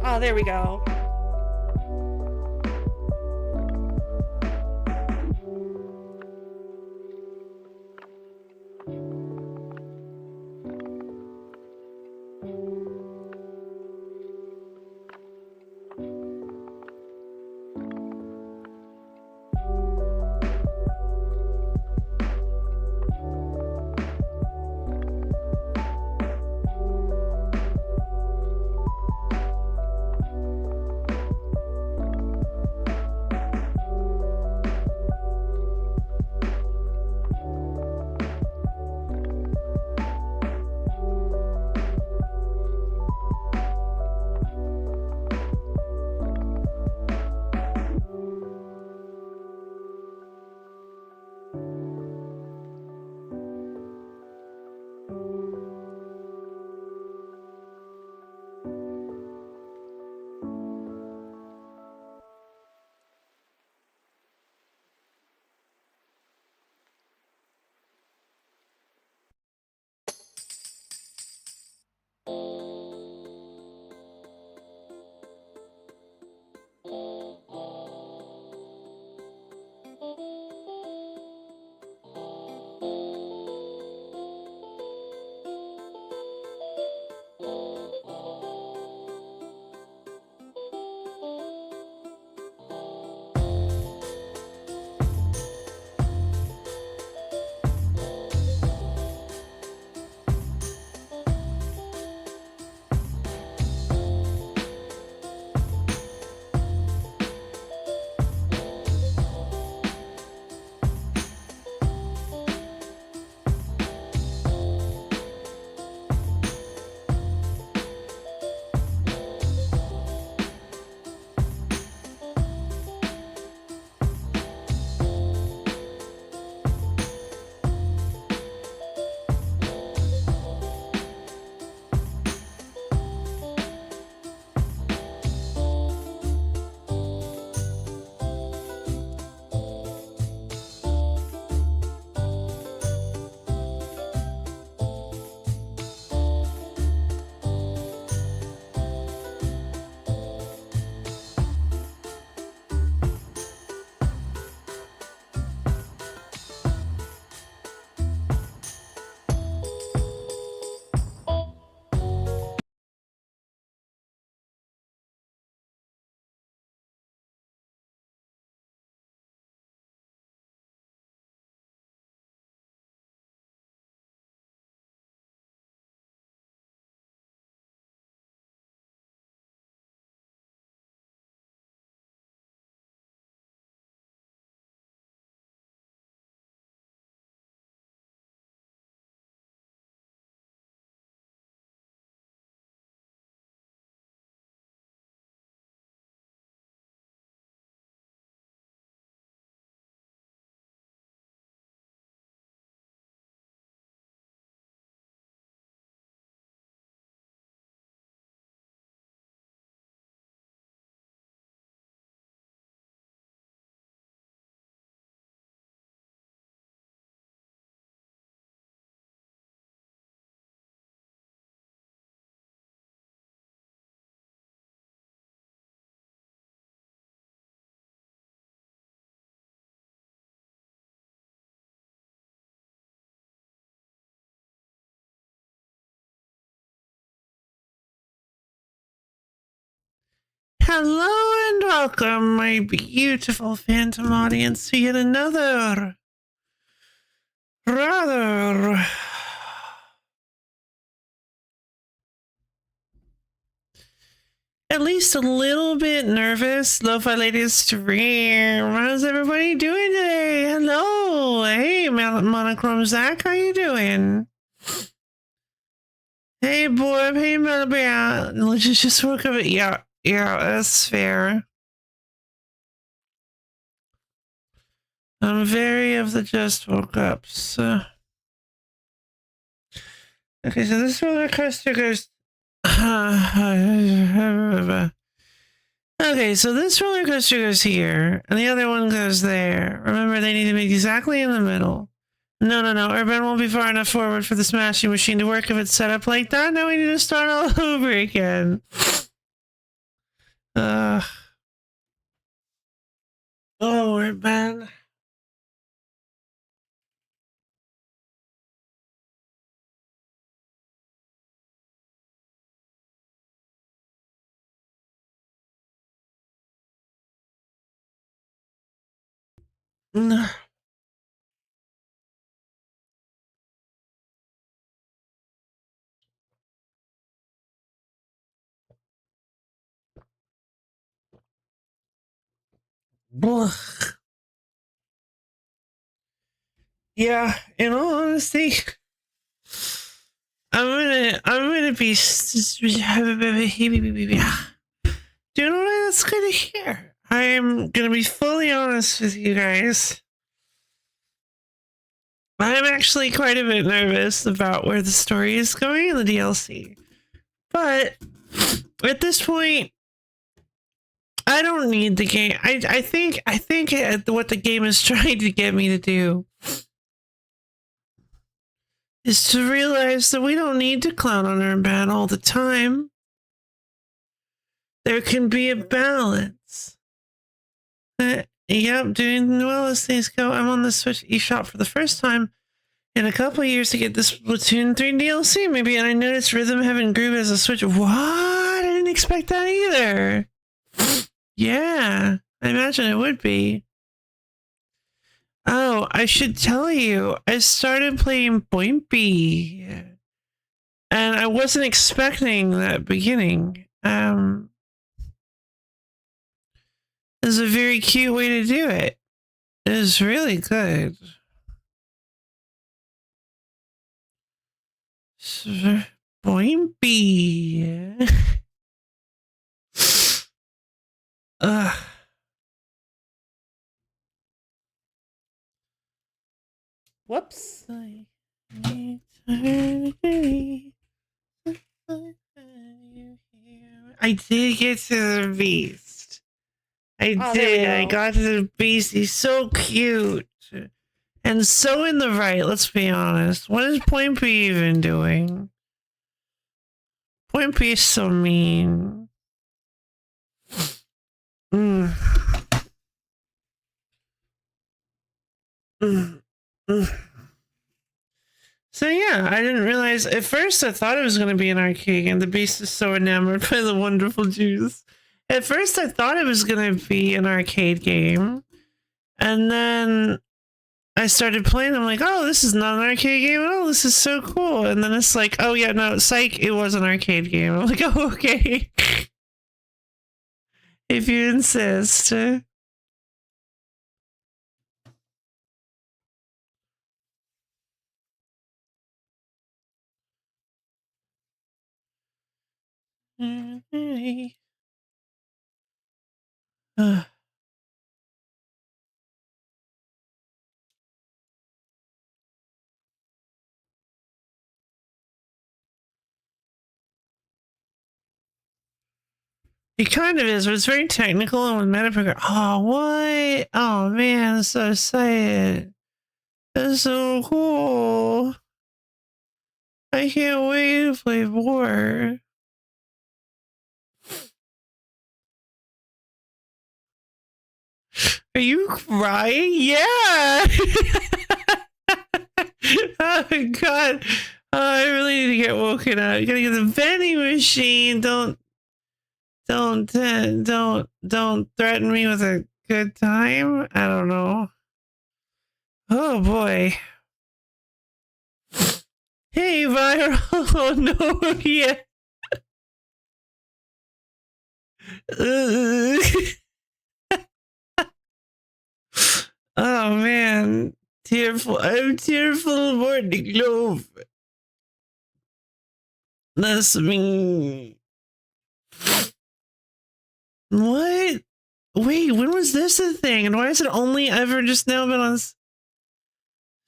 Oh, there we go. Hello and welcome, my beautiful phantom audience, to yet another rather at least a little bit nervous Lo-Fi Ladies stream. How's everybody doing today? Hello. Hey, Monochrome Zach, how you doing? Hey, boy. Hey, Melba. Let's just work of it. Yeah, that's fair. I'm very of the just woke up, so. Okay, so this roller coaster goes. Okay, so this roller coaster goes here, and the other one goes there. Remember, they need to be exactly in the middle. No. Urban won't be far enough forward for the smashing machine to work if it's set up like that. Now we need to start all over again. it, man. Mm. Yeah, in all honesty, I'm gonna be doing what that's good to hear. I'm gonna be fully honest with you guys. I'm actually quite a bit nervous about where the story is going in the DLC. But at this point, I don't need the game. I think what the game is trying to get me to do is to realize that we don't need to clown on our bad all the time. There can be a balance. Yep, doing well as things go. I'm on the Switch eShop for the first time in a couple of years to get this Splatoon 3 DLC, maybe, and I noticed Rhythm Heaven Groove as a Switch. What? I didn't expect that either. Yeah, I imagine it would be. Oh, I should tell you, I started playing Boimpi, and I wasn't expecting that beginning. It was a very cute way to do it. It was really good. Boimpi. Ugh. Whoops. I did get to the beast. I did. I got to the beast. He's so cute. And so in the right, let's be honest. What is Point P even doing? Point P is so mean. Mm. Mm. Mm. So yeah, I didn't realize at first. I thought it was going to be an arcade game. The beast is so enamored by the wonderful juice. At first, I thought it was going to be an arcade game, and then I started playing. I'm like, oh, this is not an arcade game at all. This is so cool. And then it's like, oh yeah, no, psych, it was an arcade game. I'm like, oh okay, if you insist. He kind of is, but it's very technical and with Metaprogram. Oh, what? Oh, man, so excited. That's so cool. I can't wait to play more. Are you crying? Yeah. Oh, God. Oh, I really need to get woken up. You gotta get the vending machine. Don't threaten me with a good time. I don't know. Oh boy. Hey, viral. Oh no, yeah. Oh man. Tearful. I'm tearful morning glove. That's me. What? Wait, when was this a thing? And why is it only ever just now been on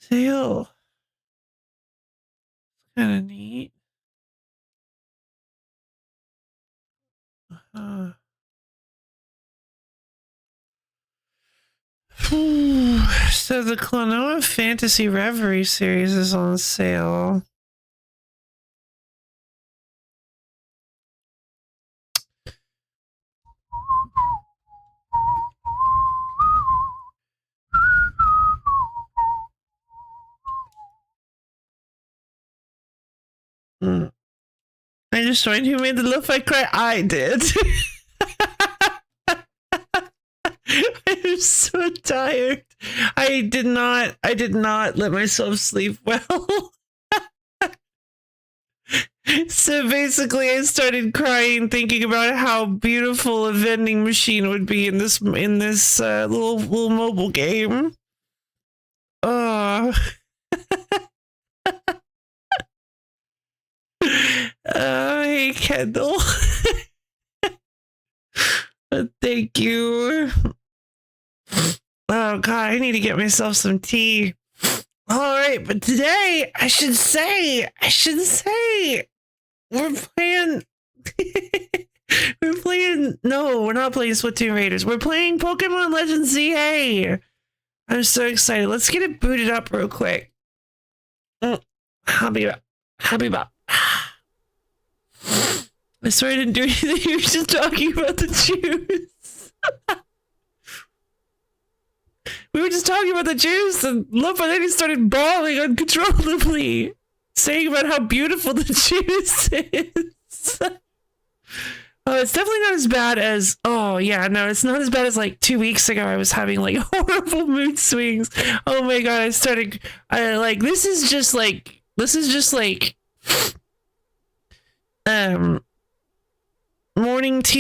sale? Kind of neat. So the Klonoa Fantasy Reverie series is on sale. I just joined. Who made the lo-fi cry? I did. I'm so tired. I did not let myself sleep well. So basically I started crying thinking about how beautiful a vending machine would be in this little mobile game. Oh. Hey Kendall. Thank you. Oh god, I need to get myself some tea. All right, but today I should say we're playing no, we're not playing Splatoon Raiders. We're playing Pokemon Legends ZA. I'm so excited. Let's get it booted up real quick. I'll be back. I swear I didn't do anything. You were just talking about the juice. We were just talking about the juice, and look, and then he started bawling uncontrollably, saying about how beautiful the juice is. Oh, it's definitely not as bad as, oh yeah, no, it's not as bad as like 2 weeks ago. I was having like horrible mood swings. Oh my god, this is just like, morning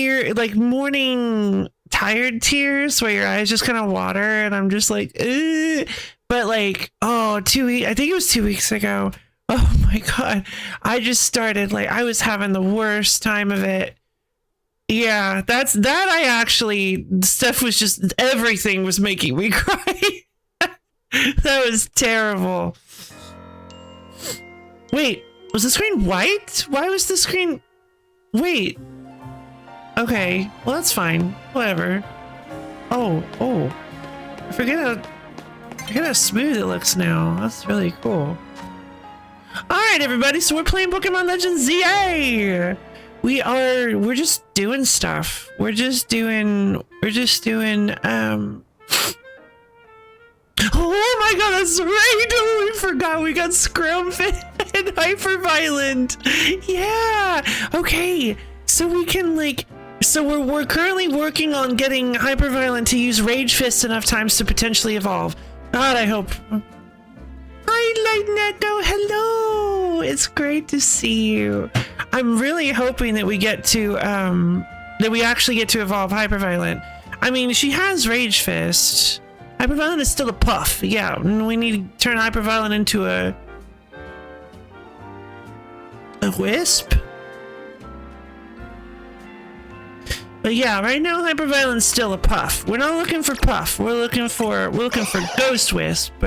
tired tears where your eyes just kind of water, and I'm just like, ugh. But like, I think it was 2 weeks ago. Oh my god, I just started like, I was having the worst time of it. Yeah, Steph was just, everything was making me cry. That was terrible. Wait, was the screen white? Why was the screen, wait. Okay, well that's fine. Whatever. Oh. I forget how smooth it looks now. That's really cool. Alright everybody, so we're playing Pokemon Legends ZA! We're just doing stuff. We're just doing oh my god, that's right! Oh, we forgot we got Scrumpet and Hyperviolent. Yeah! Okay, so we can like, so we're currently working on getting Hyperviolent to use Rage Fist enough times to potentially evolve. God, I hope. Hi, Lightnecko. Hello. It's great to see you. I'm really hoping that we get to that we actually get to evolve Hyperviolent. I mean, she has Rage Fist. Hyperviolent is still a puff. Yeah, we need to turn Hyperviolent into a wisp. But yeah, right now Hyperviolent's still a puff. We're not looking for puff. We're looking for Ghost Wisp.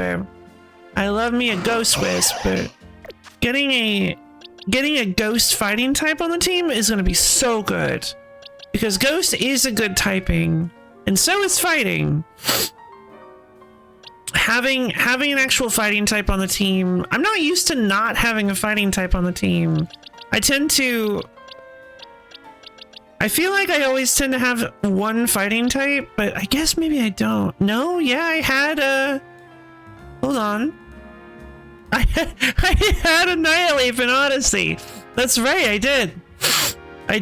I love me a Ghost Wisp, but getting a Ghost fighting type on the team is going to be so good, because Ghost is a good typing, and so is fighting. Having an actual fighting type on the team, I'm not used to not having a fighting type on the team. I feel like I always tend to have one fighting type, but I guess maybe I don't. No, yeah, I had hold on. I had Annihilate in Odyssey. That's right, I did. I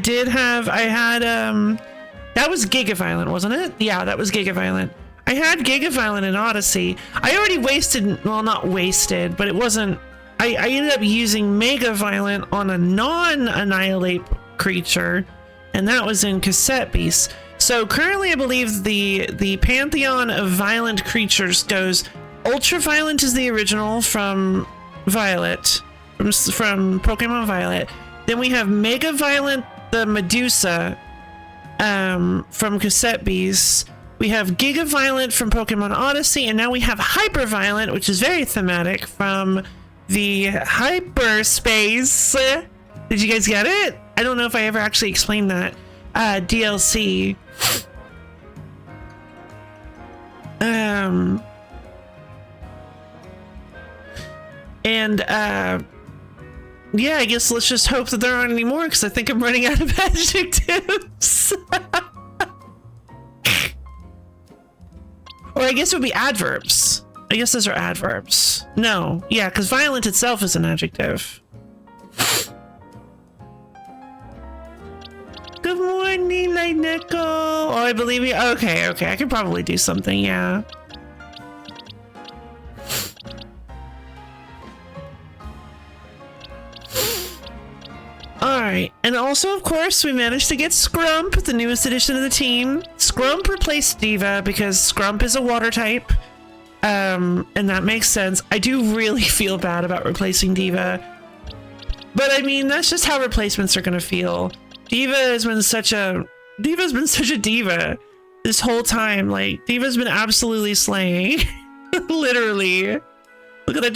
had that was Gigaviolent, wasn't it? Yeah, that was Gigaviolent. I had Gigaviolent in Odyssey. I already wasted, well, not wasted, but it wasn't, I ended up using Mega Violent on a non-Annihilate creature, and that was in Cassette Beast. So currently I believe the pantheon of violent creatures goes Ultraviolent is the original from Violet, from Pokemon Violet. Then we have Mega Violent, the Medusa, from Cassette Beast. We have Giga Violent from Pokemon Odyssey, and now we have Hyper Violent, which is very thematic, from the Hyperspace. Did you guys get it? I don't know if I ever actually explained that. DLC. Yeah, I guess let's just hope that there aren't any more, because I think I'm running out of adjectives. Or I guess it would be adverbs. I guess those are adverbs. No, yeah, because violent itself is an adjective. night, Nico. Oh, I believe you. Okay, okay. I could probably do something, yeah. Alright, and also, of course, we managed to get Scrump, the newest addition to the team. Scrump replaced Diva because Scrump is a water type. And that makes sense. I do really feel bad about replacing Diva. But I mean, that's just how replacements are gonna feel. Diva's been such a diva this whole time. Like, Diva's been absolutely slaying. Literally. Look at the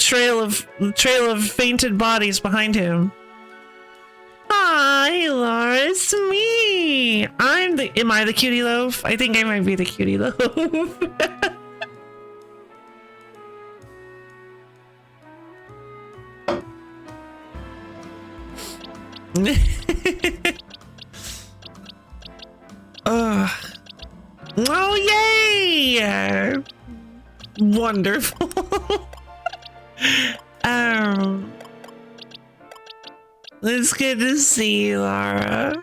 trail of fainted bodies behind him. Hi, Laura, it's me. Am I the cutie loaf? I think I might be the cutie loaf. Oh, yay! Wonderful. It's good to see you, Lara.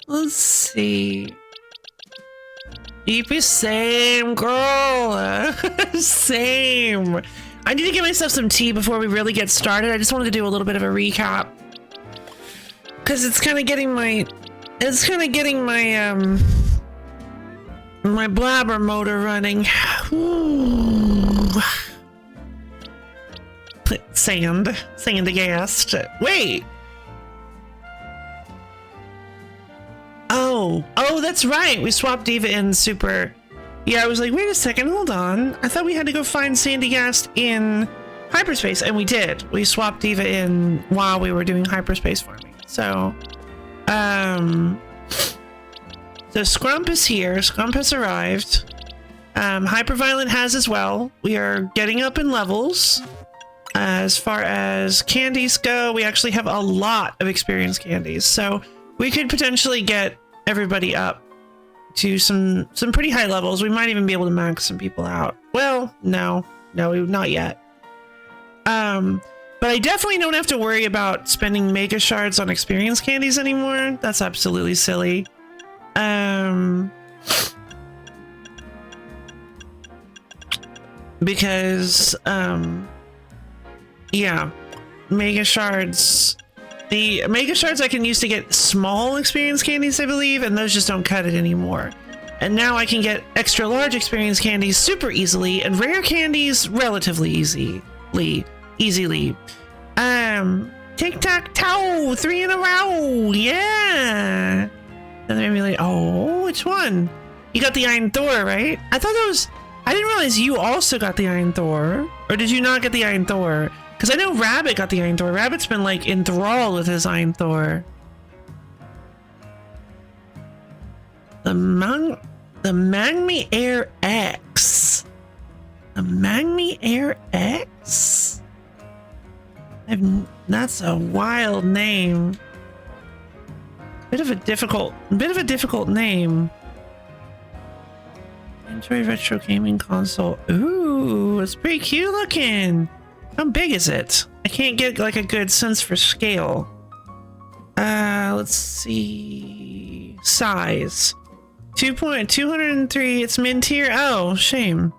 Let's see. Deepy, same, girl. Same. I need to give myself some tea before we really get started. I just wanted to do a little bit of a recap. Because it's kind of getting my... my blabber motor running. Ooh. Sandagast. Wait. Oh, that's right. We swapped Diva in super. Yeah, I was like, wait a second, hold on. I thought we had to go find Sandagast in hyperspace, and we did. We swapped Diva in while we were doing hyperspace farming. So, so Scrump is here. Scrump has arrived. Hyperviolent has as well. We are getting up in levels. As far as candies go, we actually have a lot of experience candies, so we could potentially get everybody up to some pretty high levels. We might even be able to max some people out. Well, no, not yet. But I definitely don't have to worry about spending mega shards on experience candies anymore. That's absolutely silly. Because yeah, mega shards. The mega shards I can use to get small experience candies, I believe, and those just don't cut it anymore. And now I can get extra large experience candies super easily, and rare candies relatively easily. Tic-tac-toe, 3 in a row, yeah. And they're like, oh, which one? You got the Iron Thor, right? I thought that was. I didn't realize you also got the Iron Thor, or did you not get the Iron Thor? Because I know Rabbit got the Iron Thor. Rabbit's been like enthralled with his Iron Thor. The Magmi Air X. The Magmi Air X? That's a wild name. Bit of a difficult name. Android retro gaming console. Ooh, it's pretty cute looking. How big is it? I can't get like a good sense for scale. Let's see. Size. 203. It's min tier. Oh, shame.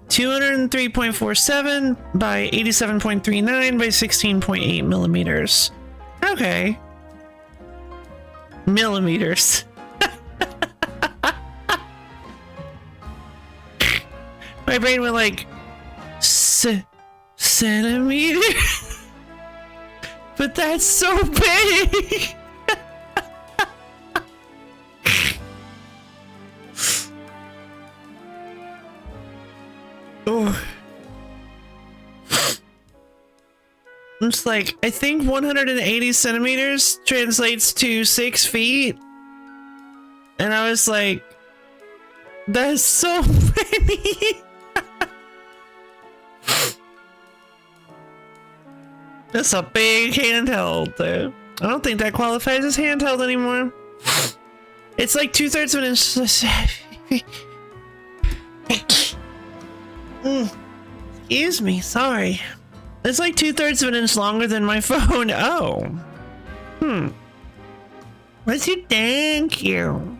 203.47 by 87.39 by 16.8 millimeters. Okay. Millimeters. My brain went like centimeter. But that's so big. Oh. It's like, I think 180 centimeters translates to 6 feet. And I was like, that's so many. That's a big handheld, though. I don't think that qualifies as handheld anymore. It's like 2/3 of an inch. Excuse me, sorry. It's like 2/3 of an inch longer than my phone. Oh. Let's you thank you.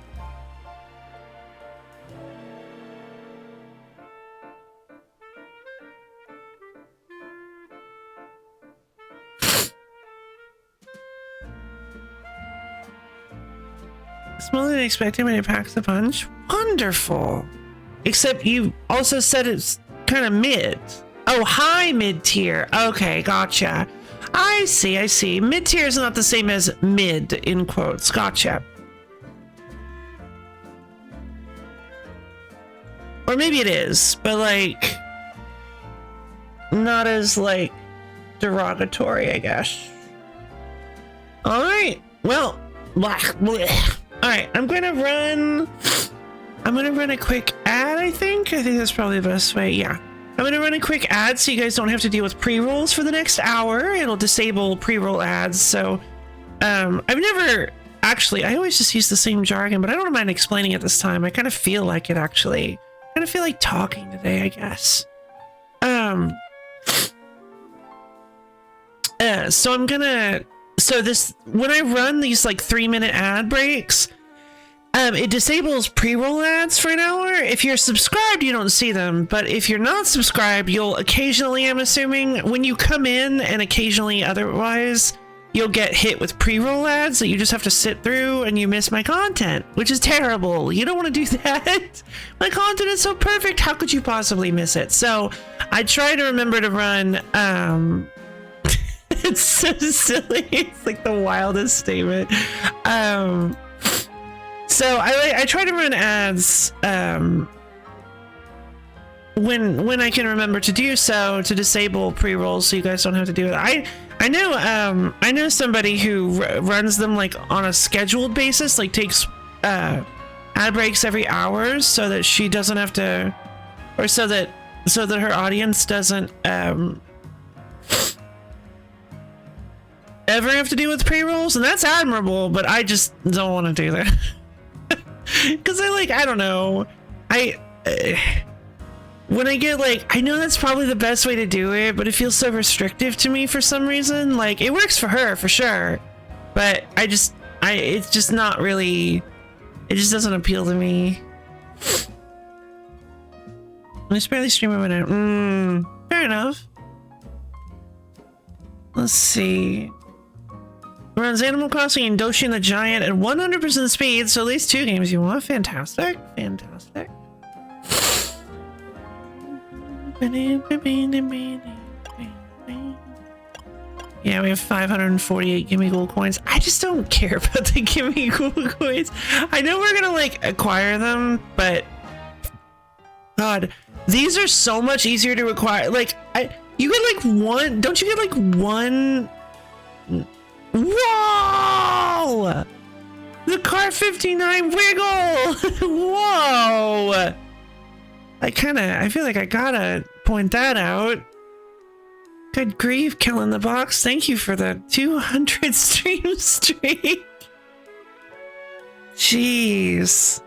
Smaller than expected when it packs a punch. Wonderful. Except you also said it's kind of mid. Oh, high mid tier. Okay, gotcha. I see, I see. Mid tier is not the same as mid, in quotes. Gotcha. Or maybe it is, but like, not as like derogatory, I guess. All right. Well, blah, blah. All right. I'm gonna run a quick ad. I think that's probably the best way. Yeah. I'm gonna run a quick ad so you guys don't have to deal with pre-rolls for the next hour. It'll disable pre-roll ads. So, I've never actually. I always just use the same jargon, but I don't mind explaining it this time. I kind of feel like it actually. I kind of feel like talking today, I guess. So I'm gonna. So this, when I run these like 3-minute ad breaks, it disables pre-roll ads for an hour. If you're subscribed, you don't see them, but if you're not subscribed, you'll occasionally, I'm assuming, when you come in and occasionally otherwise, you'll get hit with pre-roll ads that you just have to sit through and you miss my content, which is terrible. You don't want to do that. My content is so perfect. How could you possibly miss it? So I try to remember to run, it's so silly. It's like the wildest statement. So I try to run ads when I can remember to do so, to disable pre-rolls so you guys don't have to do it. I know somebody who runs them like on a scheduled basis, like takes ad breaks every hour so that she doesn't have to, or so that her audience doesn't ever have to deal with pre-rolls, and that's admirable, but I just don't want to do that. Because I don't know. When I get like, I know that's probably the best way to do it, but it feels so restrictive to me for some reason. Like, it works for her, for sure. But it's just not really, it just doesn't appeal to me. I just barely stream it when fair enough. Let's see. Runs Animal Crossing and Doshi the Giant at 100% speed, so at least 2 games you want. Fantastic. Fantastic. Yeah, we have 548 gimme gold coins. I just don't care about the gimme gold coins. I know we're gonna like acquire them, but God, these are so much easier to acquire. Like, you get like one, don't you get like one? Whoa! The car 59 wiggle! Whoa! I feel like I gotta point that out. Good grief, Killing the Box. Thank you for the 200 stream streak. Jeez.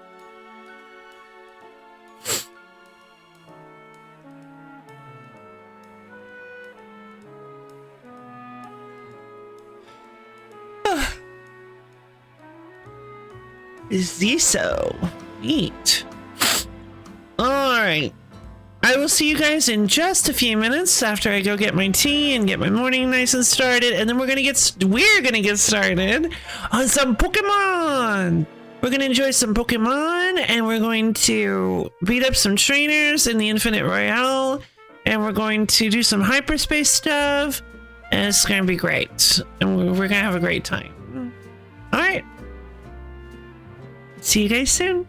Is this so? Neat. Alright. I will see you guys in just a few minutes after I go get my tea and get my morning nice and started, and then we're gonna get started on some Pokemon. We're gonna enjoy some Pokemon, and we're going to beat up some trainers in the Infinite Royale, and we're going to do some hyperspace stuff, and it's gonna be great, and we're gonna have a great time. All right. See you guys soon.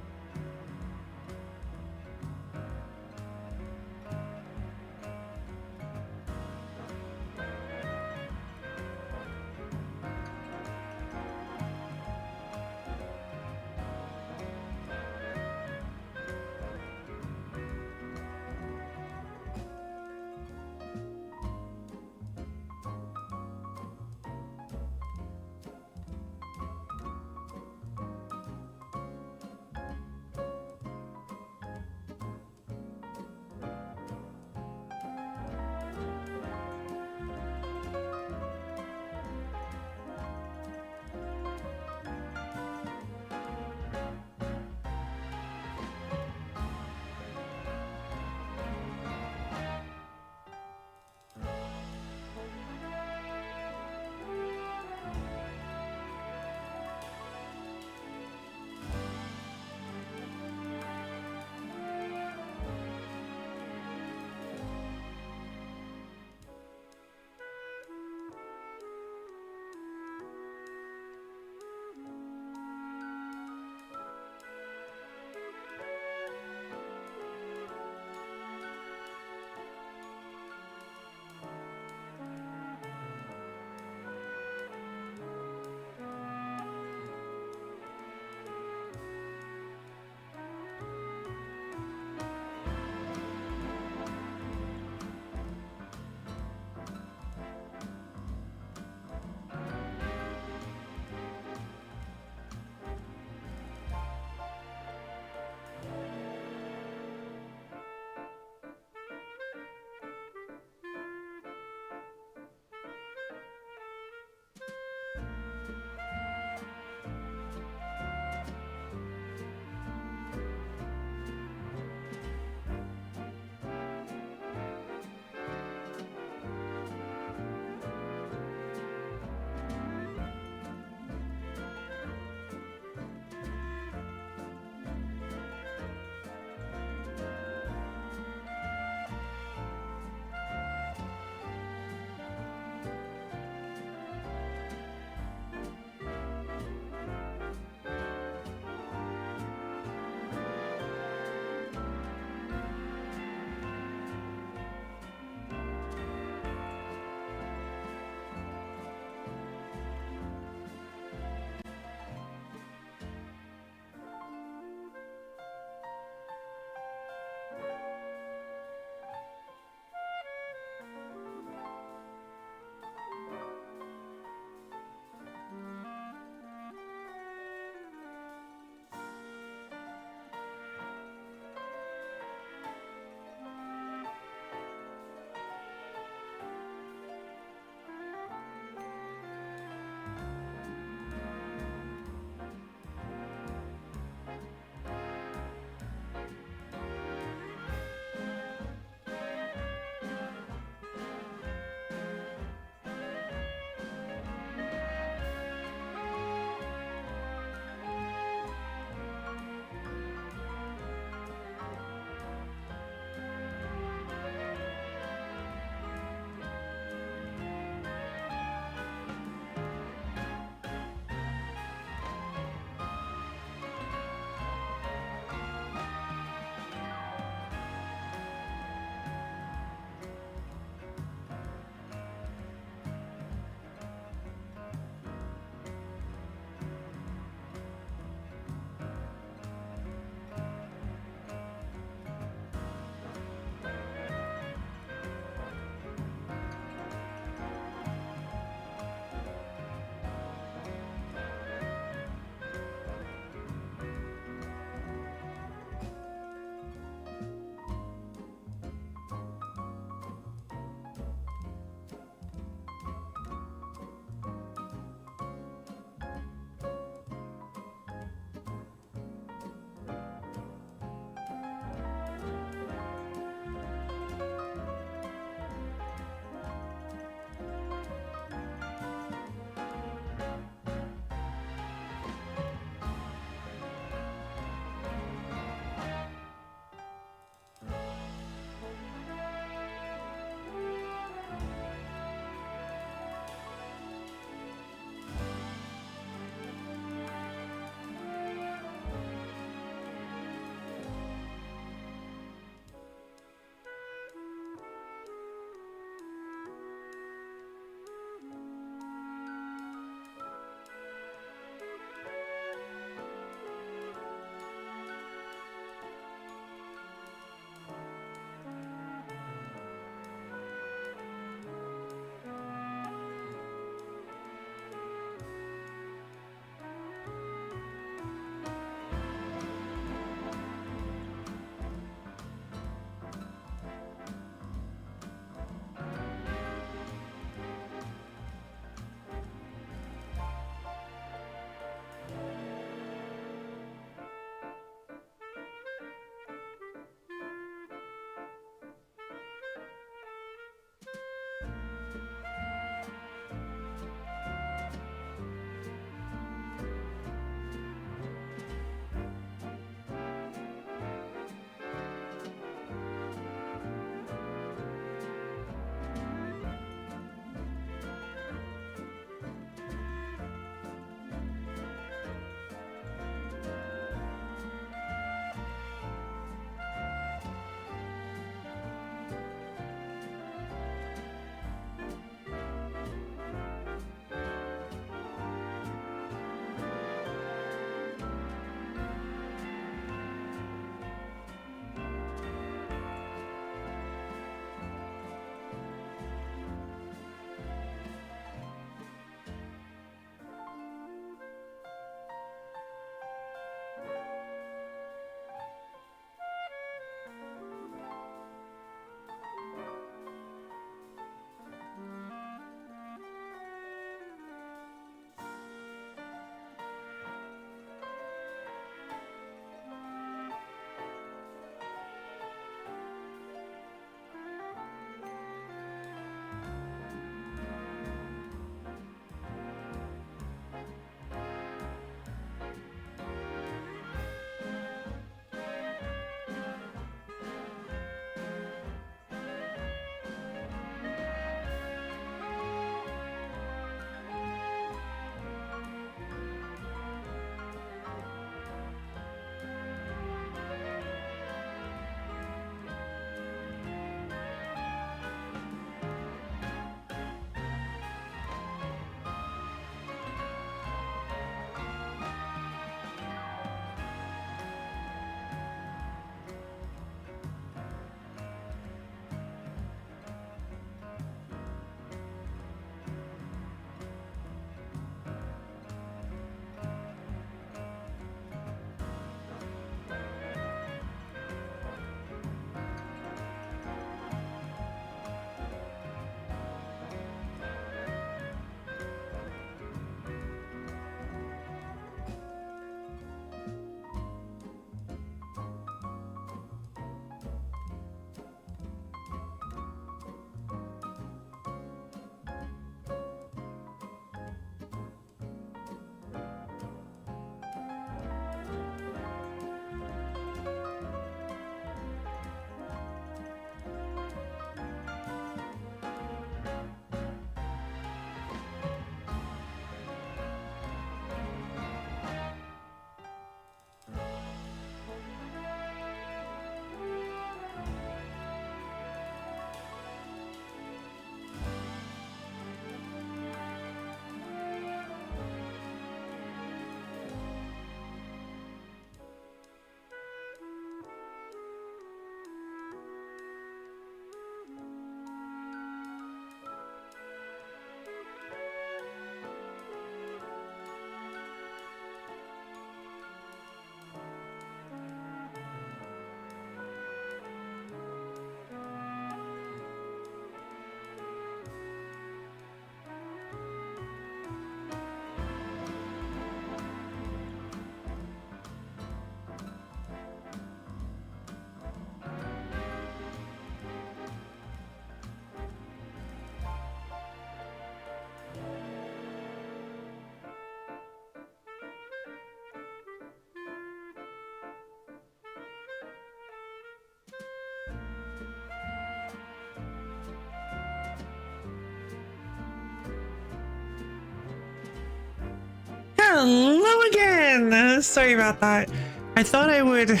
Hello again. Sorry about that. I thought I would.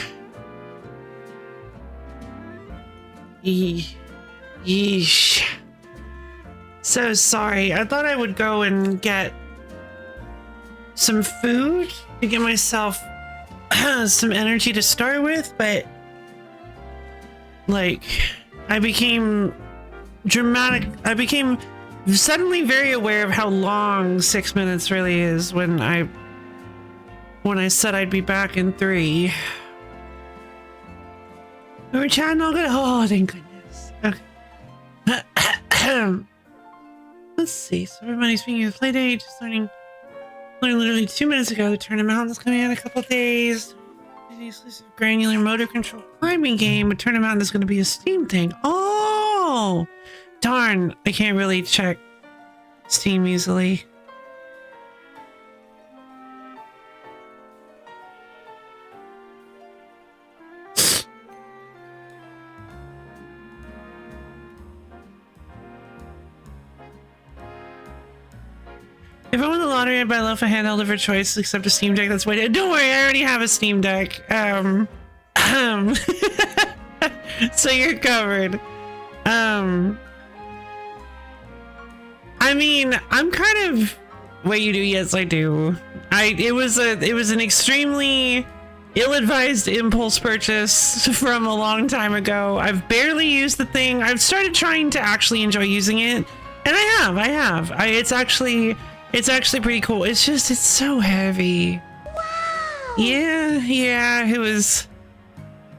Yeesh. So sorry. I thought I would go and get some food to get myself some energy to start with, but like I became suddenly very aware of how long 6 minutes really is when I said I'd be back in 3. We were chatting all good. Oh, thank goodness. Okay. Let's see. So everybody's speaking of the play date, just learning literally 2 minutes ago. The tournament is coming in a couple days. The exclusive granular motor control climbing game. A tournament is going to be a Steam thing. Oh, darn! I can't really check Steam easily. If I won the lottery, I'd buy a loaf of handheld of her choice, except a Steam Deck. That's why. Don't worry, I already have a Steam Deck. So you're covered. I mean, I'm kind of what you do. Yes, I do. It was an extremely ill-advised impulse purchase from a long time ago. I've barely used the thing. I've started trying to actually enjoy using it, and I have. It's actually pretty cool. It's just, it's so heavy. Wow. Yeah, it was.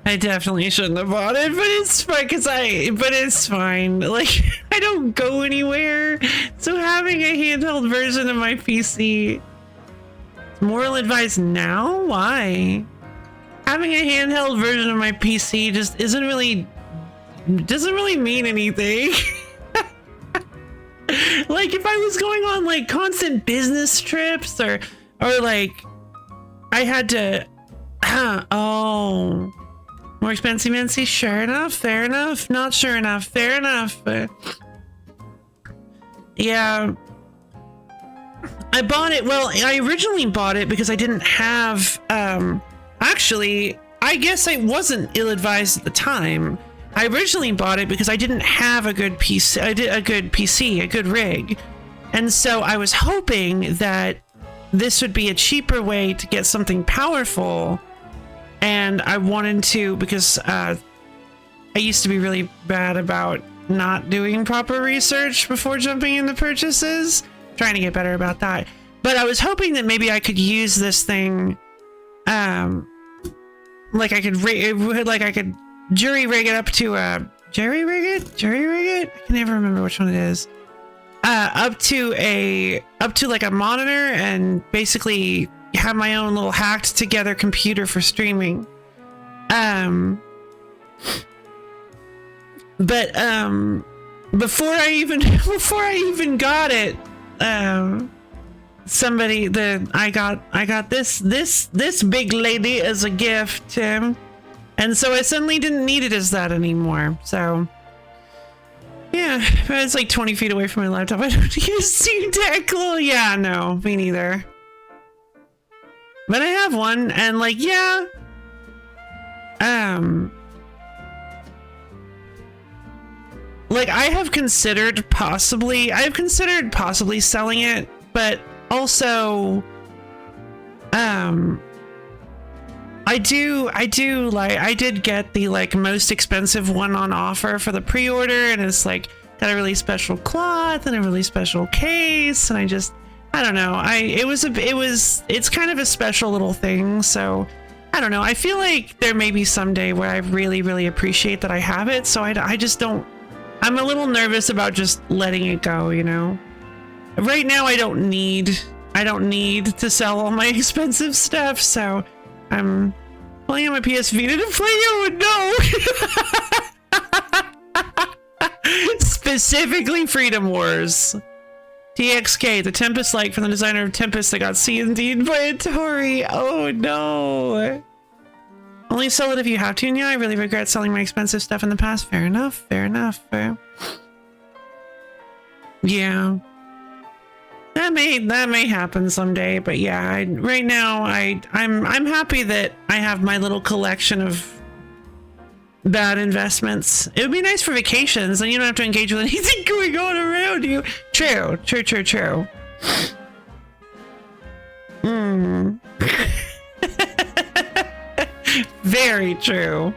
I definitely shouldn't have bought it, but it's fine but it's fine. Like, I don't go anywhere. So having a handheld version of my PC, moral advice now? Why? Having a handheld version of my PC just doesn't really mean anything. Like if I was going on like constant business trips or like I had to oh, more expensive fancy, sure enough, fair enough, not sure enough, fair enough, but yeah, I bought it. Well, I originally bought it because I didn't have actually I guess I wasn't ill-advised at the time. I originally bought it because I didn't have a good PC, a good rig. And so I was hoping that this would be a cheaper way to get something powerful. And I wanted to, because I used to be really bad about not doing proper research before jumping into purchases, trying to get better about that. But I was hoping that maybe I could use this thing, like I could jury rig it up to jury rig it. I can never remember which one it is. Up to like a monitor and basically have my own little hacked together computer for streaming. But before I even got it, I got this big lady as a gift. And so I suddenly didn't need it as that anymore. So, yeah, it's like 20 feet away from my laptop. I don't use Steam Deck. Well, yeah, no, me neither. But I have one, and like, yeah. Like I have considered possibly selling it, but also, I did get the like most expensive one on offer for the pre-order, and it's like got a really special cloth and a really special case, and I don't know. It's kind of a special little thing, so I don't know. I feel like there may be someday where I really, really appreciate that I have it, so I just don't. I'm a little nervous about just letting it go, you know. Right now, I don't need to sell all my expensive stuff, so I'm playing on my PS Vita to play. Oh no! Specifically, Freedom Wars. TXK, the Tempest-like from the designer of Tempest that got C&D'd by Atari. Oh no! Only sell it if you have to. Yeah, I really regret selling my expensive stuff in the past. Fair enough. Fair enough. Yeah. That may happen someday, but yeah, right now I'm happy that I have my little collection of bad investments. It would be nice for vacations, and you don't have to engage with anything going on around you. True. Very true.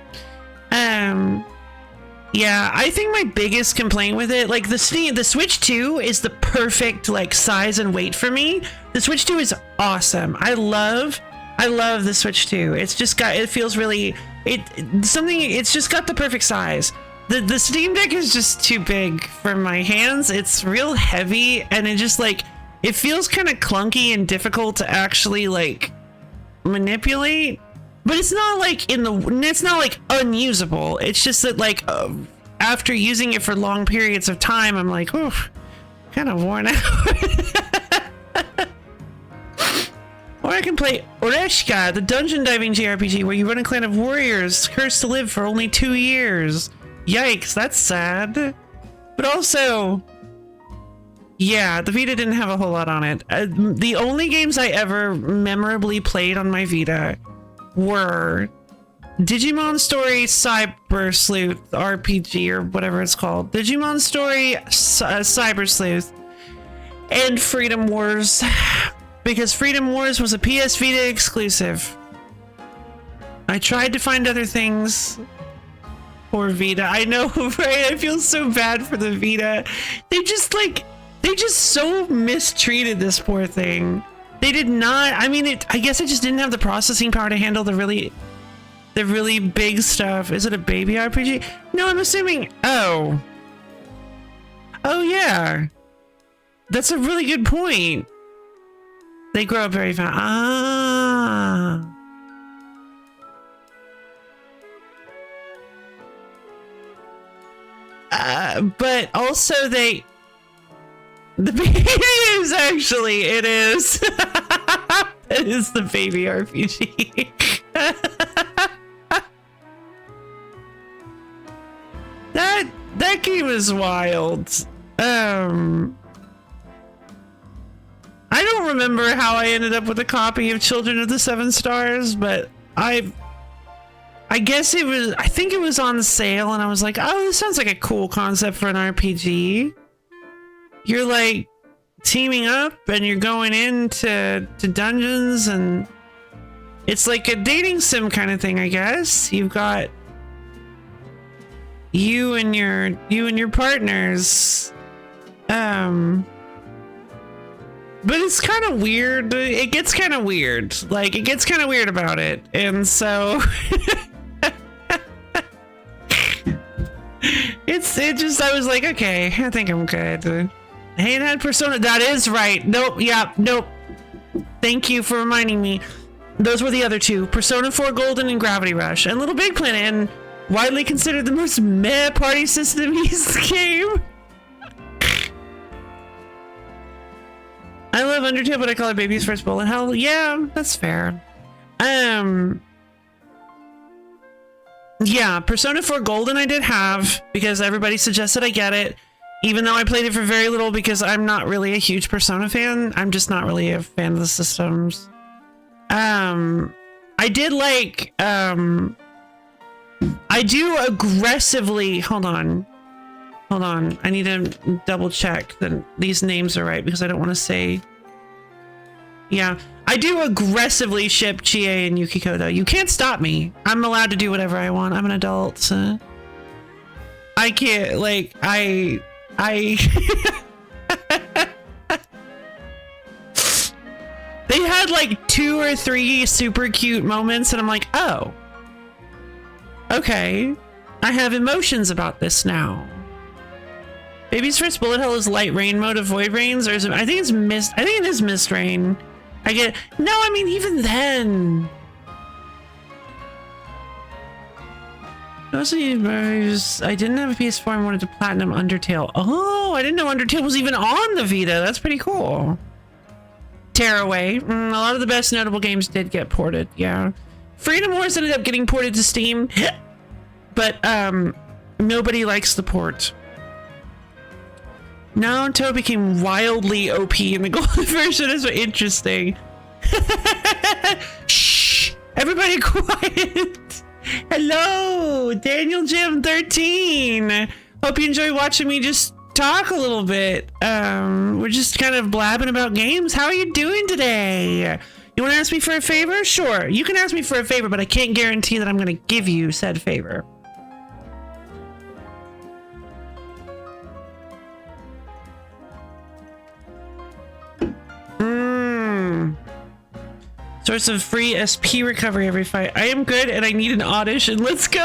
Yeah, I think my biggest complaint with it, like the Switch 2 is the perfect like size and weight for me. The Switch 2 is awesome. I love the Switch 2. It's just got, it feels really, it's just got the perfect size. The Steam Deck is just too big for my hands. It's real heavy, and it just like, it feels kind of clunky and difficult to actually like manipulate. But it's not like it's not like unusable. It's just that like after using it for long periods of time, I'm like, oh, kind of worn out. Or I can play Oreshka, the dungeon diving JRPG where you run a clan of warriors cursed to live for only 2 years. Yikes, that's sad. But also, yeah, the Vita didn't have a whole lot on it. The only games I ever memorably played on my Vita were Digimon Story Cyber Sleuth RPG, or whatever it's called. Digimon Story Cyber Sleuth and Freedom Wars, because Freedom Wars was a PS Vita exclusive. I tried to find other things for Vita. I know, right? I feel so bad for the Vita. They just so mistreated this poor thing. They did not. I mean, I guess it just didn't have the processing power to handle the really big stuff. Is it a baby RPG? No, I'm assuming. Oh yeah, that's a really good point. They grow up very fast. But also the baby is actually, it is. It is the baby RPG. That game is wild. I don't remember how I ended up with a copy of Children of the Seven Stars, but I guess I think it was on sale, and I was like, oh, this sounds like a cool concept for an RPG. You're like teaming up and you're going into dungeons, and it's like a dating sim kind of thing, I guess. You've got you and your partners. But it's kind of weird. It gets kind of weird. Like, it gets kind of weird about it. And so I was like, okay, I think I'm good. Hey, it had Persona. That is right. Nope. Yeah. Nope. Thank you for reminding me. Those were the other two: Persona 4 Golden and Gravity Rush, and Little Big Planet, and widely considered the most meh party system game. I love Undertale, but I call it baby's first bullet hell. Yeah, that's fair. Yeah, Persona 4 Golden I did have because everybody suggested I get it. Even though I played it for very little because I'm not really a huge Persona fan. I'm just not really a fan of the systems. I did like, I do aggressively, hold on. I need to double check that these names are right because I don't want to say, yeah. I do aggressively ship Chie and Yukiko though. You can't stop me. I'm allowed to do whatever I want. I'm an adult. I can't, like, I they had like 2 or 3 super cute moments and I'm like, oh, okay, I have emotions about this now. Baby's first bullet hell is light rain mode of void rains, or is it, I think it's mist. I think it is mist rain. I get, no, I mean, even then. I didn't have a PS4 and wanted to platinum Undertale. Oh, I didn't know Undertale was even on the Vita. That's pretty cool. Tearaway. A lot of the best notable games did get ported. Yeah. Freedom Wars ended up getting ported to Steam, but nobody likes the port. Now Toad became wildly OP in the golden version. Is interesting. Shh! Everybody quiet! Hello! Daniel Jim 13! Hope you enjoy watching me just talk a little bit. We're just kind of blabbing about games. How are you doing today? You want to ask me for a favor? Sure, you can ask me for a favor, but I can't guarantee that I'm going to give you said favor. Source of free SP recovery every fight. I am good and I need an audition. Let's go.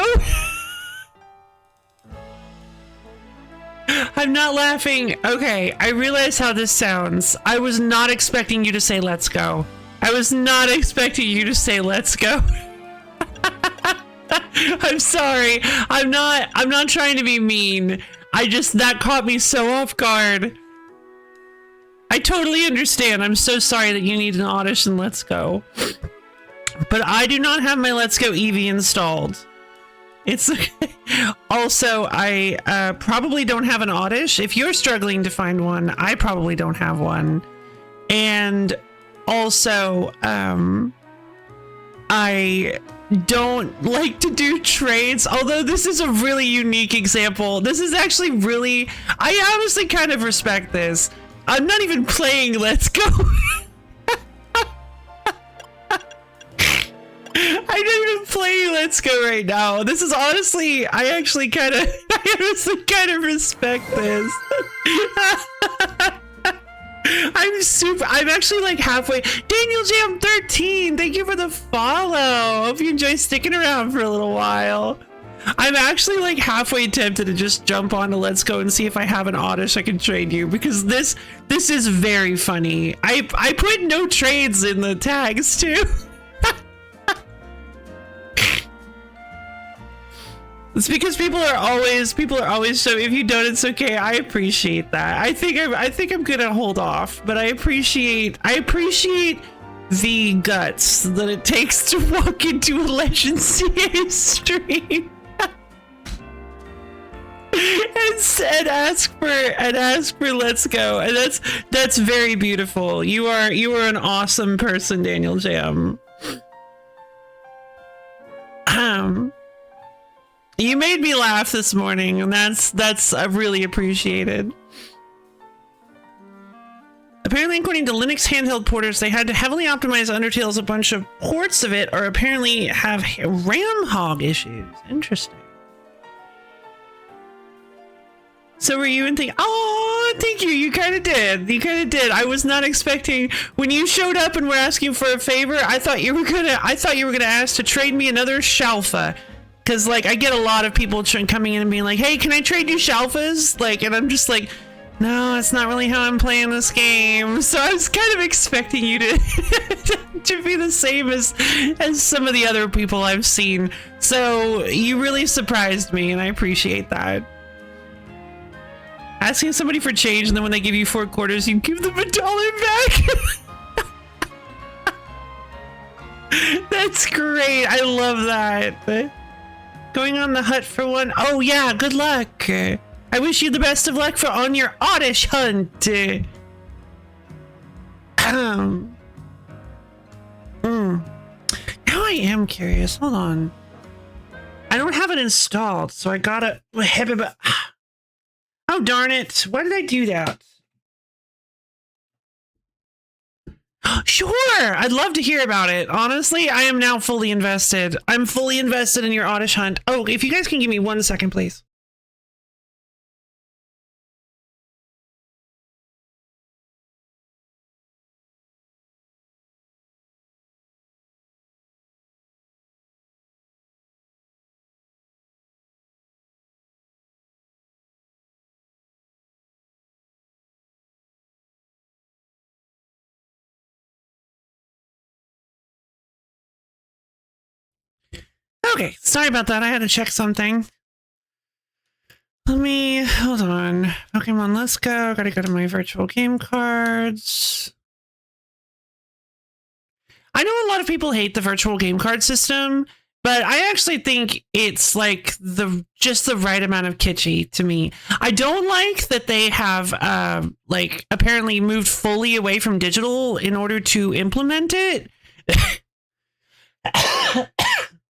I'm not laughing. Okay, I realize how this sounds. I was not expecting you to say let's go. I was not expecting you to say let's go. I'm sorry. I'm not trying to be mean. That caught me so off guard. I totally understand. I'm so sorry that you need an audition. Let's go. But I do not have my Let's Go Eevee installed. It's okay. Also, I probably don't have an audition. If you're struggling to find one, I probably don't have one. And also, I don't like to do trades, although this is a really unique example. This is actually really, I honestly kind of respect this. I'm not even playing Let's Go. I'm not even playing Let's Go right now. This is honestly, I honestly kind of respect this. I'm actually like halfway. Daniel Jam 13, thank you for the follow. Hope you enjoy sticking around for a little while. I'm actually like halfway tempted to just jump on to Let's Go and see if I have an audition I can trade you, because this is very funny. I put no trades in the tags too. It's because people are always so, if you don't, it's okay. I appreciate that. I think I'm gonna hold off, but I appreciate the guts that it takes to walk into a Legend CA stream. and ask for Let's Go, and that's very beautiful. You are an awesome person, Daniel Jam. You made me laugh this morning, and that's really appreciated. Apparently, according to Linux handheld porters, they had to heavily optimize Undertale's a bunch of ports of it, or apparently have RAM hog issues. Interesting. So were you thinking, oh, thank you. You kind of did. You kind of did. I was not expecting, when you showed up and were asking for a favor, I thought you were gonna ask to trade me another Shalfa. Cause like, I get a lot of people coming in and being like, hey, can I trade you Shalfas? Like, and I'm just like, no, that's not really how I'm playing this game. So I was kind of expecting you to, to be the same as some of the other people I've seen. So you really surprised me, and I appreciate that. Asking somebody for change, and then when they give you 4 quarters, you give them $1 back. That's great. I love that. Going on the hunt for one. Oh yeah, good luck. I wish you the best of luck on your oddish hunt. Now I am curious. Hold on. I don't have it installed, so I gotta. Oh darn it! Why did I do that? Sure, I'd love to hear about it. Honestly, I am now fully invested. I'm fully invested in your oddish hunt. Oh, if you guys can give me 1 second, please. Okay, sorry about that. I had to check something. Hold on. Pokemon, let's go. Gotta go to my virtual game cards. I know a lot of people hate the virtual game card system, But I actually think it's like just the right amount of kitschy to me. I don't like that they have like apparently moved fully away from digital in order to implement it.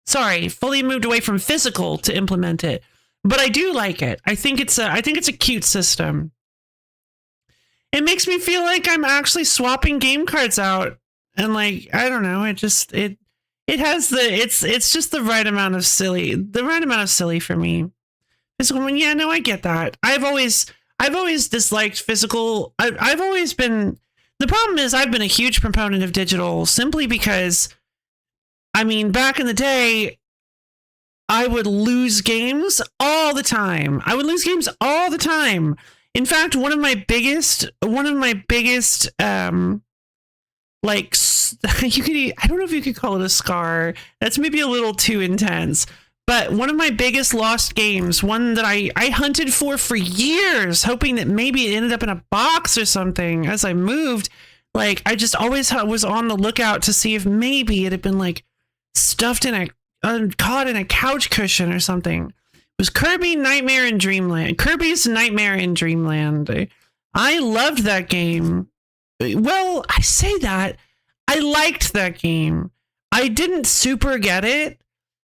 Sorry, fully moved away from physical to implement it. But I do like it. I think it's a cute system. It makes me feel like I'm actually swapping game cards out, and like I don't know, it has it's just the right amount of silly for me. Physical, yeah, no, I get that. I've always disliked physical. I've always been, the problem is I've been a huge proponent of digital simply because, I mean, back in the day, I would lose games all the time. In fact, one of my biggest, like, I don't know if you could call it a scar. That's maybe a little too intense. But one of my biggest lost games, one that I hunted for years, hoping that maybe it ended up in a box or something as I moved. Like, I just always was on the lookout to see if maybe it had been like stuffed in caught in a couch cushion or something. It was Kirby's Nightmare in Dreamland. I loved that game. Well, I say that. I liked that game. I didn't super get it,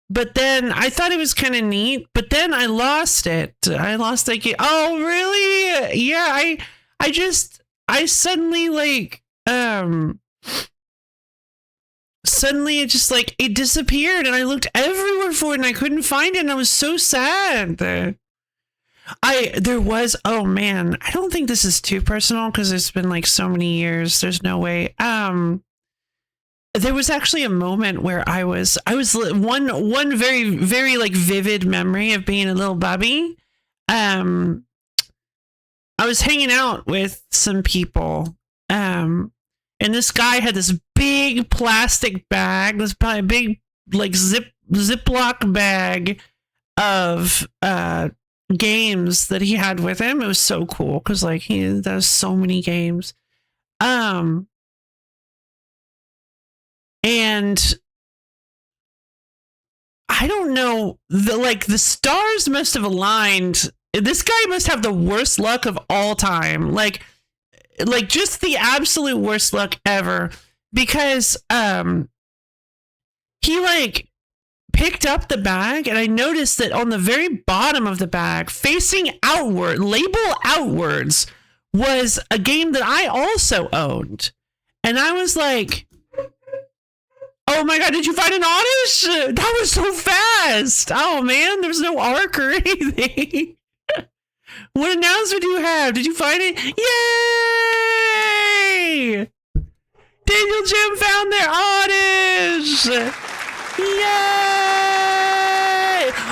but then I thought it was kind of neat, but then I lost it. I lost that game. Oh, really? Yeah, I suddenly like, suddenly it just like, it disappeared and I looked everywhere for it and I couldn't find it and I was so sad. Oh man, I don't think this is too personal because it's been like so many years. There's no way. There was actually a moment where I was one very, very like vivid memory of being a little bubby. I was hanging out with some people. And this guy had this big plastic bag, this probably big like Ziploc bag of games that he had with him. It was so cool because like he does so many games. And I don't know, the stars must have aligned. This guy must have the worst luck of all time. Like just the absolute worst luck ever, because he like picked up the bag and I noticed that on the very bottom of the bag, facing outward, label outwards, was a game that I also owned. And I was like, oh my god, did you find an Oddish? That was so fast. Oh man, there was no arc or anything. What announcement do you have? Did you find it? Yay! Daniel Jim found their Oddish! Yay!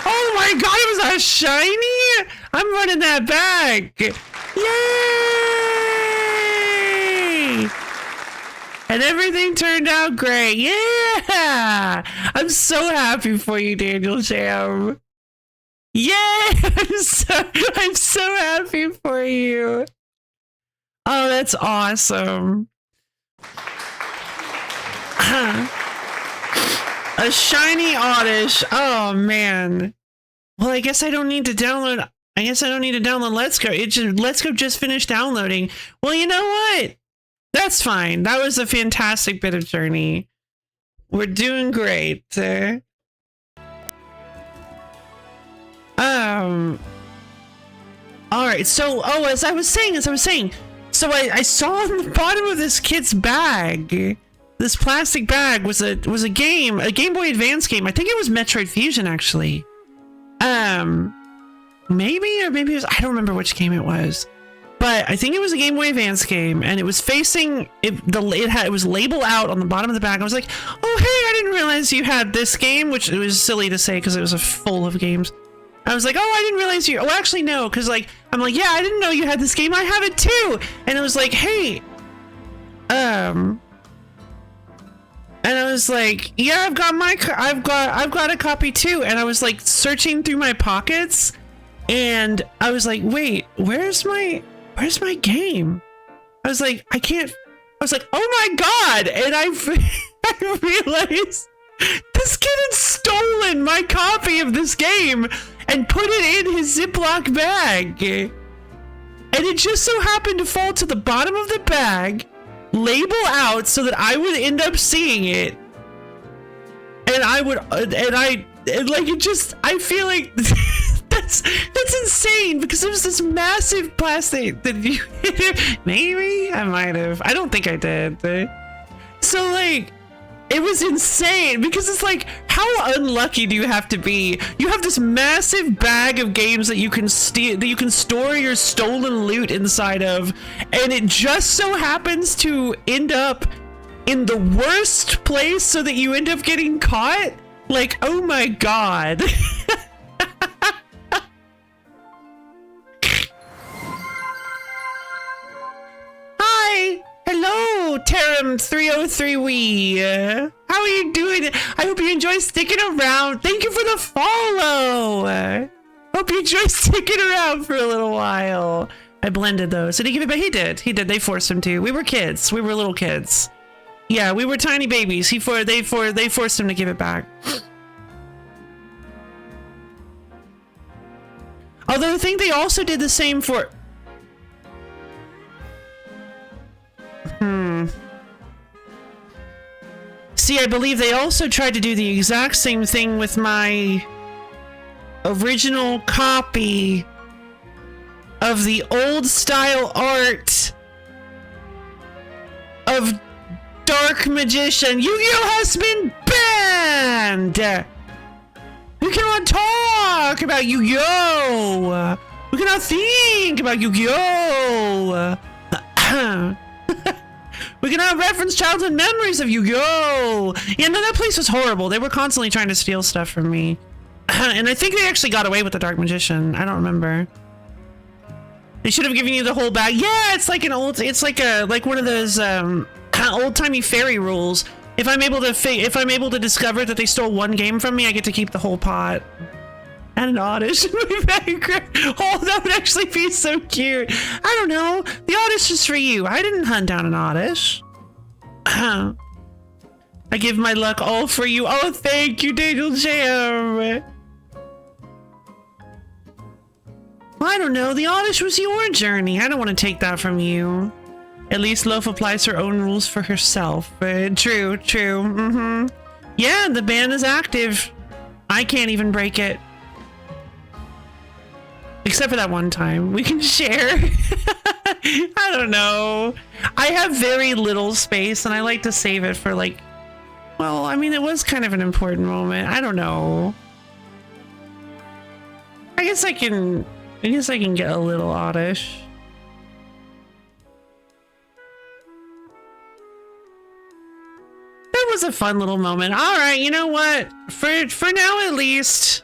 Oh my god, it was a shiny? I'm running that back. Yay! And everything turned out great. Yeah! I'm so happy for you, Daniel Jam. Yay! I'm so happy for you. Oh, that's awesome. A shiny Oddish. Oh man. Well, I guess I don't need to download. Let's Go. Let's Go just finished downloading. Well, you know what? That's fine. That was a fantastic bit of Journey. We're doing great. All right. So, as I was saying, so I saw on the bottom of this kid's bag, this plastic bag was a game, a Game Boy Advance game. I think it was Metroid Fusion, actually. Maybe it was, I don't remember which game it was, but I think it was a Game Boy Advance game, and it was facing it. It was labeled out on the bottom of the bag. I was like, oh hey, I didn't realize you had this game, which it was silly to say because it was full of games. I was like, oh, I didn't realize you. Oh, actually, no, because like I'm like, yeah, I didn't know you had this game. I have it too. And it was like, hey, and I was like, yeah, I've got a copy too. And I was like searching through my pockets, and I was like, wait, where's my game? I was like, I was like, oh my god, and I realized This kid had stolen my copy of this game and put it in his Ziploc bag. And it just so happened to fall to the bottom of the bag, label out so that I would end up seeing it. And I feel like that's insane because it was this massive plastic that you maybe I might have. I don't think I did. So like, it was insane because it's like, how unlucky do you have to be? You have this massive bag of games that you can steal, that you can store your stolen loot inside of, and it just so happens to end up in the worst place so that you end up getting caught? Like, oh my god. Hi! Hello, Terum303 how are you doing? I hope you enjoy sticking around. Thank you for the follow. Hope you enjoy sticking around for a little while. I blended those. Did he give it back? He did. He did. They forced him to. We were kids. We were little kids. Yeah, we were tiny babies. They forced him to give it back. Although I think they also did the same for... See, I believe they also tried to do the exact same thing with my original copy of the old style art of Dark Magician. Yu-Gi-Oh! Has been banned! We cannot talk about Yu-Gi-Oh! We cannot think about Yu-Gi-Oh! We cannot reference childhood memories of Yu-Gi-Oh! Yeah, no, that place was horrible. They were constantly trying to steal stuff from me. And I think they actually got away with the Dark Magician. I don't remember. They should have given you the whole bag. Yeah, it's like an old, it's like one of those old-timey fairy rules. If I'm able to discover that they stole one game from me, I get to keep the whole pot. And an oddish in my background. Oh, that would actually be so cute. I don't know. The oddish is for you. I didn't hunt down an oddish. I give my luck all for you. Oh, thank you, Daniel Jam. Well, I don't know. The oddish was your journey. I don't want to take that from you. At least Loaf applies her own rules for herself. True. Yeah, the ban is active. I can't even break it. Except for that one time. We can share. I don't know. I have very little space and I like to save it for like... Well, I mean, it was kind of an important moment. I don't know. I guess I can get a little oddish. That was a fun little moment. All right, you know what? For now at least...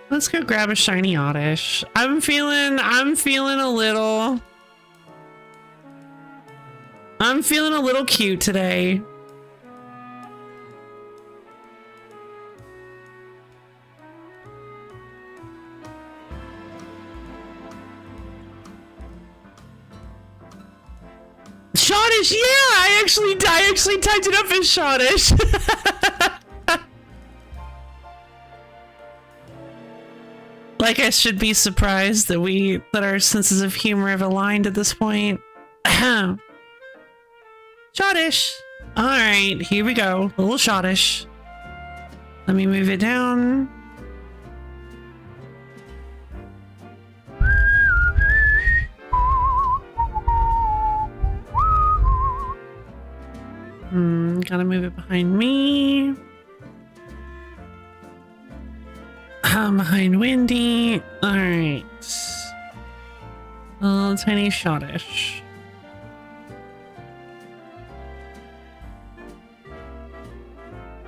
Let's go grab a shiny oddish. I'm feeling a little cute today. Shottish, yeah, I actually typed it up as Shottish. Like I should be surprised that our senses of humor have aligned at this point. Shottish. All right, here we go. A little Shottish. Let me move it down. Gotta move it behind me. Behind Wendy. Alright. A little tiny Shottish.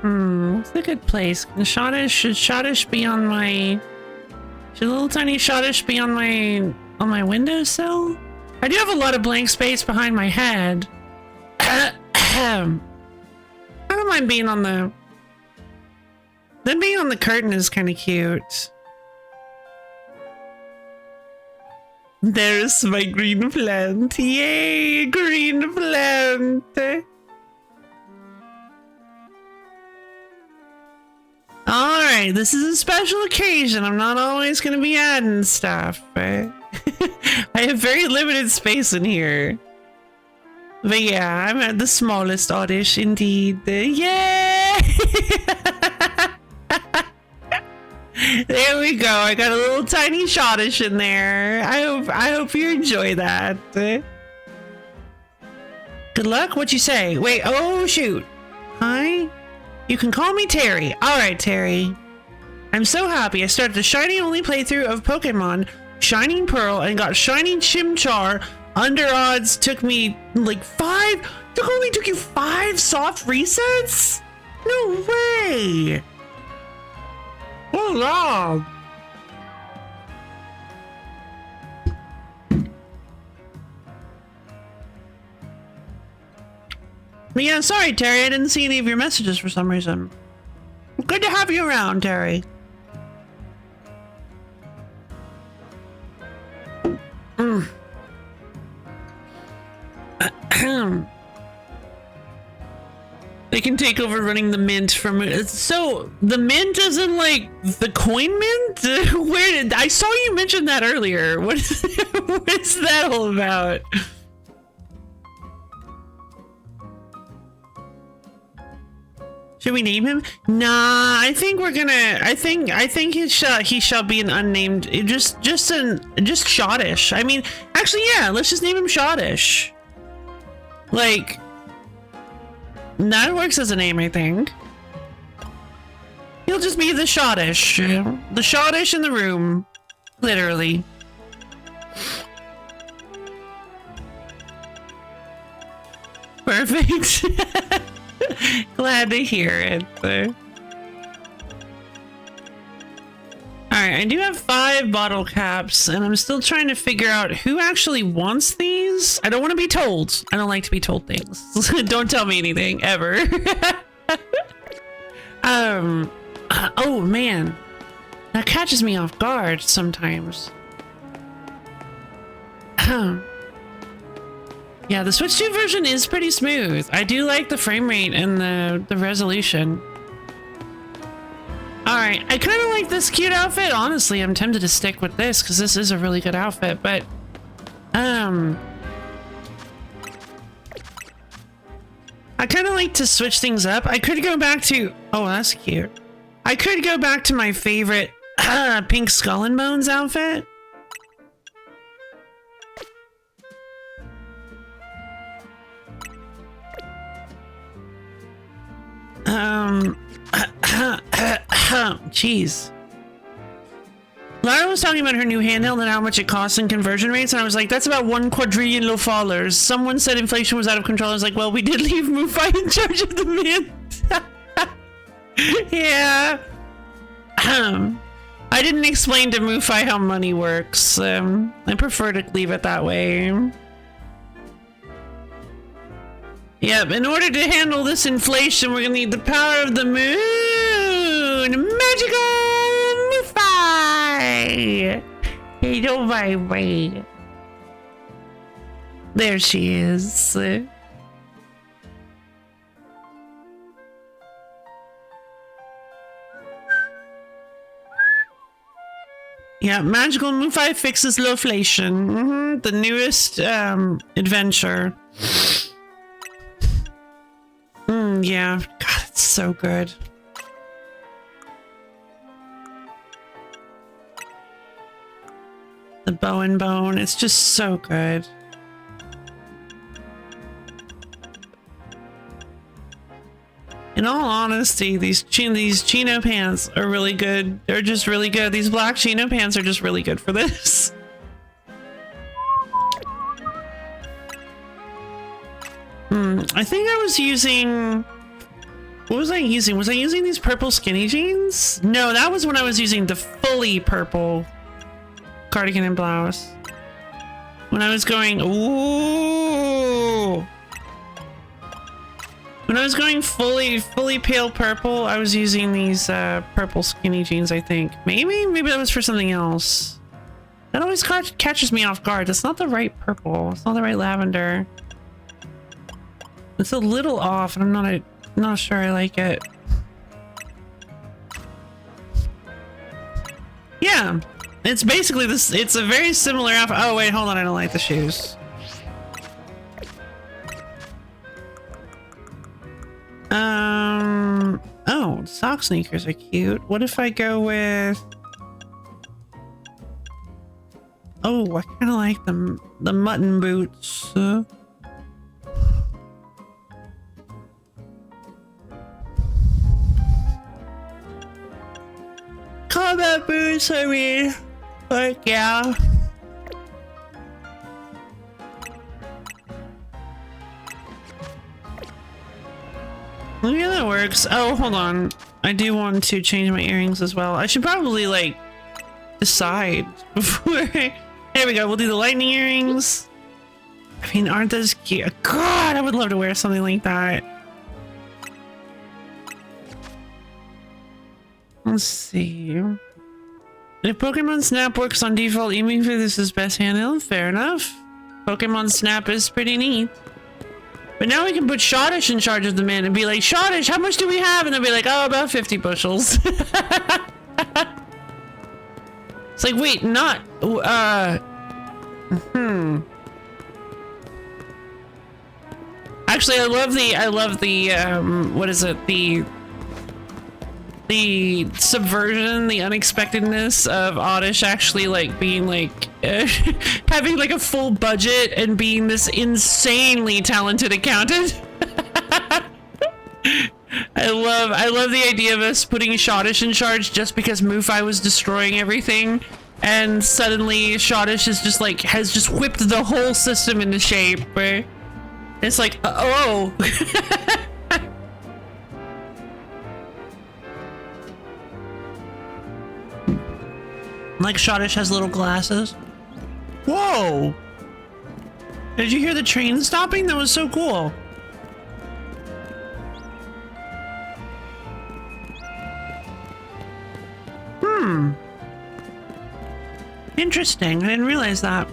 What's a good place? Should Shottish be on my... Should a little tiny Shottish be on my windowsill? I do have a lot of blank space behind my head. I don't mind being on the... Then being on the curtain is kind of cute. There's my green plant. Yay, green plant. right. This is a special occasion. I'm not always going to be adding stuff, but I have very limited space in here. But yeah, I'm at the smallest oddish indeed. Yay! There we go. I got a little tiny shottish in there. I hope you enjoy that. Good luck. What'd you say? Wait. Oh shoot. Hi. You can call me Terry. All right, Terry. I'm so happy. I started the shiny only playthrough of Pokemon Shining Pearl and got Shining Chimchar. Under odds took me like 5. Only took you 5 soft resets? No way. Oh wow. Yeah, sorry, Terry. I didn't see any of your messages for some reason. Good to have you around, Terry. They can take over running the mint from... So, the mint isn't like the coin mint? Where did... I saw you mention that earlier. What is that all about? Should we name him? Nah, I think we're gonna... I think he shall be an unnamed... Just Shottish. I mean, actually, yeah, let's just name him Shottish. Like... That works as a name, I think. He'll just be the Shottish. The Shottish in the room. Literally. Perfect. Glad to hear it. Alright, I do have 5 bottle caps, and I'm still trying to figure out who actually wants these. I don't want to be told. I don't like to be told things. Don't tell me anything, ever. Oh man. That catches me off guard sometimes. Yeah, the Switch 2 version is pretty smooth. I do like the frame rate and the resolution. Alright, I kind of like this cute outfit. Honestly, I'm tempted to stick with this because this is a really good outfit, but... I kind of like to switch things up. I could go back to... Oh, that's cute. I could go back to my favorite pink Skull and Bones outfit. Jeez. Lara was talking about her new handheld and how much it costs and conversion rates, and I was like, that's about $1 quadrillion $. Someone said inflation was out of control. I was like, well, we did leave Mufai in charge of the mint. Yeah. I didn't explain to Mufai how money works. I prefer to leave it that way. Yep, in order to handle this inflation, we're gonna need the power of the moon! Magical Mufai! Hey, don't vibrate. There she is. Yeah, Magical Mufai fixes lowflation. The newest adventure. Yeah, God, it's so good. The bow and bone, it's just so good. In all honesty, these chino pants are really good. They're just really good. These black chino pants are just really good for this. I think I was using... What was I using? Was I using these purple skinny jeans? No, that was when I was using the fully purple cardigan and blouse. When I was going... Ooh! When I was going fully pale purple, I was using these purple skinny jeans, I think. Maybe that was for something else. That always catches me off guard. That's not the right purple. It's not the right lavender. It's a little off, and I'm not sure I like it. Yeah, it's basically this. It's a very similar outfit. Oh wait, hold on, I don't like the shoes. Oh, sock sneakers are cute. What if I go with? Oh, I kind of like the mutton boots. Combat boots, I mean. Like, yeah. Yeah, that works. Oh, hold on. I do want to change my earrings as well. I should probably, like, decide before. There we go. We'll do the lightning earrings. I mean, aren't those cute? God, I would love to wear something like that. Let's see. If Pokemon Snap works on default, even if this is best handheld, fair enough. Pokemon Snap is pretty neat. But now we can put Shottish in charge of the man and be like, Shottish, how much do we have? And they'll be like, oh, about 50 bushels. It's like, wait, not, Actually, I love the, what is it? The subversion, the unexpectedness of Oddish actually, like, being, like, having, like, a full budget and being this insanely talented accountant. I love the idea of us putting Shottish in charge just because Mufai was destroying everything, and suddenly Shottish is just, like, has just whipped the whole system into shape, right? It's like, oh. Like Shottish has little glasses. Whoa! Did you hear the train stopping? That was so cool. Interesting. I didn't realize that.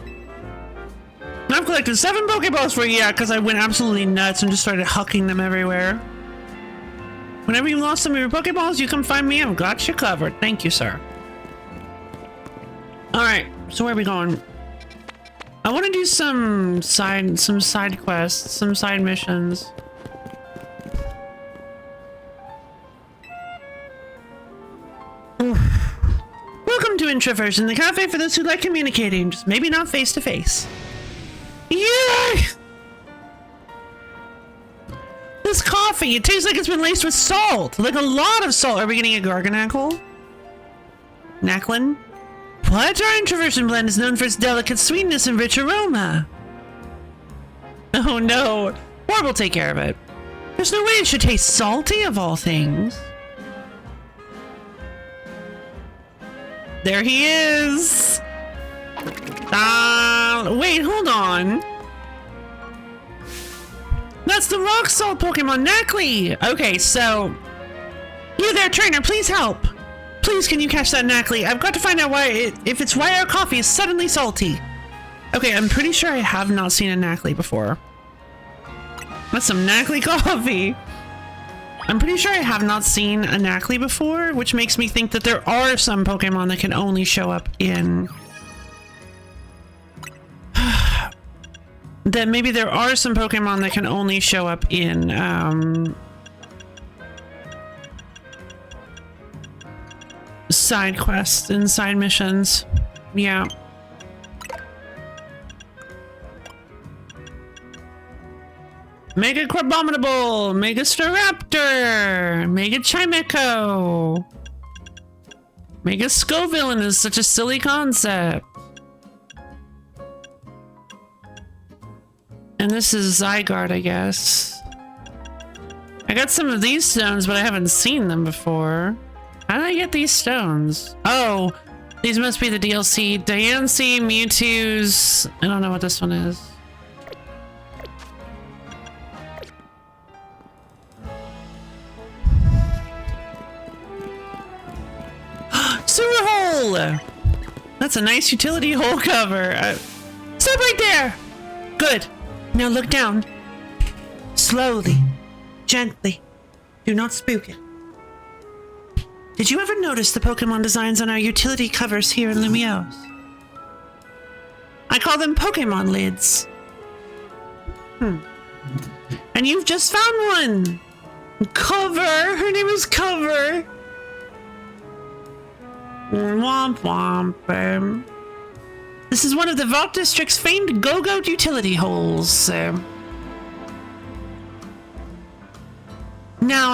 I've collected 7 Pokeballs for you, yeah, because I went absolutely nuts and just started hucking them everywhere. Whenever you lost some of your Pokeballs, you come find me. I've got you covered. Thank you, sir. Alright, so where are we going? I want to do some side quests, some side missions. Welcome to Introversion, the cafe for those who like communicating, just maybe not face to face. Yeah! This coffee, it tastes like it's been laced with salt, like a lot of salt. Are we getting a Garganackle? Knacklin? What? Our Introversion blend is known for its delicate sweetness and rich aroma. Oh no, Orb will take care of it. There's no way it should taste salty of all things. There he is! Wait, hold on. That's the rock salt Pokemon Knackley! Okay, so... You there, trainer, please help! Please, can you catch that Knackley? I've got to find out if it's why our coffee is suddenly salty. Okay, I'm pretty sure I have not seen a Knackley before. That's some Knackley coffee! I'm pretty sure I have not seen a Knackley before, which makes me think that there are some Pokemon that can only show up in... that maybe there are some Pokemon that can only show up in, side quests and side missions. Yeah. Mega Crabominable, Mega Staraptor, Mega Chimecho. Mega Scovillain is such a silly concept. And this is Zygarde, I guess. I got some of these stones, but I haven't seen them before. How did I get these stones? Oh, these must be the DLC. Diancie, Mewtwo's... I don't know what this one is. Sewer hole! That's a nice utility hole cover. Stop right there! Good. Now look down. Slowly. Gently. Do not spook it. Did you ever notice the Pokemon designs on our utility covers here in Lumiose? I call them Pokemon lids. And you've just found one! Cover! Her name is Cover! Womp womp. This is one of the Vault District's famed Go-Goat utility holes. Now,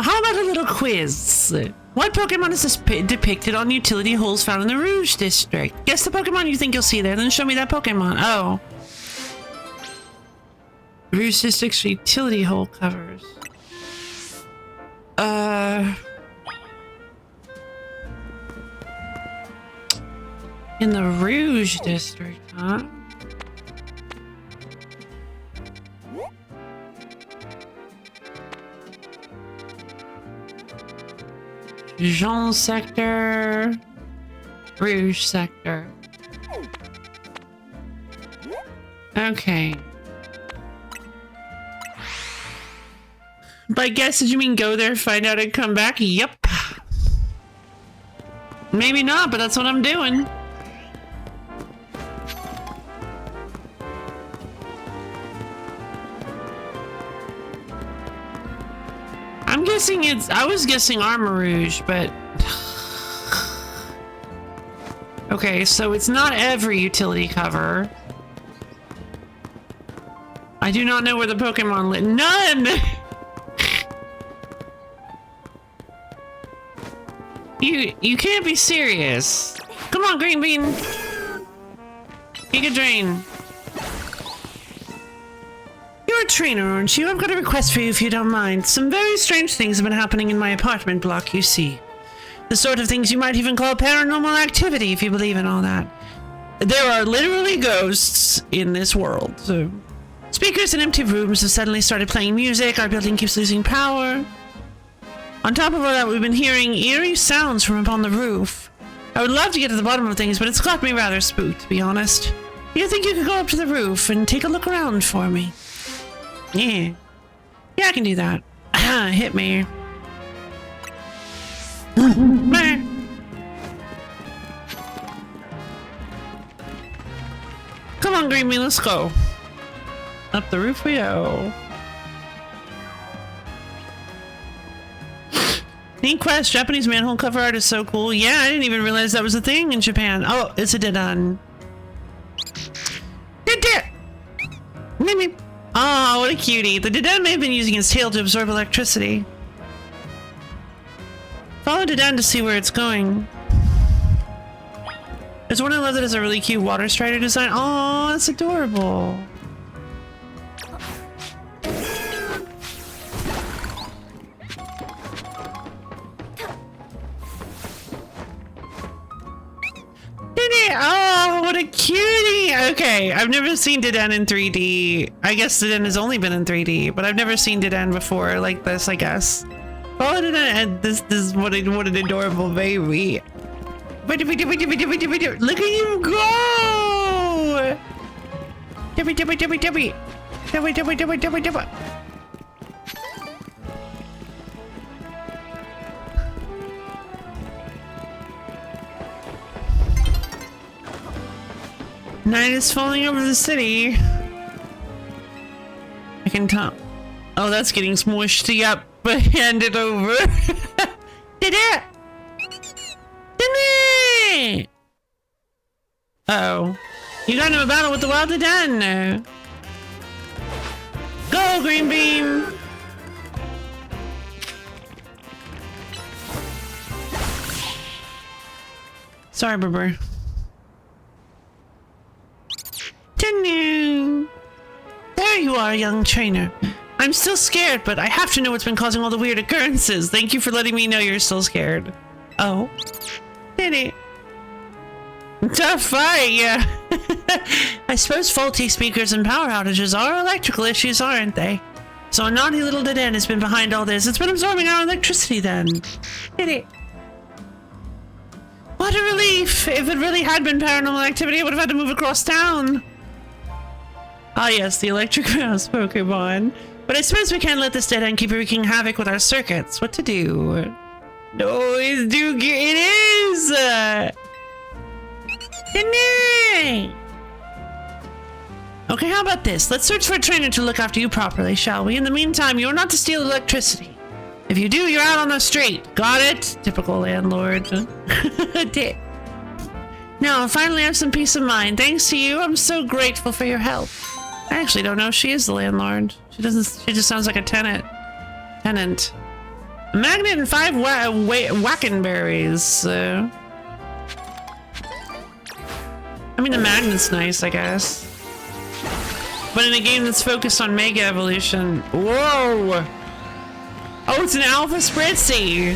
how about a little quiz? What Pokemon is depicted on utility holes found in the Rouge District? Guess the Pokemon you think you'll see there, then show me that Pokemon. Oh. Rouge District's utility hole covers. In the Rouge District, huh? Jean Sector, Rouge Sector. Okay. By guess, did you mean go there, find out, and come back? Yep. Maybe not, but that's what I'm doing. I'm guessing it's... I was guessing Armor-Rouge, but... Okay, so it's not every utility cover. I do not know where the Pokemon live. None! You can't be serious. Come on, Green Bean. Giga Drain. You're a trainer, aren't you? I've got a request for you if you don't mind. Some very strange things have been happening in my apartment block, you see. The sort of things you might even call paranormal activity, if you believe in all that. There are literally ghosts in this world. So, speakers in empty rooms have suddenly started playing music. Our building keeps losing power. On top of all that, we've been hearing eerie sounds from up on the roof. I would love to get to the bottom of things, but it's got me rather spooked, to be honest. You think you could go up to the roof and take a look around for me? Yeah. Yeah, I can do that. Hit me. Come on, Green Bean, let's go. Up the roof we go. Neat quest. Japanese manhole cover art is so cool. Yeah, I didn't even realize that was a thing in Japan. Oh, it's a Dedan. Oh, what a cutie. The Dedan may have been using its tail to absorb electricity. Follow Dedan to see where it's going. There's one I love that has a really cute water strider design. Oh, that's adorable. Oh, what a cutie! Okay, I've never seen Dedan in 3D. I guess Dedan has only been in 3D, but I've never seen Dedan before like this, I guess. Oh, Dedan, this is what an adorable baby. Look at you go! Dibby. Night is falling over the city. I can tell. Oh, that's getting smushed. Yep, but hand it over. Did it? Uh-oh. You got into a battle with the wild Dedan. Go, Green Beam! Sorry, Bubber. There you are, young trainer. I'm still scared, but I have to know what's been causing all the weird occurrences. Thank you for letting me know you're still scared. Oh. Did it? Tough fight, yeah. I suppose faulty speakers and power outages are electrical issues, aren't they? So a naughty little Dedan has been behind all this. It's been absorbing our electricity then. Did it? What a relief! If it really had been paranormal activity, I would have had to move across town. Ah yes, the electric mouse Pokemon. But I suppose we can't let this Dedan keep wreaking havoc with our circuits. What to do? No, it's too good. It is! Nay! Okay, how about this? Let's search for a trainer to look after you properly, shall we? In the meantime, you're not to steal electricity. If you do, you're out on the street. Got it? Typical landlord. Now, I finally have some peace of mind. Thanks to you, I'm so grateful for your help. I actually don't know if she is the landlord. She just sounds like a tenant. A magnet and 5 wackenberries. I mean, the magnet's nice, I guess. But in a game that's focused on Mega Evolution... Whoa! Oh, it's an Alpha Spritzy!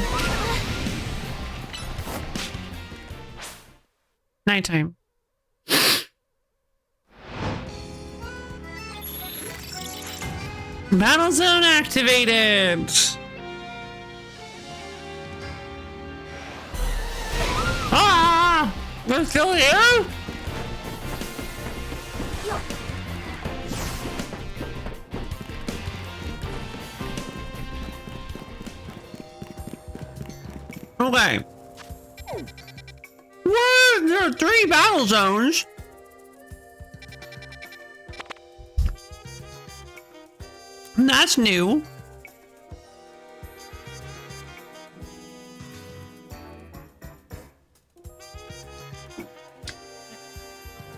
Nighttime. Battle zone activated! Ah! They're still here? Okay. What? There are 3 battle zones? That's new.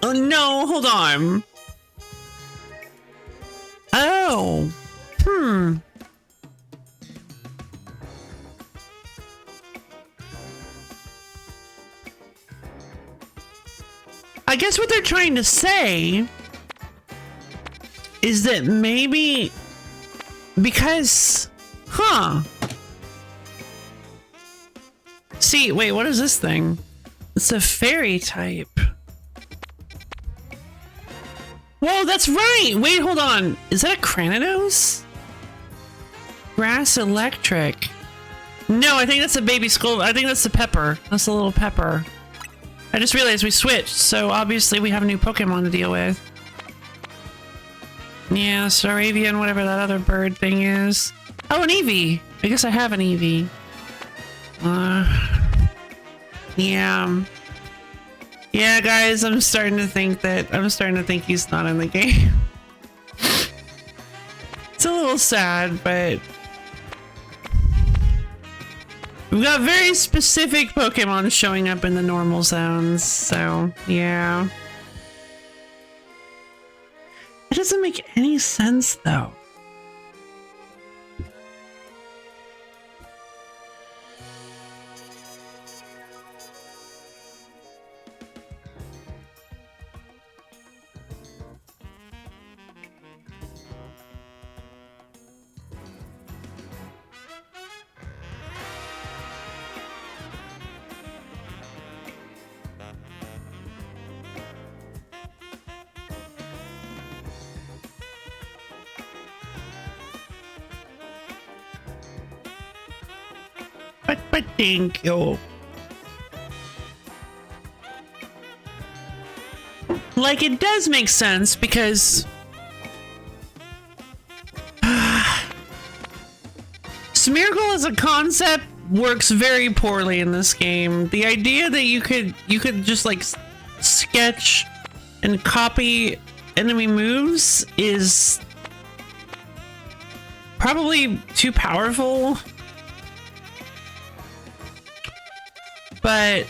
Oh no, hold on. Oh. I guess what they're trying to say is that maybe because, see, wait, what is this thing? It's a fairy type. Whoa, that's right. Wait, hold on. Is that a Cranidos? Grass electric. No, I think that's a baby skull. I think that's the pepper. That's a little pepper. I just realized we switched, so obviously we have a new Pokemon to deal with. Yeah, Saravian, whatever that other bird thing is. Oh, an Eevee! I guess I have an Eevee. Yeah. Yeah, guys, I'm starting to think he's not in the game. It's a little sad, but... we've got very specific Pokemon showing up in the normal zones, so yeah. It doesn't make any sense, though. But thank you. Like, it does make sense because Smeargle as a concept works very poorly in this game. The idea that you could just like sketch and copy enemy moves is probably too powerful. But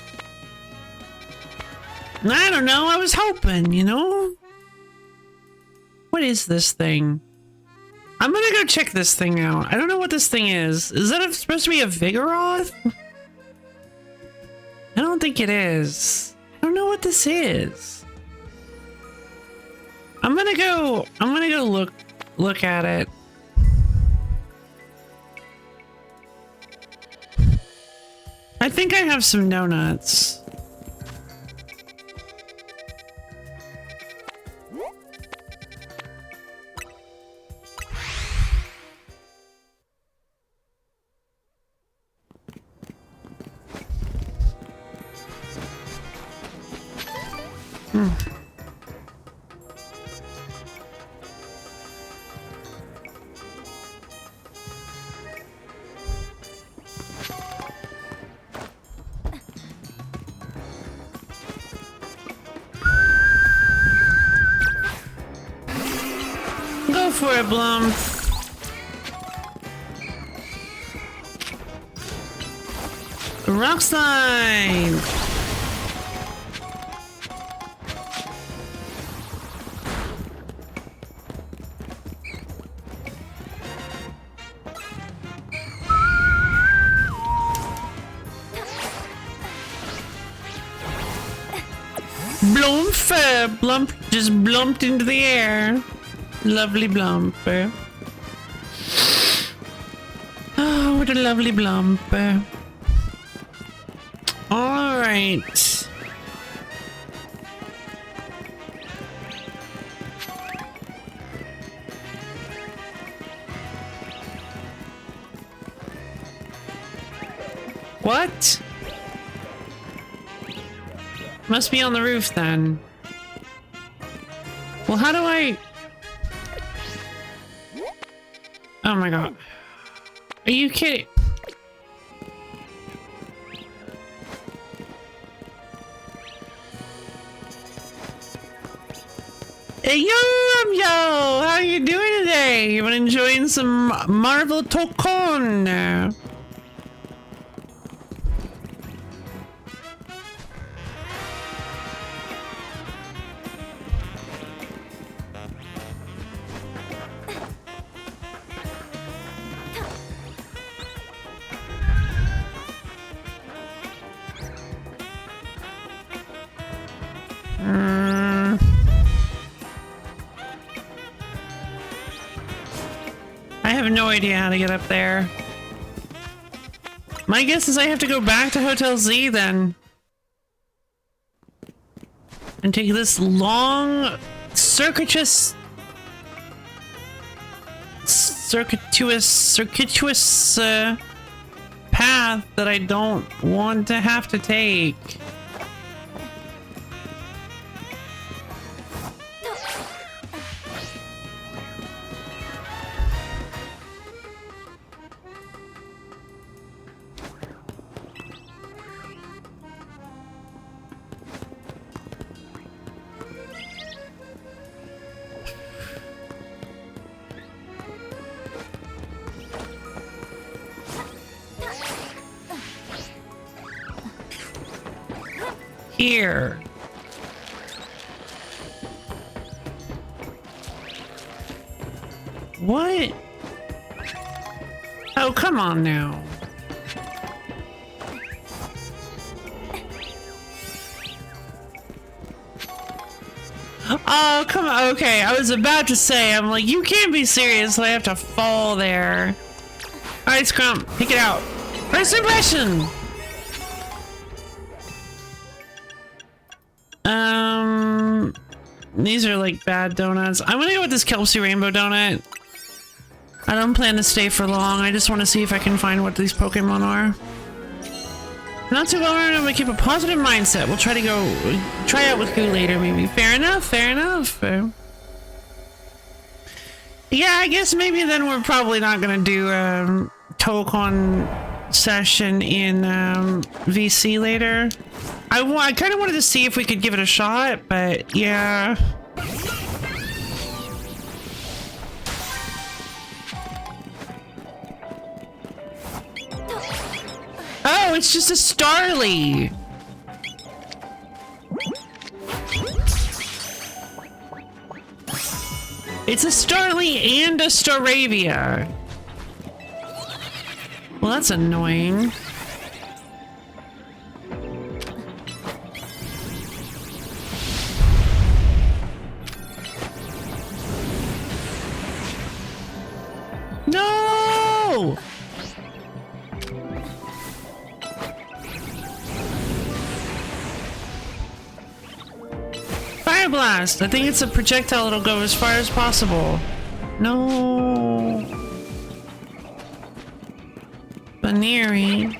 I don't know, I was hoping, you know? What is this thing? I'm gonna go check this thing out. I don't know what this thing is. Is that supposed to be a Vigoroth? I don't think it is. I don't know what this is. I'm gonna go look at it. I think I have some donuts. for it, Blum. Rock slide. Blumph, Blump just blumped into the air. Lovely Blump. Oh, what a lovely Blump. All right. What? Must be on the roof then. Well, how do I... Oh my god. Are you kidding? Hey, yo, how are you doing today? You been enjoying some Marvel Tokon? I have no idea how to get up there. My guess is I have to go back to Hotel Z then. And take this long, circuitous path that I don't want to have to take. Here. What? Oh, come on now. Oh, come on. Okay, I was about to say, I'm like, you can't be serious. I have to fall there. All right, Scrump, pick it out. First impression. These are like bad donuts. I'm gonna go with this Kelpsy Rainbow donut. I don't plan to stay for long. I just want to see if I can find what these Pokemon are. Not too well, I'm gonna keep a positive mindset. We'll try to try out with Goo later, maybe. Fair enough, fair enough. Yeah, I guess maybe then we're probably not gonna do a Tokon session in VC later. I kind of wanted to see if we could give it a shot, but yeah. Oh, it's just a Starly. It's a Starly and a Staravia. Well, that's annoying. No! Fire Blast! I think it's a projectile that'll go as far as possible. No. Baneri.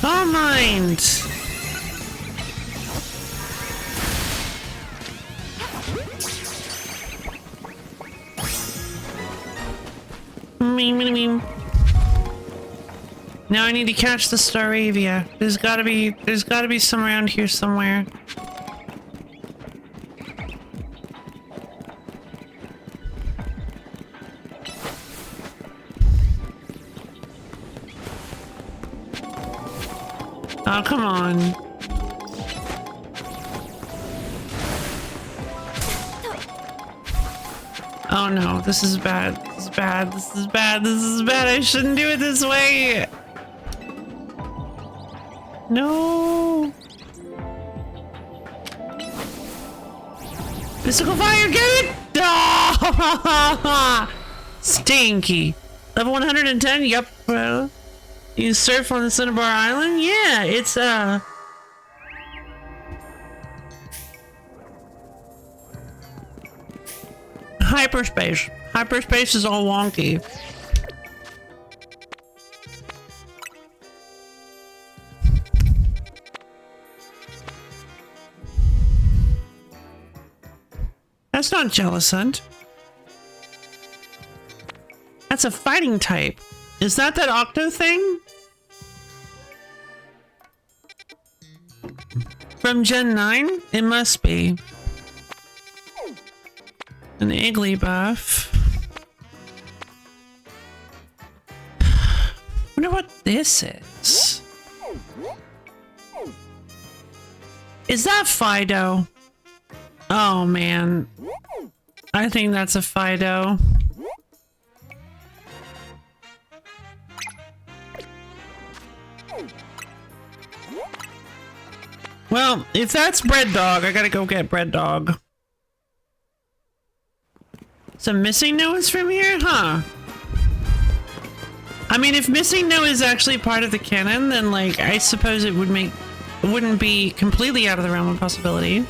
Don't mind. Now I need to catch the Staravia. There's gotta be some around here somewhere. Oh, come on. Oh no, this is bad. This is bad. This is bad. This is bad. I shouldn't do it this way. No. Mystical fire, get it! Oh! Stinky. Level 110, yep. You surf on the Cinnabar Island? Yeah, it's hyperspace. Hyperspace is all wonky. That's not Jellicent. That's a fighting type. Is that Octo thing? From Gen 9? It must be. An Iggly buff. Wonder what this is. Is that Fido? Oh man. I think that's a Fido. Well, if that's Bread Dog, I gotta go get Bread Dog. Some missing notes from here? Huh. I mean, if missing note is actually part of the canon, then like, I suppose it wouldn't be completely out of the realm of possibility.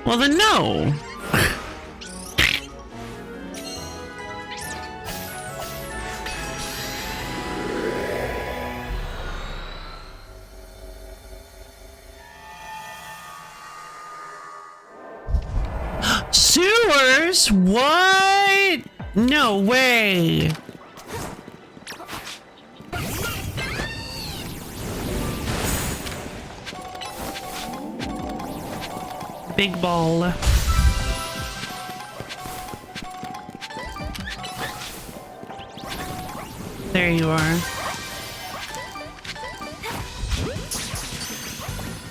Well then no. Sewers? What? No way. Big ball. There you are.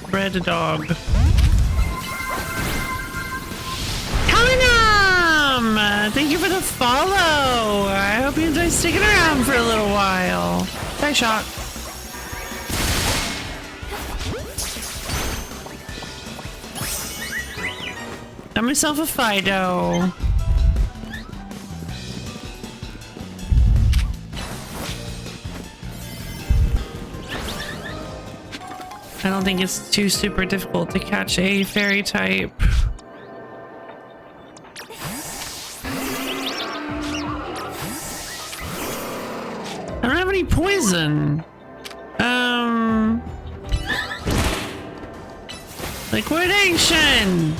Bread Dog. Thank you for the follow. I hope you enjoy sticking around for a little while. Nice shot. Got myself a Fido. I don't think it's too super difficult to catch a fairy type. I don't have any poison. Liquidation.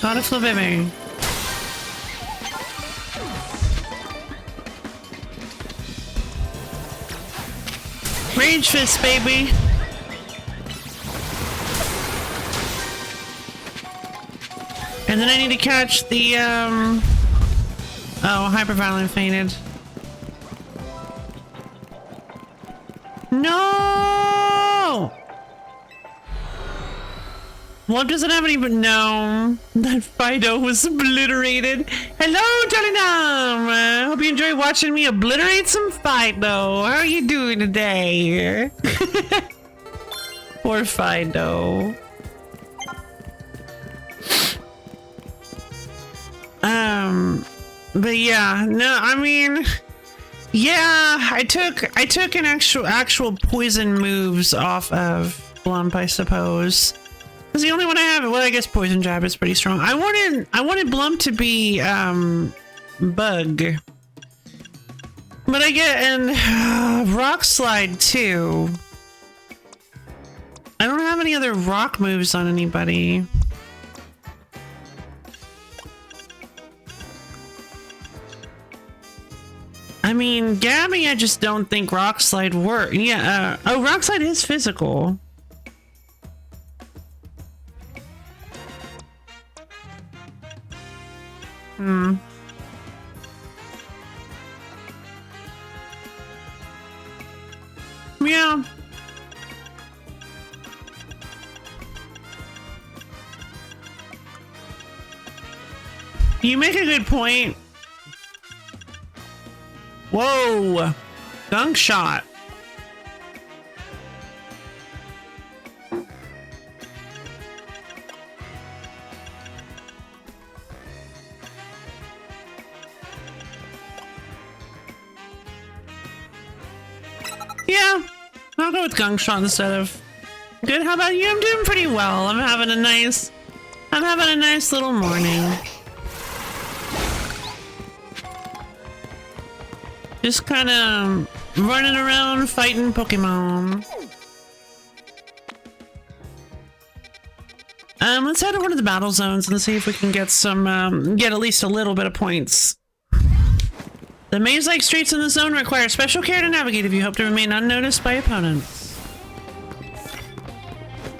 Not a flibimmy. Rage fist, baby. And then I need to catch the oh, hyperviolent fainted. No! Well, doesn't have any, but no. That Fido was obliterated. Hello, Johnny Dom! Hope you enjoy watching me obliterate some Fido. How are you doing today? Poor Fido. But yeah, no, I mean, yeah, I took an actual poison moves off of Blump, I suppose. It's the only one I have. Well, I guess Poison Jab is pretty strong. I wanted Blump to be bug, But I get and rock slide too. I don't have any other rock moves on anybody. I mean, Gabby, I just don't think rock slide works. Yeah, oh, rock slide is physical. Yeah. You make a good point. Whoa! Gunk shot. Yeah, I'll go with gunk shot instead of. Good. How about you? I'm doing pretty well. I'm having a nice little morning. Just kind of running around fighting Pokemon. Let's head over to the battle zones and see if we can get some, get at least a little bit of points. The maze-like streets in the zone require special care to navigate if you hope to remain unnoticed by opponents.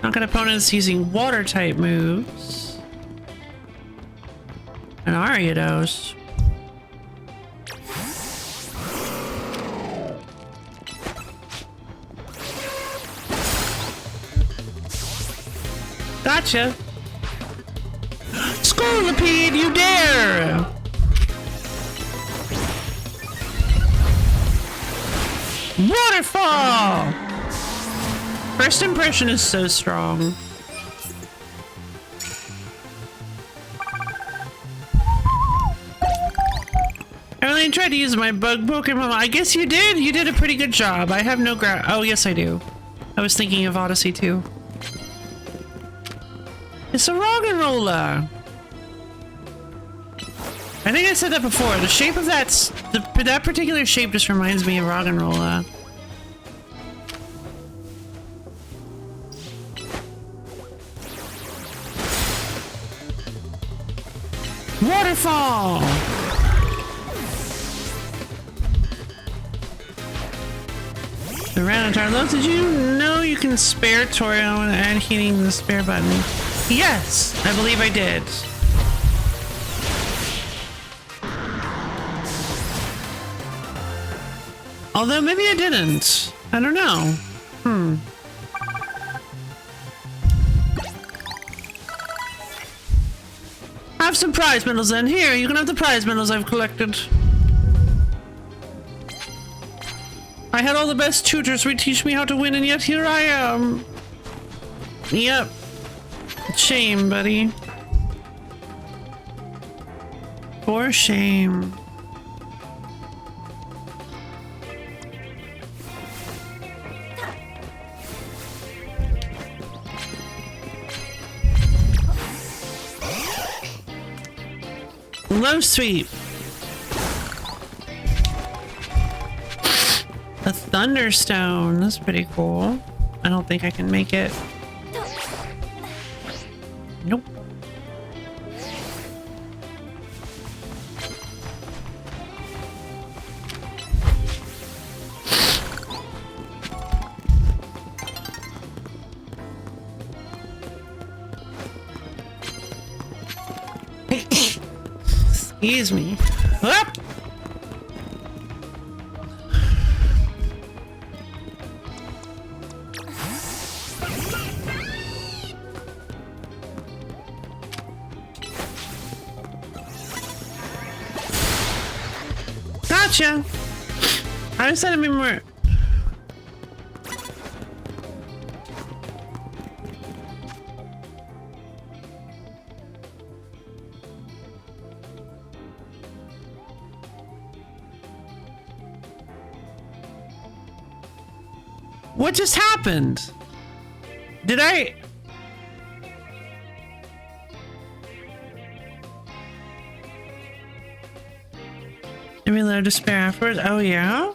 Knock out opponents using water-type moves. And Ariados. Gotcha. Scolipede, you dare! Waterfall! First impression is so strong. I really tried to use my bug Pokemon. I guess you did. You did a pretty good job. I have no oh, yes, I do. I was thinking of Odyssey too. It's a Roggenrola. I think I said that before. The shape of that particular shape just reminds me of Roggenrola. Waterfall. The Ranatar. Look, did you know you can spare Torio and add heating the spare button? Yes, I believe I did. Although maybe I didn't. I don't know. Have some prize medals then. Here, you can have the prize medals I've collected. I had all the best tutors who teach me how to win, and yet here I am. Yep. Shame, buddy. For shame. Low sweep. A Thunderstone. That's pretty cool. I don't think I can make it. Nope. Excuse me. Up! Gotcha! I just had to be more... What just happened? Did I... And reload to spare afterwards. Oh, yeah?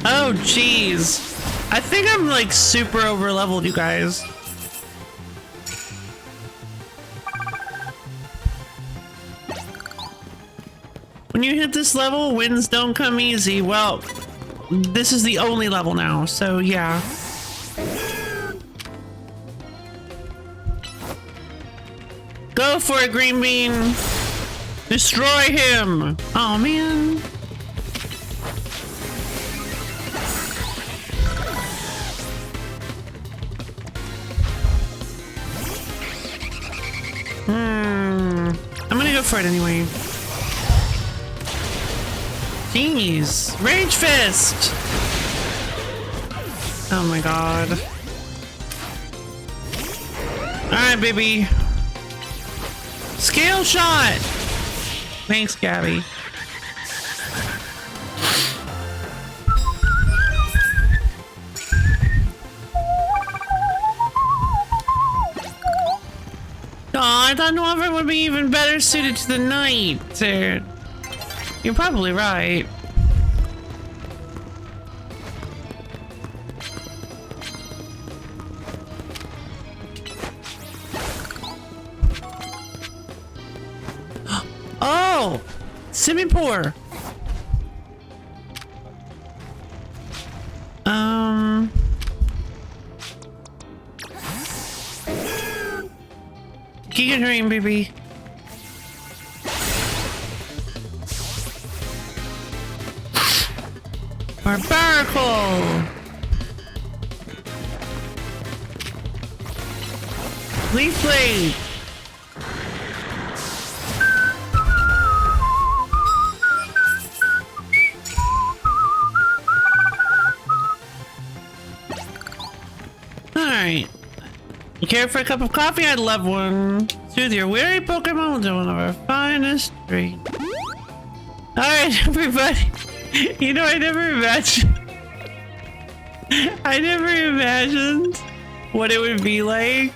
Oh, jeez. I think I'm like super over leveled, you guys. When you hit this level, wins don't come easy. Well, this is the only level now, so yeah. Go for it, Green Bean. Destroy him. Oh, man. I'm gonna go for it anyway. Jeez. Rage Fist! Oh my god. Alright, baby. Scale shot! Thanks, Gabby. Oh, I thought Noir would be even better suited to the night, dude. You're probably right. Oh! Semi-poor. Giga Dream, baby. Barbarical! Leaf Blade! Alright. You care for a cup of coffee? I'd love one. Soothe your weary Pokemon with one of our finest drinks. Alright, everybody. You know, I never imagined what it would be like,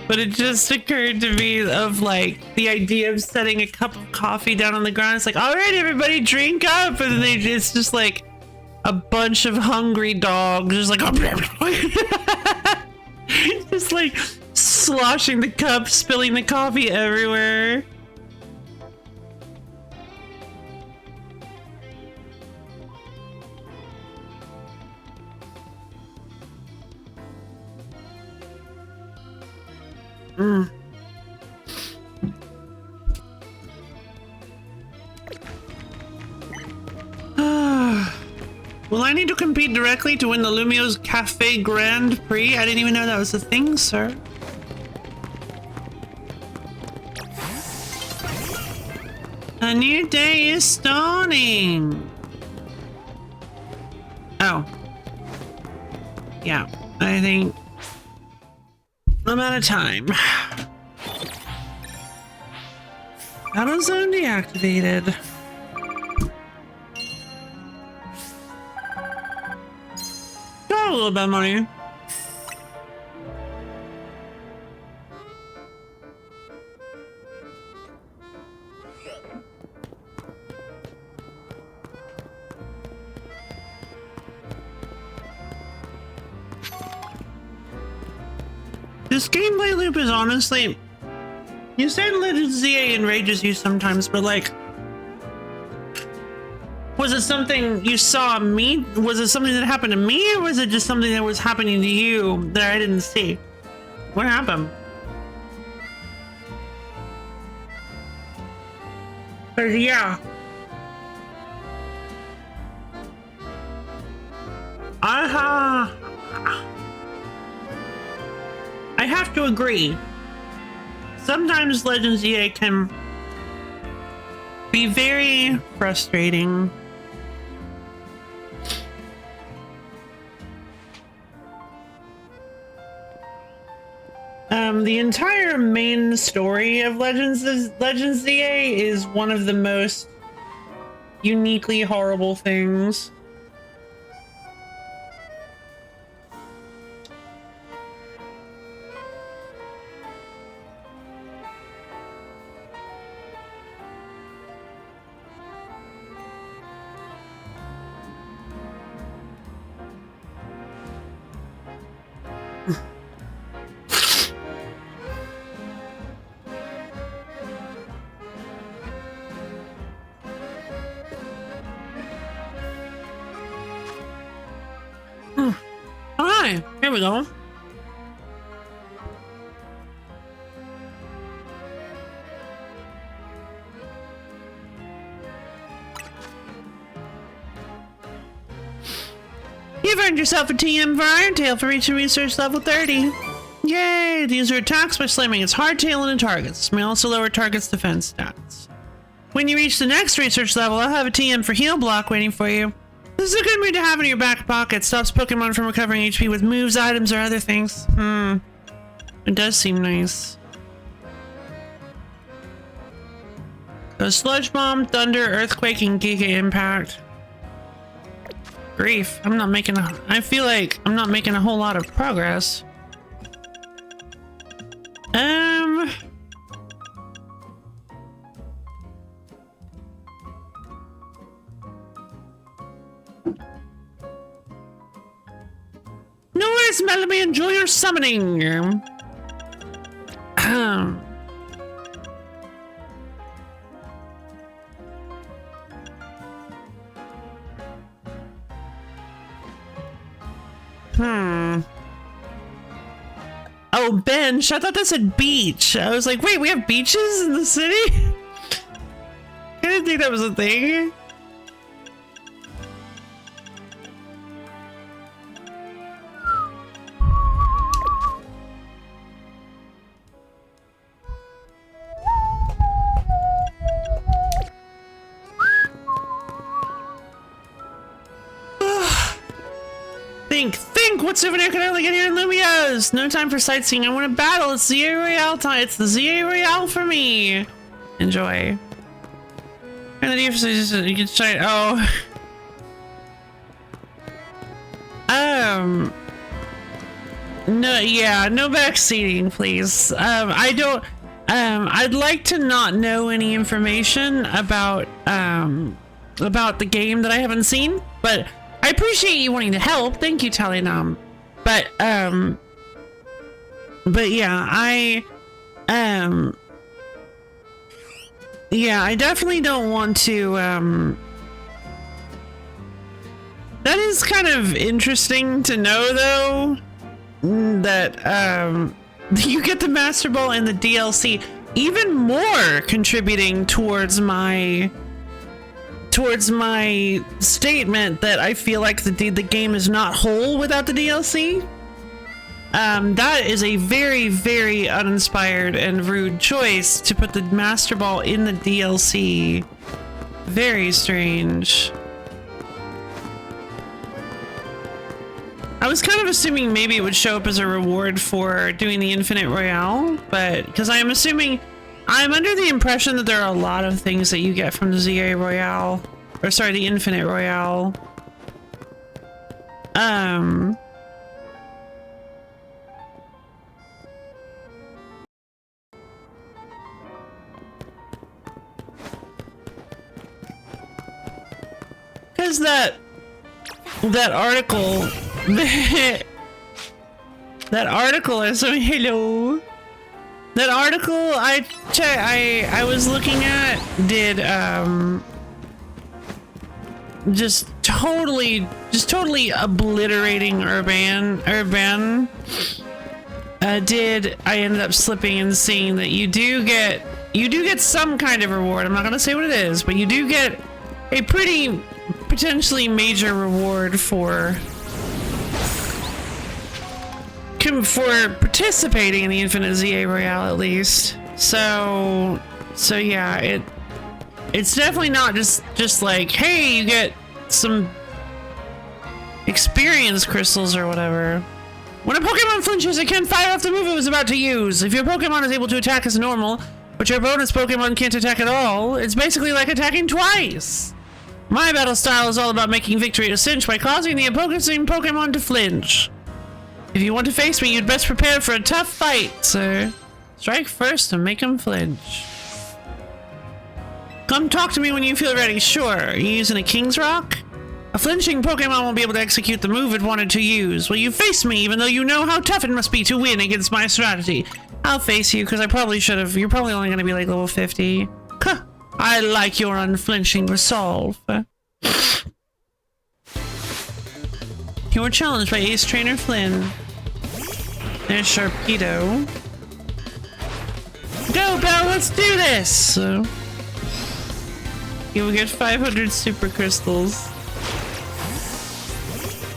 but it just occurred to me of like the idea of setting a cup of coffee down on the ground. It's like, all right, everybody drink up. And then it's just like a bunch of hungry dogs just like, just like sloshing the cup, spilling the coffee everywhere. Will I need to compete directly to win the Lumio's Cafe Grand Prix? I didn't even know that was a thing, sir. A new day is dawning. Oh. Yeah, I think I'm out of time. Battle zone deactivated. Got a little bit of money. This gameplay loop is honestly... You said Legend ZA enrages you sometimes, but like... Was it something you saw me? Was it something that happened to me, or was it just something that was happening to you that I didn't see? What happened? 'Cause yeah. I have to agree. Sometimes Legends EA can be very frustrating. The entire main story of Legends EA is one of the most uniquely horrible things. Alright, here we go. You've earned yourself a TM for Iron Tail for reaching research level 30. Yay! These are attacks by slamming its hardtail into targets. May also lower targets' defense stats. When you reach the next research level, I'll have a TM for heal block waiting for you. This is a good move to have in your back pocket. Stops Pokemon from recovering HP with moves, items, or other things. It does seem nice. So Sludge Bomb, Thunder, Earthquake, and Giga Impact. Grief. I feel like I'm not making a whole lot of progress. No worries, Melody. Enjoy your summoning. Oh, bench. I thought that said beach. I was like, wait, we have beaches in the city? I didn't think that was a thing. Think! What souvenir can I only get here in Lumia's? No time for sightseeing. I want to battle. It's ZA Royale time. It's the ZA Royale for me. Enjoy. And then you can try. Oh. No, yeah, no backseating, please. I'd like to not know any information about the game that I haven't seen, but I appreciate you wanting to help. Thank you, Talinam. But yeah, I definitely don't want to, that is kind of interesting to know, though, that, you get the Master Ball in the DLC, even more contributing towards my statement that I feel like the game is not whole without the DLC. That is a very, very uninspired and rude choice to put the Master Ball in the DLC. Very strange. I was kind of assuming maybe it would show up as a reward for doing the Infinite Royale, but because I'm under the impression that there are a lot of things that you get from the ZA Royale, or sorry, the Infinite Royale. Because that article, that article is so hello. That article I was looking at did just totally obliterating Urban. I ended up slipping and seeing that you do get some kind of reward. I'm not gonna say what it is, but you do get a pretty potentially major reward for participating in the Infinite ZA Royale, at least. So yeah, it's definitely not just like, hey, you get some experience crystals or whatever. When a Pokemon flinches, it can fire off the move it was about to use. If your Pokemon is able to attack as normal, but your opponent's Pokemon can't attack at all, it's basically like attacking twice. My battle style is all about making victory a cinch by causing the opposing Pokemon to flinch. If you want to face me, you'd best prepare for a tough fight, sir. Strike first and make him flinch. Come talk to me when you feel ready. Sure. Are you using a King's Rock? A flinching Pokemon won't be able to execute the move it wanted to use. Will you face me even though you know how tough it must be to win against my strategy? I'll face you because I probably should have. You're probably only going to be like level 50. Huh. I like your unflinching resolve. You were challenged by Ace Trainer Flynn. There's Sharpedo. Go, Belle, let's do this! You will get 500 super crystals.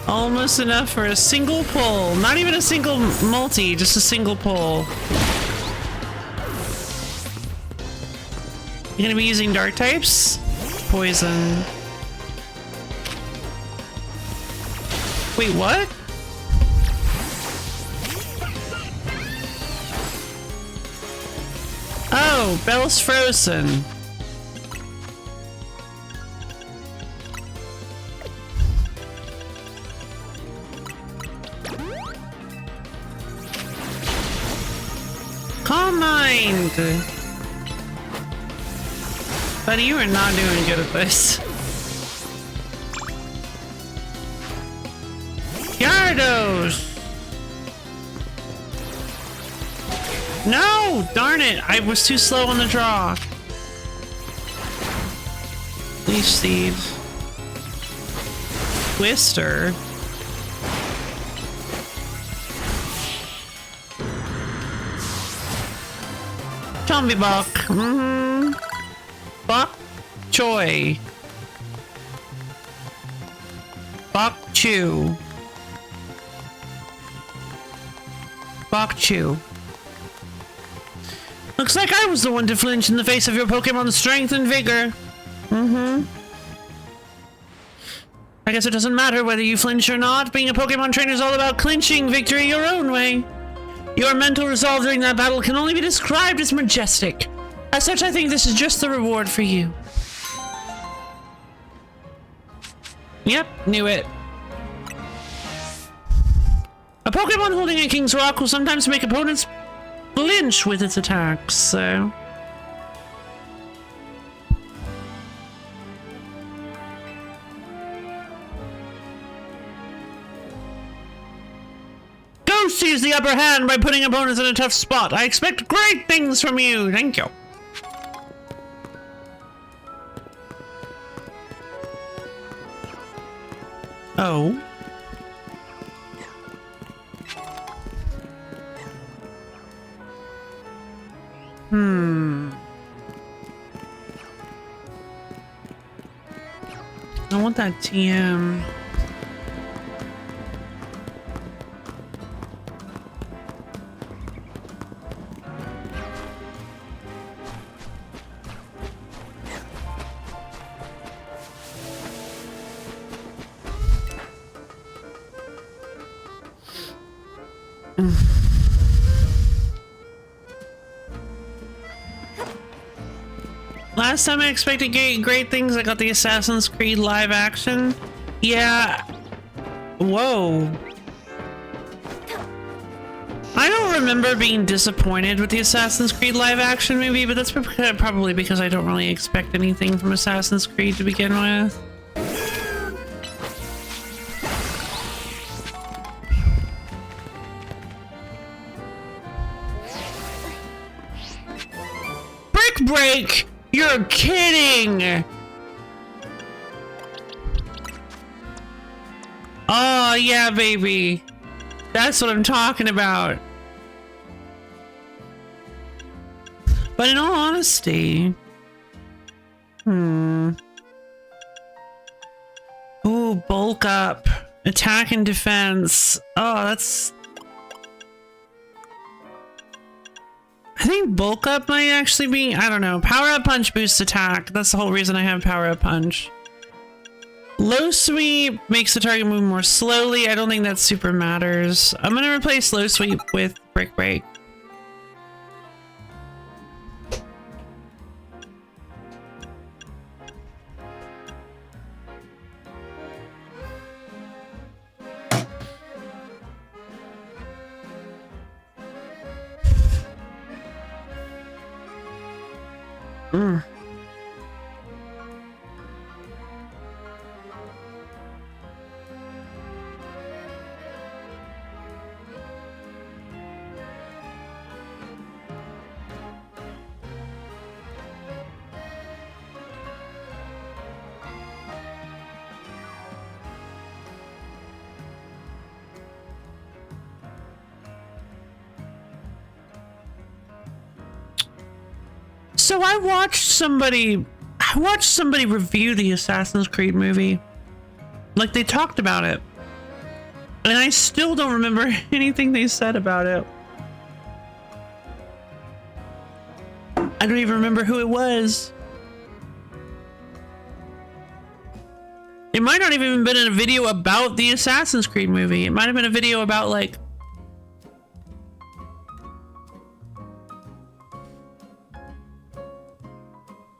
Almost enough for a single pull. Not even a single multi, just a single pull. You're gonna be using dark types? Poison. Wait, what? Oh, Belle's frozen. Calm mind. Buddy, you are not doing good at this. Gyarados! No! Darn it! I was too slow on the draw. Leaf Seed. Twister. Zombie Buck. Bok Choy. Bok Chew. Bok Chew. Looks like I was the one to flinch in the face of your Pokemon's strength and vigor. I guess it doesn't matter whether you flinch or not. Being a Pokemon trainer is all about clinching victory your own way. Your mental resolve during that battle can only be described as majestic. As such, I think this is just the reward for you. Yep, knew it. A Pokemon holding a King's Rock will sometimes make opponents flinch with its attacks, so... Ghost sees the upper hand by putting opponents in a tough spot. I expect great things from you. Thank you. Oh. I want that TM. Last time I expected great things, I got the Assassin's Creed live action. Yeah. Whoa. I don't remember being disappointed with the Assassin's Creed live action movie, but that's probably because I don't really expect anything from Assassin's Creed to begin with. Brick Break! You're kidding! Oh, yeah, baby. That's what I'm talking about. But in all honesty... Ooh, bulk up. Attack and defense. Oh, that's... I think bulk up might actually be, I don't know. Power up punch boosts attack. That's the whole reason I have power up punch. Low sweep makes the target move more slowly. I don't think that super matters. I'm gonna replace low sweep with brick break. So I watched somebody review the Assassin's Creed movie. Like, they talked about it. And I still don't remember anything they said about it. I don't even remember who it was. It might not even have been in a video about the Assassin's Creed movie. It might have been a video about, like,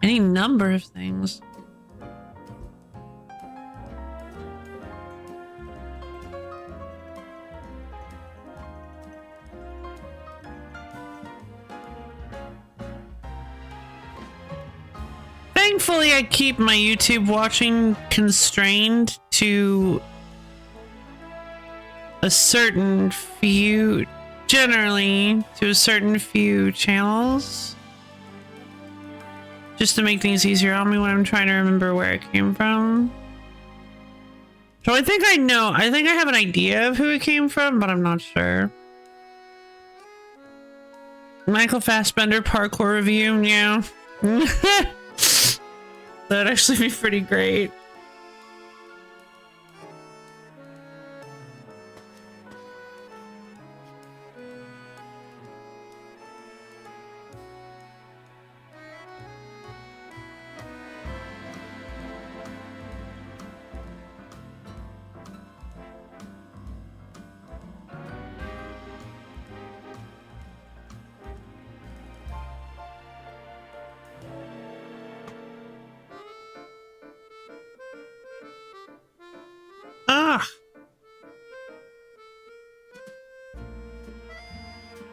any number of things. Thankfully, I keep my YouTube watching constrained to a certain few, generally to a certain few channels. Just to make things easier on me when I'm trying to remember where it came from. So I think I know. I think I have an idea of who it came from, but I'm not sure. Michael Fassbender parkour review, yeah. That'd actually be pretty great.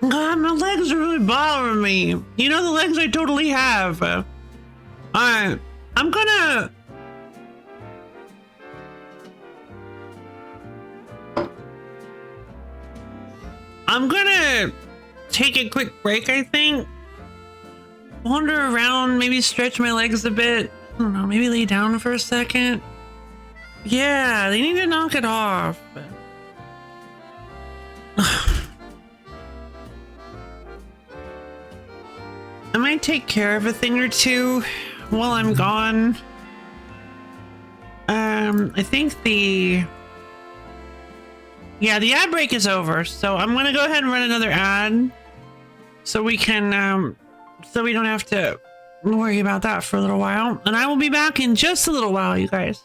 God, my legs are really bothering me. You know, the legs I totally have. Alright, I'm gonna take a quick break, I think. Wander around, maybe stretch my legs a bit. I don't know, maybe lay down for a second. Yeah, they need to knock it off. I might take care of a thing or two while I'm gone. I think the ad break is over, so I'm gonna go ahead and run another ad so we can so we don't have to worry about that for a little while. And I will be back in just a little while, you guys.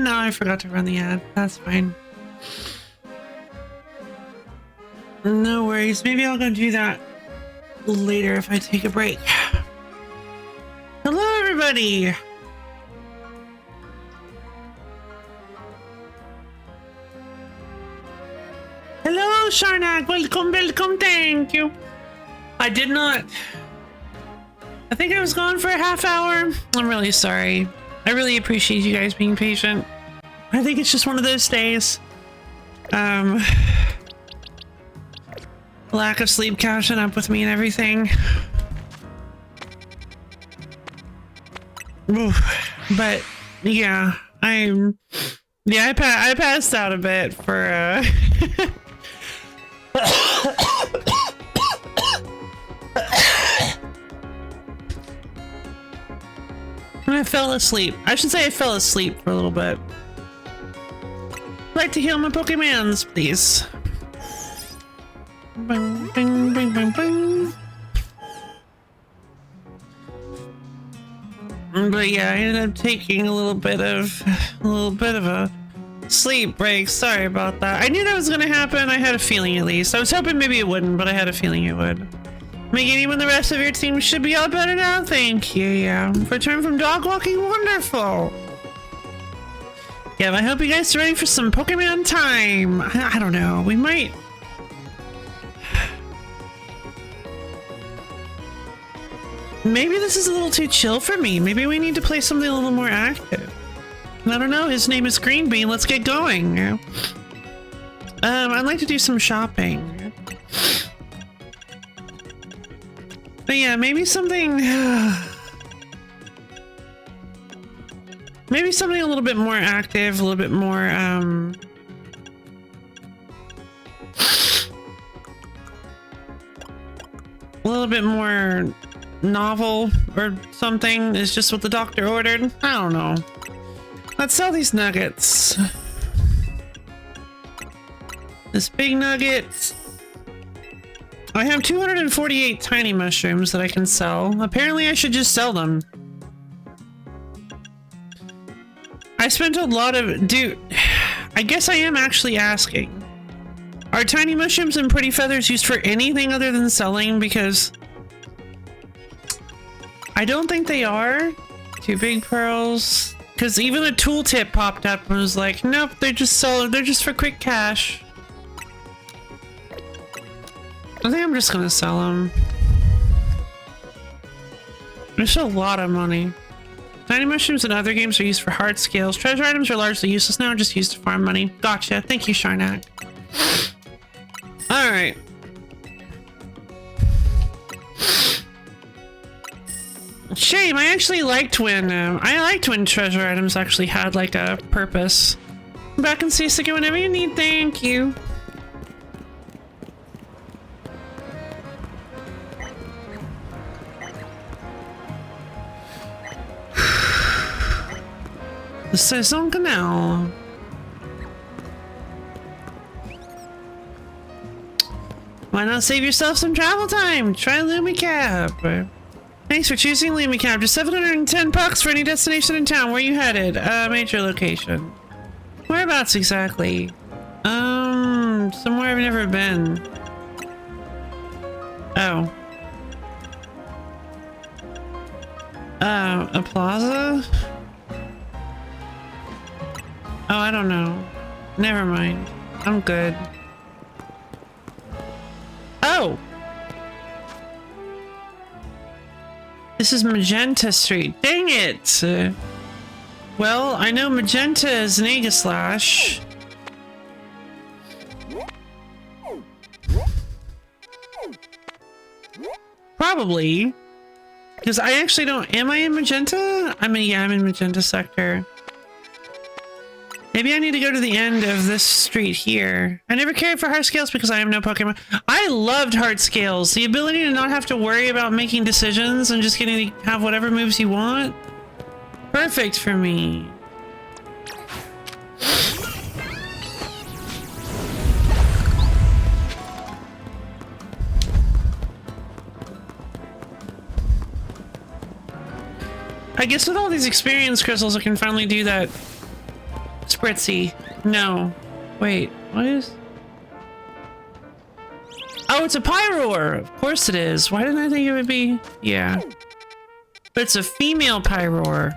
no, I forgot to run the ad. That's fine. No worries. Maybe I'll go do that later if I take a break. Hello, everybody. Hello, Sharnak. Welcome, welcome. Thank you. I did not. I think I was gone for a half hour. I'm really sorry. I really appreciate you guys being patient. I think it's just one of those days. Lack of sleep catching up with me and everything. Oof. But yeah, I passed out a bit for I fell asleep. I should say I fell asleep for a little bit. I'd like to heal my Pokemons, please. Bing, bing, bing, bing, bing. But yeah, I ended up taking a little bit of a sleep break. Sorry about that. I knew that was gonna happen. I had a feeling, at least. I was hoping maybe it wouldn't, but I had a feeling it would. Megan, you and the rest of your team should be all better now. Thank you. Yeah, return from dog walking. Wonderful. Yeah, I hope you guys are ready for some Pokemon time. I don't know. We might. Maybe this is a little too chill for me. Maybe we need to play something a little more active. I don't know. His name is Green Bean. Let's get going. I'd like to do some shopping. But yeah, maybe something... maybe something a little bit more active, a little bit more, a little bit more novel or something is just what the doctor ordered. I don't know. Let's sell these nuggets. This big nugget. I have 248 tiny mushrooms that I can sell. Apparently I should just sell them. I spent a lot of... Dude, I guess I am actually asking. Are tiny mushrooms and pretty feathers used for anything other than selling? Because... I don't think they are. 2 big pearls. Because even a tooltip popped up and was like, nope, they're just for quick cash. I think I'm just gonna sell them. There's a lot of money. Tiny mushrooms in other games are used for hard scales. Treasure items are largely useless now, just used to farm money. Gotcha. Thank you, Sharnak. Alright. Shame, I actually liked when treasure items actually had like a purpose. Come back and see us again whenever you need. Thank you. The Saison Canal. Why not save yourself some travel time? Try Lumicab. Thanks for choosing Lumicab. Just 710 bucks for any destination in town. Where you headed? Major location. Whereabouts exactly? Somewhere I've never been. Oh. A plaza? Oh, I don't know. Never mind. I'm good. Oh! This is Magenta Street. Dang it! Well, I know Magenta is an Aegislash. Probably. Because I actually don't... Am I in Magenta? I mean, yeah, I'm in Magenta Sector. Maybe I need to go to the end of this street here. I never cared for hard scales because I have no Pokemon. I loved hard scales. The ability to not have to worry about making decisions and just getting to have whatever moves you want. Perfect for me. I guess with all these experience crystals, I can finally do that Spritzy. No. Wait, what is... Oh, it's a Pyroar! Of course it is. Why didn't I think it would be... Yeah. But it's a female Pyroar.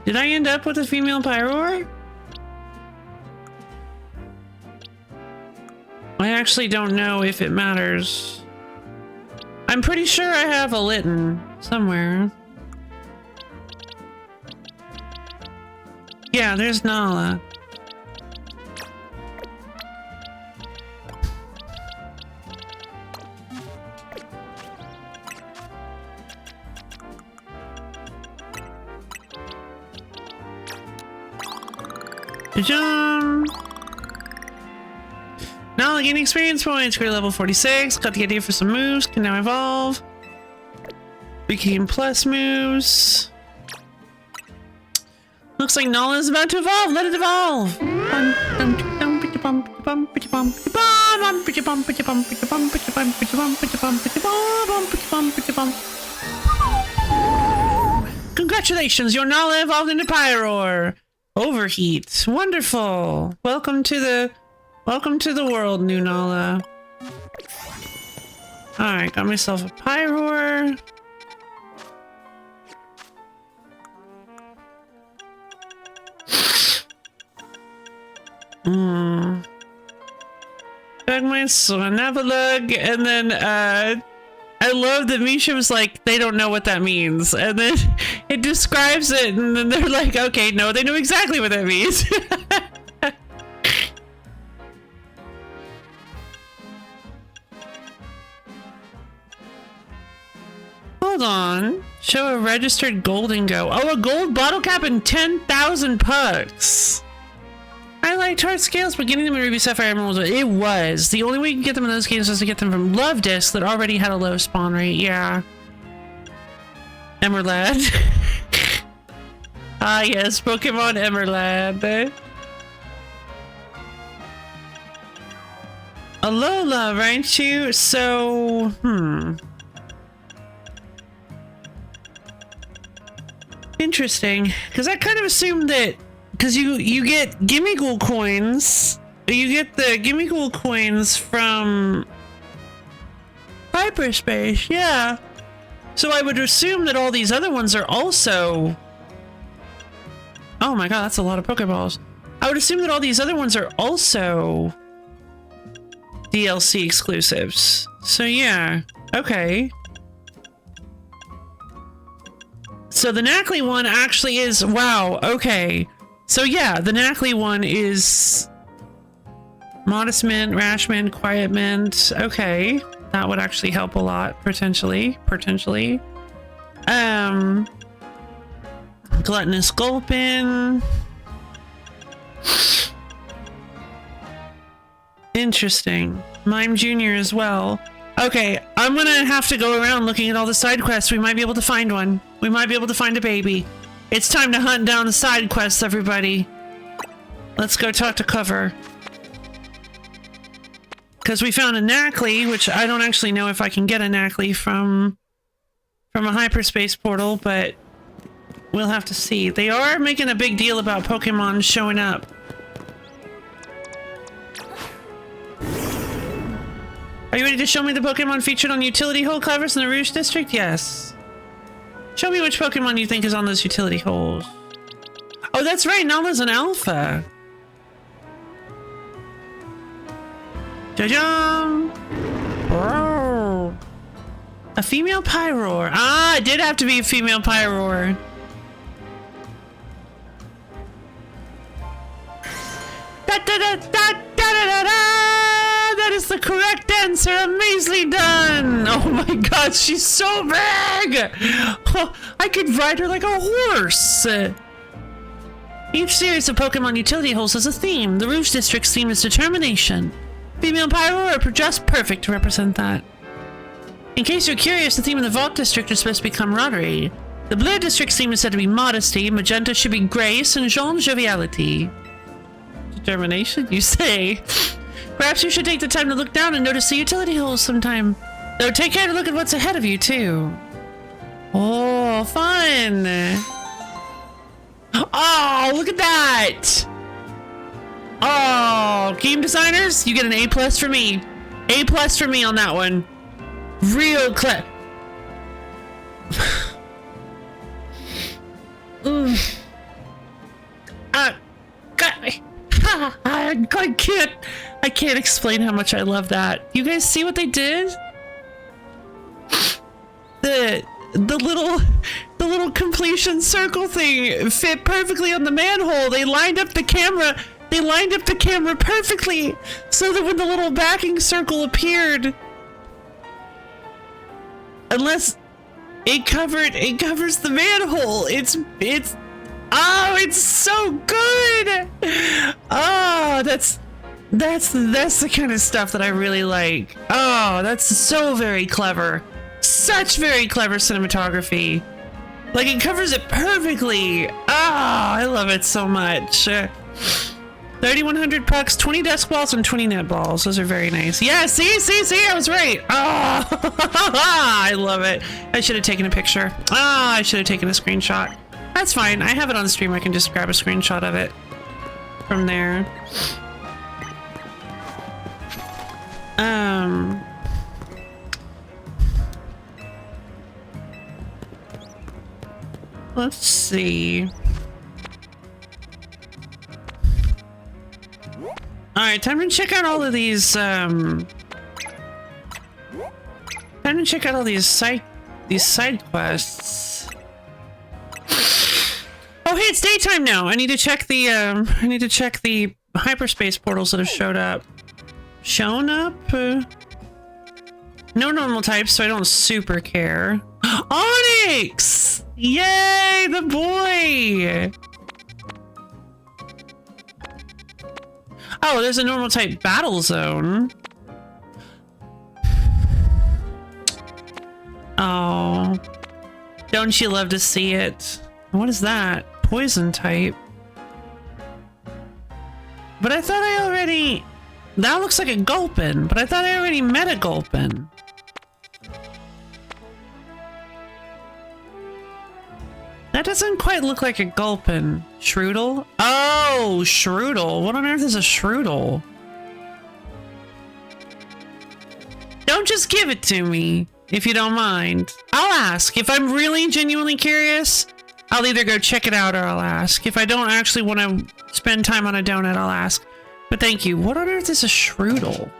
Did I end up with a female Pyroar? I actually don't know if it matters. I'm pretty sure I have a Litten somewhere. Yeah, there's Nala. Jump. Nala gaining experience points. Career level 46. Got the idea for some moves. Can now evolve. Became plus moves. Looks like Nala is about to evolve. Let it evolve. Congratulations, your Nala evolved into Pyroar. Overheat. Wonderful. Welcome to the world, new Nala. Alright, got myself a Pyroar. Bag my Swannavalug, and then I love that Misha was like, they don't know what that means, and then it describes it, and then they're like, okay, no, they know exactly what that means. Hold on. Show a registered golden go. Oh, a gold bottle cap and 10,000 pucks. I liked hard scales, but getting them in Ruby Sapphire Emerald, it was. The only way you can get them in those games was to get them from Love Disc that already had a low spawn rate, yeah. Emerald. Ah yes, Pokemon Emerald. Alola, right you? So, interesting, because I kind of assumed that because you get Gimmighoul coins, you get the Gimmighoul coins from hyperspace, yeah. So I would assume that all these other ones are also... Oh my god, that's a lot of Pokeballs. I would assume that all these other ones are also DLC exclusives. So yeah, okay. So the Knackley one actually is... Wow, okay. So yeah, the Knackley one is Modest Mint, Rash Mint, Quiet Mint. Okay, that would actually help a lot, potentially. Gluttonous Gulpin. Interesting. Mime Jr. as well. Okay, I'm gonna have to go around looking at all the side quests. We might be able to find one. We might be able to find a baby. It's time to hunt down the side quests, everybody. Let's go talk to Cover. Because we found a Knackley, which I don't actually know if I can get a Knackley from a hyperspace portal, but we'll have to see. They are making a big deal about Pokemon showing up. Are you ready to show me the Pokemon featured on utility hole covers in the Rouge District? Yes. Show me which Pokemon you think is on those utility holes. Oh, that's right. Nala's an alpha. Ja-jam! Oh. A female Pyroar. Ah, it did have to be a female Pyroar. That is the correct answer. Amazingly done. Oh my god, she's so big. Oh, I could ride her like a horse. Each series of Pokemon utility holes has a theme. The Rouge District's theme is determination. Female Pyroar are just perfect to represent that. In case you're curious, the theme of the Vault District is supposed to be camaraderie. The Blue District's theme is said to be modesty, Magenta should be grace, and Jaune joviality. Determination, you say? Perhaps you should take the time to look down and notice the utility holes sometime. Though take care to look at what's ahead of you, too. Oh, fun! Oh, look at that! Oh, game designers, you get an A+ for me. A+ for me on that one. Real clever. I can't explain how much I love that. You guys see what they did? The little completion circle thing fit perfectly on the manhole. They lined up the camera. They lined up the camera perfectly so that when the little backing circle appeared, unless it covers the manhole. It's so good. Oh, that's the kind of stuff that I really like. Oh, that's so very clever. Such very clever cinematography. Like, it covers it perfectly. Oh, I love it so much. 3,100 pucks, 20 desk balls, and 20 net balls. Those are very nice. Yeah, see, I was right. Oh, I love it. I should have taken a picture. Oh, I should have taken a screenshot. That's fine. I have it on the stream. I can just grab a screenshot of it from there. Let's see. Alright, time to check out all of these, time to check out all these side quests. Oh, hey, it's daytime now. I need to check the, hyperspace portals that have showed up. Shown up? No normal types, so I don't super care. Onyx! Yay, the boy! Oh, there's a normal type battle zone. Oh, don't you love to see it? What is that? Poison type. But I thought I already... That looks like a Gulpin, but I thought I already met a Gulpin. That doesn't quite look like a Gulpin. Shroodle? Oh, Shroodle. What on earth is a Shroodle? Don't just give it to me, if you don't mind. I'll ask. If I'm really genuinely curious, I'll either go check it out or I'll ask. If I don't actually want to spend time on a donut, I'll ask. But thank you. What on earth is a Shroodle?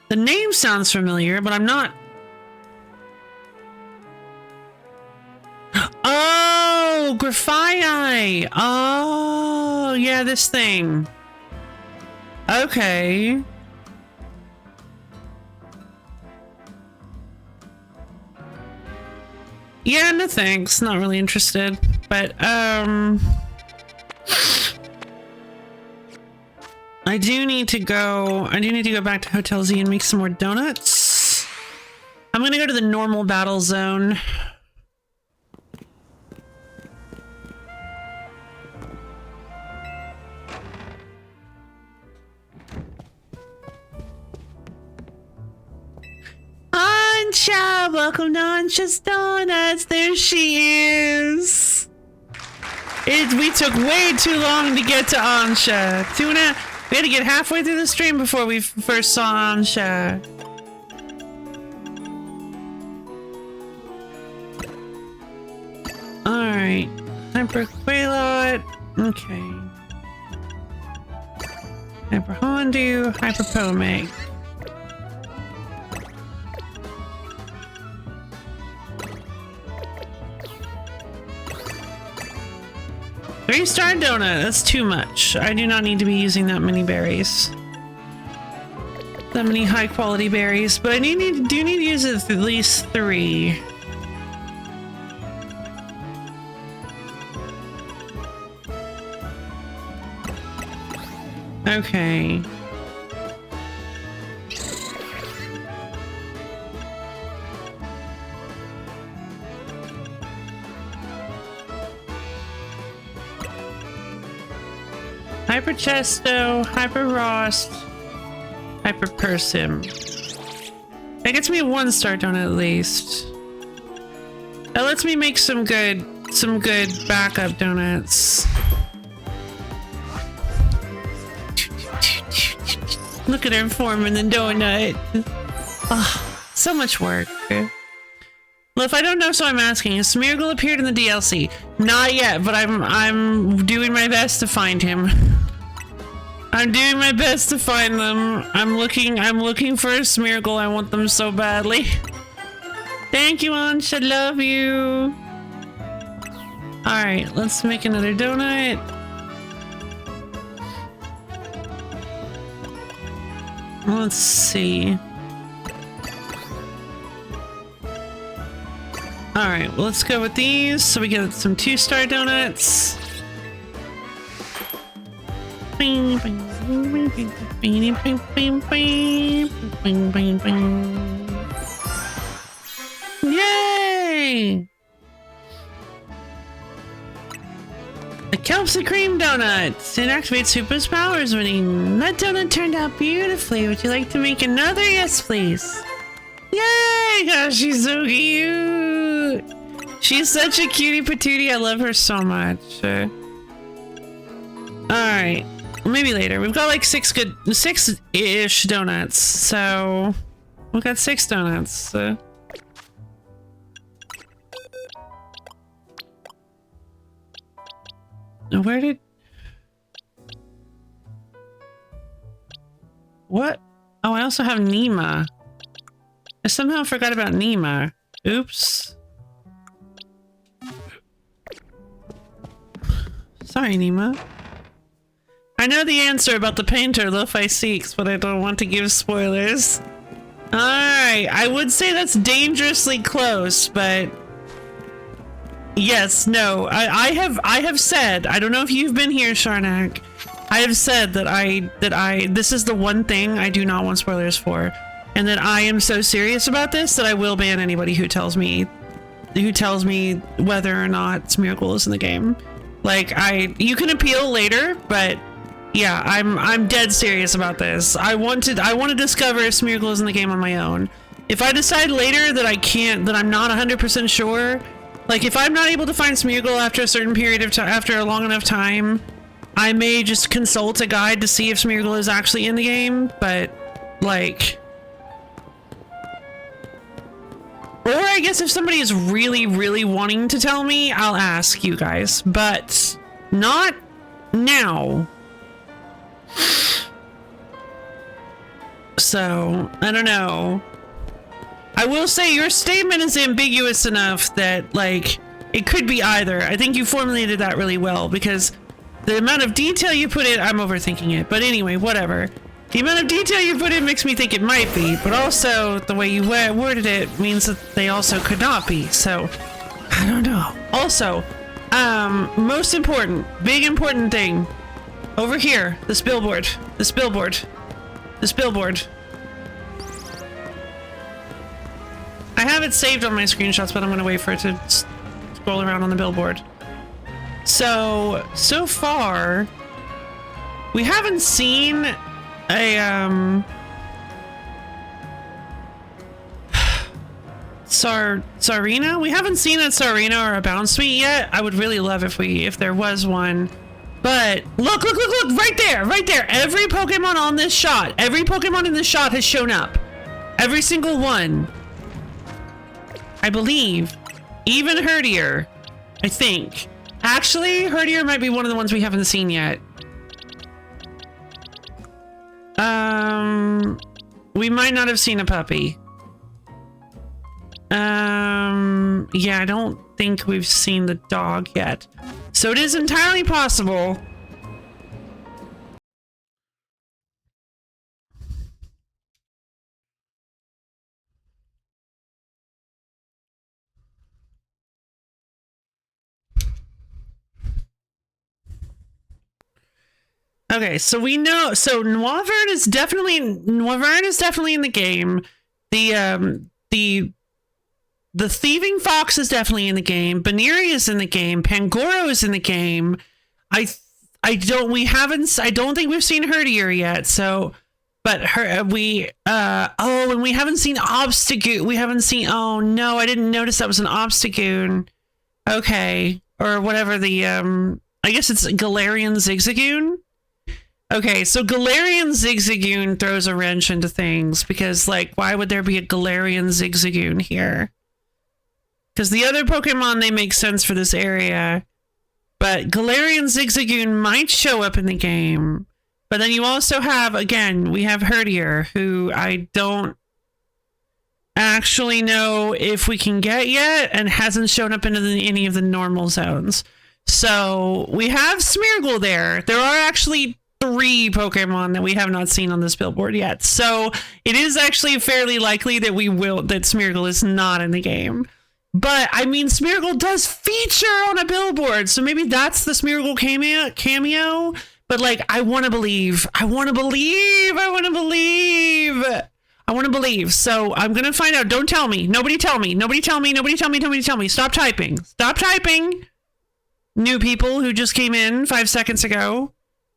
The name sounds familiar, but I'm not... Oh, Graphii! Oh, yeah, this thing. Okay. Yeah, no thanks. Not really interested. But, I do need to go back to Hotel Z and make some more donuts. I'm gonna go to the normal battle zone. Ansha! Welcome to Ansha's Donuts! There she is! We took way too long to get to Ansha. We had to get halfway through the stream before we first saw Ansha. Alright. Hyper Quailot. Okay. Hyper Hondu. Hyper Pomeg. 3-star donut, that's too much. I do not need to be using that many berries. That many high quality berries, but I do need to use at least 3. Okay. Hyper Chesto, Hyper Rost, Hyper Persim. That gets me a 1-star donut at least. That lets me make some good some good backup donuts. Look at her forming the donut. Oh, so much work. Well, if I don't know, so I'm asking. Has Smeargle appeared in the DLC? Not yet, but I'm doing my best to find him. I'm doing my best to find them. I'm looking for a Smeargle. I want them so badly. Thank you, Ansh. I love you. Alright, let's make another donut. Let's see. Alright, well, let's go with these so we get some 2-star donuts. Yay! A Kelpsie cream donut. It activates Hoopa's powers when eaten. That donut turned out beautifully. Would you like to make another? Yes, please. Yay! Gosh, she's so cute. She's such a cutie patootie. I love her so much. Alright. Maybe later. We've got like 6-ish donuts. So we've got 6 donuts. Where did... What? Oh, I also have Nima. I somehow forgot about Nima. Oops. Sorry, Nima. I know the answer about the painter Lo-Fi seeks, but I don't want to give spoilers. Alright, I would say that's dangerously close, but... Yes, no, I have said, I don't know if you've been here, Sharnak. I have said that this is the one thing I do not want spoilers for. And that I am so serious about this that I will ban anybody who tells me whether or not Smeargle is in the game. Like, you can appeal later, but yeah, I'm dead serious about this. I want to discover if Smeargle is in the game on my own. If I decide later that that I'm not 100% sure, like if I'm not able to find Smeargle after a certain period of time, after a long enough time, I may just consult a guide to see if Smeargle is actually in the game, but like... Or I guess if somebody is really, really wanting to tell me, I'll ask you guys, but not now. So, I don't know. I will say your statement is ambiguous enough that, like, it could be either. I think you formulated that really well because the amount of detail you put in, I'm overthinking it, but anyway, whatever. The amount of detail you put in makes me think it might be, but also the way you worded it means that they also could not be, so I don't know. Also, most important, big important thing, over here, this billboard. I have it saved on my screenshots, but I'm gonna wait for it to scroll around on the billboard. So far, we haven't seen a Tsarina? We haven't seen a Tsarina or a Bounce Suite yet. I would really love if there was one. But look, right there. Every Pokemon on this shot, every Pokemon in this shot has shown up. Every single one. I believe. Even Herdier, I think. Actually, Herdier might be one of the ones we haven't seen yet. We might not have seen a puppy. Yeah, I don't think we've seen the dog yet. So it is entirely possible. Okay, so we know, so Noivern is definitely in the game. The Thieving Fox is definitely in the game. Baneri is in the game. Pangoro is in the game. I don't think we've seen Herdier yet, so, but and we haven't seen Obstagoon. Oh no, I didn't notice that was an Obstagoon. Okay. or whatever the I guess it's Galarian Zigzagoon. Okay, so Galarian Zigzagoon throws a wrench into things because, like, why would there be a Galarian Zigzagoon here? Because the other Pokemon, they make sense for this area, but Galarian Zigzagoon might show up in the game. But then you also have, again, we have Herdier, who I don't actually know if we can get yet and hasn't shown up into any of the normal zones. So we have Smeargle there. There are actually 3 Pokemon that we have not seen on this billboard yet. So it is actually fairly likely that that Smeargle is not in the game. But I mean, Smeargle does feature on a billboard, so maybe that's the Smeargle cameo. But like, I want to believe. So I'm gonna find out. Don't tell me. Nobody tell me. Stop typing. New people who just came in 5 seconds ago.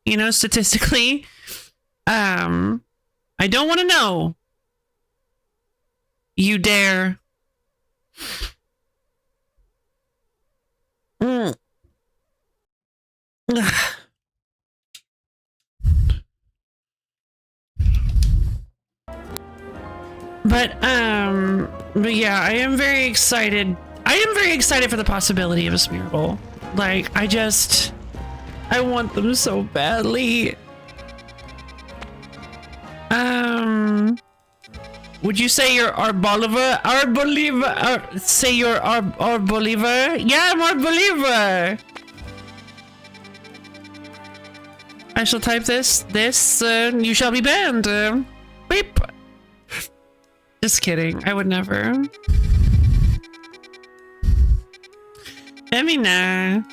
You know, statistically. I don't want to know. You dare. But yeah, I am very excited. For the possibility of a Smeargle. Like, I want them so badly. Would you say you're Arboliva? Say you're Arboliva? Yeah, I'm Arboliva! I shall type this, you shall be banned. Beep. Just kidding, I would never. Femina.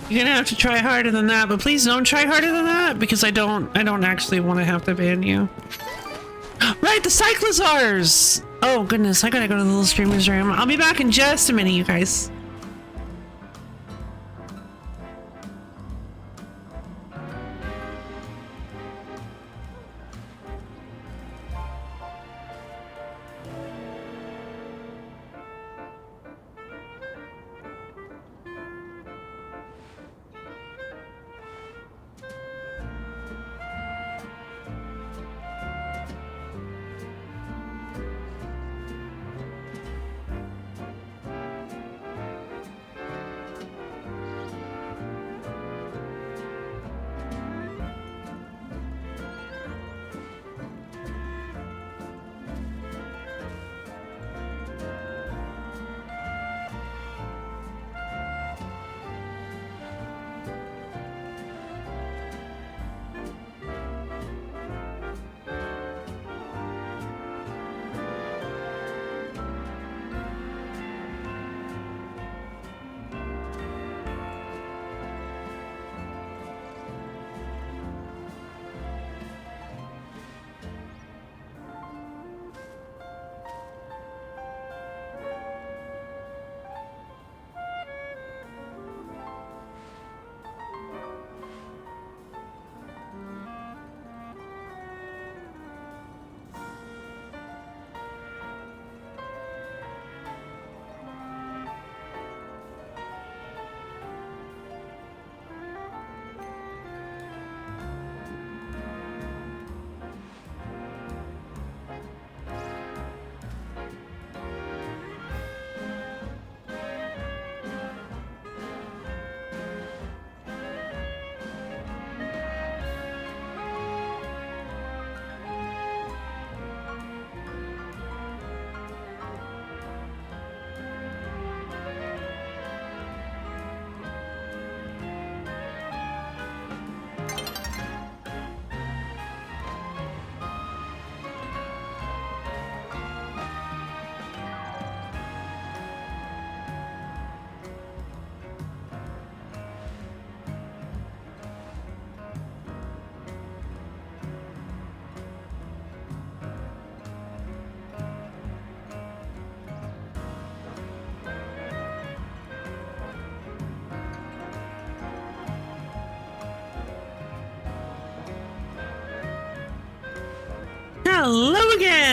You're gonna have to try harder than that, but please don't try harder than that, because I don't actually want to have to ban you. Right, the Cyclozars! Oh goodness, I gotta go to the little streamer's room. I'll be back in just a minute, you guys.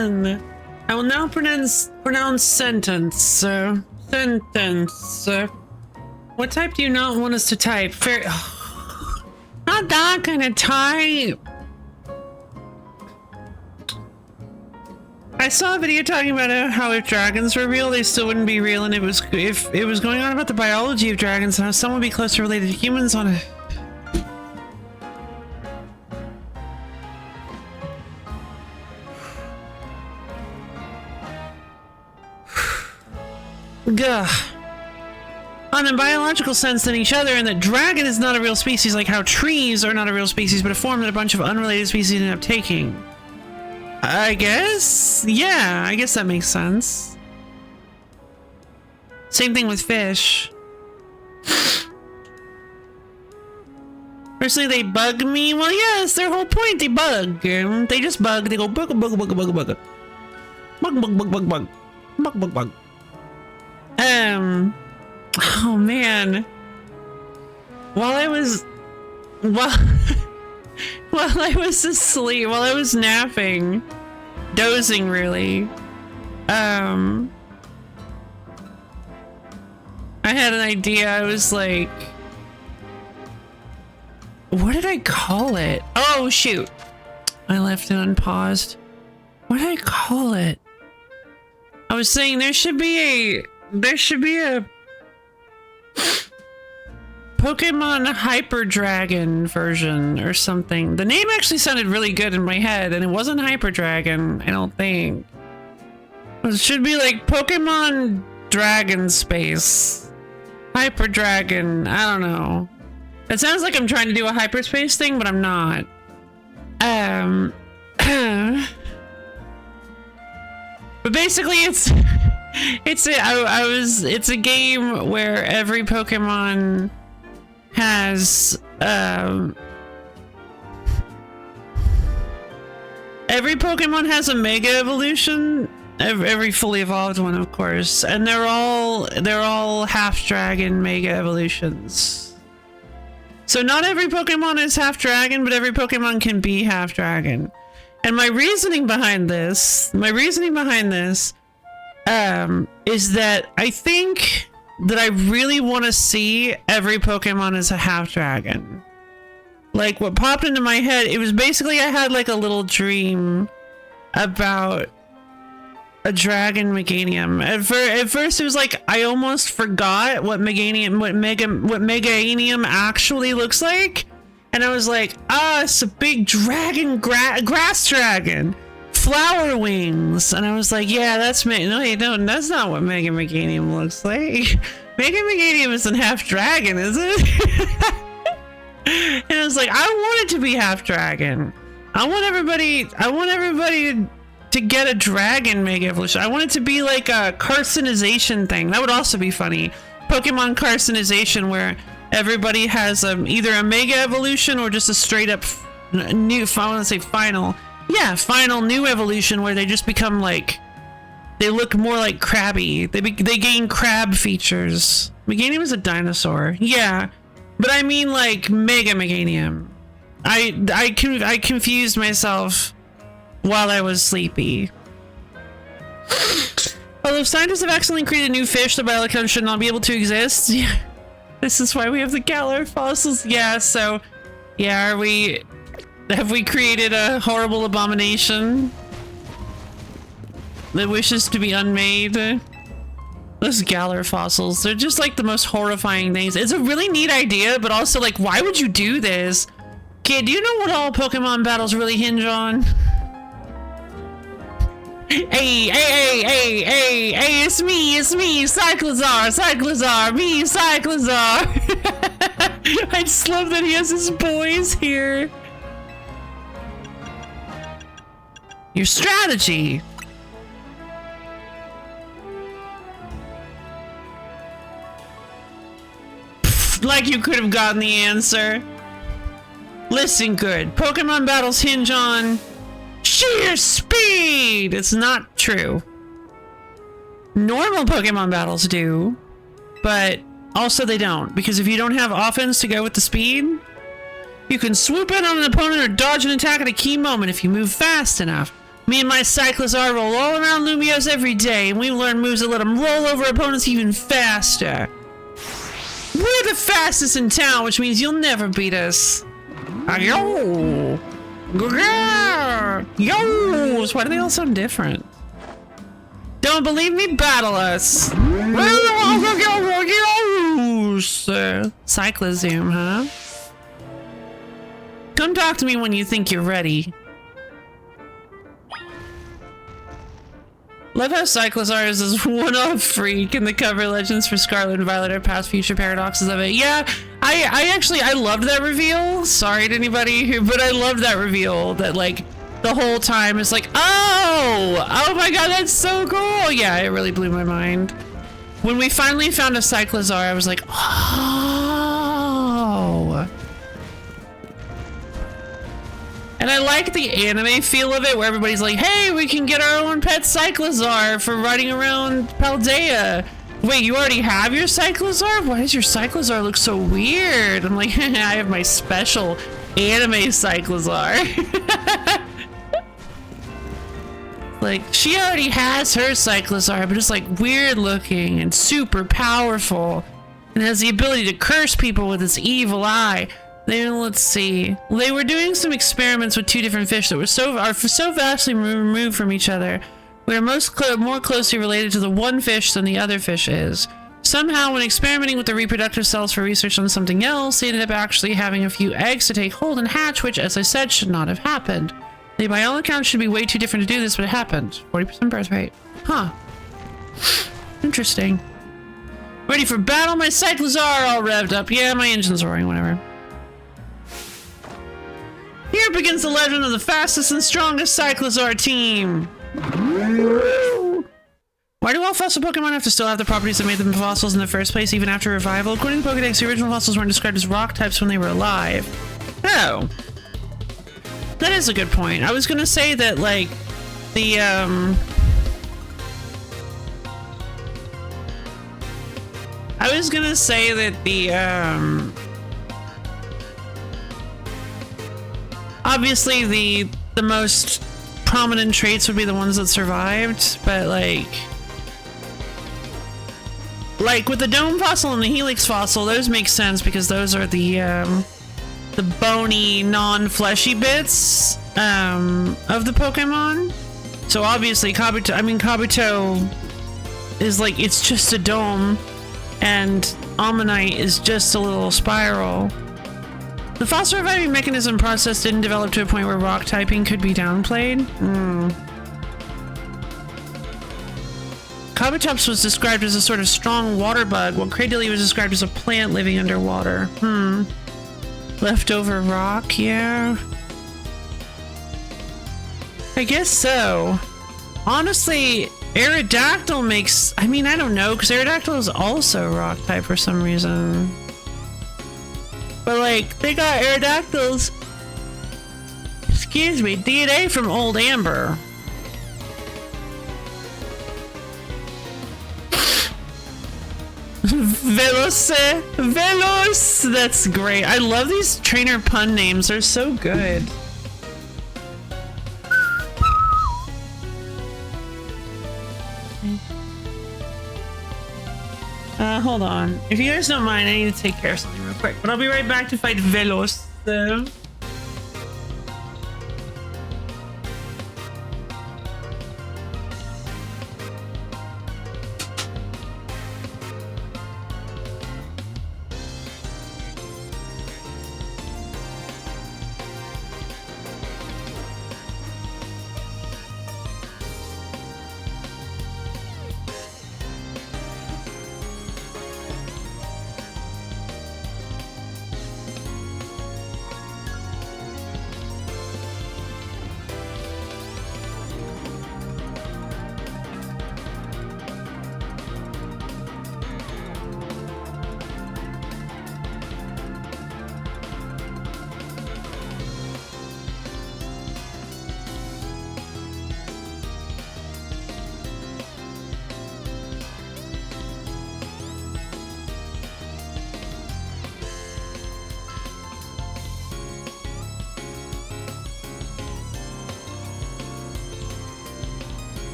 begin. I will now pronounce sentence. Sentence. What type do you not want us to type? Fair. Not that kind of type. I saw a video talking about how if dragons were real, they still wouldn't be real, and if it was going on about the biology of dragons and how some would be closer related to humans on it. Gah. On a biological sense than each other, and that dragon is not a real species, like how trees are not a real species, but a form that a bunch of unrelated species end up taking. I guess? Yeah, I guess that makes sense. Same thing with fish. Personally, they bug me. Well, yeah, that's their whole point. They bug. They just bug. They go bug, bug, bug, bug, bug. Bug, bug, bug, bug, bug. Bug, bug, bug. Oh man. While I was asleep, while I was napping, dozing really, I had an idea. I was like, what did I call it? Oh shoot. I left it unpaused. What did I call it? I was saying there should be a Pokemon Hyper Dragon version or something. The name actually sounded really good in my head, and it wasn't Hyper Dragon, I don't think. It should be like Pokemon Dragon Space. Hyper Dragon, I don't know. It sounds like I'm trying to do a hyperspace thing, but I'm not. But basically it's it's a game where every Pokemon has a mega evolution, every fully evolved one, of course, and they're all half dragon mega evolutions. So not every Pokemon is half dragon, but every Pokemon can be half dragon. And my reasoning behind this is that I think that I really want to see every Pokemon as a half dragon. Like, what popped into my head, it was basically I had like a little dream about a dragon Meganium. At first it was like I almost forgot what Meganium actually looks like. And I was like, it's a big dragon, grass dragon, flower wings. And I was like, yeah, that's me. No, that's not what Mega Meganium looks like. Mega Meganium isn't half dragon, is it? And I was like, I want it to be half dragon. I want everybody to get a dragon mega evolution. I want it to be like a carcinization thing. That would also be funny. Pokemon carcinization, where everybody has either a mega evolution or just a straight up new, I want to say final new evolution, where they just become like, they look more like Krabby. They gain crab features. Meganium is a dinosaur. Yeah, but I mean like Mega Meganium. I confused myself while I was sleepy. Although scientists have accidentally created new fish, the biological should not be able to exist. Yeah. This is why we have the Galar fossils. Yeah, so yeah, have we created a horrible abomination that wishes to be unmade? Those Galar fossils, they're just like the most horrifying things. It's a really neat idea, but also like, why would you do this? Kid, do you know what all Pokemon battles really hinge on? Hey, it's me, Cyclizar, me, Cyclizar. I just love that he has his boys here. Your strategy. Like you could have gotten the answer. Listen good. Pokemon battles hinge on sheer speed. It's not true. Normal Pokemon battles do, but also they don't, because if you don't have offense to go with the speed, you can swoop in on an opponent or dodge an attack at a key moment if you move fast enough. Me and my Cyclozar roll all around Lumios every day, and we learn moves that let them roll over opponents even faster. We're the fastest in town, which means you'll never beat us. Yo! Yo! Why do they all sound different? Don't believe me? Battle us! Cyclozoom, huh? Come talk to me when you think you're ready. Love how Cyclozar is this one-off freak in the cover legends for Scarlet and Violet are past future paradoxes of it. Yeah, I loved that reveal. Sorry to anybody who, but I loved that reveal that like the whole time it's like, oh my god, that's so cool. Yeah, it really blew my mind. When we finally found a Cyclozar, I was like, oh. And I like the anime feel of it, where everybody's like, hey, we can get our own pet Cyclozar for riding around Paldea. Wait, you already have your Cyclozar? Why does your Cyclozar look so weird? I'm like, I have my special anime Cyclozar. Like, she already has her Cyclozar, but it's like weird looking and super powerful. And has the ability to curse people with its evil eye. Let's see. They were doing some experiments with two different fish that were so vastly removed from each other. We are more closely related to the one fish than the other fish is. Somehow, when experimenting with the reproductive cells for research on something else, they ended up actually having a few eggs to take hold and hatch, which, as I said, should not have happened. They, by all accounts, should be way too different to do this, but it happened. 40% birth rate. Huh. Interesting. Ready for battle? My Cyclozar all revved up. Yeah, my engine's roaring, whatever. Here begins the legend of the fastest and strongest Cyclozar team. Why do all fossil Pokemon have to still have the properties that made them fossils in the first place, even after revival? According to Pokedex, the original fossils weren't described as rock types when they were alive. Oh. That is a good point. I was gonna say that, like, the, I was gonna say that the, obviously the most prominent traits would be the ones that survived, but like with the Dome fossil and the Helix fossil, those make sense because those are the bony, non-fleshy bits of the Pokemon. So obviously Kabuto is like, it's just a dome, and Ammonite is just a little spiral. The fossil reviving mechanism process didn't develop to a point where rock typing could be downplayed. Kabutops was described as a sort of strong water bug, while Cradily was described as a plant living underwater. Leftover rock, yeah. I guess so. Honestly, Aerodactyl makes... I mean, I don't know, because Aerodactyl is also rock type for some reason. But like, they got Aerodactyl's, excuse me, DNA from Old Amber. Velos, that's great. I love these trainer pun names, they're so good. Hold on. If you guys don't mind, I need to take care of something real quick, but I'll be right back to fight Velos.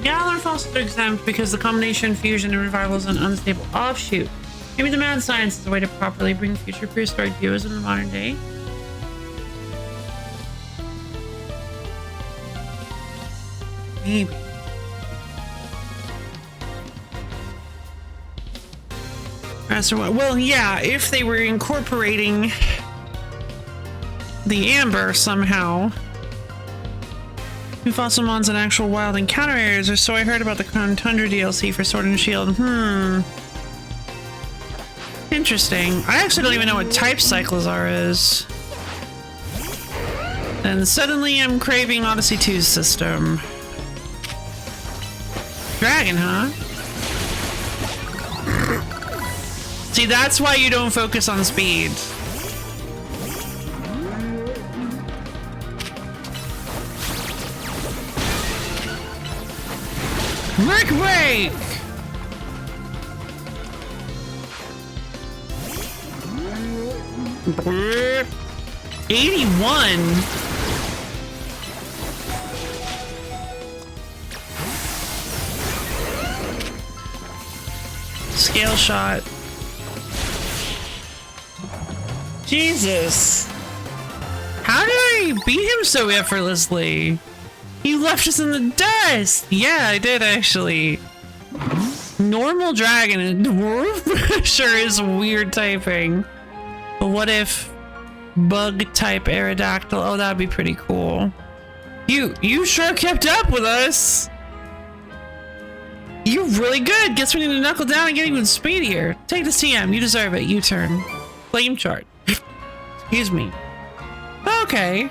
Galar fossils are exempt because the combination fusion and revival is an unstable offshoot. Maybe the mad science is a way to properly bring future prehistoric viewers in the modern day. Maybe. Well, yeah, if they were incorporating the amber somehow. New fossil mons in actual wild encounter areas, or so I heard about the Tundra DLC for Sword and Shield. Interesting. I actually don't even know what type Cyclozar is. And suddenly I'm craving Odyssey 2's system. Dragon, huh? See, that's why you don't focus on speed. Brick break! Brrr. 81? Scale shot. Jesus. How did I beat him so effortlessly? He left us in the dust! Yeah, I did actually. Normal dragon and dwarf sure is weird typing. But what if bug type Aerodactyl? Oh, that'd be pretty cool. You sure kept up with us. You're really good. Guess we need to knuckle down and get even speedier. Take the CM. You deserve it. U-turn. Flame chart. Excuse me. Okay.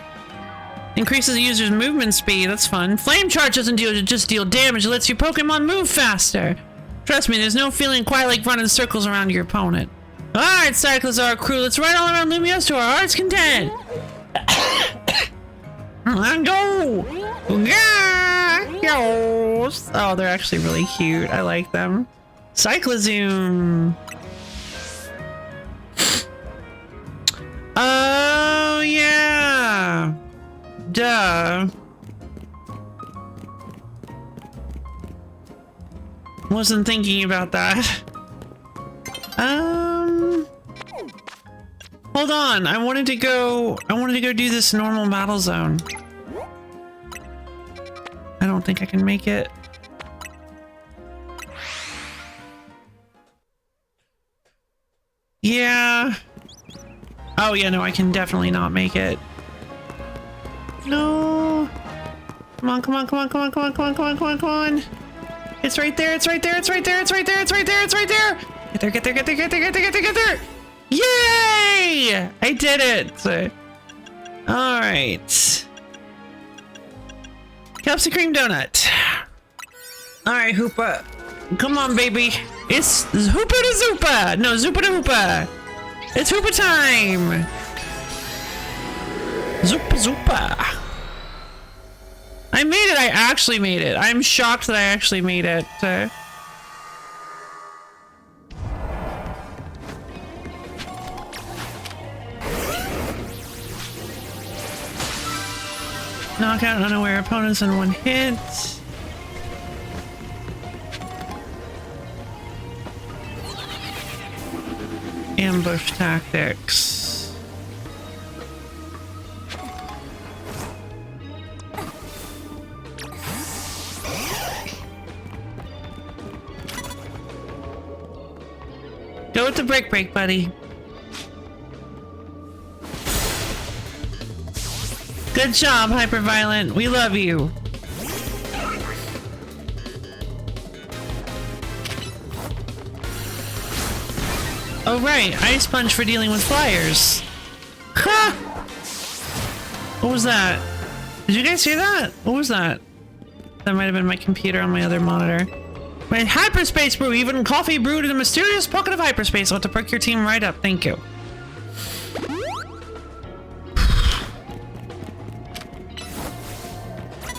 Increases the user's movement speed. That's fun. Flame charge doesn't just deal damage. It lets your Pokemon move faster. Trust me, there's no feeling quite like running circles around your opponent. Alright, Cyclozar crew, let's ride all around Lumios to our heart's content. Let's go! Oh, they're actually really cute. I like them. Cyclozoom. Oh, yeah. Duh. Wasn't thinking about that. Hold on. I wanted to go do this normal battle zone. I don't think I can make it. Yeah. Oh yeah, no, I can definitely not make it. No. Come on, come on, come on, come on, come on, come on, come on, come on, come on. It's right there, it's right there, it's right there, it's right there, it's right there, it's right there. Get there, get there, get there, get there, get there, get there, get there. Yay! I did it. All right. Cups of cream donut. All right, Hoopa. Come on, baby. It's Hoopa to Zoopa. No, Zoopa to Hoopa. It's Hoopa time. Zoopa Zoopa. I made it. I actually made it. I'm shocked that I actually made it. Knock out unaware opponents in one hit. Ambush tactics. Go with the break, buddy. Good job, Hyperviolent. We love you. Oh right, Ice Punch for dealing with flyers. Ha! What was that? Did you guys hear that? What was that? That might have been my computer on my other monitor. My hyperspace brew, even coffee brewed in a mysterious pocket of hyperspace. I'll have to perk your team right up. Thank you.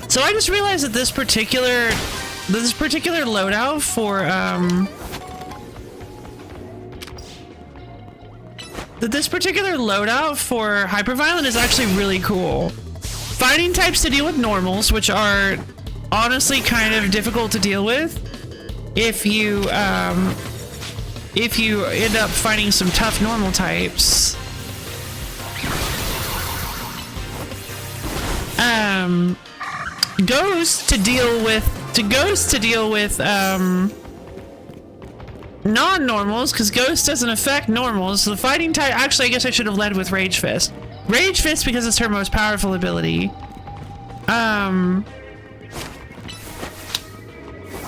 So I just realized that this particular loadout for Hyperviolent is actually really cool. Fighting types to deal with normals, which are honestly kind of difficult to deal with if you end up fighting some tough normal types. Ghost to deal with non-normals, because Ghost doesn't affect normals. So the fighting type, actually I guess I should have led with Rage Fist. Rage Fist because it's her most powerful ability.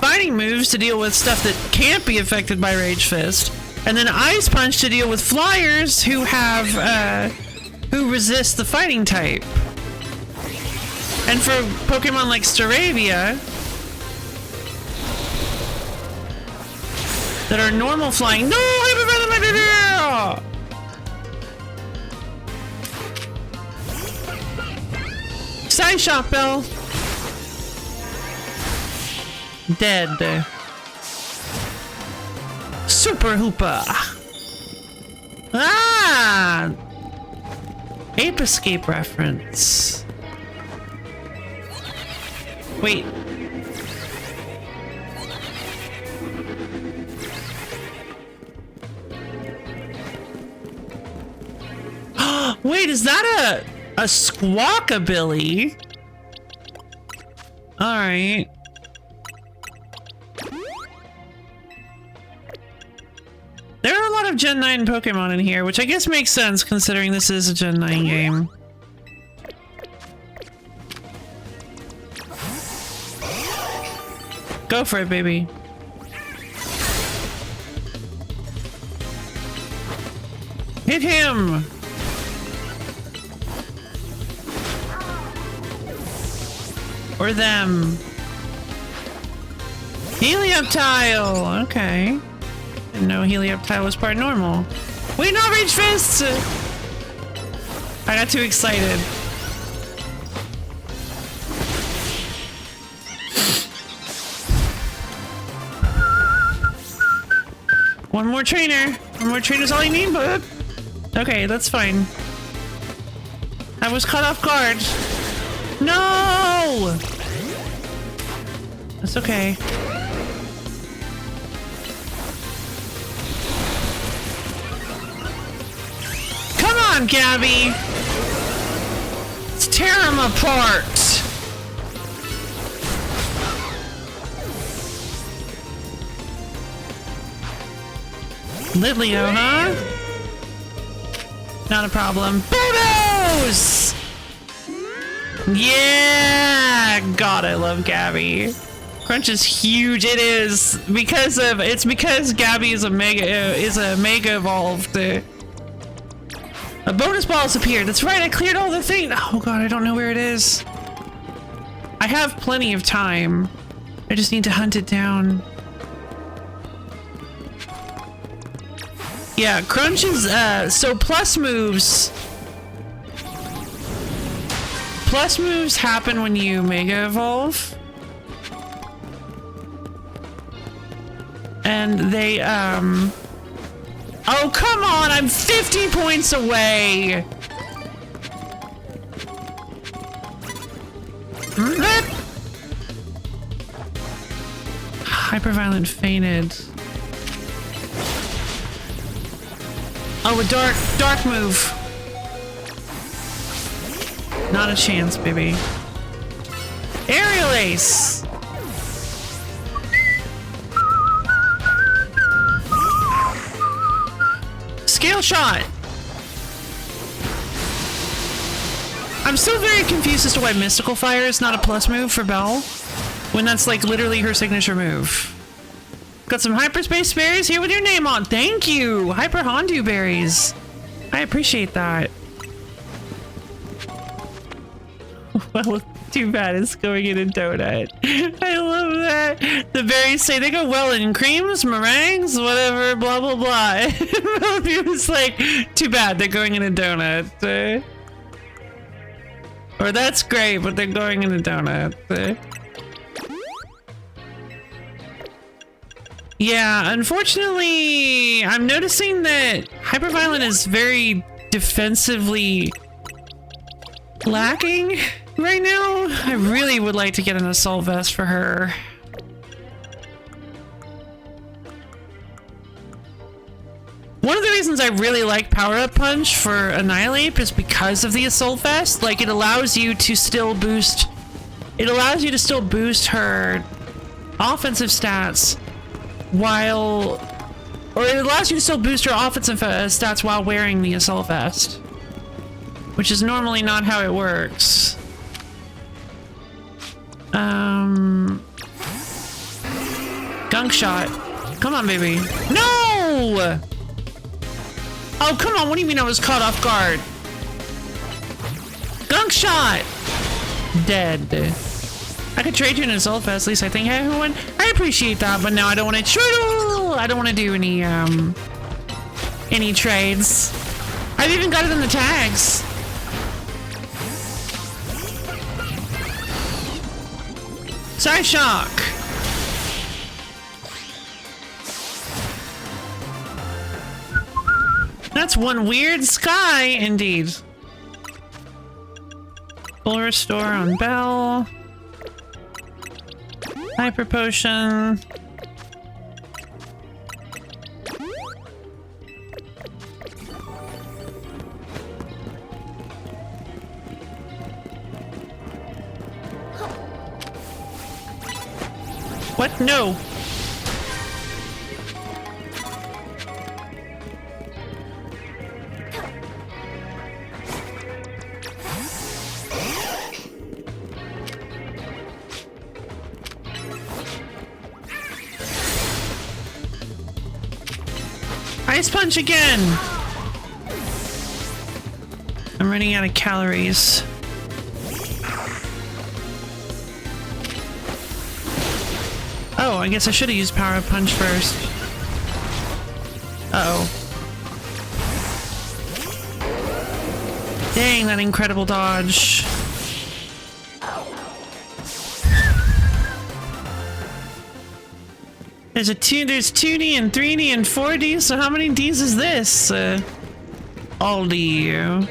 Fighting moves to deal with stuff that can't be affected by Rage Fist. And then Ice Punch to deal with flyers who have who resist the fighting type. And for Pokemon like Staravia that are normal flying. No! Side shot, Bell. Dead. Super Hoopa. Ah! Ape Escape reference. Wait. Wait, is that a Squawkabilly? Alright. There are a lot of Gen 9 Pokemon in here, which I guess makes sense considering this is a Gen 9 game. Go for it, baby. Hit him! Or them. Helioptile! Okay. Didn't know Helioptile was part normal. Wait, not Rage Fist! I got too excited. One more trainer. One more trainer's all you need, bud. Okay, that's fine. I was caught off guard. No! That's okay. Come on, Gabby! Let's tear him apart! Litleo, huh? Not a problem. Bulldoze! Yeah! God, I love Gabby. Crunch is huge. It is because Gabby is a mega evolved. A bonus ball has appeared. That's right. I cleared all the things. Oh god, I don't know where it is. I have plenty of time. I just need to hunt it down. Yeah, Crunch is so plus moves. Plus moves happen when you Mega Evolve. And they, oh, come on! I'm 50 points away! Hyperviolent fainted. Oh, a dark move. Not a chance, baby. Aerial Ace! Scale Shot! I'm still very confused as to why Mystical Fire is not a plus move for Belle, when that's like literally her signature move. Got some Hyperspace Berries here with your name on. Thank you! Hyper Hondu Berries. I appreciate that. Well, too bad it's going in a donut. I love that. The berries say they go well in creams, meringues, whatever, blah, blah, blah. It was like, too bad they're going in a donut. Or that's great, but they're going in a donut. Yeah, unfortunately, I'm noticing that Hyperviolent is very defensively lacking. right now. I really would like to get an assault vest for her. One of the reasons I really like Power-Up Punch for Annihilate is because of the Assault Vest. Like, it allows you to still boost... It allows you to still boost her offensive stats while... Or it allows you to still boost her offensive stats while wearing the Assault Vest. Which is normally not how it works. Gunk Shot. Come on, baby. No! Oh, come on. What do you mean I was caught off guard? Gunk Shot! Dead. I could trade you an Assault Vest, at least I think. Hey, everyone, I appreciate that, but now I don't want to trade. I don't want to do any trades. I've even got it in the tags. Sorry, Shock. That's one weird sky, indeed. Full restore on Bell. Hyper potion. What? No. Ice Punch again! I'm running out of calories. Oh, I guess I should have used Power Punch first. Uh-oh. Dang, that incredible dodge. There's 2D and 3D and 4D, so how many Ds is this? All D. Wait!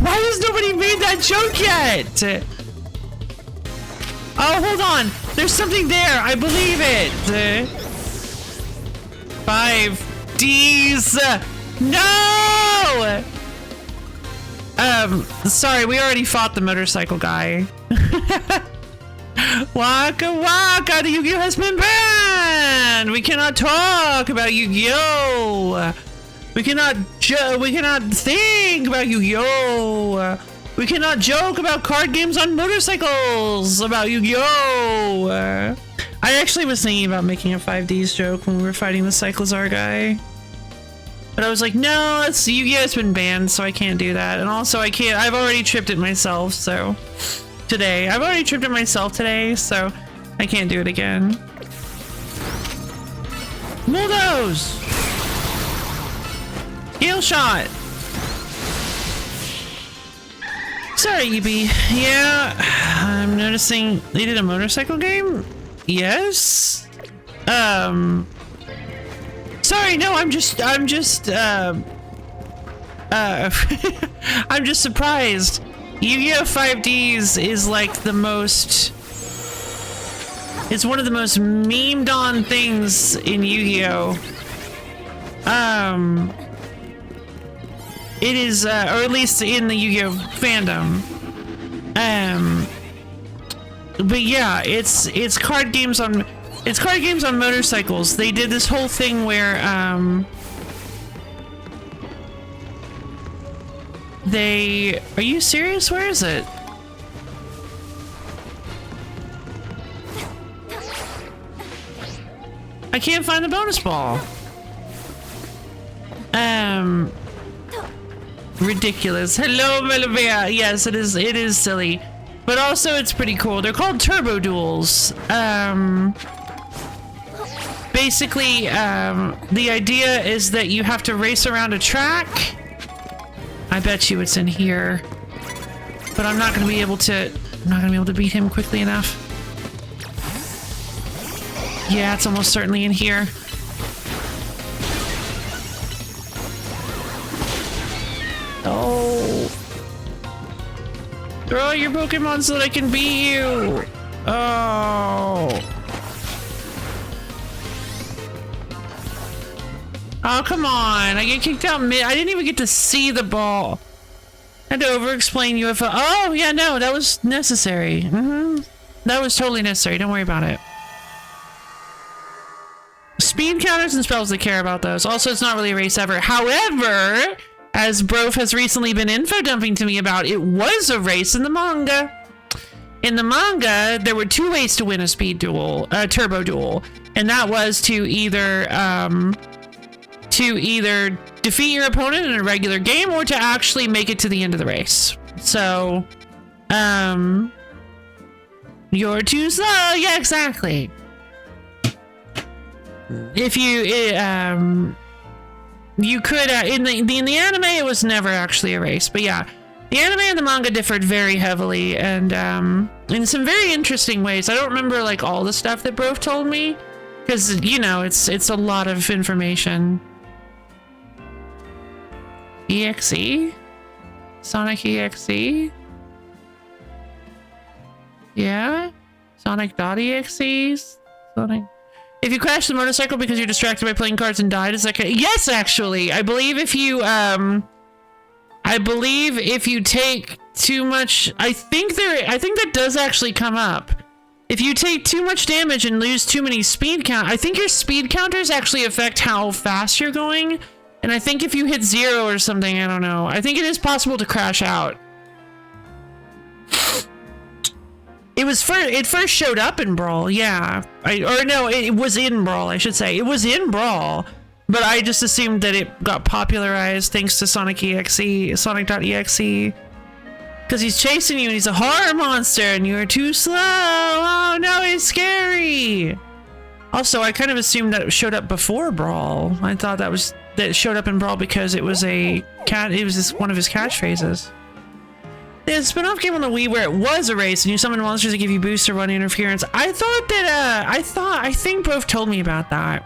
Why has nobody made that joke yet? Oh, hold on. There's something there. I believe it. 5 Ds. No! Sorry, we already fought the motorcycle guy. Waka waka, the Yu-Gi-Oh has been banned! We cannot talk about Yu-Gi-Oh! We cannot think about Yu-Gi-Oh! We cannot joke about card games on motorcycles about Yu-Gi-Oh! I actually was thinking about making a 5Ds joke when we were fighting the Cyclozar guy. But I was like, no, it's Yu-Gi-Oh has been banned, so I can't do that. And also I can't, I've already tripped it myself, so... Today. I've already tripped it myself today, so I can't do it again. Bulldoze! Heal shot! Sorry, Yubi. Yeah, I'm noticing they did a motorcycle game? Yes? Sorry, no, I'm just I'm just surprised. Yu-Gi-Oh! 5Ds is like the most... It's one of the most memed on things in Yu-Gi-Oh! It is, or at least in the Yu-Gi-Oh! Fandom. But yeah, it's card games on... It's card games on motorcycles. They did this whole thing where, Are you serious? Where is it? I can't find the bonus ball. Ridiculous. Hello, Melibea. Yes, it is silly. But also it's pretty cool. They're called Turbo Duels. Basically, the idea is that you have to race around a track. I bet you it's in here, but I'm not gonna be able to beat him quickly enough. Yeah, it's almost certainly in here. Oh. Throw out your Pokemon so that I can beat you. Oh. Oh, come on. I get kicked out mid. I didn't even get to see the ball. I had to over-explain UFO. Oh, yeah, no, that was necessary. That was totally necessary. Don't worry about it. Speed counters and spells that care about those. Also, it's not really a race ever. However, as Brof has recently been info dumping to me about, it was a race in the manga. In the manga, there were two ways to win a speed duel, a turbo duel, and that was to either defeat your opponent in a regular game or to actually make it to the end of the race. So, you're too slow. Yeah, exactly. If you, you could, in the anime, it was never actually a race, but yeah, the anime and the manga differed very heavily, and, in some very interesting ways. I don't remember, like, all the stuff that Brof told me, because, you know, it's a lot of information. EXE? Sonic EXE? Yeah? Sonic.exe? Sonic... If you crash the motorcycle because you're distracted by playing cards and died, is that okay? Yes, actually. I believe if you take too much, I think that does actually come up. If you take too much damage and lose too many speed count, I think your speed counters actually affect how fast you're going. And I think if you hit 0 or something, I don't know. I think it is possible to crash out. It first showed up in Brawl, yeah. It was in Brawl, I should say. It was in Brawl, but I just assumed that it got popularized thanks to Sonic EXE, Sonic.exe. Because he's chasing you and he's a horror monster and you're too slow. Oh no, he's scary. Also, I kind of assumed that it showed up before Brawl. I thought that it showed up in Brawl because it was one of his catchphrases. There's a spin-off game on the Wii where it was a race and you summon monsters that give you boosts or run interference. I think Brof told me about that.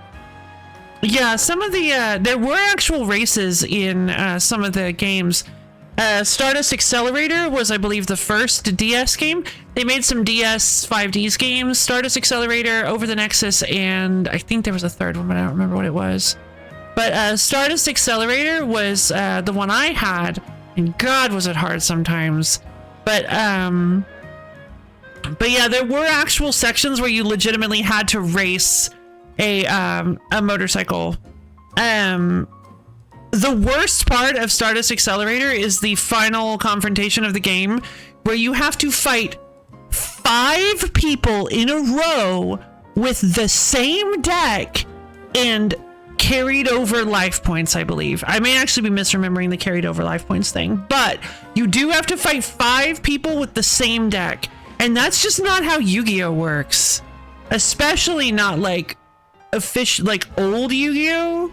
Yeah, some of the, there were actual races in some of the games. Stardust Accelerator was, I believe, the first DS game. They made some DS 5Ds games, Stardust Accelerator, Over the Nexus, and I think there was a third one, but I don't remember what it was. But Stardust Accelerator was the one I had. And God, was it hard sometimes. But yeah, there were actual sections where you legitimately had to race a motorcycle. The worst part of Stardust Accelerator is the final confrontation of the game, where you have to fight 5 people in a row with the same deck and carried over life points, I believe. I may actually be misremembering the carried over life points thing, but you do have to fight 5 people with the same deck, and that's just not how Yu-Gi-Oh works. Especially not like old Yu-Gi-Oh.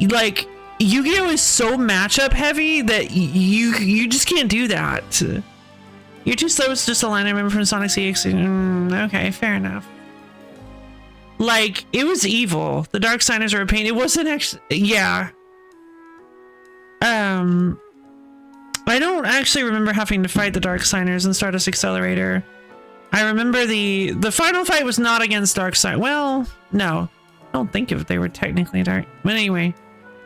Like, Yu-Gi-Oh is so matchup heavy that you just can't do that. You're too slow. It's just a line I remember from Sonic CX. Okay, fair enough. Like, it was evil. The Dark Signers are a pain. It wasn't actually... Yeah. I don't actually remember having to fight the Dark Signers in Stardust Accelerator. I remember the final fight was not against Dark Sign. Well, no. I don't think if they were technically dark. But anyway.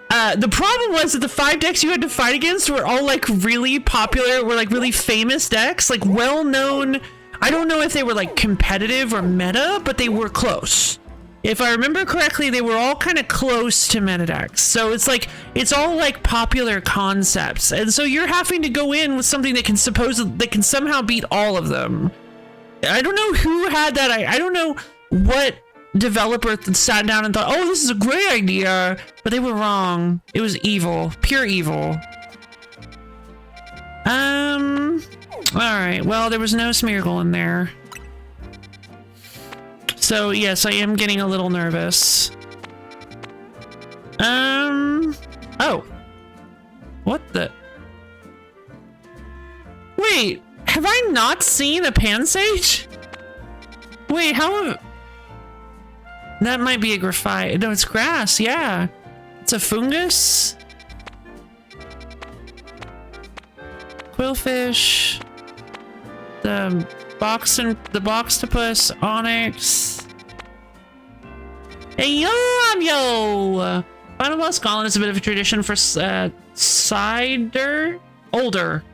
The problem was that the 5 decks you had to fight against were all, like, really popular, were, like, really famous decks. Like, well-known... I don't know if they were, like, competitive or meta, but they were close. If I remember correctly, they were all kind of close to meta decks. So it's like, it's all like popular concepts. And so you're having to go in with something that can somehow beat all of them. I don't know who had that. I don't know what developer sat down and thought, oh, this is a great idea, but they were wrong. It was evil, pure evil. All right. Well, there was no Smeargle in there. So, yes, I am getting a little nervous. Oh. What the? Wait, have I not seen a Pansage? Wait, how? That might be a graphite. No, it's grass, yeah. It's a fungus. quillfish, the boxtopus, onyx. Hey yo! Final boss Goblin is a bit of a tradition for older.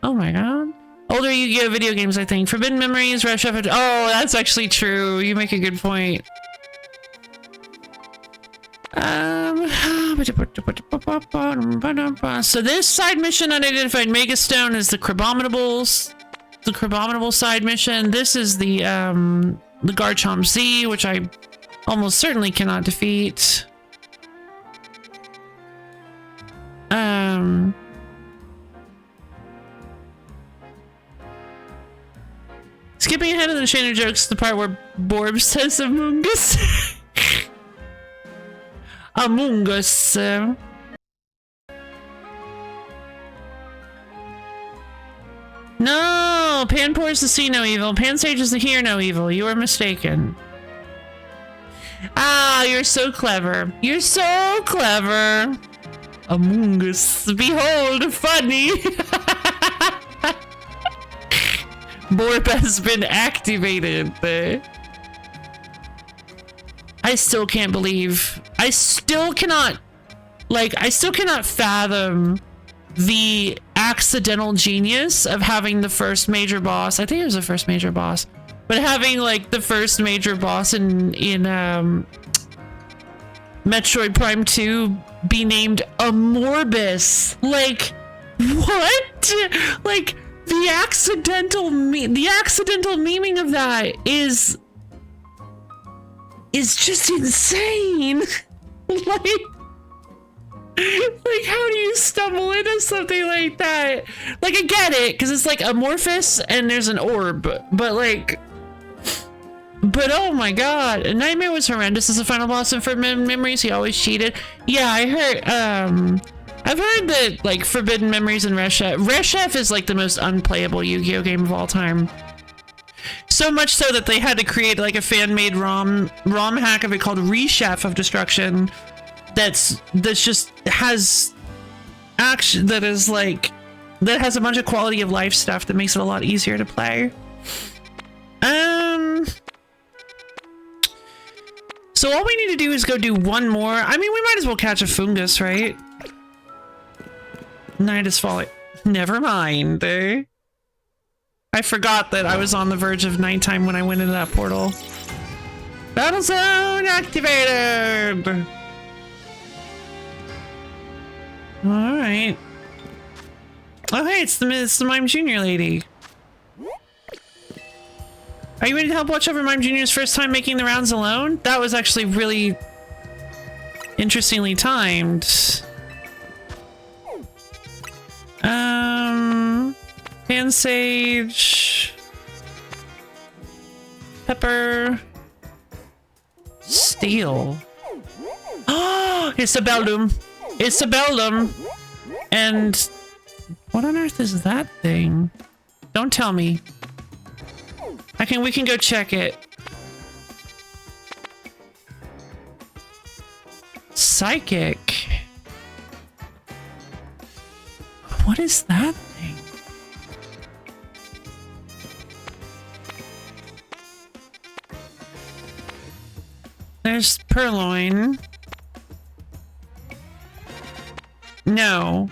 Oh my god. Older Yu-Gi-Oh! Video games, I think. Forbidden Memories, Red Chef. Oh, that's actually true. You make a good point. So this side mission, unidentified megastone, is the Crabominable side mission. This is the Garchomp Z, which I almost certainly cannot defeat. Skipping ahead of the chain of jokes, the part where Borb says Among Us. Among Us. No! Panpour is to see no evil. Pansage is to hear no evil. You are mistaken. Ah, you're so clever. You're so clever. Among Us. Behold, funny. Borb has been activated. I still can't believe. I still cannot fathom the accidental genius of having the first major boss. I think it was the first major boss. But having like the first major boss in Metroid Prime 2 be named Amorbus. Like, what? Like, the accidental memeing of that is just insane. like how do you stumble into something like that? Like, I get it, because it's like amorphous and there's an orb, but oh my god. Nightmare was horrendous as a final boss in Forbidden Memories. He always cheated. Yeah, I heard, I've heard that, like, Forbidden Memories and Reshef is, like, the most unplayable Yu-Gi-Oh! Game of all time. So much so that they had to create, like, a fan-made ROM hack of it called Reshef of Destruction that's just has action, that is, like, that has a bunch of quality of life stuff that makes it a lot easier to play. So all we need to do is go do one more. I mean, we might as well catch a fungus, right? Night is falling. Never mind. I forgot that I was on the verge of nighttime when I went into that portal. Battle zone activated! Alright. Oh hey, it's the Mime Jr. lady. Are you ready to help watch over Mime Jr.'s first time making the rounds alone? That was actually really interestingly timed. Pansage, Pepper, Steel. Oh, it's a Beldum. It's a Beldum. And what on earth is that thing? Don't tell me. We can go check it. Psychic. What is that thing? There's Purloin. No.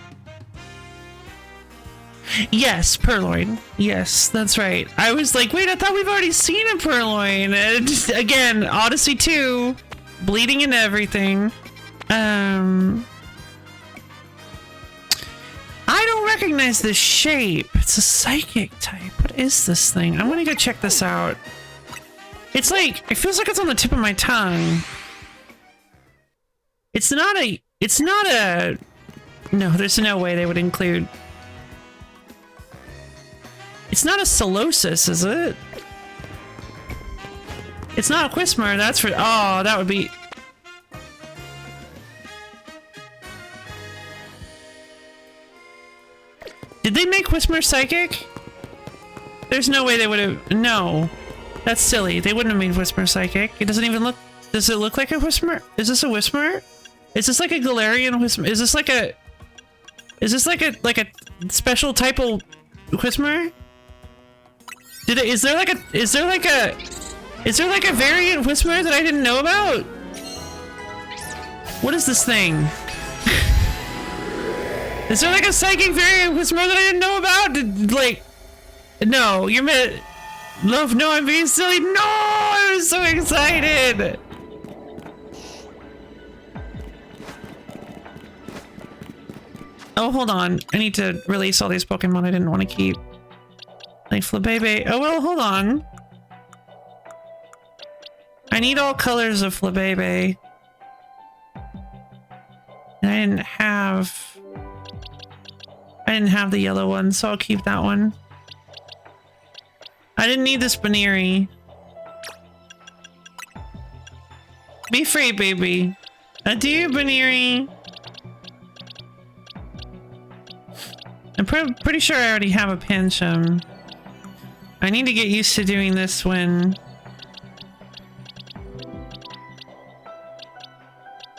Yes, Purloin. Yes, that's right. I was like, wait, I thought we've already seen a Purloin. Just, again, Odyssey 2, bleeding into everything. I don't recognize this shape. It's a psychic type. What is this thing? I'm gonna go check this out. It's like, it feels like it's on the tip of my tongue. It's not a, no, there's no way they would include. It's not a Solosis, is it? It's not a Quismer, that's for, oh, that would be. Did they make Quismer psychic? There's no way they would have, no. That's silly. They wouldn't have made Whisper psychic. It doesn't even look, does it look like a Whisper? Is this a Whisper? Is this like a Galarian Whisper? Is this like a special type of Whismer? Is there like a variant Whismer that I didn't know about? What is this thing? Is there like a psychic variant Whismer that I didn't know about? No, you're Love, no, I'm being silly. No, I was so excited. Oh, hold on. I need to release all these Pokemon I didn't want to keep. Like Flabébé. Oh, well, hold on. I need all colors of Flabébé. And I didn't have the yellow one, so I'll keep that one. I didn't need this Baneri. Be free, baby. Adieu, Baneri. I'm pretty sure I already have a Pancham. I need to get used to doing this when...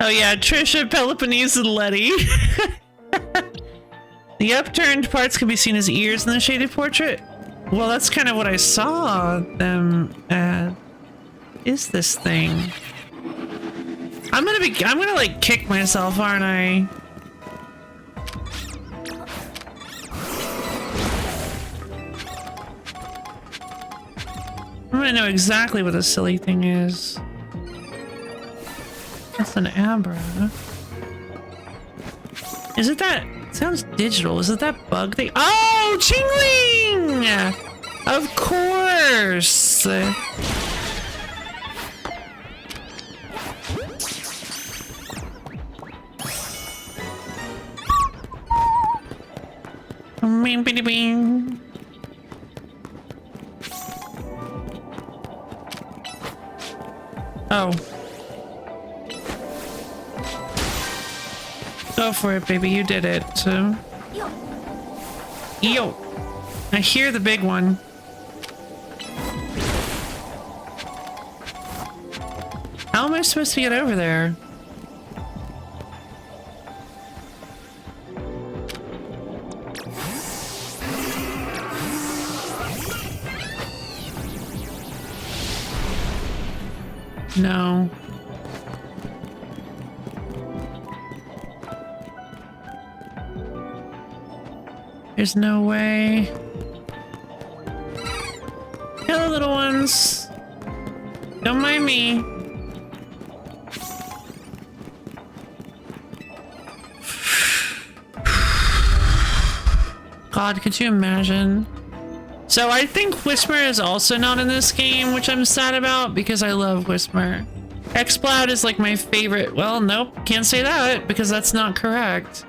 Oh yeah, Trisha, Peloponnese, and Letty. The upturned parts can be seen as ears in the shaded portrait. Well, that's kind of what I saw them at. Is this thing? I'm gonna like kick myself, aren't I? I'm gonna know exactly what this silly thing is. That's an Abra. Is it that? It sounds digital. Is it that bug thing? Oh, Chingling! Of course! Bing, bing, bing. Oh. Go for it, baby. You did it. Yo. I hear the big one. How am I supposed to get over there? No. There's no way. Hello, little ones. Don't mind me. God, could you imagine? So I think Whisper is also not in this game, which I'm sad about because I love Whisper. Exploud is like my favorite. Well, nope, can't say that because that's not correct.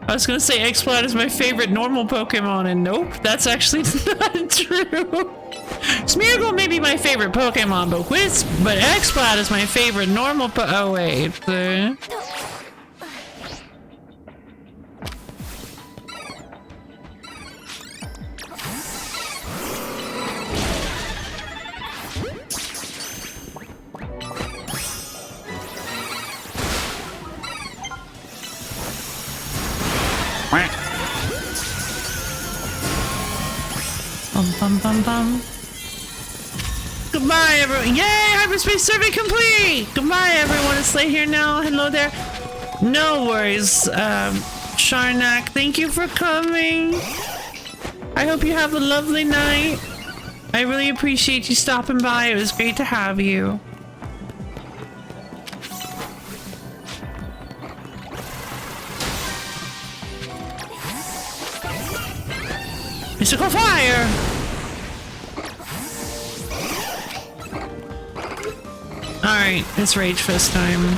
I was gonna say Exploud is my favorite normal Pokemon, and nope, that's actually not true. Smeargle may be my favorite Pokemon, but Exploud is my favorite normal oh wait. Bum, bum. Goodbye, everyone. Yay! Hyperspace survey complete! Goodbye, everyone. It's late here now. Hello there. No worries, Sharnak. Thank you for coming. I hope you have a lovely night. I really appreciate you stopping by. It was great to have you. Mystical fire! Alright, it's Rage Fist time.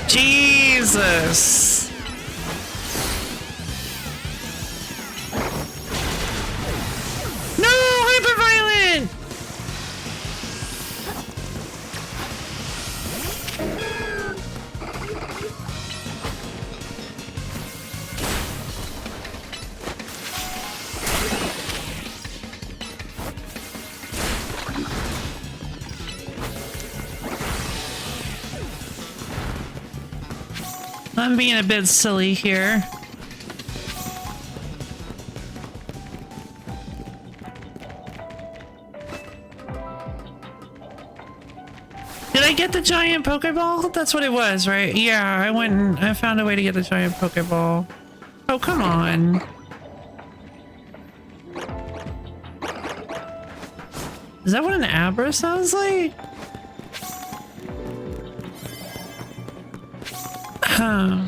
Jesus! No! Hyper-violent! I'm being a bit silly here. Did I get the giant Pokeball? That's what it was, right? Yeah, I went and I found a way to get the giant Pokeball. Oh, come on. Is that what an Abra sounds like? Huh.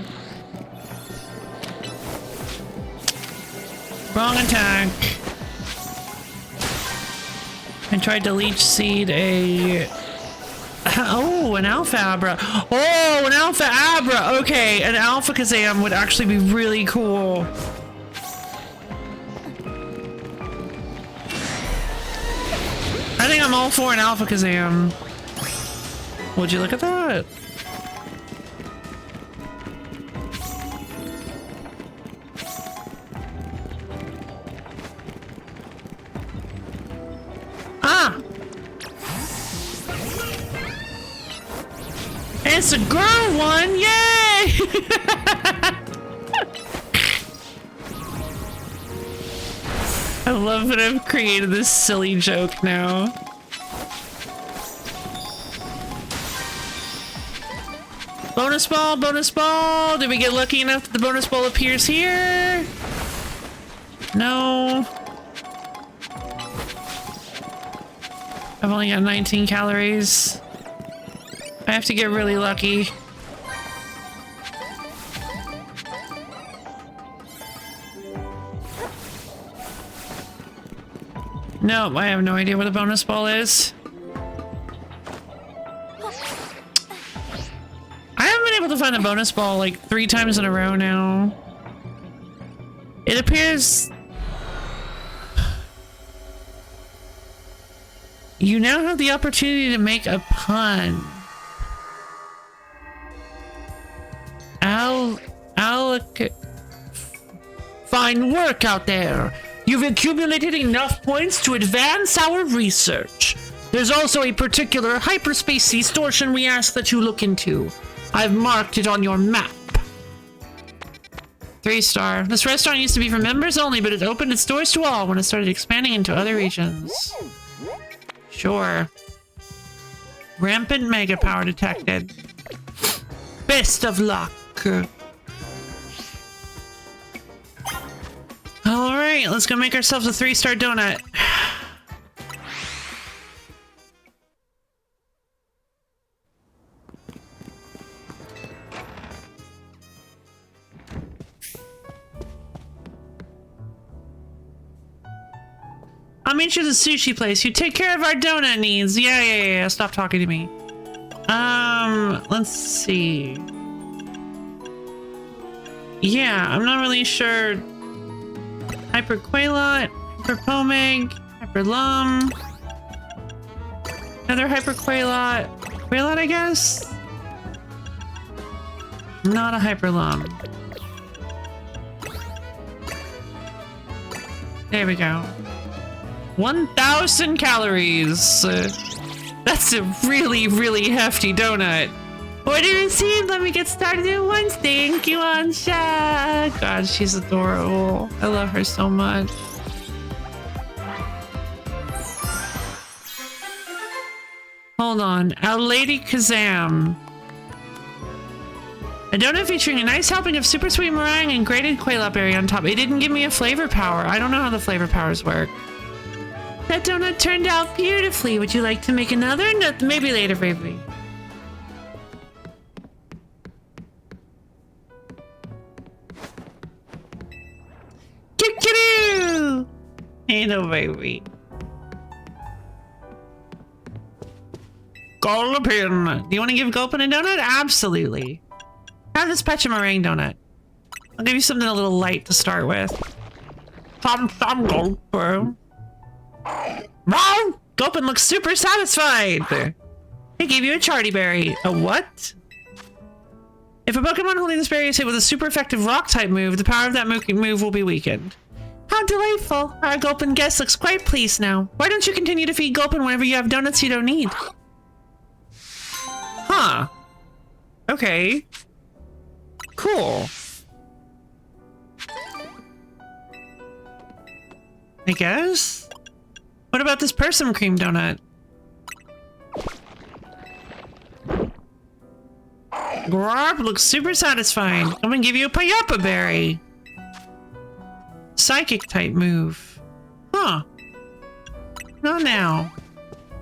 Wrong attack. I tried to leech seed a... Oh, an Alpha Abra. Oh, an Alpha Abra. Okay, an Alpha Kazam would actually be really cool. I think I'm all for an Alpha Kazam. Would you look at that? Ah! It's a girl one! Yay! I love that I've created this silly joke now. Bonus ball, bonus ball! Did we get lucky enough that the bonus ball appears here? No. I've only got 19 calories. I have to get really lucky. No, I have no idea what the bonus ball is. I haven't been able to find the bonus ball like 3 times in a row now. It appears... You now have the opportunity to make a pun. Fine work out there. You've accumulated enough points to advance our research. There's also a particular hyperspace distortion we ask that you look into. I've marked it on your map. 3-star. This restaurant used to be for members only, but it opened its doors to all when it started expanding into other regions. Sure. Rampant mega power detected. Best of luck. Alright, let's go make ourselves a 3-star donut. I'll meet you at the sushi place. You take care of our donut needs. Yeah. Stop talking to me. Let's see. Yeah, I'm not really sure. Hyper Quailot, Hyper Pomeg, Hyper Lum. Another Hyper Quailot. Quailot, I guess? Not a Hyper Lum. There we go. 1,000 calories. That's a really, really hefty donut. Order received. Let me get started at once. Thank you, Ansha. God, she's adorable. I love her so much. Hold on. Our Lady Kazam. A donut featuring a nice helping of super sweet meringue and grated quail berry on top. It didn't give me a flavor power. I don't know how the flavor powers work. That donut turned out beautifully. Would you like to make another? No, maybe later, baby. Choo-choo! Hey, no, baby. Gulpin. Do you want to give Gulpin a donut? Absolutely. Have this Pecha meringue donut. I'll give you something a little light to start with. Tom Gulpin. Wow! Gulpin looks super satisfied! They gave you a Charty Berry. A what? If a Pokemon holding this berry is hit with a super effective rock-type move, the power of that move will be weakened. How delightful! Our Gulpin guest looks quite pleased now. Why don't you continue to feed Gulpin whenever you have donuts you don't need? Huh. Okay. Cool. I guess? What about this persimmon cream donut? Grop looks super satisfying. I'm gonna give you a Payapa berry. Psychic type move. Huh. Not now.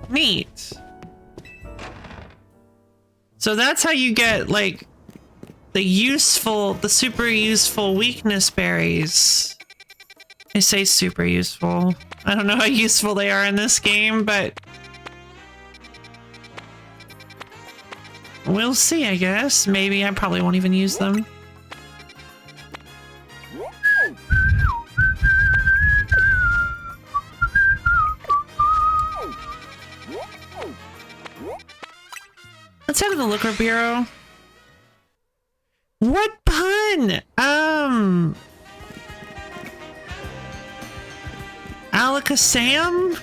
Neat. So that's how you get, like, the super useful weakness berries. I say super useful. I don't know how useful they are in this game, but we'll see, I guess. Maybe I probably won't even use them. Let's head to the liquor bureau. What pun? Alakazam?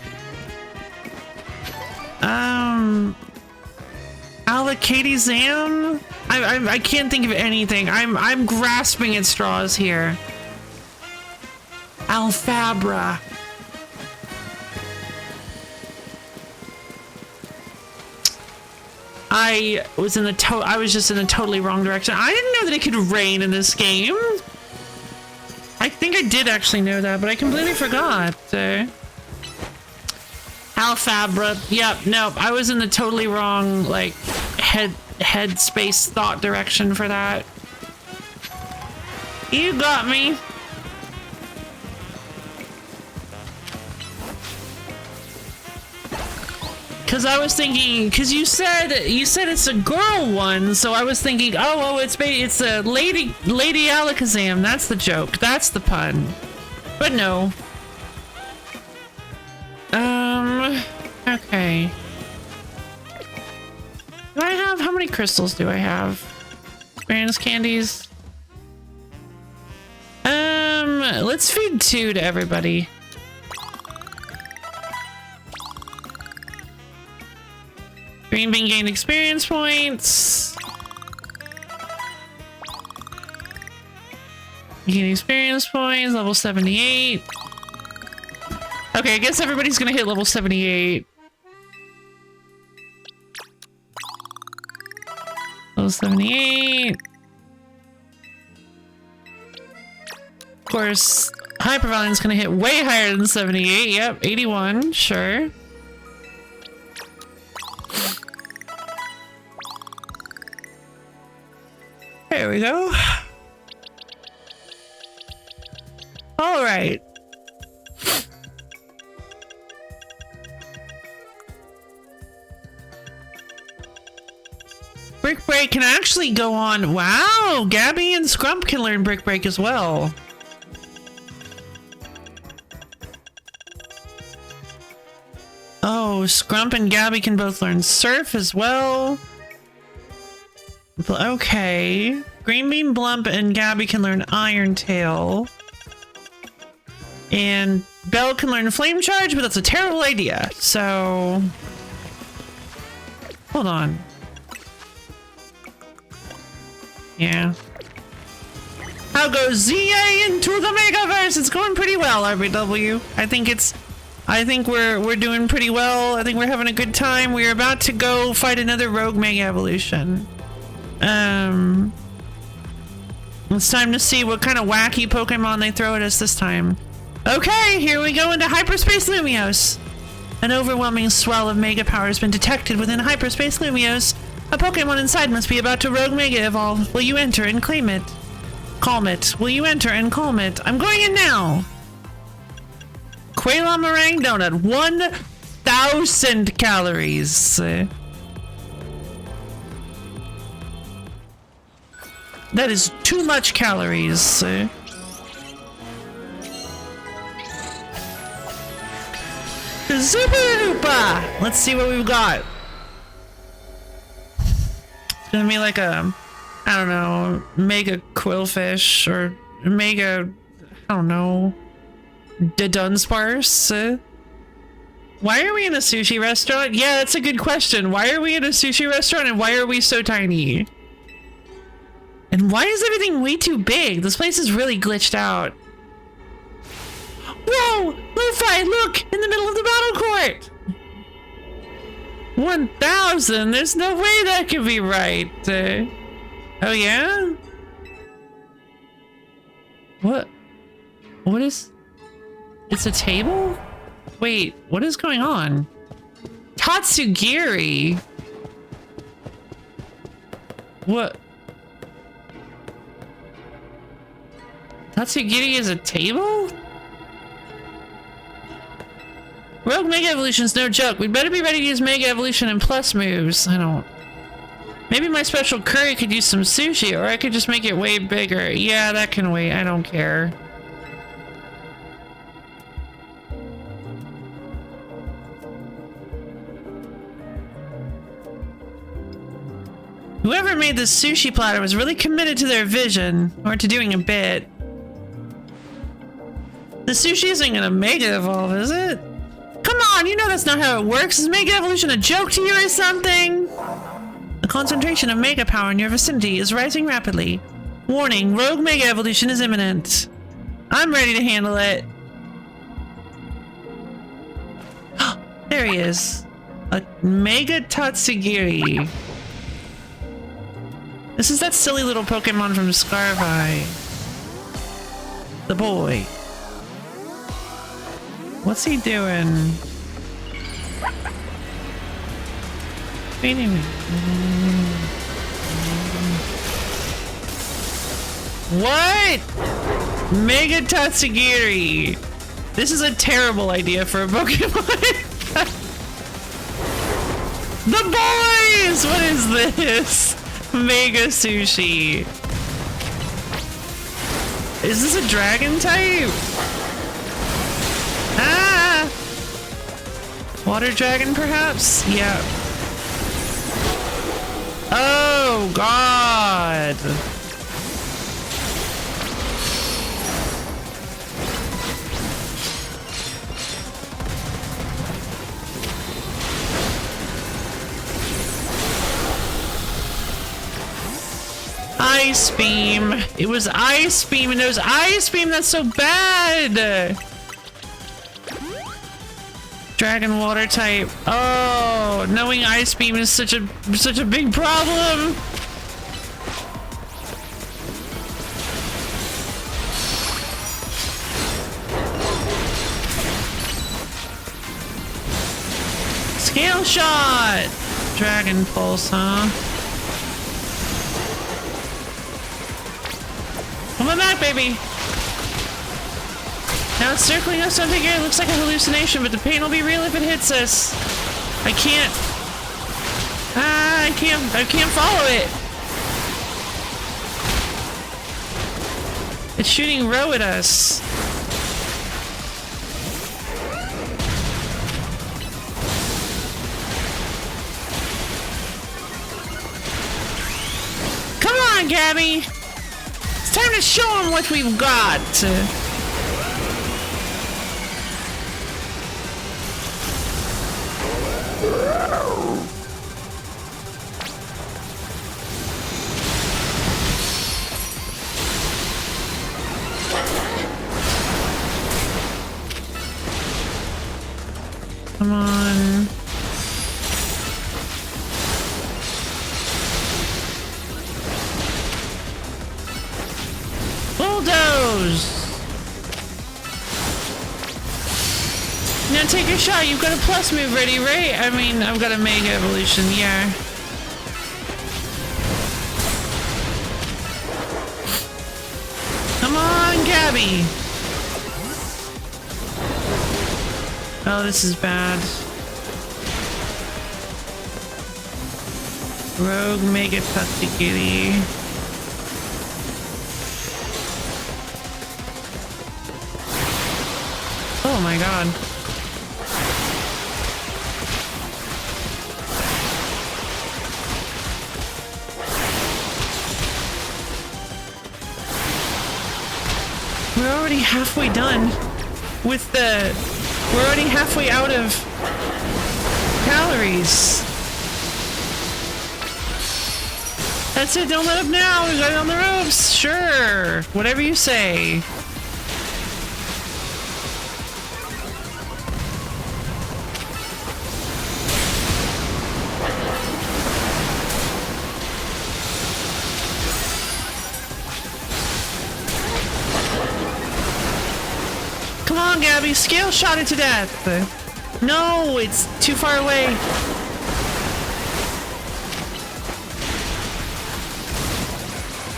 Alakazam? I can't think of anything. I'm grasping at straws here. Alfabra. I was just in the totally wrong direction. I didn't know that it could rain in this game. I think I did actually know that, but I completely forgot. Alfabra. Yep, nope. I was in the totally wrong, like, headspace thought direction for that. You got me. Cause I was thinking, cause you said it's a girl one, so I was thinking, oh, it's a lady Alakazam. That's the joke. That's the pun. But no. Okay. Do I have, how many crystals do I have? Experience candies. Let's feed 2 to everybody. Green bean gained experience points. Gain experience points, level 78. Okay, I guess everybody's gonna hit level 78. Level 78. Of course, Hyperviolence gonna hit way higher than 78. Yep, 81, sure. There we go. All right. Brick Break can actually go on. Wow, Gabby and Scrump can learn Brick Break as well. Oh, Scrump and Gabby can both learn Surf as well. Okay. Greenbean, Blump, and Gabby can learn Iron Tail. And Belle can learn Flame Charge, but that's a terrible idea. So... hold on. Yeah. How goes ZA into the Megaverse? It's going pretty well, RBW. I think we're doing pretty well. I think we're having a good time. We're about to go fight another Rogue Mega Evolution. It's time to see what kind of wacky Pokemon they throw at us this time. Okay, here we go into Hyperspace Lumiose. An overwhelming swell of Mega power has been detected within Hyperspace Lumiose. A Pokemon inside must be about to Rogue Mega Evolve. Will you enter and claim it? Calm it. Will you enter and calm it? I'm going in now! Quailon Meringue Donut. 1,000 calories. That is too much calories. Super Duper! Let's see what we've got. It's gonna be like a, I don't know, Mega Quillfish or Mega, I don't know, Dunsparce. Why are we in a sushi restaurant? Yeah, that's a good question. Why are we in a sushi restaurant and why are we so tiny? And why is everything way too big? This place is really glitched out. Whoa! Lo-Fi, look! In the middle of the battle court! 1,000? There's no way that could be right. Oh yeah? What? What is... It's a table? Wait, what is going on? Tatsugiri? What? Tatsugiri is a table? Rogue Mega Evolution's no joke. We'd better be ready to use Mega Evolution and Plus moves. I don't... Maybe my special curry could use some sushi, or I could just make it way bigger. Yeah, that can wait. I don't care. Whoever made this sushi platter was really committed to their vision, or to doing a bit. The sushi isn't gonna Mega Evolve, is it? Come on, you know that's not how it works. Is Mega Evolution a joke to you or something? The concentration of Mega power in your vicinity is rising rapidly. Warning, Rogue Mega Evolution is imminent. I'm ready to handle it. There he is. A Mega Tatsugiri. This is that silly little Pokemon from Scarvi. The boy. What's he doing? Feeding me. What? Mega Tatsugiri. This is a terrible idea for a Pokemon. The boys! What is this? Mega Sushi. Is this a dragon type? Ah! Water dragon, perhaps? Yeah. Oh, God. Ice beam. It was ice beam, and it was ice beam. That's so bad. Dragon water type. Oh, knowing ice beam is such a big problem. Scale shot. Dragon pulse, huh? Come back, baby. Now it's circling us something here. It looks like a hallucination, but the pain will be real if it hits us. I can't follow it. It's shooting row at us. Come on, Gabby. It's time to show them what we've got. Come on. Bulldoze! Now take a shot. You've got a plus move ready, right? I mean, I've got a Mega Evolution, yeah. Come on, Gabby! Oh, this is bad. Rogue Mega Tatsugiri. Oh my god. We're already halfway done with the... We're already halfway out of calories. That's it, don't let up now. We got it on the ropes. Sure. Whatever you say. Come on, Gabby. Scale shot it to death. No, it's too far away.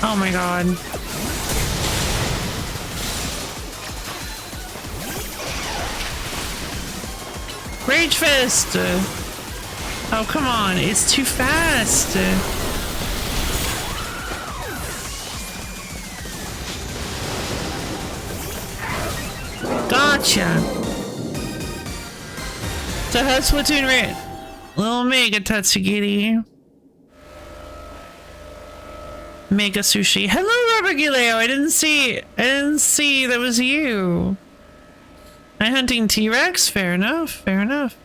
Oh my god. Rage Fist! Oh, come on. It's too fast. Gotcha. So how's Splatoon Red? Little Mega Tatsugiri. Mega Sushi. Hello, Robert Gileo. I didn't see that was you. I'm hunting T-Rex. Fair enough. Fair enough.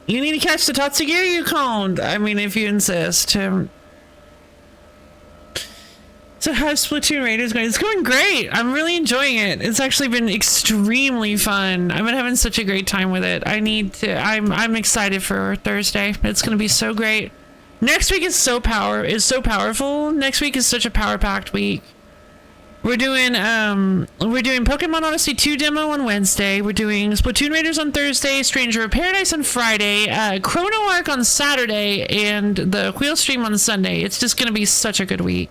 You need to catch the Tatsugiri you cloned. I mean, if you insist. So how's Splatoon Raiders going? It's going great. I'm really enjoying it. It's actually been extremely fun. I've been having such a great time with it. I'm excited for Thursday. It's gonna be so great. Next week is so powerful. Next week is such a power-packed week. We're doing Pokemon Odyssey 2 demo on Wednesday. We're doing Splatoon Raiders on Thursday, Stranger of Paradise on Friday, Chrono Arc on Saturday, and the Wheel Stream on Sunday. It's just gonna be such a good week.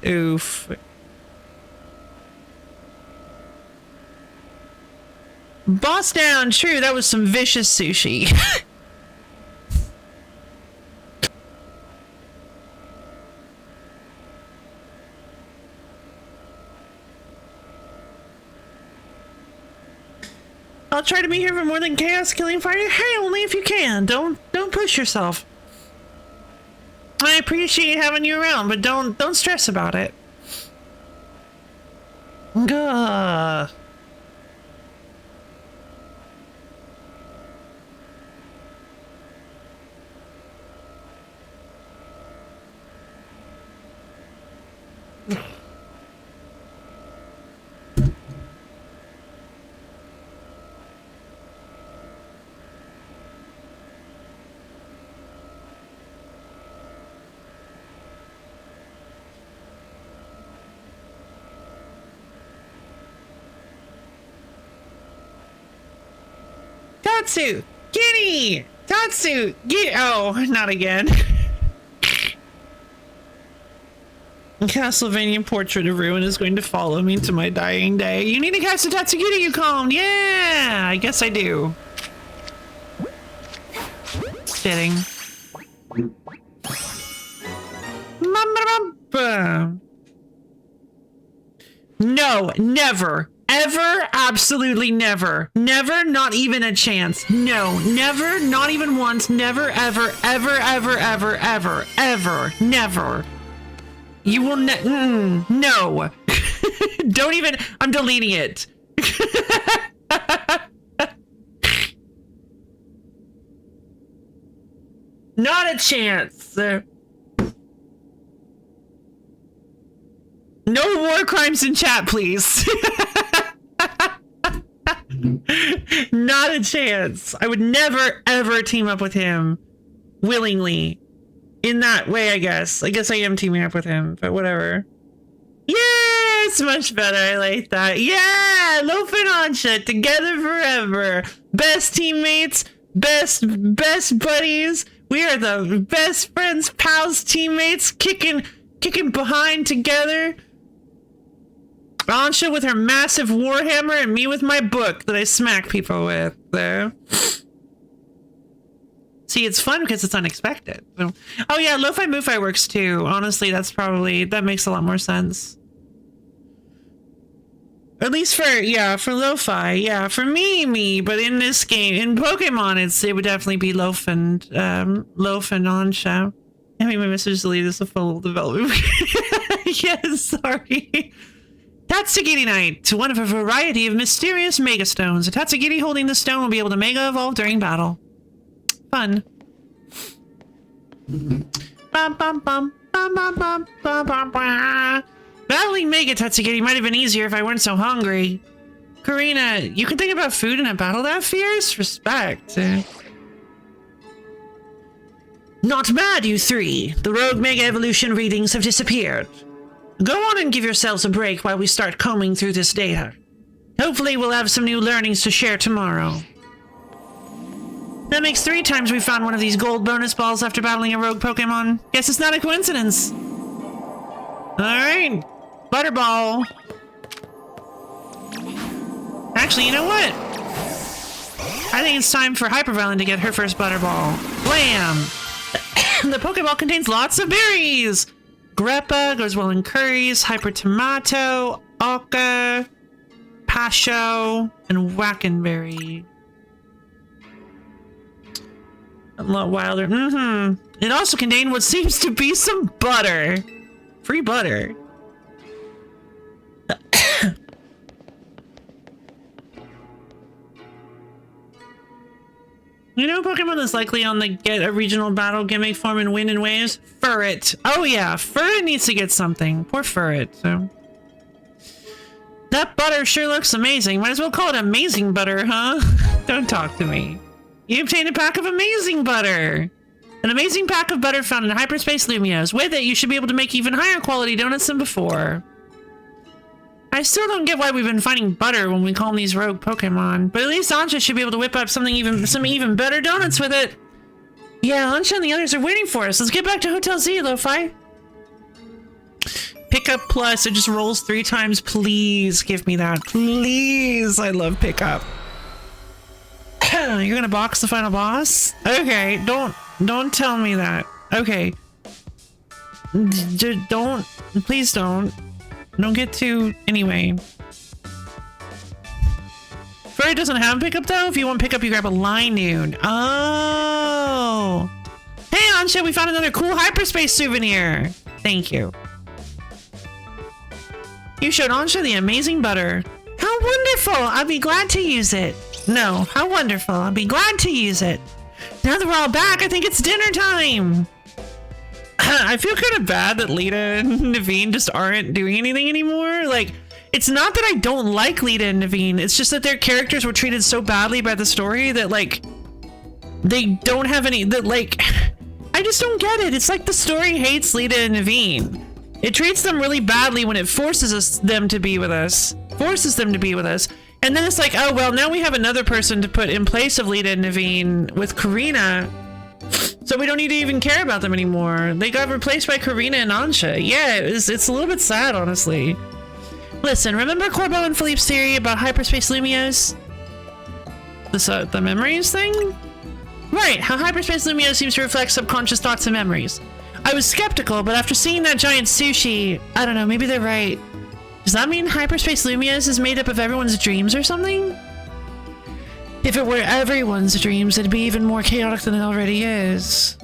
Oof. Boss down, true, that was some vicious sushi. I'll try to be here for more than chaos killing fire. Hey, only if you can. Don't push yourself. I appreciate having you around, but don't stress about it. Gah. Tatsu! Giddy! Tatsu! Oh, not again. Castlevania Portrait of Ruin is going to follow me to my dying day. You need to catch the Tatsugiri you cloned! Yeah! I guess I do. Fitting. No, never. Ever, absolutely never. Never, not even a chance. No, never, not even once, never, ever, ever, ever, ever, ever, ever, never. You will no. Don't even, I'm deleting it. Not a chance. No war crimes in chat, please. Not a chance. I would never, ever team up with him willingly. In that way, I guess. I guess I am teaming up with him, but whatever. Yeah, it's much better. I like that. Yeah, Loaf and Ansha, together forever. Best teammates, best buddies. We are the best friends, pals, teammates, kicking behind together. Ansha with her massive warhammer and me with my book that I smack people with there. See, it's fun because it's unexpected. Oh yeah, Lo-Fi Mo-Fi works too. Honestly, that makes a lot more sense. At least for Lo-Fi. Yeah, for me, but in this game, in Pokemon, it would definitely be Loaf and Ansha. I mean, my message deleted is a full development. Yes, sorry. Tatsugiri Knight, one of a variety of mysterious mega stones. A Tatsugiri holding the stone will be able to mega evolve during battle. Fun. Bum, bum, bum, bum, bum, bum, bum, bum, bum. Battling Mega Tatsugiri might have been easier if I weren't so hungry. Karina, you can think about food in a battle that fierce? Respect. Not bad, you three. The rogue Mega Evolution readings have disappeared. Go on and give yourselves a break while we start combing through this data. Hopefully we'll have some new learnings to share tomorrow. That makes 3 times we found one of these gold bonus balls after battling a rogue Pokemon. Guess it's not a coincidence. Alright. Butterball. Actually, you know what? I think it's time for Hyperviolin to get her first Butterball. Blam! The Pokeball contains lots of berries! Greppa goes well in curries, Hyper Tomato, Oka, Pasho, and Wackenberry. A lot wilder. It also contained what seems to be some butter. Free butter. You know Pokemon that's likely on the get a regional battle gimmick form and win in waves? Furret. Oh yeah, Furret needs to get something. Poor Furret, so. That butter sure looks amazing. Might as well call it amazing butter, huh? Don't talk to me. You obtained a pack of amazing butter. An amazing pack of butter found in Hyperspace Lumios. With it, you should be able to make even higher quality donuts than before. I still don't get why we've been finding butter when we call them these rogue Pokemon, but at least Ansha should be able to whip up some even better donuts with it. Yeah, Ansha and the others are waiting for us. Let's get back to Hotel Z, Lo-Fi. Pickup plus, it just rolls 3 times. Please give me that. Please, I love pickup. You're gonna box the final boss? Okay, don't tell me that. Okay. Please don't. Don't get too... Anyway. Furry doesn't have pickup though? If you want pickup, you grab a Linoon. Oh! Hey Ansha, we found another cool hyperspace souvenir! Thank you. You showed Ansha the amazing butter. How wonderful! I'll be glad to use it. No, how wonderful. I'll be glad to use it. Now that we're all back, I think it's dinner time! I feel kind of bad that Lita and Naveen just aren't doing anything anymore. Like, it's not that I don't like Lita and Naveen, it's just that their characters were treated so badly by the story that, like, they don't have any, that, like, I just don't get it. It's like the story hates Lita and Naveen. It treats them really badly when it forces them to be with us. And then it's like, oh, well, now we have another person to put in place of Lita and Naveen with Karina. So we don't need to even care about them anymore. They got replaced by Karina and Ansha. Yeah, it's a little bit sad, honestly. Listen, remember Corbo and Philippe's theory about hyperspace Lumios? The memories thing? Right, how hyperspace Lumios seems to reflect subconscious thoughts and memories. I was skeptical, but after seeing that giant sushi, I don't know, maybe they're right. Does that mean hyperspace Lumios is made up of everyone's dreams or something? If it were everyone's dreams, it'd be even more chaotic than it already is.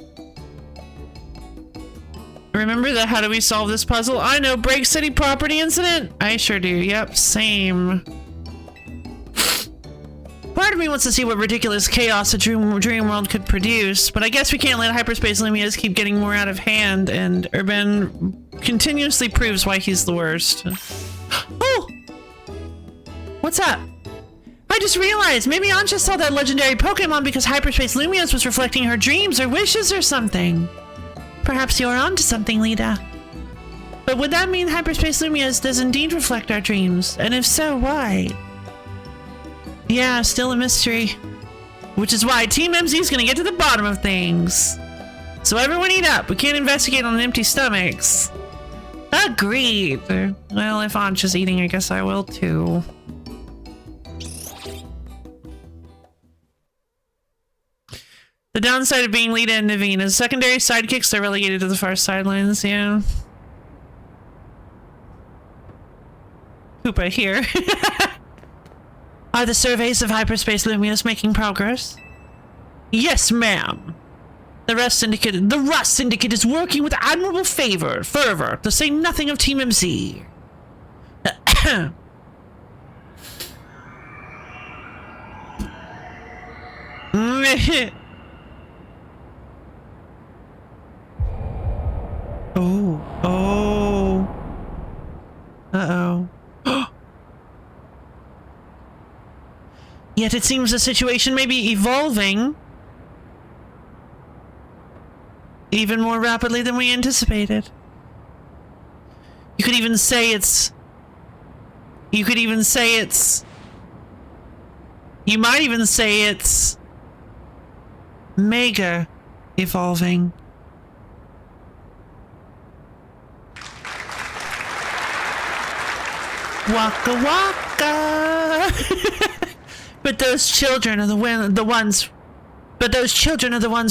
Remember the how do we solve this puzzle? I know, Break City property incident? I sure do, yep, same. Part of me wants to see what ridiculous chaos a dream world could produce, but I guess we can't let hyperspace Lumios keep getting more out of hand, and Urban continuously proves why he's the worst. Oh! What's up? I just realized, maybe Ansha saw that legendary Pokemon because Hyperspace Lumios was reflecting her dreams or wishes or something. Perhaps you're onto something, Lita. But would that mean Hyperspace Lumios does indeed reflect our dreams? And if so, why? Yeah, still a mystery. Which is why Team MZ is gonna get to the bottom of things. So everyone eat up, we can't investigate on empty stomachs. Agreed. Well, if Ansha's eating, I guess I will too. The downside of being Lita and Naveen is secondary sidekicks are relegated to the far sidelines, yeah. Koopa here. Are the surveys of hyperspace Lumios making progress? Yes, ma'am. The Rust Syndicate is working with admirable fervor, to say nothing of Team MC. Oh. Uh-oh. Yet it seems the situation may be evolving even more rapidly than we anticipated. You might even say it's mega evolving. Waka waka. But those children are the ones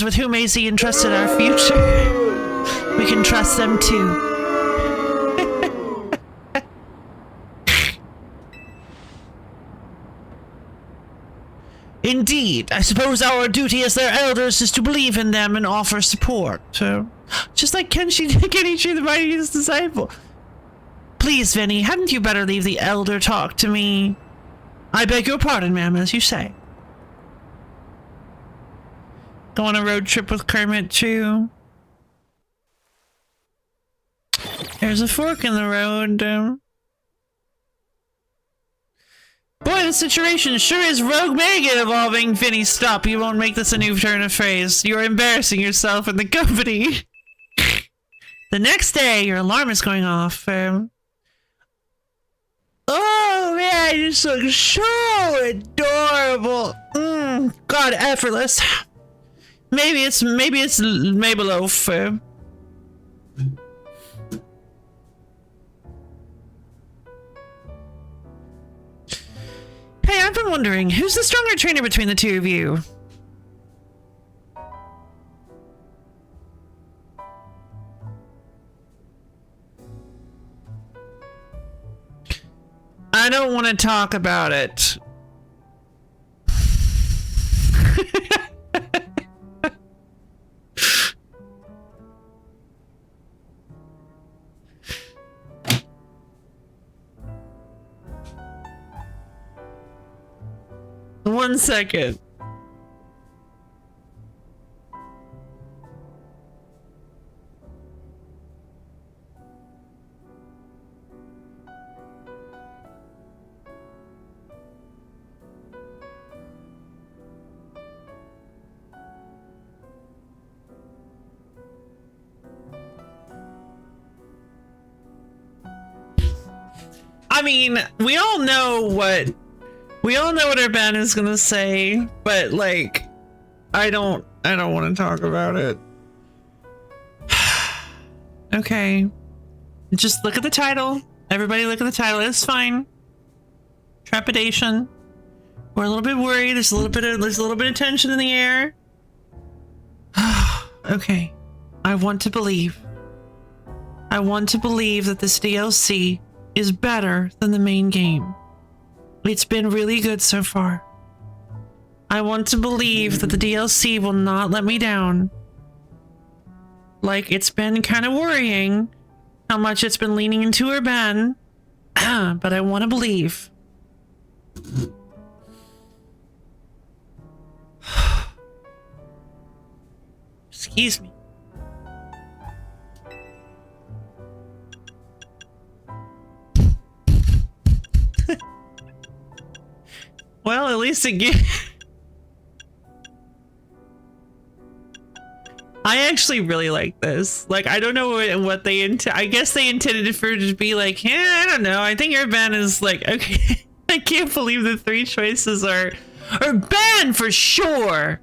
with whom AZ entrusted our future. We can trust them too. Indeed, I suppose our duty as their elders is to believe in them and offer support. Just like Kenichi the mightiest disciple. Please, Vinny, hadn't you better leave the elder talk to me? I beg your pardon, ma'am, as you say. Go on a road trip with Kermit, too. There's a fork in the road. Boy, the situation sure is rogue mega evolving. Vinny, stop. You won't make this a new turn of phrase. You're embarrassing yourself and the company. The next day, your alarm is going off. Oh man, you look so adorable. God, effortless. Maybe it's Mabeloaf. Hey, I've been wondering, who's the stronger trainer between the two of you? I don't want to talk about it. One second. I mean, we all know what our band is gonna say, but like, I don't want to talk about it. Okay, just look at the title. Everybody, look at the title. It's fine. Trepidation. We're a little bit worried. There's a little bit of tension in the air. Okay, I want to believe that this DLC is better than the main game. It's been really good so far. I want to believe that the DLC will not let me down. Like, it's been kind of worrying how much it's been leaning into Urban, but I want to believe. Excuse me. Well, at least it gives... I actually really like this. Like, I don't know what they I guess they intended it for to be like, yeah, I don't know. I think Urban is like, okay. I can't believe the three choices are Urban for sure.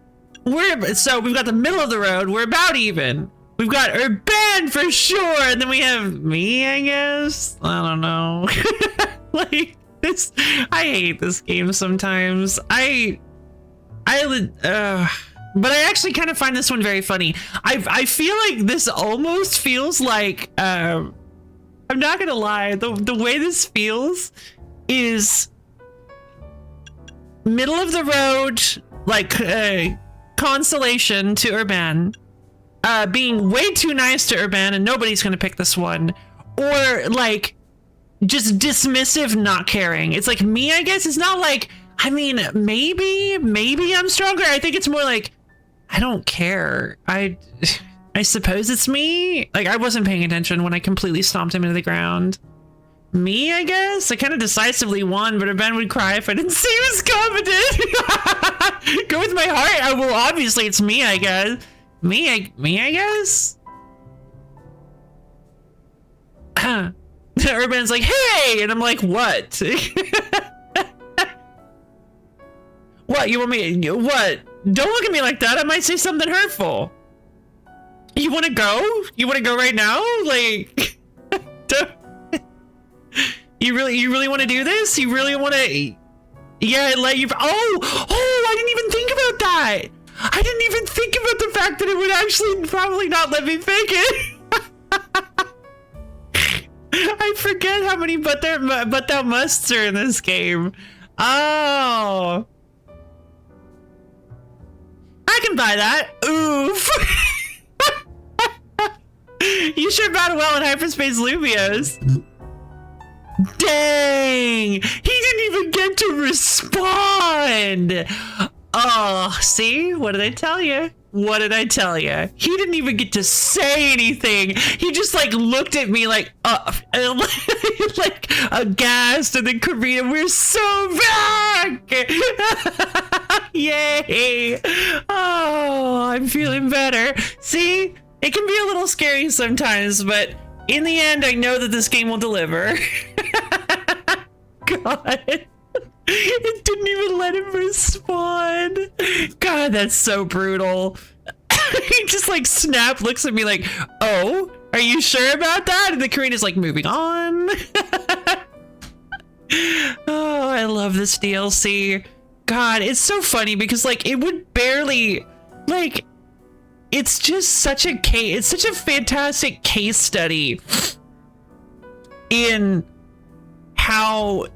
So we've got the middle of the road. We're about even. We've got Urban for sure. And then we have me, I guess. I don't know. Like, this, I hate this game sometimes. But I actually kind of find this one very funny. I feel like this almost feels like, I'm not gonna lie, the way this feels is middle of the road, like consolation to Urban, being way too nice to Urban, and nobody's gonna pick this one, or like just dismissive, not caring. It's like me, I guess. It's not like, I mean, maybe I'm stronger. I think it's more like, I don't care. I suppose it's me. Like, I wasn't paying attention when I completely stomped him into the ground. Me, I guess. I kind of decisively won, but Ben would cry if I didn't see he was competent. Go with my heart. Well, obviously it's me, I guess. Me, I guess. Urban's like, hey, and I'm like, what? What, you want me, what? Don't look at me like that. I might say something hurtful. You want to go? You want to go right now? Like, you really want to do this? You really want to? Yeah, let you. Oh, I didn't even think about that. I didn't even think about the fact that it would actually probably not let me fake it. I forget how many but thou musts are in this game. Oh, I can buy that. Oof. You sure battle well in hyperspace Lumios. Dang! He didn't even get to respond! Oh, see? What did I tell you? What did I tell you? He didn't even get to say anything. He just like looked at me like, like aghast, and then Karina, we're so back! Yay! Oh, I'm feeling better. See? It can be a little scary sometimes, but in the end, I know that this game will deliver. God. It didn't even let him respond. God, that's so brutal. He just like looks at me like, oh, are you sure about that? And the Karina's like moving on. Oh, I love this DLC. God, it's so funny because like it would barely like, it's just such a fantastic case study in how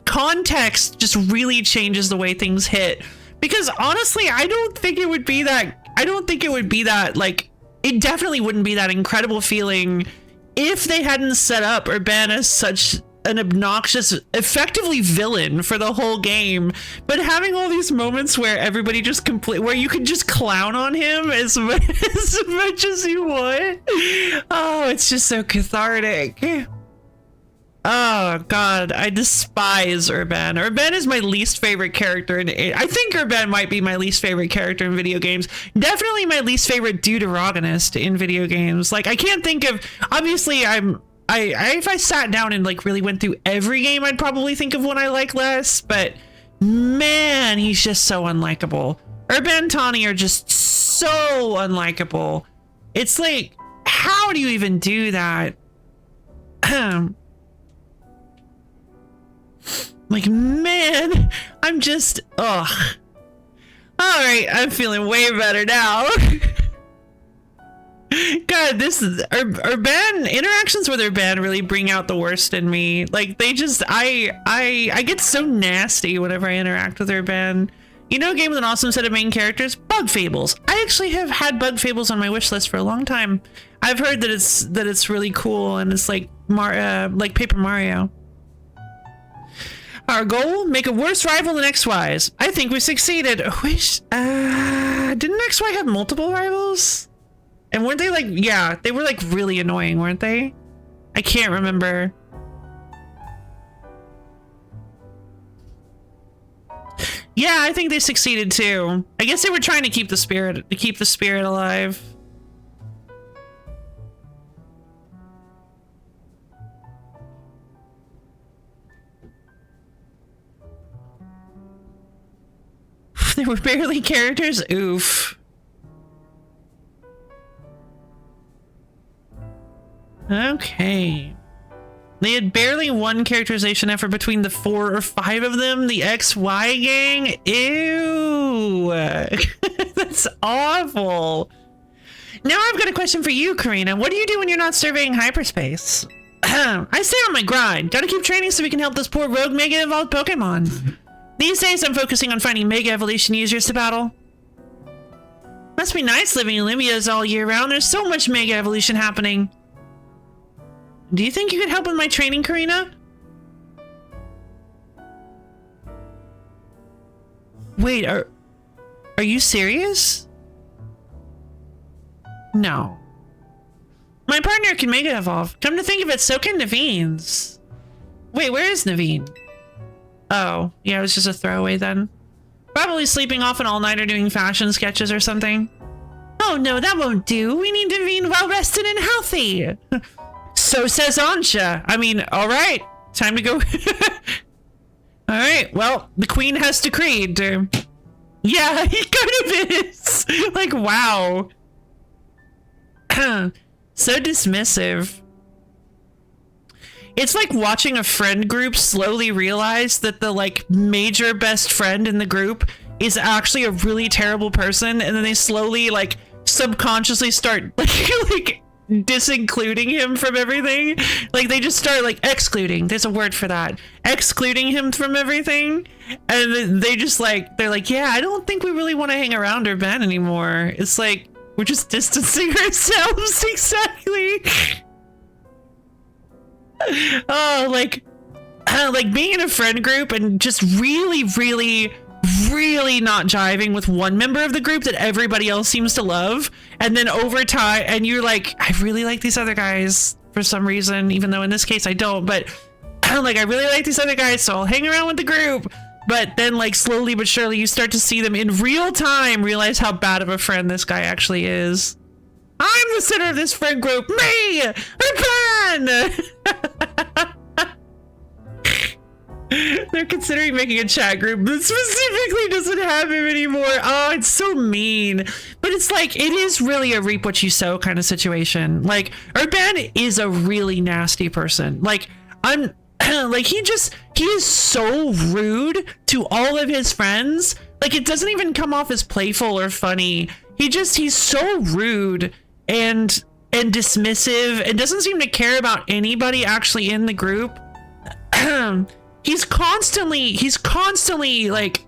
context just really changes the way things hit. Because honestly, I don't think it would be that like, it definitely wouldn't be that incredible feeling if they hadn't set up Urban as such an obnoxious, effectively villain for the whole game, but having all these moments where everybody just where you could just clown on him as much as you want. Oh, it's just so cathartic. Oh God, I despise Urban. Urban is my least favorite character I think Urban might be my least favorite character in video games. Definitely my least favorite deuteragonist in video games. Like, I can't think of, obviously if I sat down and like really went through every game, I'd probably think of one I like less, but man, he's just so unlikable. Urban and Tawny are just so unlikable. It's like, how do you even do that? Like, man, I'm just, ugh. All right, I'm feeling way better now. God, this is Urban interactions with Urban really bring out the worst in me. Like, they just, I get so nasty whenever I interact with Urban. You know, a game with an awesome set of main characters, Bug Fables. I actually have had Bug Fables on my wish list for a long time. I've heard that it's really cool, and it's like Paper Mario. Our goal: make a worse rival than XY's. I think we succeeded. Which didn't XY have multiple rivals? And weren't they like, yeah, they were like really annoying, weren't they? I can't remember. Yeah, I think they succeeded too. I guess they were trying to keep the spirit alive. They were barely characters. Oof. Okay. They had barely one characterization effort between the 4 or 5 of them. The XY gang? Ew. That's awful. Now I've got a question for you, Karina. What do you do when you're not surveying hyperspace? I stay on my grind. Gotta keep training so we can help this poor rogue Mega Evolved Pokemon. These days I'm focusing on finding Mega Evolution users to battle. Must be nice living in Libya's all year round. There's so much mega evolution happening. Do you think you could help with my training, Karina? Wait, are you serious? No. My partner can mega evolve. Come to think of it, so can Naveen's. Wait, where is Naveen? Oh, yeah, it was just a throwaway then. Probably sleeping off an all-nighter doing fashion sketches or something. Oh no, that won't do. We need Naveen well rested and healthy. So says Ansha. I mean, all right, time to go. All right, well, the queen has decreed. Yeah, he kind of is. Like, wow. So dismissive. It's like watching a friend group slowly realize that the like major best friend in the group is actually a really terrible person, and then they slowly like subconsciously start like disincluding him from everything. Like they just start like excluding. There's a word for that. Excluding him from everything, and they just like they're like, yeah, I don't think we really want to hang around our band anymore. It's like we're just distancing ourselves. Exactly. Oh, like being in a friend group and just really not jiving with one member of the group that everybody else seems to love, and then over time, and you're like, I really like these other guys for some reason, even though in this case I don't, but like I really like these other guys, so I'll hang around with the group. But then like slowly but surely you start to see them in real time realize how bad of a friend this guy actually is. I'm the center of this friend group. Me! Urban! They're considering making a chat group that specifically doesn't have him anymore. Oh, it's so mean. But it's like, it is really a reap what you sow kind of situation. Like, Urban is a really nasty person. Like, I'm... like, he is so rude to all of his friends. Like, it doesn't even come off as playful or funny. He's so rude and dismissive and doesn't seem to care about anybody actually in the group. He's constantly like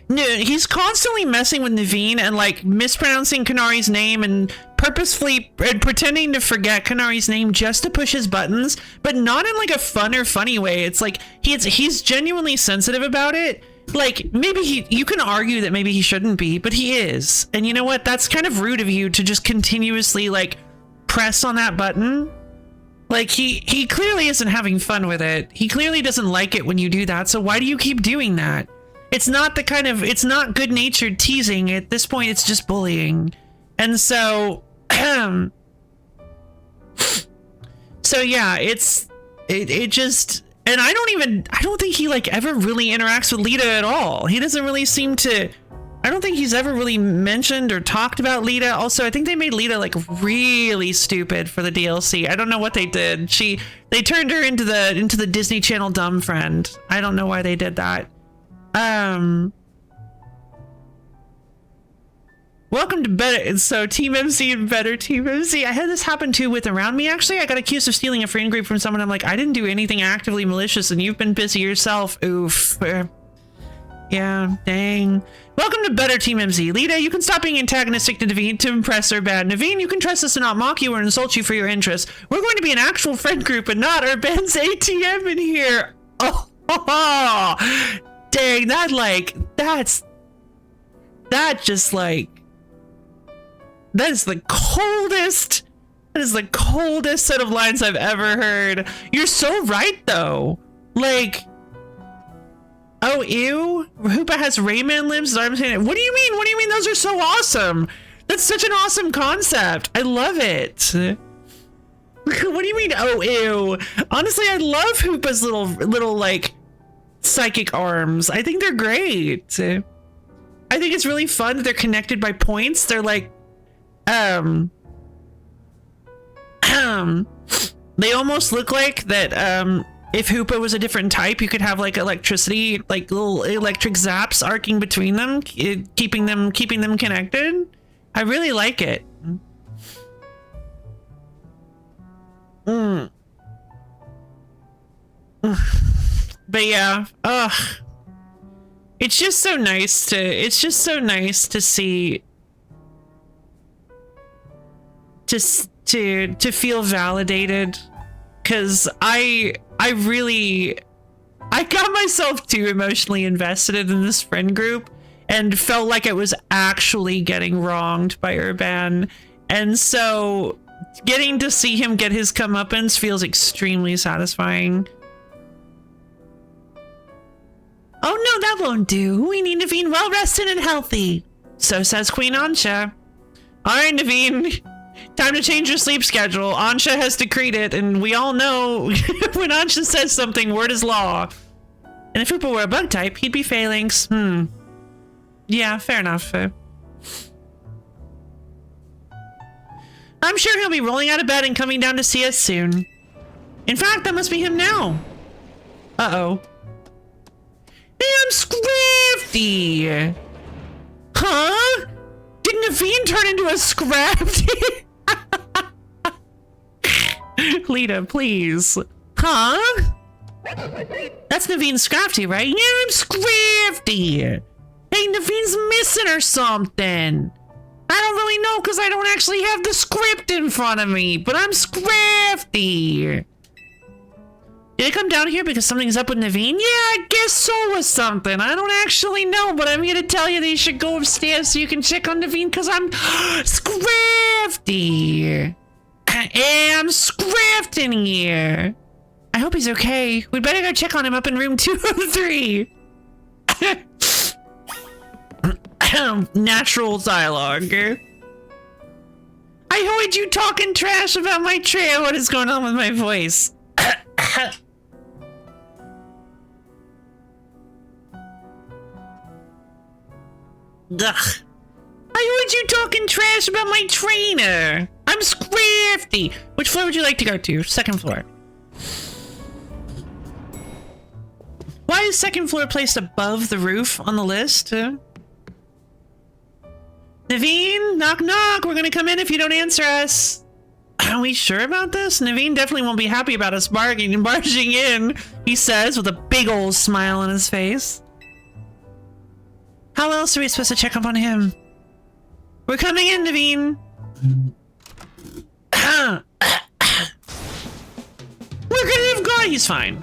no, he's constantly messing with Naveen and like mispronouncing Kanari's name and purposefully pretending to forget Kanari's name just to push his buttons, but not in like a fun or funny way. It's like he's genuinely sensitive about it. Like maybe you can argue that maybe he shouldn't be, but he is. And you know what? That's kind of rude of you to just continuously like press on that button. Like he clearly isn't having fun with it. He clearly doesn't like it when you do that. So why do you keep doing that? It's not it's not good-natured teasing. At this point, it's just bullying. And so, so yeah, it just, and I don't think he like ever really interacts with Lita at all. He doesn't really seem to, I don't think he's ever really mentioned or talked about Lita. Also, I think they made Lita like really stupid for the DLC. I don't know what they did. They turned her into the Disney Channel dumb friend. I don't know why they did that. Welcome to Better. So Team MC and Better Team MC. I had this happen too with Around Me, actually. I got accused of stealing a friend group from someone. I'm like, I didn't do anything actively malicious and you've been busy yourself. Oof. Yeah, dang. Welcome to Better Team MC. Lita, you can stop being antagonistic to Naveen to impress or bad. Naveen, you can trust us to not mock you or insult you for your interests. We're going to be an actual friend group and not our band's ATM in here. Oh, dang, that is the coldest set of lines I've ever heard. You're so right though. Like, oh, ew, Hoopa has Rayman limbs. I'm saying, what do you mean? What do you mean? Those are so awesome. That's such an awesome concept. I love it. What do you mean? Oh, ew. Honestly, I love Hoopa's little like psychic arms. I think they're great. I think it's really fun that they're connected by points. They're like, they almost look like that, if Hoopa was a different type, you could have like electricity, like little electric zaps arcing between them, keeping them connected. I really like it. But yeah, ugh. It's just so nice to see to feel validated, because I got myself too emotionally invested in this friend group and felt like it was actually getting wronged by Urban, and so getting to see him get his comeuppance feels extremely satisfying. Oh no, that won't do. We need Naveen well rested and healthy. So says Queen Ansha. Alright, Naveen. Time to change your sleep schedule. Ansha has decreed it, and we all know when Ansha says something, word is law. And if Upa were a bug type, he'd be phalanx. Yeah, fair enough. I'm sure he'll be rolling out of bed and coming down to see us soon. In fact, that must be him now. Uh-oh. Damn, Scrafty! Huh? Did Naveen turn into a Scrafty? Lita, please. Huh? That's Naveen's Scrafty, right? Yeah, I'm Scrafty! Hey, Naveen's missing or something. I don't really know because I don't actually have the script in front of me, but I'm Scrafty. Did it come down here because something's up with Naveen? Yeah, I guess so or something. I don't actually know, but I'm here to tell you that you should go upstairs so you can check on Naveen because I'm Scrafty. I'm Scrafty here. I hope he's okay. We'd better go check on him up in room 203. Natural dialogue. I heard you talking trash about my trail. What is going on with my voice? Ugh. I heard you talking trash about my trainer. I'm Scrafty. Which floor would you like to go to? Second floor. Why is second floor placed above the roof on the list? Naveen, knock knock. We're gonna come in if you don't answer us. Are we sure about this? Naveen definitely won't be happy about us barging in, he says with a big old smile on his face. How else are we supposed to check up on him? We're coming in, Naveen. Where could it have gone? He's fine.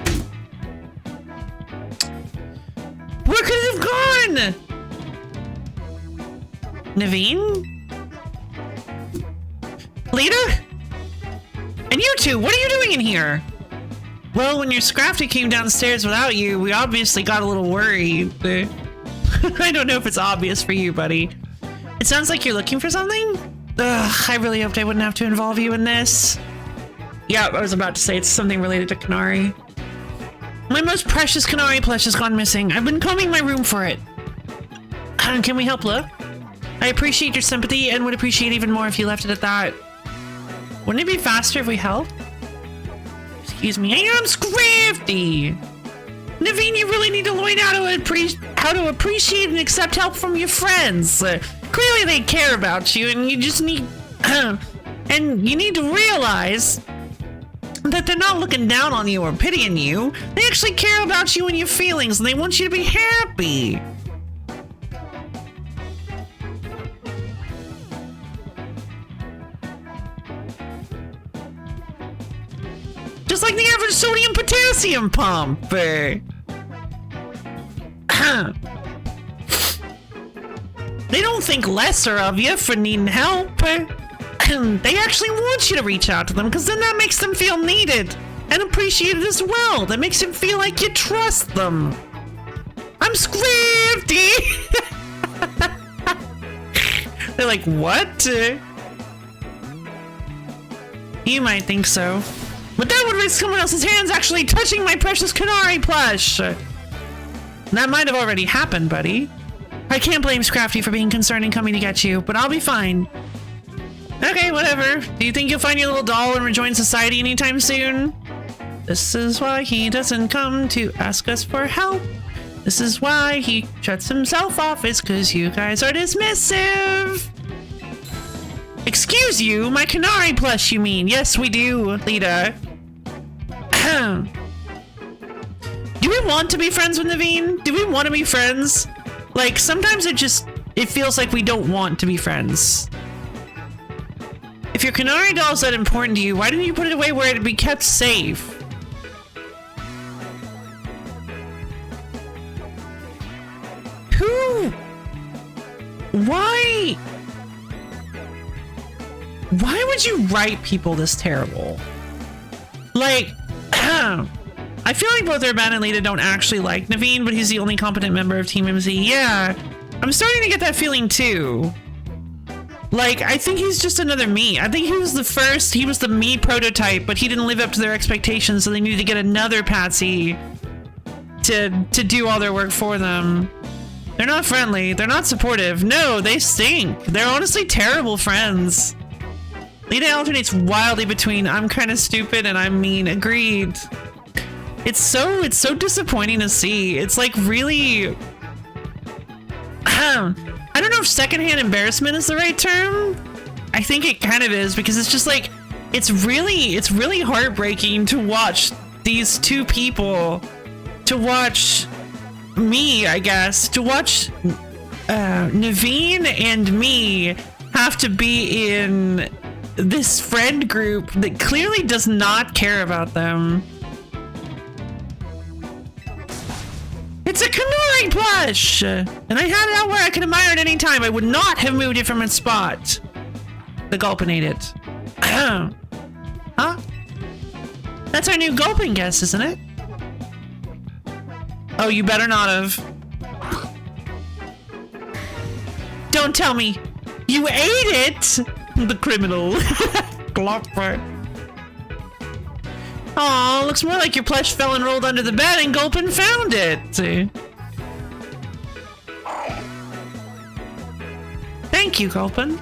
Where could it have gone? Naveen? Lita? And you two, what are you doing in here? Well, when your Scrafty came downstairs without you, we obviously got a little worried. I don't know if it's obvious for you, buddy. It sounds like you're looking for something? Ugh, I really hoped I wouldn't have to involve you in this. Yeah, I was about to say it's something related to Canary. My most precious Canary plush has gone missing. I've been combing my room for it. Can we help look? I appreciate your sympathy and would appreciate even more if you left it at that. Wouldn't it be faster if we help? Excuse me, I am Scrafty! Naveen, you really need to learn how to appreciate and accept help from your friends. Clearly they care about you and you just need... and you need to realize that they're not looking down on you or pitying you. They actually care about you and your feelings and they want you to be happy. Just like the average sodium potassium pump. They don't think lesser of you for needing help. They actually want you to reach out to them because then that makes them feel needed and appreciated as well. That makes them feel like you trust them. I'm Scrafty. They're like, what? You might think so. But that would risk someone else's hands actually touching my precious Canary plush. That might have already happened, buddy. I can't blame Scrafty for being concerned and coming to get you, but I'll be fine. Okay, whatever. Do you think you'll find your little doll and rejoin society anytime soon? This is why he doesn't come to ask us for help. This is why he shuts himself off. It's because you guys are dismissive. Excuse you? My Canary plush, you mean? Yes, we do, Lita. Do we want to be friends with Naveen? Do we want to be friends? Like, sometimes it feels like we don't want to be friends. If your Canary doll is that important to you, why didn't you put it away where it'd be kept safe? Who? Why? Why would you write people this terrible? Like, I feel like both Urban and Lita don't actually like Naveen, but he's the only competent member of Team MZ. Yeah, I'm starting to get that feeling too. Like, I think he's just another me. I think he was the me prototype, but he didn't live up to their expectations, so they needed to get another Patsy to do all their work for them. They're not friendly. They're not supportive. No, they stink. They're honestly terrible friends. Lita alternates wildly between I'm kind of stupid and I'm mean. Agreed. It's so disappointing to see. It's like really... I don't know if secondhand embarrassment is the right term. I think it kind of is, because it's just like, it's really heartbreaking to watch these two people, to watch me, I guess, to watch Naveen and me have to be in this friend group that clearly does not care about them. It's a Kanori plush! And I had it out where I could admire it any time. I would not have moved it from its spot. The Gulpinate it. Huh? That's our new Gulpin guess, isn't it? Oh, you better not have. Don't tell me. You ate it! The criminal. Glopper. Aw, looks more like your plush fell and rolled under the bed and Gulpin found it. Thank you, Gulpin.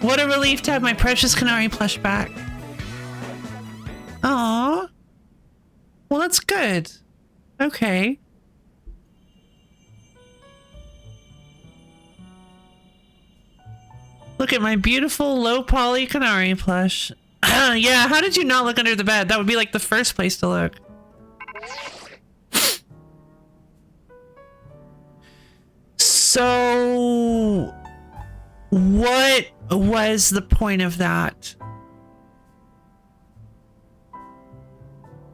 What a relief to have my precious Canary plush back. Aw. Well, that's good. Okay. Look at my beautiful low poly Canary plush. Yeah, how did you not look under the bed? That would be like the first place to look. So, what was the point of that?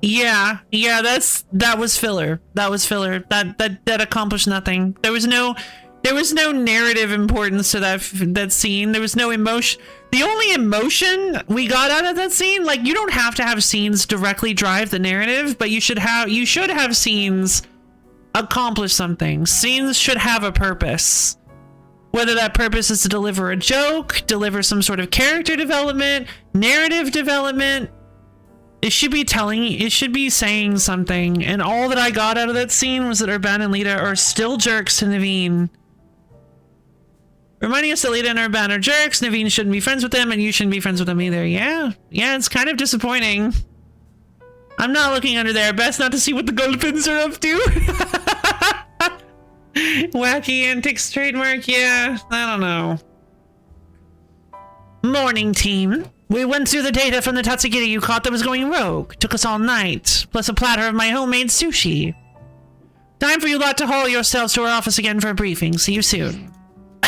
Yeah, that was filler. That was filler. That accomplished nothing. There was no narrative importance to that scene. There was no emotion. The only emotion we got out of that scene, like, you don't have to have scenes directly drive the narrative, but you should have scenes accomplish something. Scenes should have a purpose. Whether that purpose is to deliver a joke, deliver some sort of character development, narrative development, it should be saying something. And all that I got out of that scene was that Urban and Lita are still jerks to Naveen. Reminding us that Lita and Urban are jerks, Naveen shouldn't be friends with them, and you shouldn't be friends with them either. Yeah, it's kind of disappointing. I'm not looking under there. Best not to see what the Gulpins are up to. Wacky antics trademark, yeah, I don't know. Morning, team. We went through the data from the Tatsugiri you caught that was going rogue. Took us all night, plus a platter of my homemade sushi. Time for you lot to haul yourselves to our office again for a briefing. See you soon.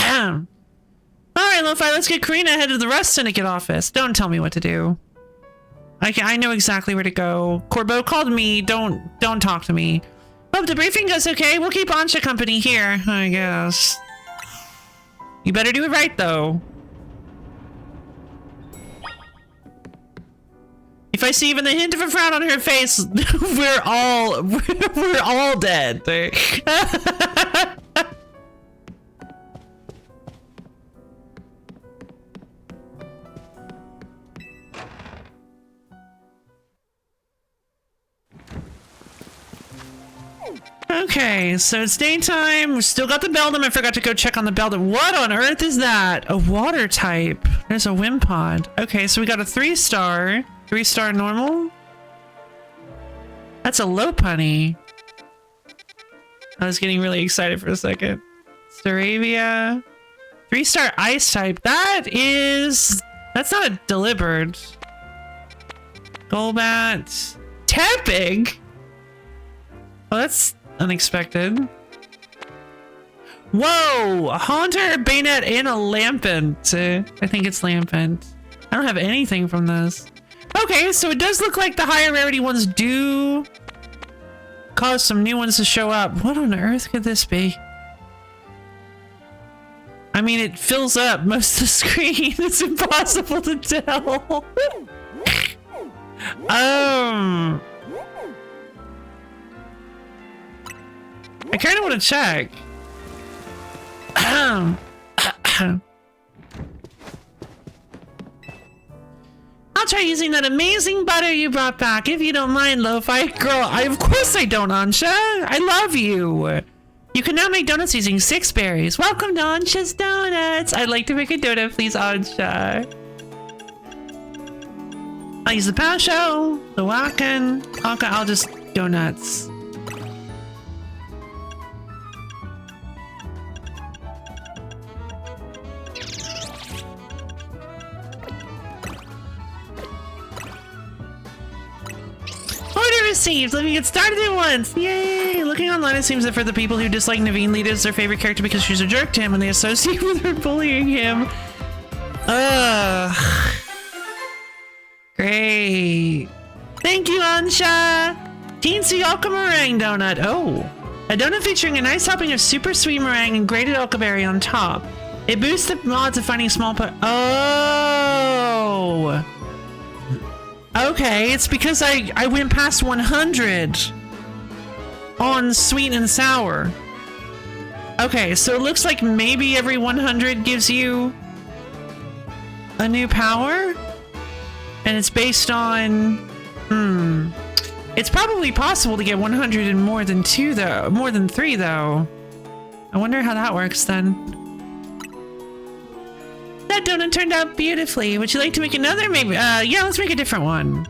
Alright, Lo-Fi, let's get Karina headed to the Rust Syndicate office. Don't tell me what to do. I know exactly where to go. Corbeau called me. Don't talk to me. Hope the briefing goes okay. We'll keep Ansha company here, I guess. You better do it right, though. If I see even the hint of a frown on her face, we're all dead. Okay, so it's daytime. We still got the Beldum. I forgot to go check on the Beldum. What on earth is that? A water type. There's a Wimpod. Okay, so we got a 3-star. 3-star normal? That's a Lopunny. I was getting really excited for a second. Staravia. 3-star ice type. That's not a Deliberate. Golbat. Tepig? Oh, that's unexpected. Whoa! A Haunter, a Bayonet, and a Lampent. I think it's Lampent. I don't have anything from this. Okay, so it does look like the higher rarity ones do cause some new ones to show up. What on earth could this be? I mean, it fills up most of the screen. It's impossible to tell. I kind of want to check. I'll try using that amazing butter you brought back, if you don't mind, Lo-Fi Girl. Of course I don't, Ansha. I love you. You can now make donuts using 6 berries. Welcome to Ansha's Donuts. I'd like to make a donut, please, Ansha. I'll use the Pasho, the Wacken. Okay, I'll just go nuts. Order received. Let me get started at once. Yay! Looking online, it seems that for the people who dislike Naveen, Lita is their favorite character because she's a jerk to him and they associate with her bullying him. Ugh. Great. Thank you, Ansha. Teensy Alka Meringue Donut. Oh. A donut featuring a nice helping of super sweet meringue and grated alka berry on top. It boosts the odds of finding small Oh. Okay, it's because I went past 100 on sweet and sour. Okay, so it looks like maybe every 100 gives you a new power? And it's based on... It's probably possible to get 100 and more than 2 though. More than 3 though. I wonder how that works then. That donut turned out beautifully. Would you like to make another? Maybe. Yeah, let's make a different one.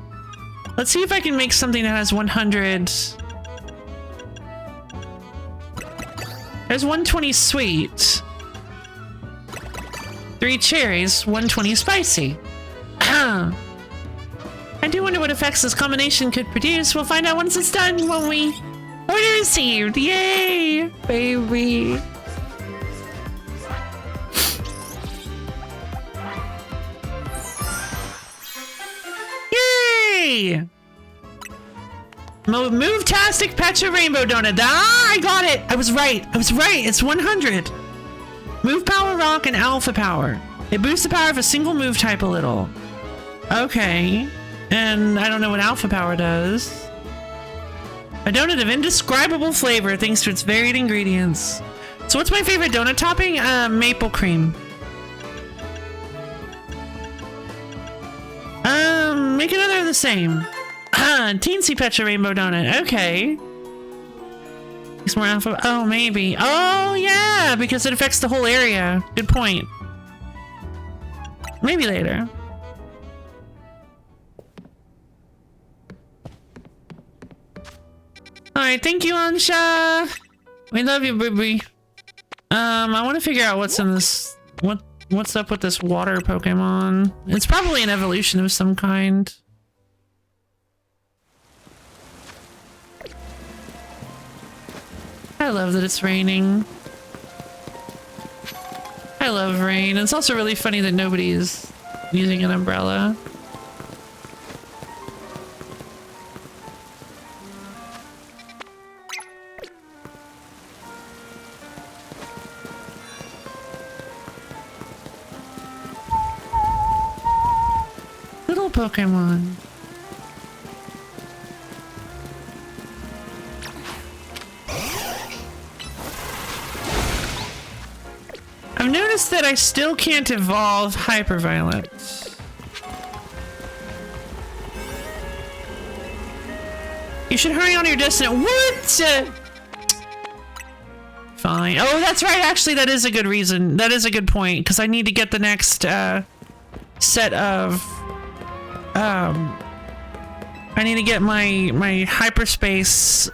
Let's see if I can make something that has 100. There's 120 sweet. 3 cherries, 120 spicy. I do wonder what effects this combination could produce. We'll find out once it's done, won't we? Order received. Yay, baby. Yay! Move-tastic Petra Rainbow Donut. Ah, I got it. I was right. I was right. It's 100. Move Power Rock and Alpha Power. It boosts the power of a single move type a little. Okay. And I don't know what Alpha Power does. A donut of indescribable flavor thanks to its varied ingredients. So what's my favorite donut topping? Maple cream. Make another of the same. Teensy Petra Rainbow Donut. Okay. It's more alpha. Oh, maybe. Oh, yeah, because it affects the whole area. Good point. Maybe later. Alright, thank you, Ansha. We love you, baby. I want to figure out what's in this. What's up with this water Pokemon? It's probably an evolution of some kind. I love that it's raining. I love rain. It's also really funny that nobody is using an umbrella. Little Pokemon. I've noticed that I still can't evolve Hyperviolet. You should hurry on to your destination. What? Fine. Oh, that's right. Actually, that is a good reason. That is a good point, because I need to get the next set of... I need to get my hyperspace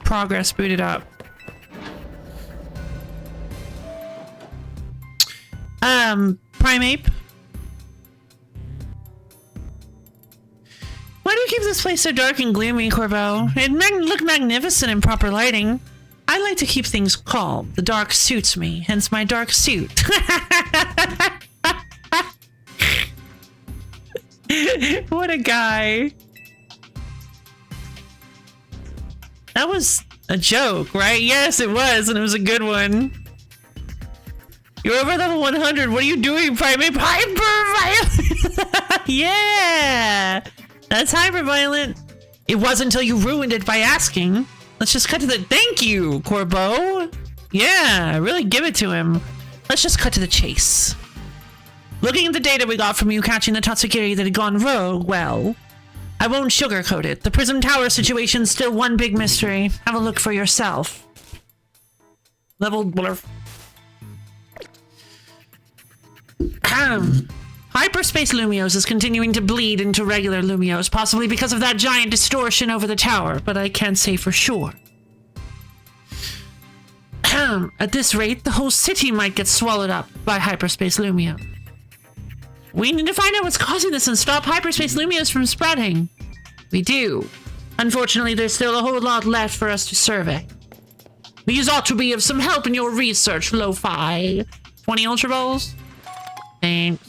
progress booted up. Primeape. Why do you keep this place so dark and gloomy, Corbeau? It'd look magnificent in proper lighting. I like to keep things calm. The dark suits me, hence my dark suit. What a guy. That was a joke, right? Yes, it was, and it was a good one. You're over level 100. What are you doing, Primate? Hyper-violent! Yeah! That's hyper-violent. It was until you ruined it by asking. Let's just cut to the... Thank you, Corbeau. Yeah, really give it to him. Let's just cut to the chase. Looking at the data we got from you catching the Tatsugiri that had gone rogue, well... I won't sugarcoat it. The Prism Tower situation's still one big mystery. Have a look for yourself. Level... blurf. Hyperspace Lumios is continuing to bleed into regular Lumios, possibly because of that giant distortion over the tower, but I can't say for sure. At this rate, the whole city might get swallowed up by Hyperspace Lumio. We need to find out what's causing this and stop Hyperspace Lumios from spreading. We do. Unfortunately, there's still a whole lot left for us to survey. These ought to be of some help in your research, Lo-Fi. 20 Ultra Balls? Thanks.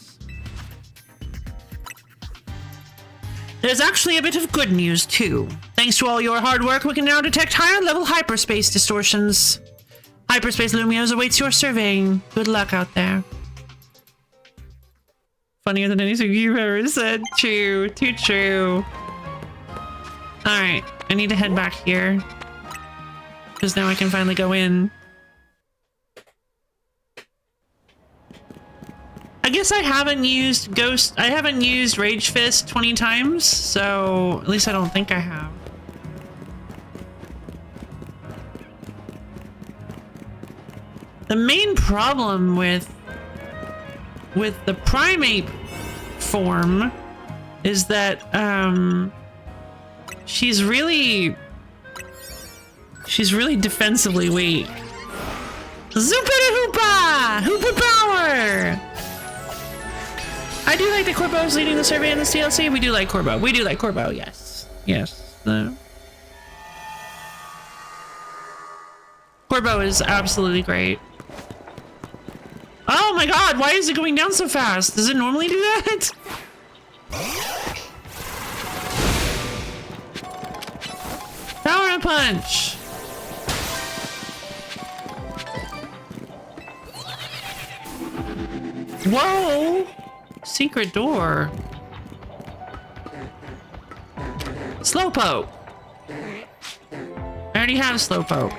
There's actually a bit of good news, too. Thanks to all your hard work, we can now detect higher-level hyperspace distortions. Hyperspace Lumios awaits your surveying. Good luck out there. Funnier than anything you've ever said. True. Too true. Alright. I need to head back here. Because now I can finally go in. I guess I haven't used Rage Fist 20 times, so at least I don't think I have. The main problem with the primate form is that she's really defensively weak. Zoopity-hoopa! Hoopa power! I do like that Corbeau's leading the survey in this DLC. We do like Corbeau. We do like Corbeau, yes. Yes. Corbeau is absolutely great. Oh my god, why is it going down so fast? Does it normally do that? Power punch! Whoa! Secret door. Slowpoke. I already have Slowpoke.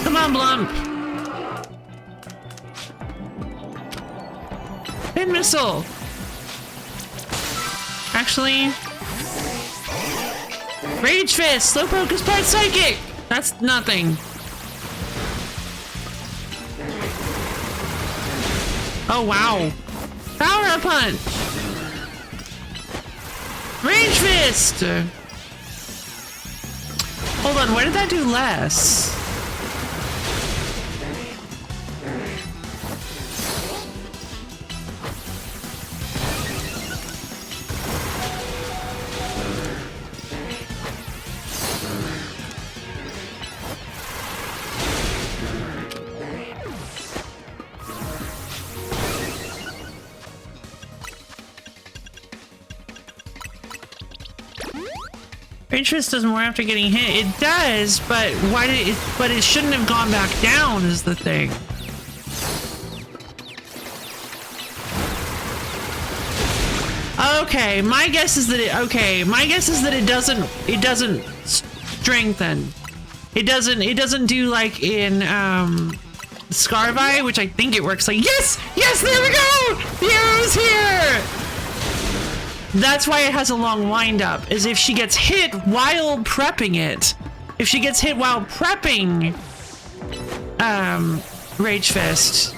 Come on, Blump. Pin missile. Actually, Rage Fist. Slowpoke is part psychic. That's nothing. Oh wow. Power punch. Rage Fist. Hold on, why did that do less? Interest does more after getting hit. It does, but why did it? But it shouldn't have gone back down. Is the thing. Okay, my guess is that it. Okay, my guess is that it doesn't. It doesn't strengthen. It doesn't do like in Scarvi, which I think it works like. Yes, yes, there we go. The arrow's here. That's why it has a long wind up, is if she gets hit while prepping it. If she gets hit while prepping Rage Fist,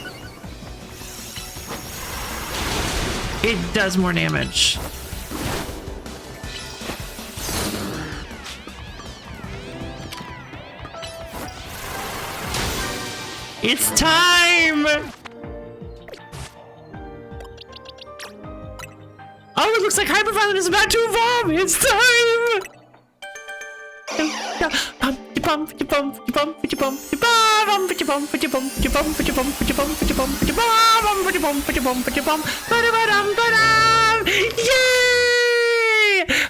it does more damage. It's time! Oh, it looks like Hyperviolent is about to evolve. It's time. Yay!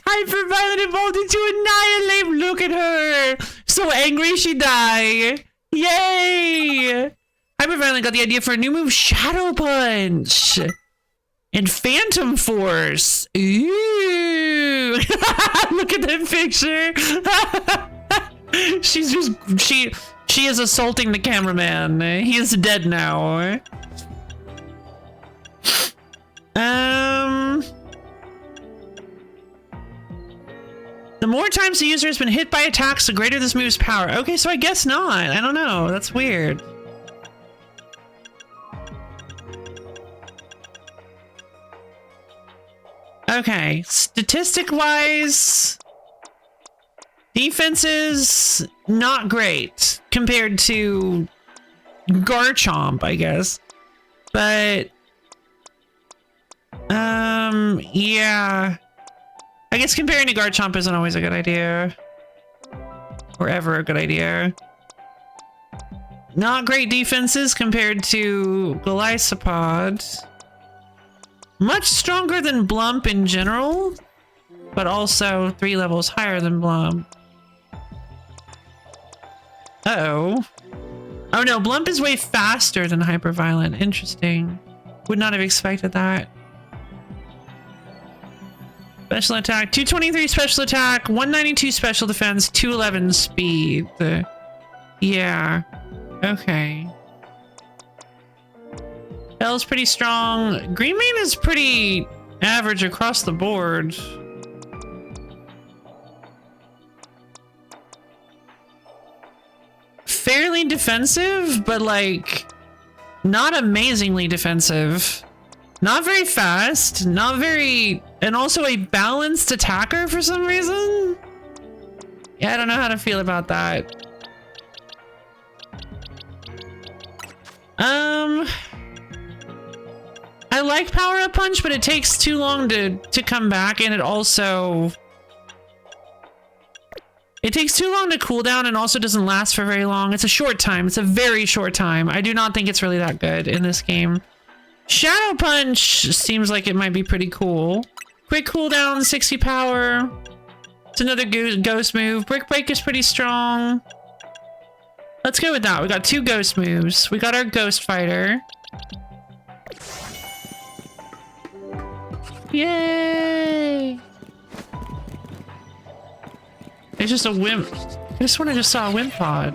Hyperviolent evolved into Annihilate. Look at her. So angry she died. Yay! Hyperviolent got the idea for a new move, Shadow Punch. And Phantom Force. Ooh. Look at that picture. She's just she is assaulting the cameraman. He is dead now. The more times the user has been hit by attacks, the greater this move's power. Okay, so I guess not. I don't know. That's weird. Okay, statistic-wise, defense is not great compared to Garchomp, I guess. But, yeah. I guess comparing to Garchomp isn't always a good idea. Or ever a good idea. Not great defenses compared to Golisopod. Much stronger than Blump in general, but also 3 levels higher than Blump. Uh-oh. Oh no, Blump is way faster than Hyperviolent. Interesting. Would not have expected that. Special attack, 223 special attack, 192 special defense, 211 speed. Yeah. Okay. Bell's pretty strong. Green Mane is pretty average across the board. Fairly defensive, but like not amazingly defensive. Not very fast, not very, and also a balanced attacker for some reason. Yeah, I don't know how to feel about that. I like Power Up Punch, but it takes too long to come back, and it takes too long to cool down and also doesn't last for very long. It's a short time. It's a very short time. I do not think it's really that good in this game. Shadow Punch seems like it might be pretty cool. Quick cooldown, 60 power. It's another ghost move. Brick Break is pretty strong. Let's go with that. We got 2 ghost moves. We got our Ghost Fighter. Yay! It's just a wimp. I just saw a wimp pod.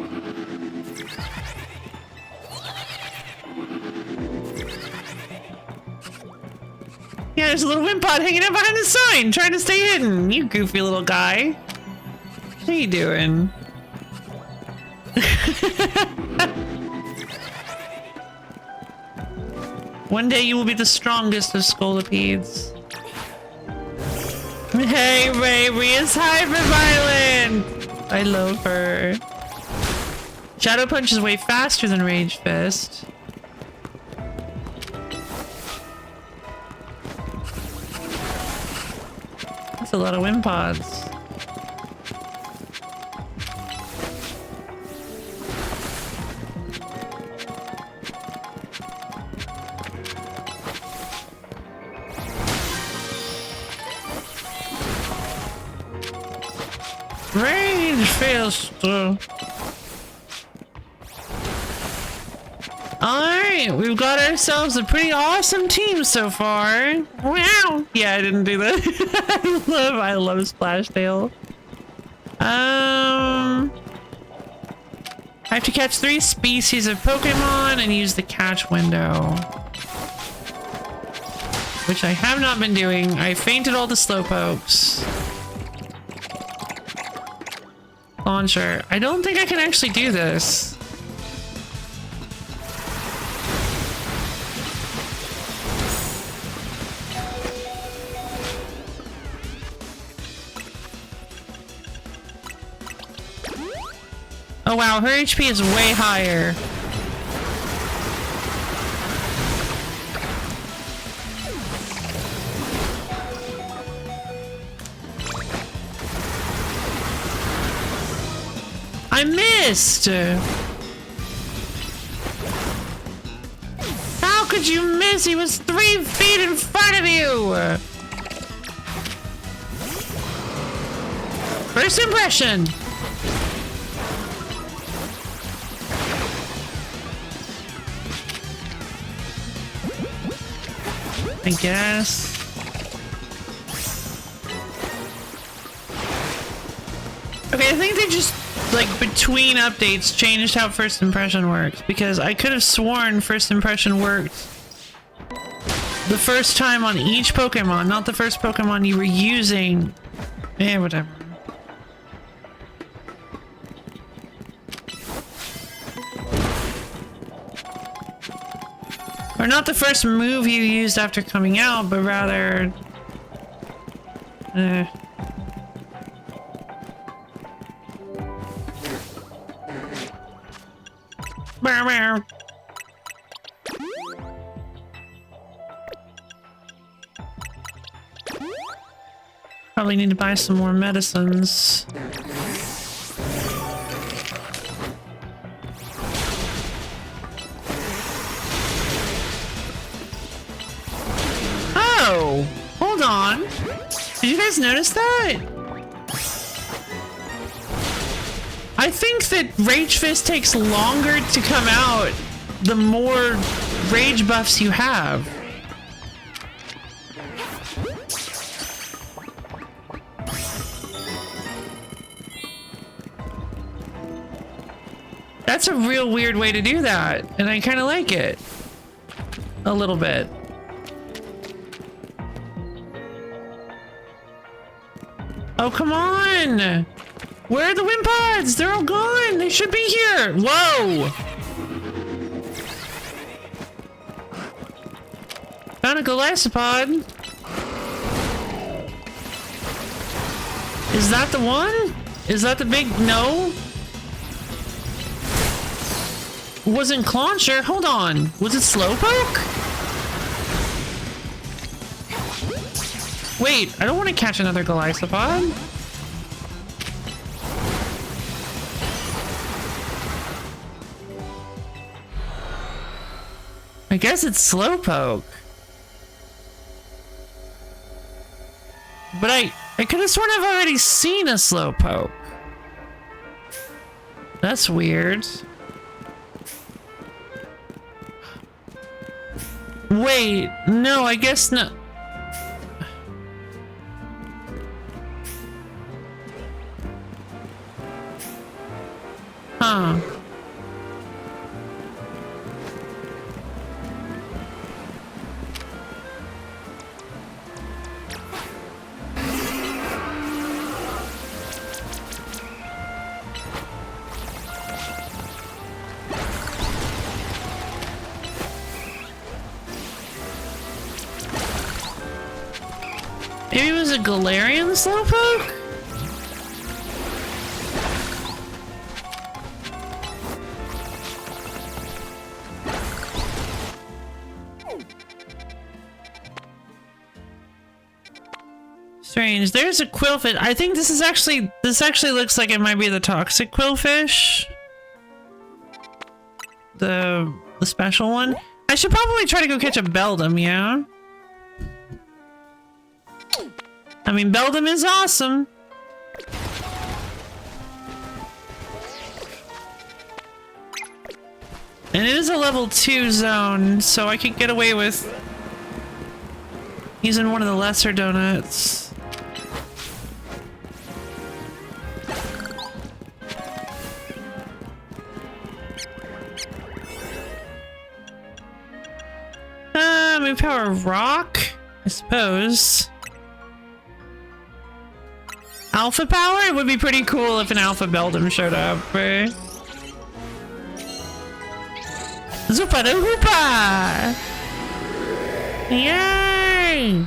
Yeah, there's a little wimp pod hanging out behind the sign, trying to stay hidden. You goofy little guy. What are you doing? One day you will be the strongest of Scolopedes. Hey baby, it's Hyperviolent! I love her. Shadow Punch is way faster than Rage Fist. That's a lot of wind pods. Rage Fist! Alright, we've got ourselves a pretty awesome team so far. Wow! Yeah, I didn't do that. I love Splashtail. I have to catch 3 species of Pokemon and use the catch window. Which I have not been doing. I fainted all the Slowpokes. Launcher. I don't think I can actually do this. Oh wow, her HP is way higher. I missed! How could you miss? He was 3 feet in front of you! First impression! I guess. Okay, I think they just, like, between updates changed how first impression works, because I could have sworn first impression worked the first time on each Pokemon, not the first Pokemon you were using. Eh, whatever. Or not the first move you used after coming out, but rather... Probably need to buy some more medicines. Oh! Hold on! Did you guys notice that? I think that Rage Fist takes longer to come out the more rage buffs you have. That's a real weird way to do that, and I kind of like it. A little bit. Oh, come on! Where are the wind pods? They're all gone! They should be here! Whoa! Found a Golisopod. Is that the one? Is that the big... No? Wasn't Clauncher? Hold on. Was it Slowpoke? Wait, I don't want to catch another Golisopod. I guess it's Slowpoke. But I could have sworn I've already seen a Slowpoke. That's weird. Wait, no, I guess not. Huh. Maybe it was a Galarian Slowpoke? Strange. There's a Quillfish. I think this actually looks like it might be the toxic Quillfish. The special one. I should probably try to go catch a Beldum, yeah? I mean, Beldum is awesome. And it is a level 2 zone, so I could get away with using one of the lesser donuts. Move power rock, I suppose. Alpha power? It would be pretty cool if an Alpha Beldum showed up, right? Zupa da Hoopa! Yay!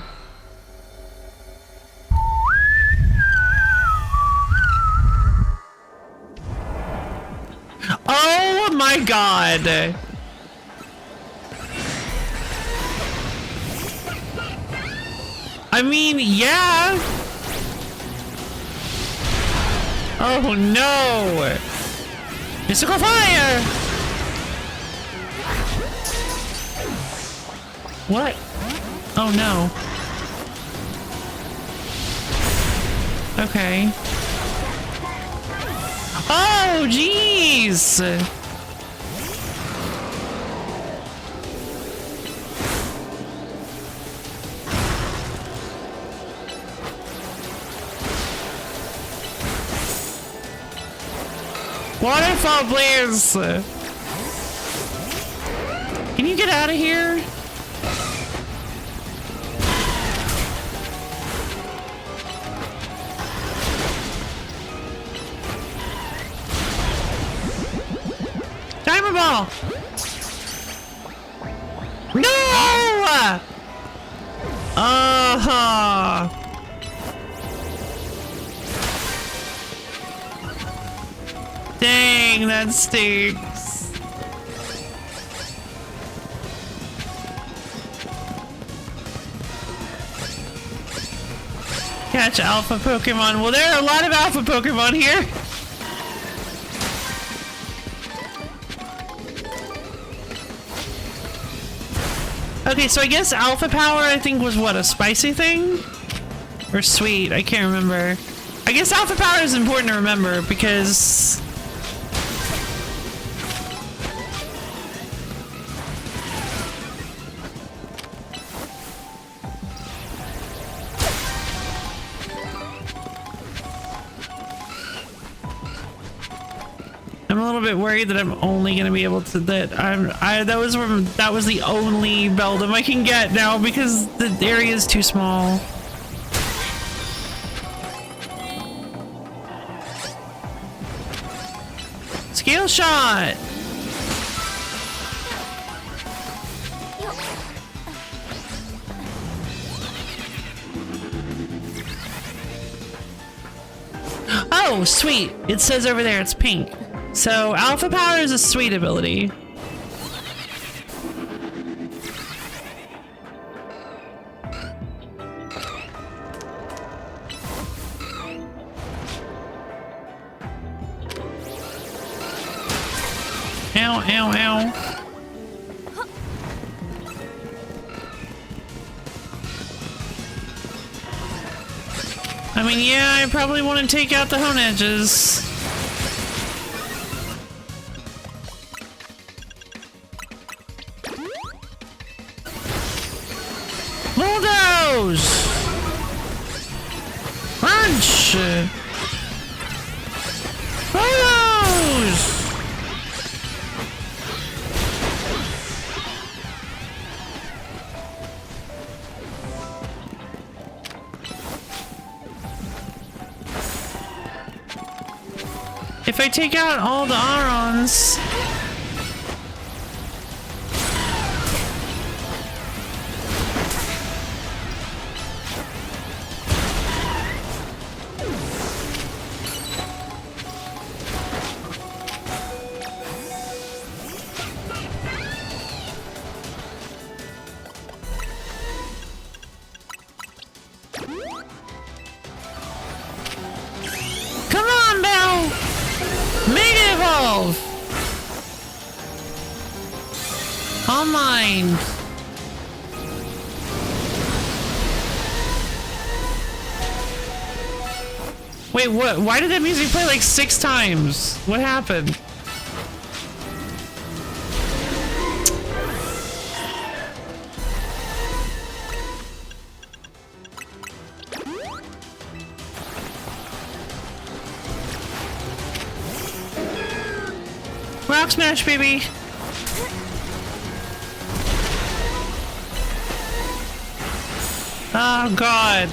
Oh my god! I mean, yeah! Oh no! Mystical fire! What? Oh no. Okay. Oh, jeez! Waterfall, please! Can you get out of here? Timer ball! No! Dang, that stinks. Catch alpha Pokemon. Well, there are a lot of alpha Pokemon here. Okay, so I guess alpha power, I think, was what, a spicy thing? Or sweet, I can't remember. I guess alpha power is important to remember because... I'm a little bit worried that I'm only gonna be able to that was the only Beldum I can get now because the area is too small. Scale shot. Oh, sweet. It says over there it's pink. So, Alpha Power is a sweet ability. Ow, ow, ow. I mean, yeah, I probably want to take out the hone edges. Bulldoze! Crunch! Bulldoze! If I take out all the Arons... Come on, Bell! Mega Evolve! All mine! Wait, what? Why did that music play like 6 times? What happened? Rock smash, baby! Oh god!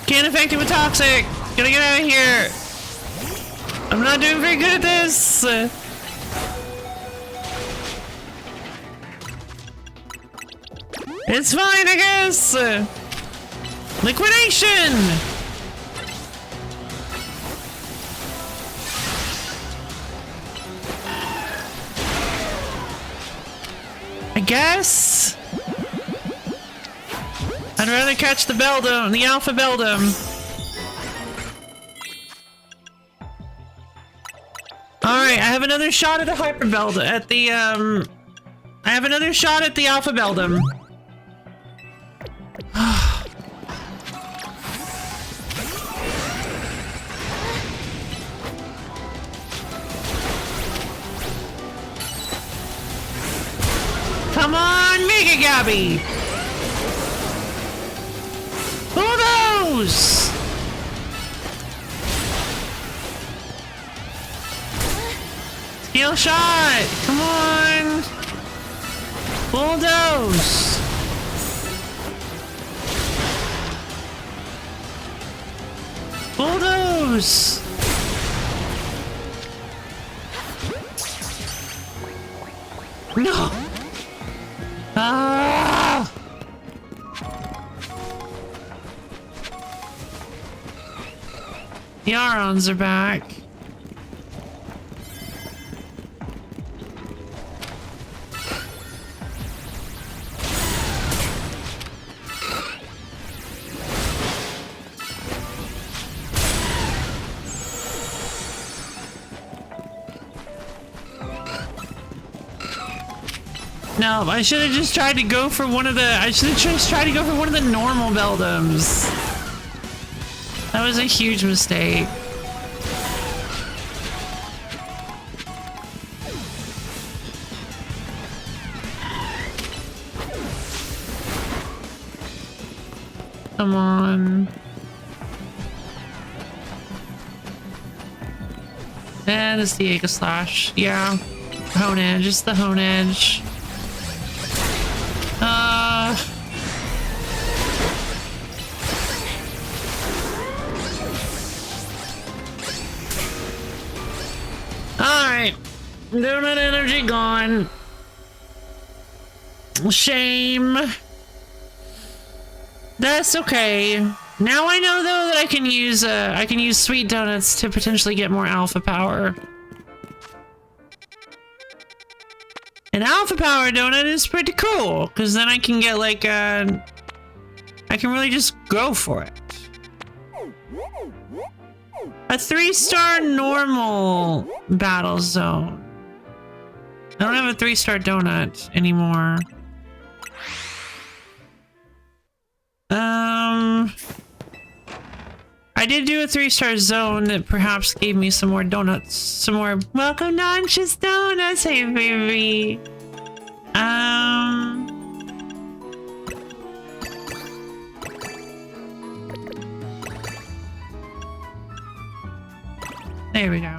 Can't affect it with toxic! Gotta get out of here! I'm not doing very good at this! It's fine, I guess! Liquidation! I guess? I'd rather catch the Beldum, the Alpha Beldum. Alright, I have another shot at the Hyper Beldum, I have another shot at the Alpha Beldum. Come on, Mega Gabby! Bulldoze! Steel shot! Come on! Bulldoze! Bulldoze! No! Ah! The Arons are back. No, I should have just tried to go for one of the... I should have just tried to go for one of the normal Beldums. That was a huge mistake. Come on. And it's the Aegis Slash. Yeah. Hone Edge. It's the Hone Edge. Alright. Donut energy gone. Shame. That's okay. Now I know though that I can use sweet donuts to potentially get more alpha power. An alpha power donut is pretty cool, because then I can get like I can really just go for it. A 3-star normal battle zone. I don't have a 3-star donut anymore. I did do a 3-star zone that perhaps gave me some more donuts. Some more welcome non-just donuts, hey baby. There we go.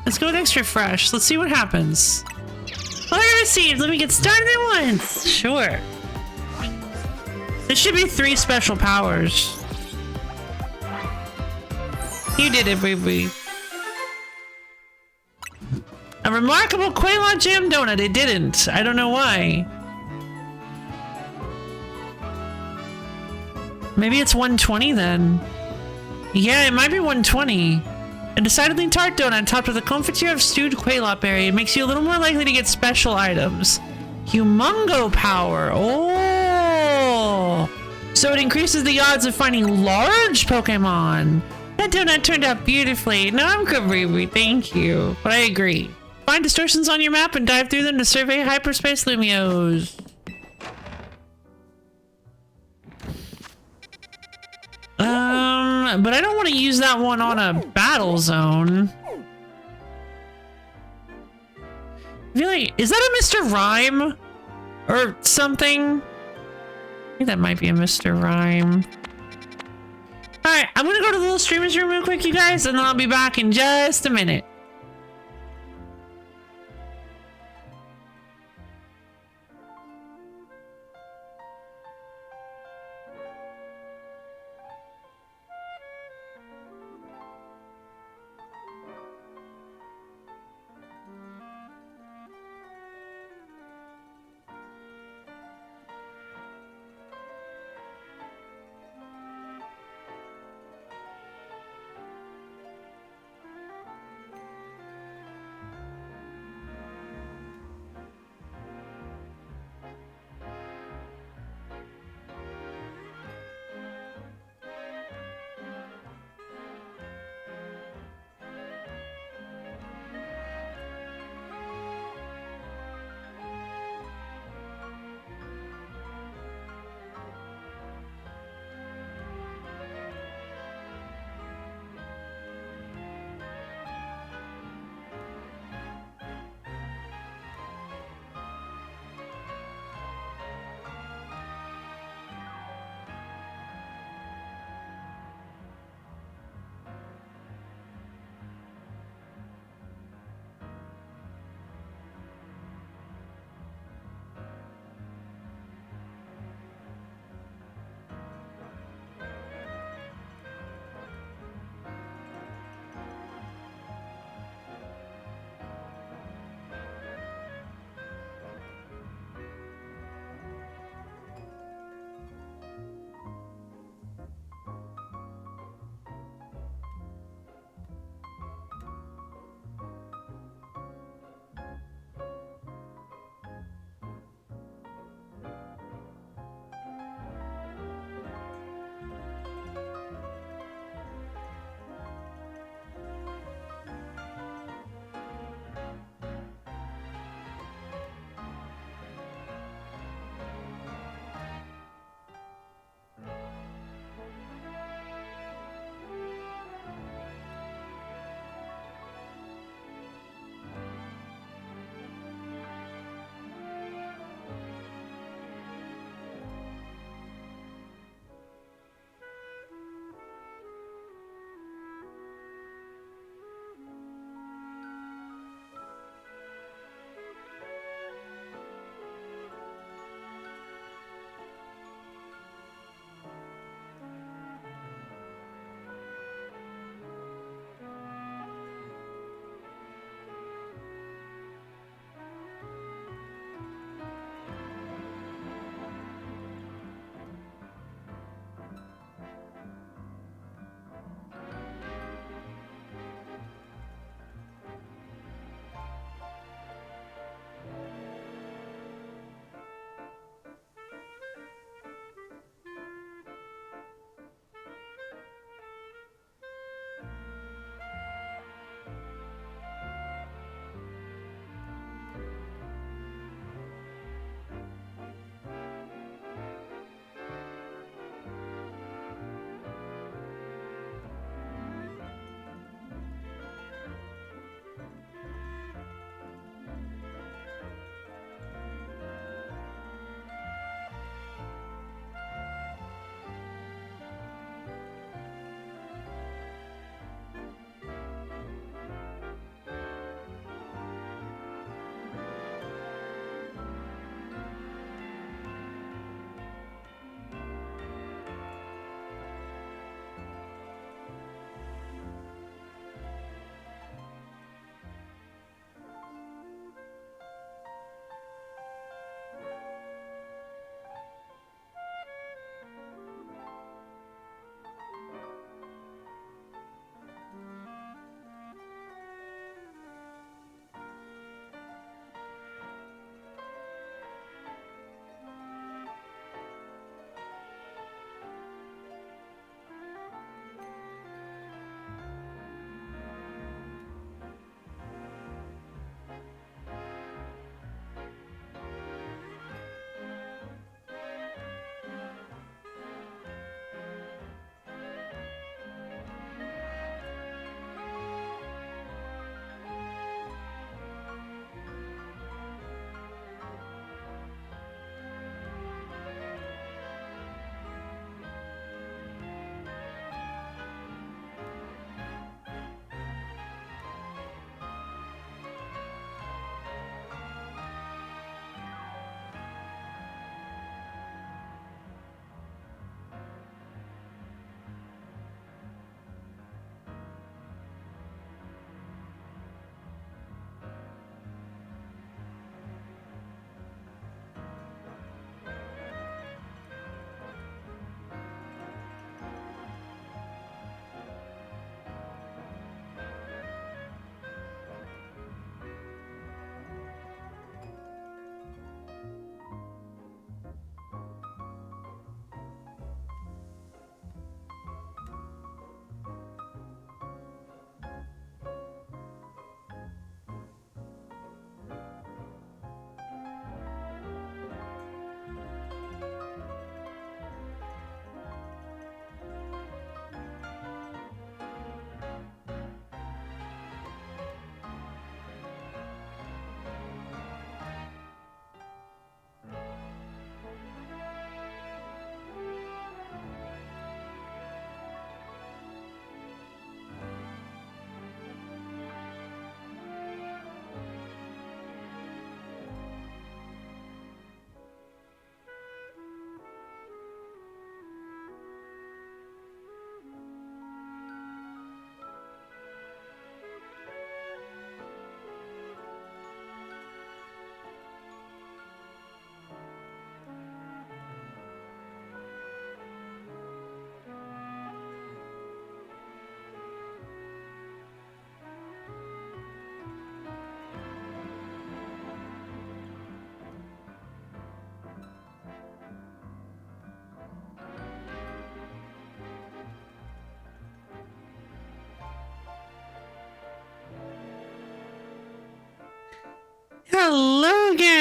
Let's go with extra fresh. Let's see what happens. Fire received. Let me get started at once. Sure. There should be 3 special powers. You did it, baby. A remarkable Quailot Jam Donut. It didn't. I don't know why. Maybe it's 120 then. Yeah, it might be 120. A decidedly tart donut topped with a confiture of stewed Quailot berry. It makes you a little more likely to get special items. Humongo power. Oh! So it increases the odds of finding large Pokemon. That donut turned out beautifully. No, I'm good, baby. Thank you. But I agree. Find distortions on your map and dive through them to survey hyperspace Lumios. But I don't want to use that one on a battle zone. I feel like, is that a Mr. Rhyme? Or something? I think that might be a Mr. Rhyme. Alright, I'm gonna go to the little streamer's room real quick, you guys, and then I'll be back in just a minute.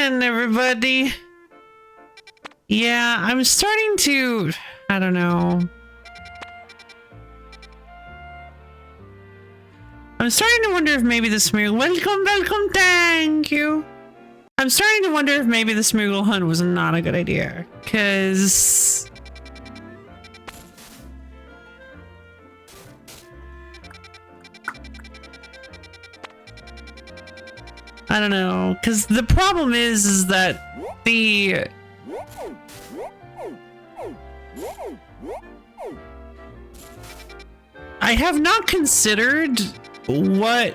again, everybody. Yeah, I'm starting to... I don't know. I'm starting to wonder if maybe the Smeagol... Welcome, thank you. I'm starting to wonder if maybe the Smeagol hunt was not a good idea. Because... I don't know, because the problem is that the... I have not considered what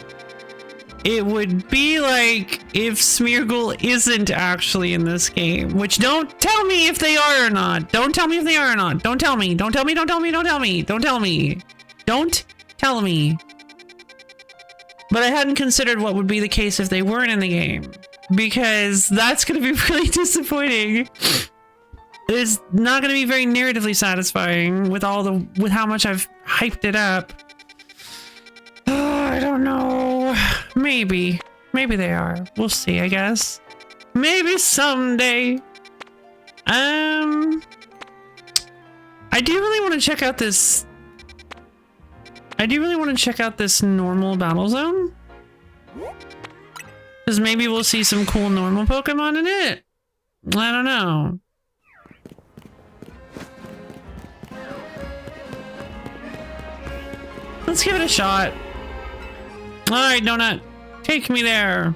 it would be like if Smeagol isn't actually in this game, which don't tell me if they are or not. Don't tell me if they are or not. Don't tell me. Don't tell me. Don't tell me. Don't tell me. Don't tell me. Don't tell me. But I hadn't considered what would be the case if they weren't in the game, because that's going to be really disappointing. It's not going to be very narratively satisfying with how much I've hyped it up. Oh, I don't know. Maybe they are. We'll see, I guess. Maybe someday. I do really want to check out this. I do really want to check out this normal battle zone. Because maybe we'll see some cool normal Pokemon in it. I don't know. Let's give it a shot. Alright, Donut. Take me there.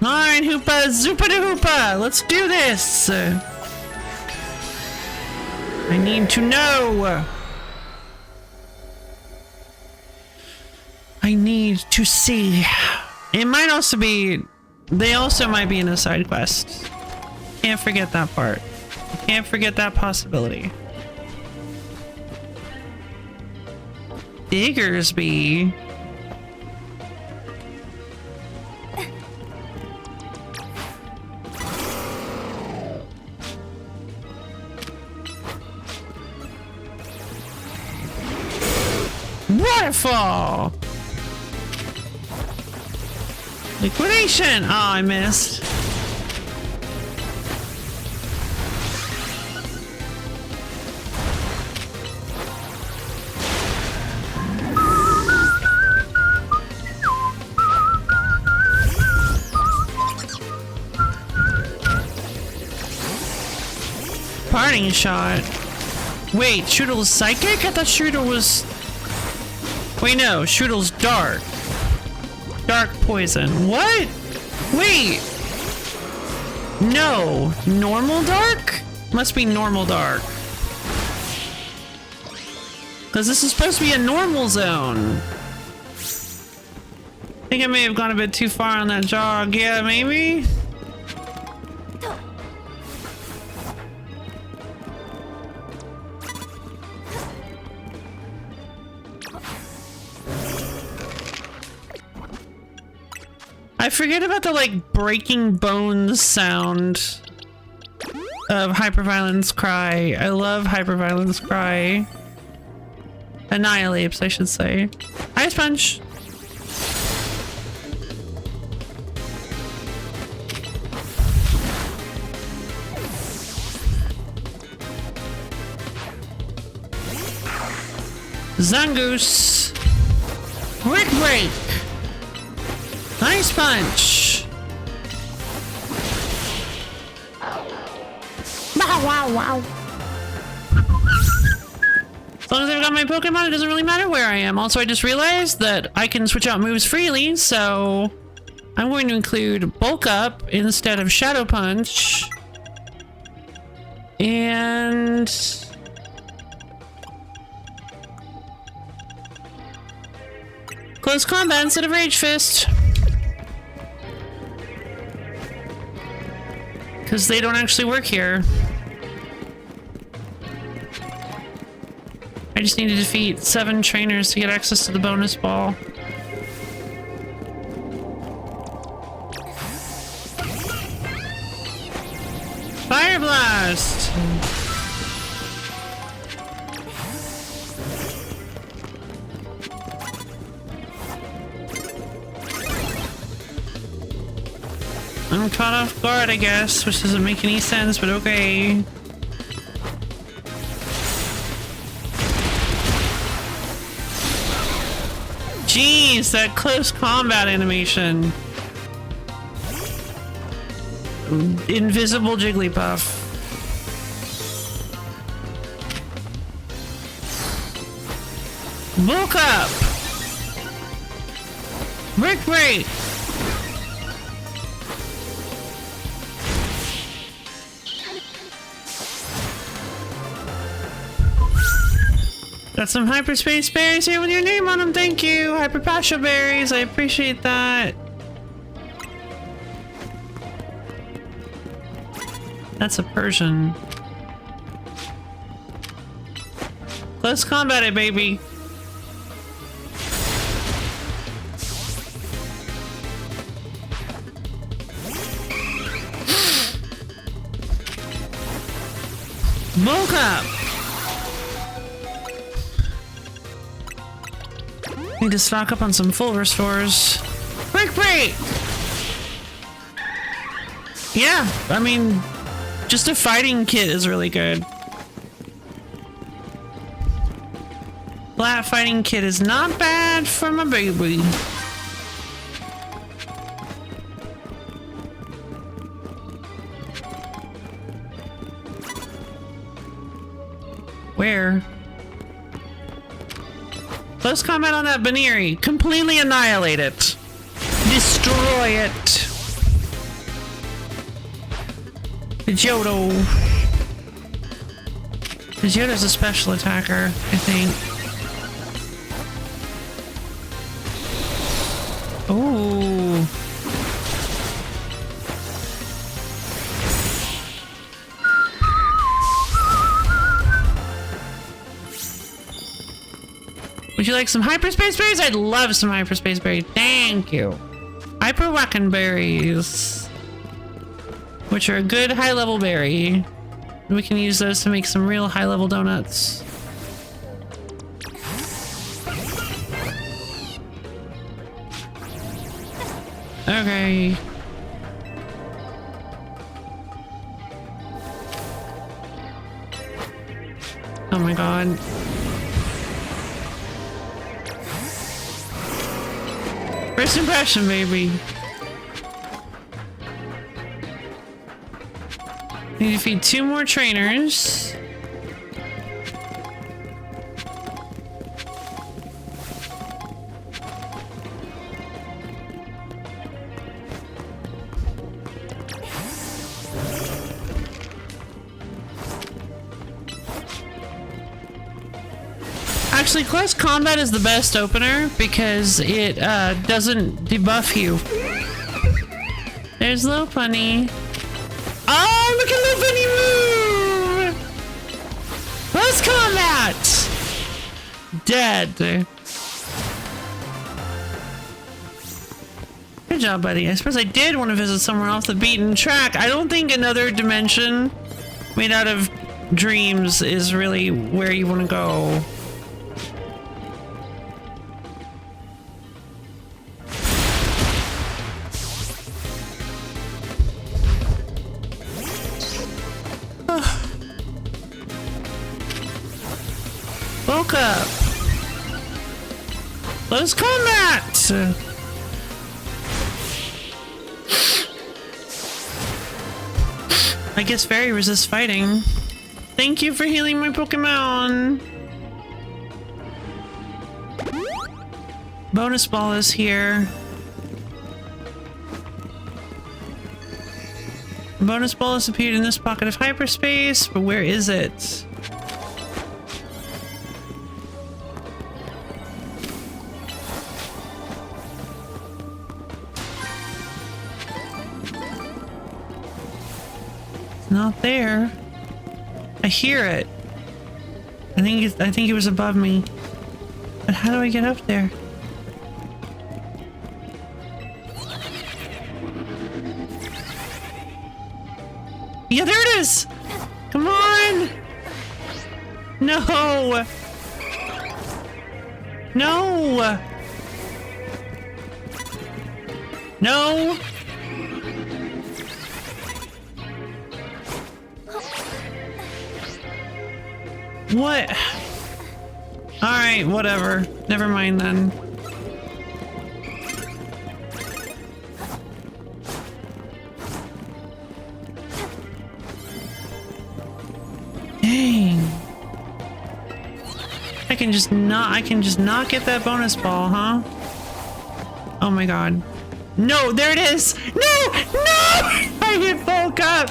Alright, Hoopa. Zoopa de Hoopa. Let's do this. I need to know. I need to see. It might also be... They also might be in a side quest. Can't forget that part. Can't forget that possibility. Diggersby. Waterfall! Liquidation! Oh, I missed. Parting shot. Wait, Shootel's psychic? I thought Shootel was... Wait, no, Shootel's dark. Dark poison. What? Wait. No. Normal dark? Must be normal dark. Because this is supposed to be a normal zone. I think I may have gone a bit too far on that jog. Yeah, maybe? I forget about the, like, breaking bones sound of Hyperviolence Cry. I love Hyperviolence Cry. Annihilates, I should say. Ice Punch! Zangoose! Quick Break! Nice punch! Wow, wow, wow. As long as I've got my Pokemon, it doesn't really matter where I am. Also, I just realized that I can switch out moves freely, so I'm going to include Bulk Up instead of Shadow Punch. And... Close Combat instead of Rage Fist. Because they don't actually work here. I just need to defeat 7 trainers to get access to the bonus ball. Fire Blast! I'm caught off guard, I guess, which doesn't make any sense, but okay. Jeez, that close combat animation. Invisible Jigglypuff. Woke up! Brick break! Got some hyperspace berries here with your name on them, thank you! Hyperpassion berries, I appreciate that. That's a Persian. Close combat it, baby. Woke up! Need to stock up on some full restores. Quick break! Yeah, I mean, just a fighting kit is really good. Flat fighting kit is not bad for my baby. Where? Close combat on that Baneri. Completely annihilate it. Destroy it. Pidgeotto. Pidgeotto's a special attacker, I think. Ooh. Would you like some hyperspace berries? I'd love some hyperspace berries. Thank you. Hyper Wacken berries, which are a good high-level berry. We can use those to make some real high-level donuts. Okay. Oh my god. First impression, baby. Need to feed 2 more trainers. Actually, close combat is the best opener because it doesn't debuff you. There's Little Bunny. Oh, look at Little Bunny move! Close combat! Dead. Good job, buddy. I suppose I did want to visit somewhere off the beaten track. I don't think another dimension made out of dreams is really where you want to go. Woke up. Close combat. I guess fairy resists fighting. Thank you for healing my Pokemon. Bonus ball is here. Bonus ball has appeared in this pocket of hyperspace, but where is it? Not there. I hear it. I think it was above me. But how do I get up there? Yeah, there it is! Come on! No! No! No! What? Alright, whatever. Never mind then. Dang. I can just not get that bonus ball, huh? Oh my god. No, there it is! No! No! I hit full cup!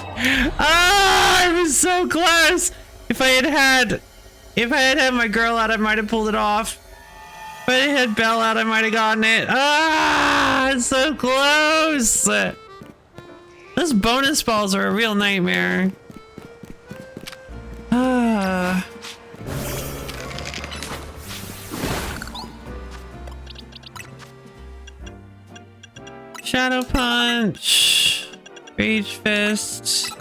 Ah, I was so close! If I had my girl out, I might have pulled it off. If I had Belle out, I might have gotten it. Ah, it's so close! Those bonus balls are a real nightmare. Ah. Shadow Punch, Rage Fist.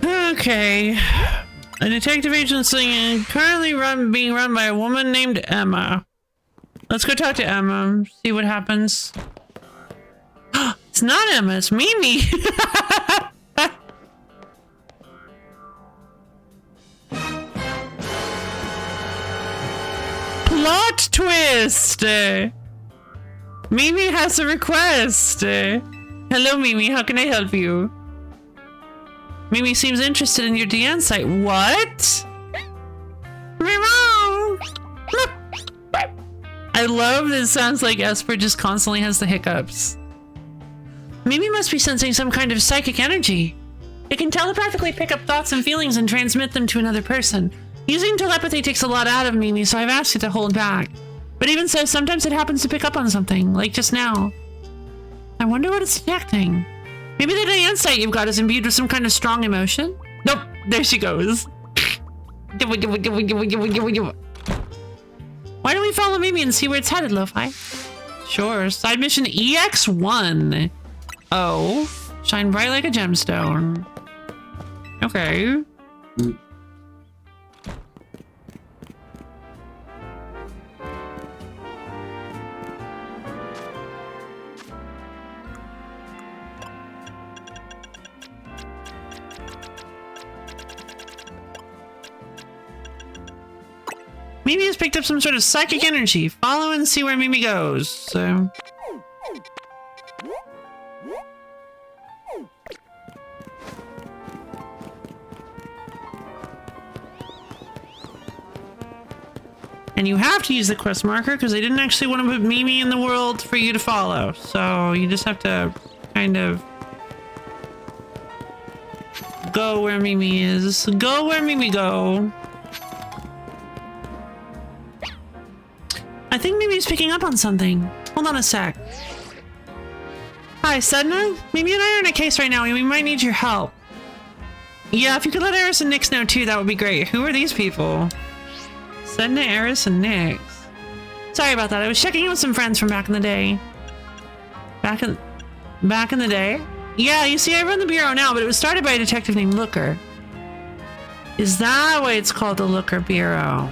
Okay. A detective agency currently being run by a woman named Emma. Let's go talk to Emma, see what happens. It's not Emma, it's Mimi. Plot twist! Mimi has a request. Hello, Mimi. How can I help you? Mimi seems interested in your DN site. What? I love that it sounds like Esper just constantly has the hiccups. Mimi must be sensing some kind of psychic energy. It can telepathically pick up thoughts and feelings and transmit them to another person. Using telepathy takes a lot out of Mimi, so I've asked it to hold back. But even so, sometimes it happens to pick up on something, like just now. I wonder what it's detecting. Maybe the insight you've got is imbued with some kind of strong emotion? Nope, there she goes. Why don't we follow Mimi and see where it's headed, Lo-Fi? Sure, side mission EX1. Oh, shine bright like a gemstone. Okay. Mimi has picked up some sort of psychic energy. Follow and see where Mimi goes. So. And you have to use the quest marker because they didn't actually want to put Mimi in the world for you to follow. So you just have to kind of go where Mimi is. Go where Mimi go. I think Mimi's picking up on something. Hold on a sec. Hi, Sedna? Mimi and I are in a case right now and we might need your help. Yeah, if you could let Eris and Nyx know too, that would be great. Who are these people? Sedna, Eris, and Nyx. Sorry about that. I was checking in with some friends from back in the day. Back in the day? Yeah, you see, I run the bureau now, but it was started by a detective named Looker. Is that why it's called the Looker Bureau?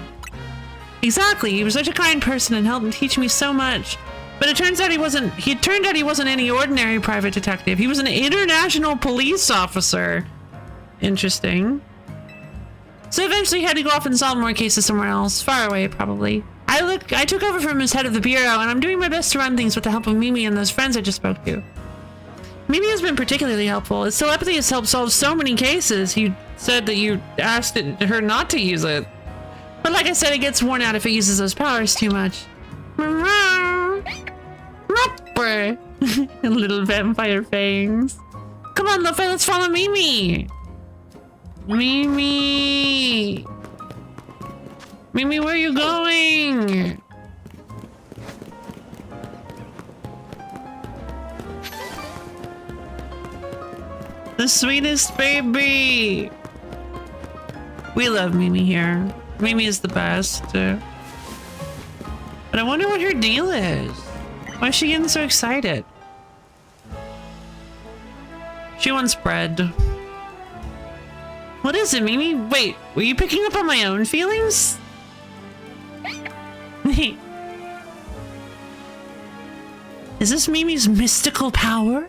Exactly. He was such a kind person and helped teach me so much. But it turns out he wasn't any ordinary private detective. He was an international police officer. Interesting. So eventually he had to go off and solve more cases somewhere else, far away probably. I took over from his head of the bureau and I'm doing my best to run things with the help of Mimi and those friends I just spoke to. Mimi has been particularly helpful. His telepathy has helped solve so many cases. You said that you asked her not to use it. But like I said, it gets worn out if it uses those powers too much. Little vampire fangs. Come on, Luffy, let's follow Mimi. Mimi! Mimi, where are you going? The sweetest baby! We love Mimi here. Mimi is the best. But I wonder what her deal is. Why is she getting so excited? She wants bread. What is it, Mimi? Wait, were you picking up on my own feelings? Is this Mimi's mystical power?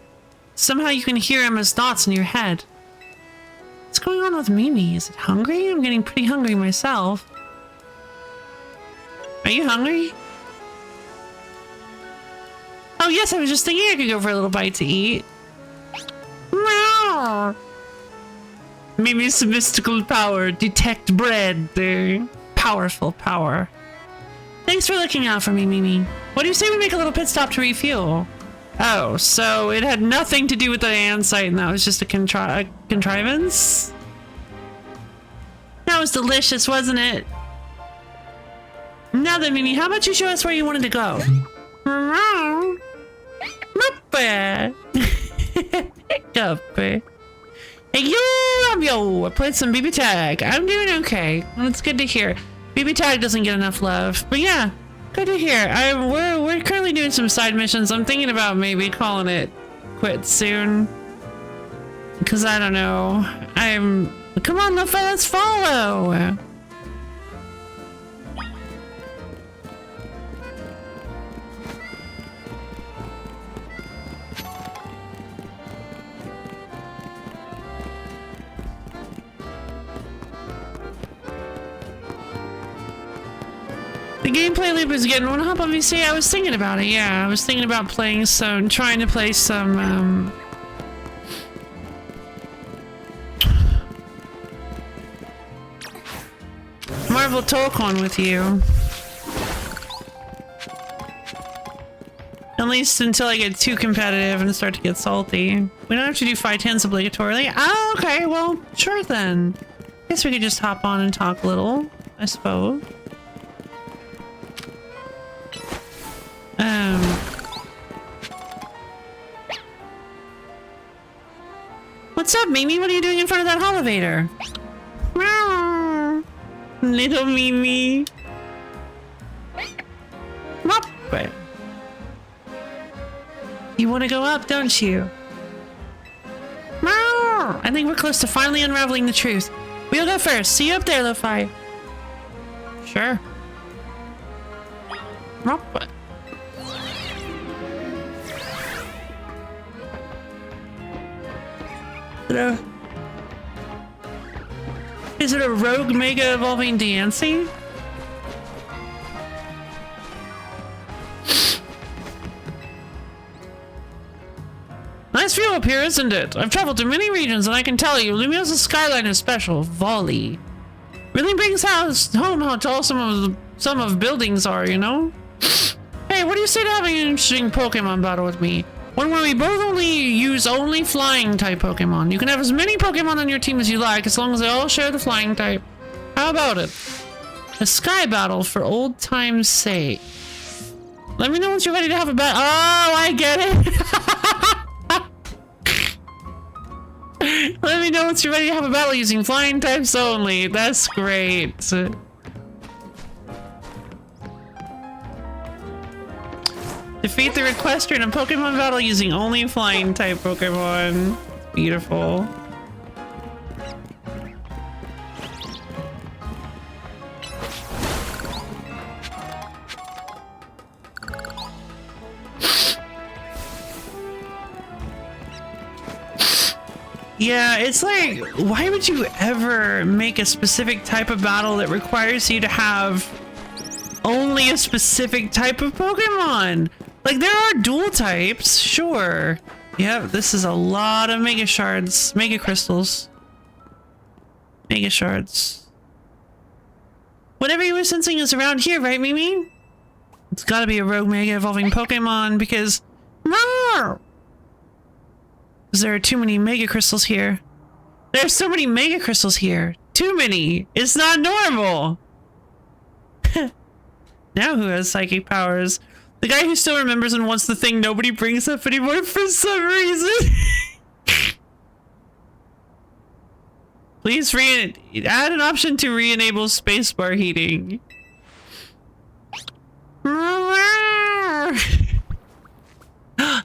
Somehow you can hear Emma's thoughts in your head. What's going on with Mimi? Is it hungry? I'm getting pretty hungry myself. Are you hungry? Oh yes, I was just thinking I could go for a little bite to eat. Meow. Mimi's mystical power. Detect bread. Powerful power. Thanks for looking out for me, Mimi. What do you say we make a little pit stop to refuel? Oh, so it had nothing to do with the Anne site and that was just a contrivance? That was delicious, wasn't it? Now then, Mimi, how about you show us where you wanted to go? Hey, yo, I played some BB Tag. I'm doing okay. That's good to hear. BB Tag doesn't get enough love, but yeah, good to hear. We're currently doing some side missions. I'm thinking about maybe calling it quits soon. Cause I don't know. Come on, let's follow. The gameplay loop is getting one up. Obviously, I was thinking about it. Yeah, I was thinking about trying to play some, Marvel Tolkien with you. At least until I get too competitive and start to get salty. We don't have to do 5-10s obligatorily. Oh, okay. Well, sure then. Guess we could just hop on and talk a little, I suppose. What's up, Mimi? What are you doing in front of that elevator? Little Mimi. You want to go up, don't you? I think we're close to finally unraveling the truth. We'll go first. See you up there, Lo-Fi. Sure. Is it a rogue mega evolving Diancie? Nice view up here, isn't it? I've traveled to many regions and I can tell you, Lumiosa's skyline is special. Volley. Really brings home how tall some of buildings are, you know? Hey, what do you say to having an interesting Pokemon battle with me? One where we both use only flying type Pokemon. You can have as many Pokemon on your team as you like, as long as they all share the flying type. How about it? A sky battle for old time's sake. Let me know once you're ready to have a battle. Oh, I get it. Let me know once you're ready to have a battle using flying types only. That's great. Defeat the requester in a Pokemon battle using only flying type Pokemon. Beautiful. Yeah, it's like, why would you ever make a specific type of battle that requires you to have only a specific type of Pokemon? Like, there are dual types, sure. Yep, this is a lot of Mega Shards. Mega Crystals. Mega Shards. Whatever you were sensing is around here, right, Mimi? It's gotta be a rogue Mega evolving Pokemon, because... Because there are too many Mega Crystals here. There's so many Mega Crystals here. Too many. It's not normal. Now who has psychic powers? The guy who still remembers and wants the thing nobody brings up anymore for some reason. Please add an option to re-enable spacebar heating. There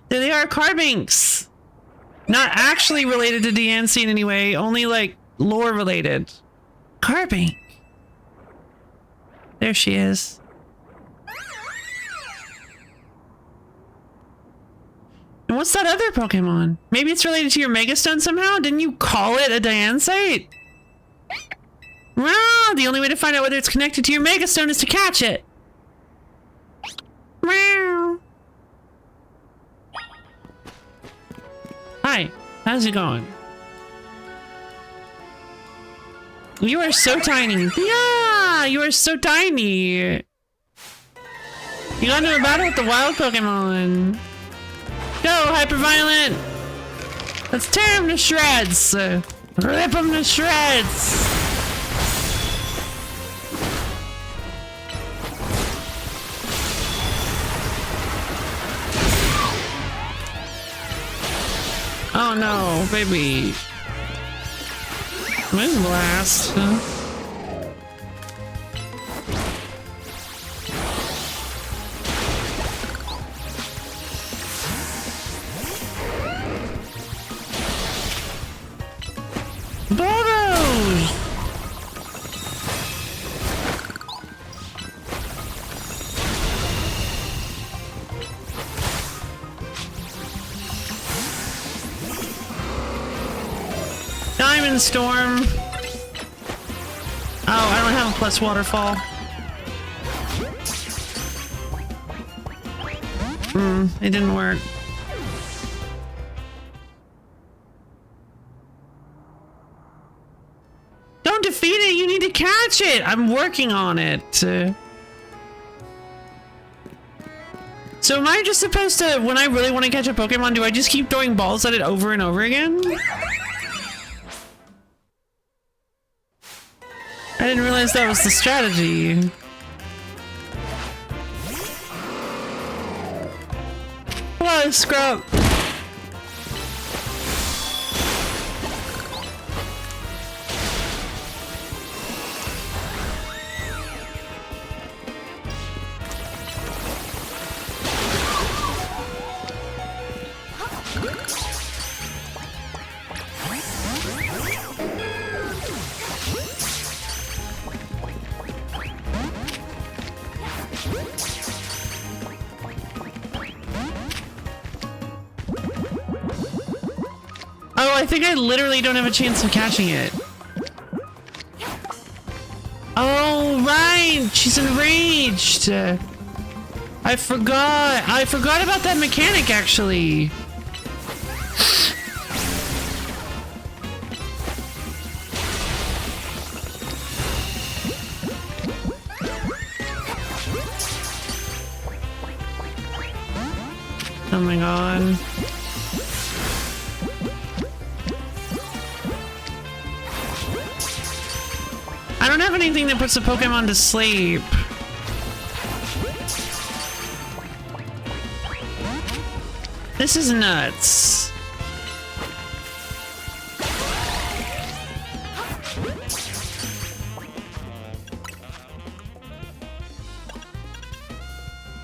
they are, Carbinks. Not actually related to Diancie in any way, only like lore related. Carbink. There she is. what's that other Pokemon? Maybe it's related to your Megastone somehow? Didn't you call it a Diansite? Well, the only way to find out whether it's connected to your Megastone is to catch it. Meow. Hi, how's it going? You are so tiny. Yeah, you are so tiny. You got into a battle with the wild Pokemon. Go, Hyperviolent! Let's tear him to shreds! Rip him to shreds! Oh no, baby. Moonblast. Bulldoze! Diamond Storm. Oh, I don't have a plus waterfall. It didn't work. Don't defeat it, you need to catch it! I'm working on it. So am I just supposed to, when I really want to catch a Pokemon, do I just keep throwing balls at it over and over again? I didn't realize that was the strategy. Hello, Scrub. Oh, I think I literally don't have a chance of catching it. Oh, right! She's enraged! I forgot about that mechanic, actually. Oh my god. I don't have anything that puts a Pokemon to sleep. This is nuts.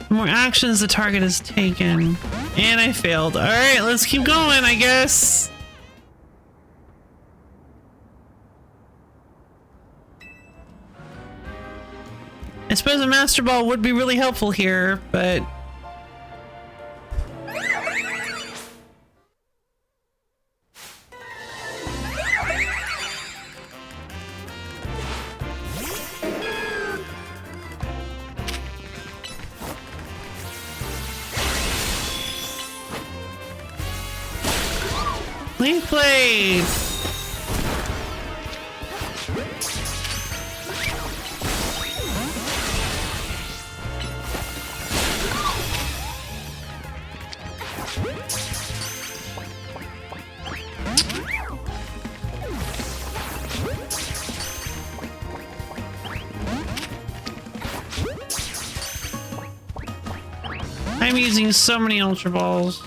More actions the target has taken. And I failed. Alright, let's keep going, I guess. I suppose a Master Ball would be really helpful here, but... Leaf Blade! I'm using so many Ultra Balls.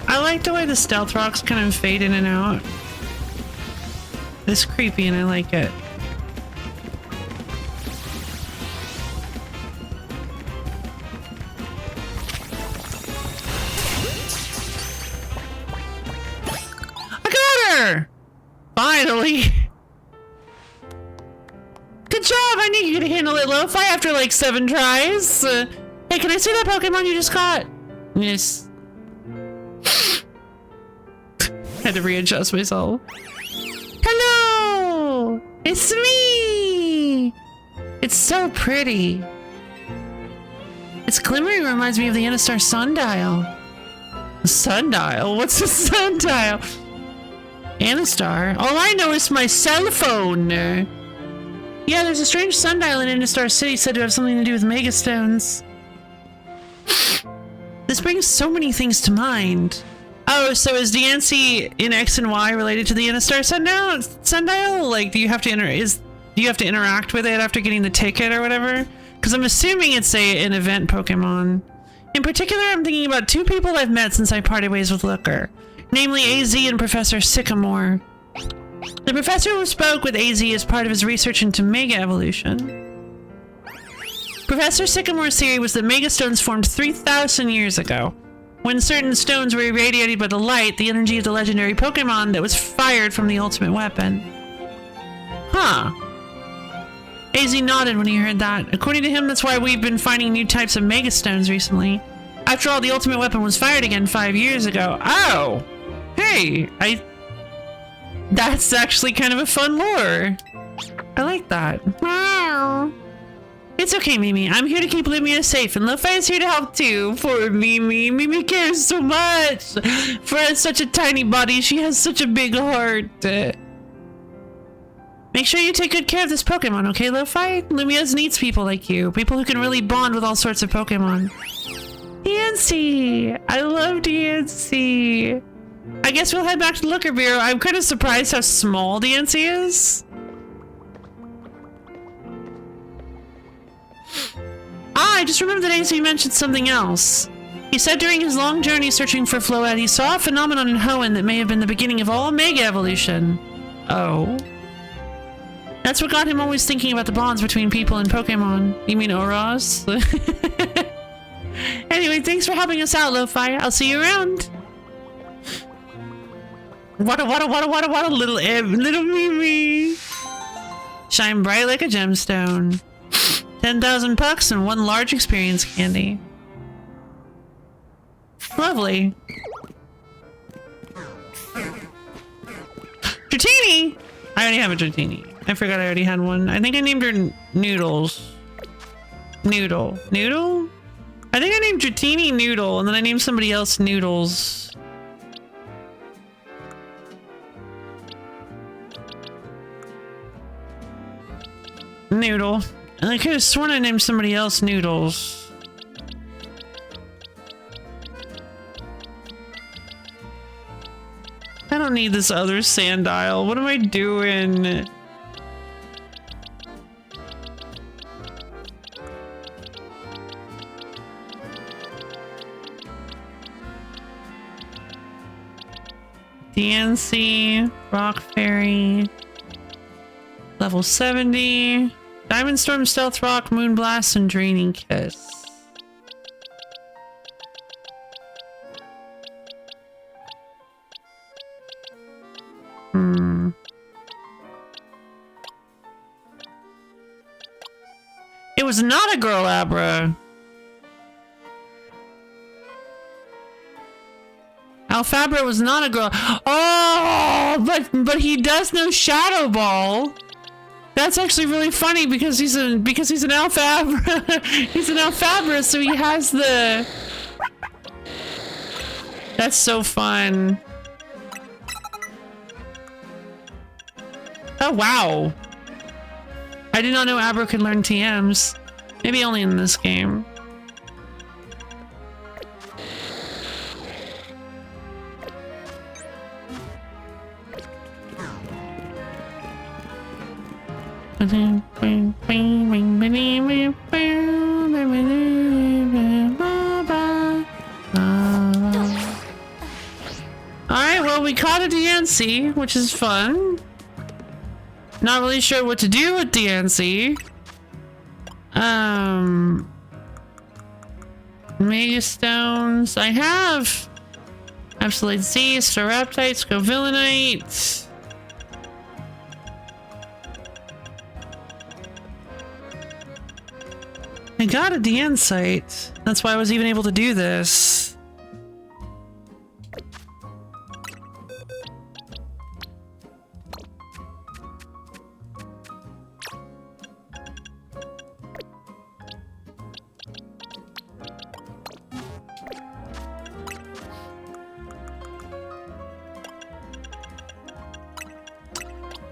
I like the way the Stealth Rocks kind of fade in and out. It's creepy and I like it. I got her! Finally! Good Good job! I knew you could handle it, Lo-Fi, after like 7 tries. Hey, can I see that Pokemon you just caught? Yes. Had to readjust myself. Hello! It's me! It's so pretty. Its glimmering reminds me of the Anistar sundial. The sundial? What's a sundial? Anistar? All I know is my cell phone. Yeah, there's a strange sundial in Anistar City said to have something to do with Megastones. This brings so many things to mind. Oh, so is Diancie in X and Y related to the Anistar sundial? Like, do you have to interact with it after getting the ticket or whatever? Because I'm assuming it's an event Pokemon. In particular, I'm thinking about 2 people I've met since I parted ways with Looker, namely AZ and Professor Sycamore. The professor who spoke with AZ as part of his research into Mega Evolution. Professor Sycamore's theory was that Megastones formed 3,000 years ago. When certain stones were irradiated by the light, the energy of the legendary Pokemon that was fired from the ultimate weapon. Huh. AZ nodded when he heard that. According to him, that's why we've been finding new types of Megastones recently. After all, the ultimate weapon was fired again 5 years ago. Oh! Hey! That's actually kind of a fun lore. I like that. Wow. It's okay, Mimi. I'm here to keep Lumia safe, and Lo-Fi is here to help too. Poor Mimi. Mimi cares so much. For such a tiny body, she has such a big heart. Make sure you take good care of this Pokemon, okay, Lo-Fi? Lumia's needs people like you. People who can really bond with all sorts of Pokemon. Diancie! I love Diancie. I guess we'll head back to Looker Bureau. I'm kind of surprised how small Diancie is. Ah, I just remembered that AZ mentioned something else. He said during his long journey searching for Floette, he saw a phenomenon in Hoenn that may have been the beginning of all Mega Evolution. Oh. That's what got him always thinking about the bonds between people and Pokemon. You mean Oros? Anyway, thanks for helping us out, Lo-Fi. I'll see you around. What a little Mimi. Shine bright like a gemstone. 10,000 pucks and 1 large experience candy. Lovely. Dratini! I already have a Dratini. I forgot I already had one. I think I named her Noodles. Noodle? I think I named Dratini Noodle, and then I named somebody else Noodles. Noodle. And I could have sworn I named somebody else Noodles. I don't need this other Sandile. What am I doing? DNC, Rock Fairy, level 70, Diamond Storm, Stealth Rock, Moonblast, and Draining Kiss. It was not a girl, Abra. Alfabra was not a girl. Oh, but he does know Shadow Ball. That's actually really funny because he's an Alfabra. He's an Alfabra, so he has the. That's so fun. Oh wow! I did not know Abra could learn TMs. Maybe only in this game. Alright, well we caught a DNC, which is fun. Not really sure what to do with DNC. Megastones. I have Absolute Z, Staraptite, Scovillainite. I got a DN site. That's why I was even able to do this.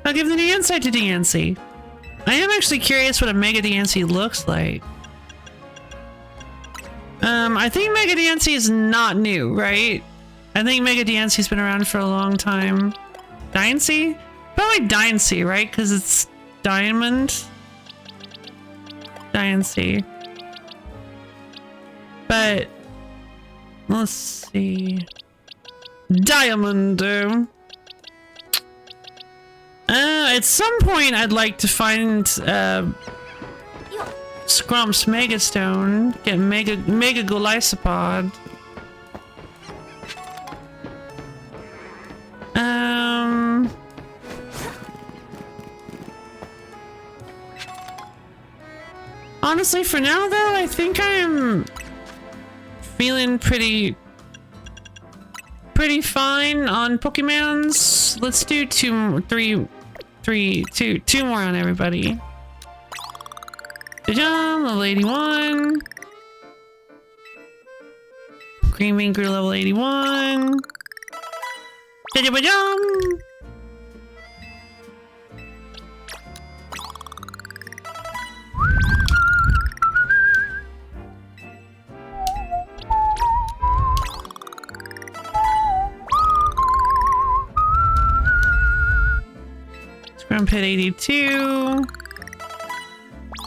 I'll give the DN site to DNC. I am actually curious what a Mega DNC looks like. I think Mega DNC is not new, right? I think Mega DNC's been around for a long time. Dynasty? Probably Dynasty, right? Because it's Diamond. Dynasty. But let's see. Diamond. At some point, I'd like to find Scrump's Megastone, get Mega Golysopod. Honestly, for now though, I think I'm feeling pretty fine on Pokemons. Let's do two more on everybody. Jump, level 81. Green Bean grew level 81. Jump. Scrump hit 82.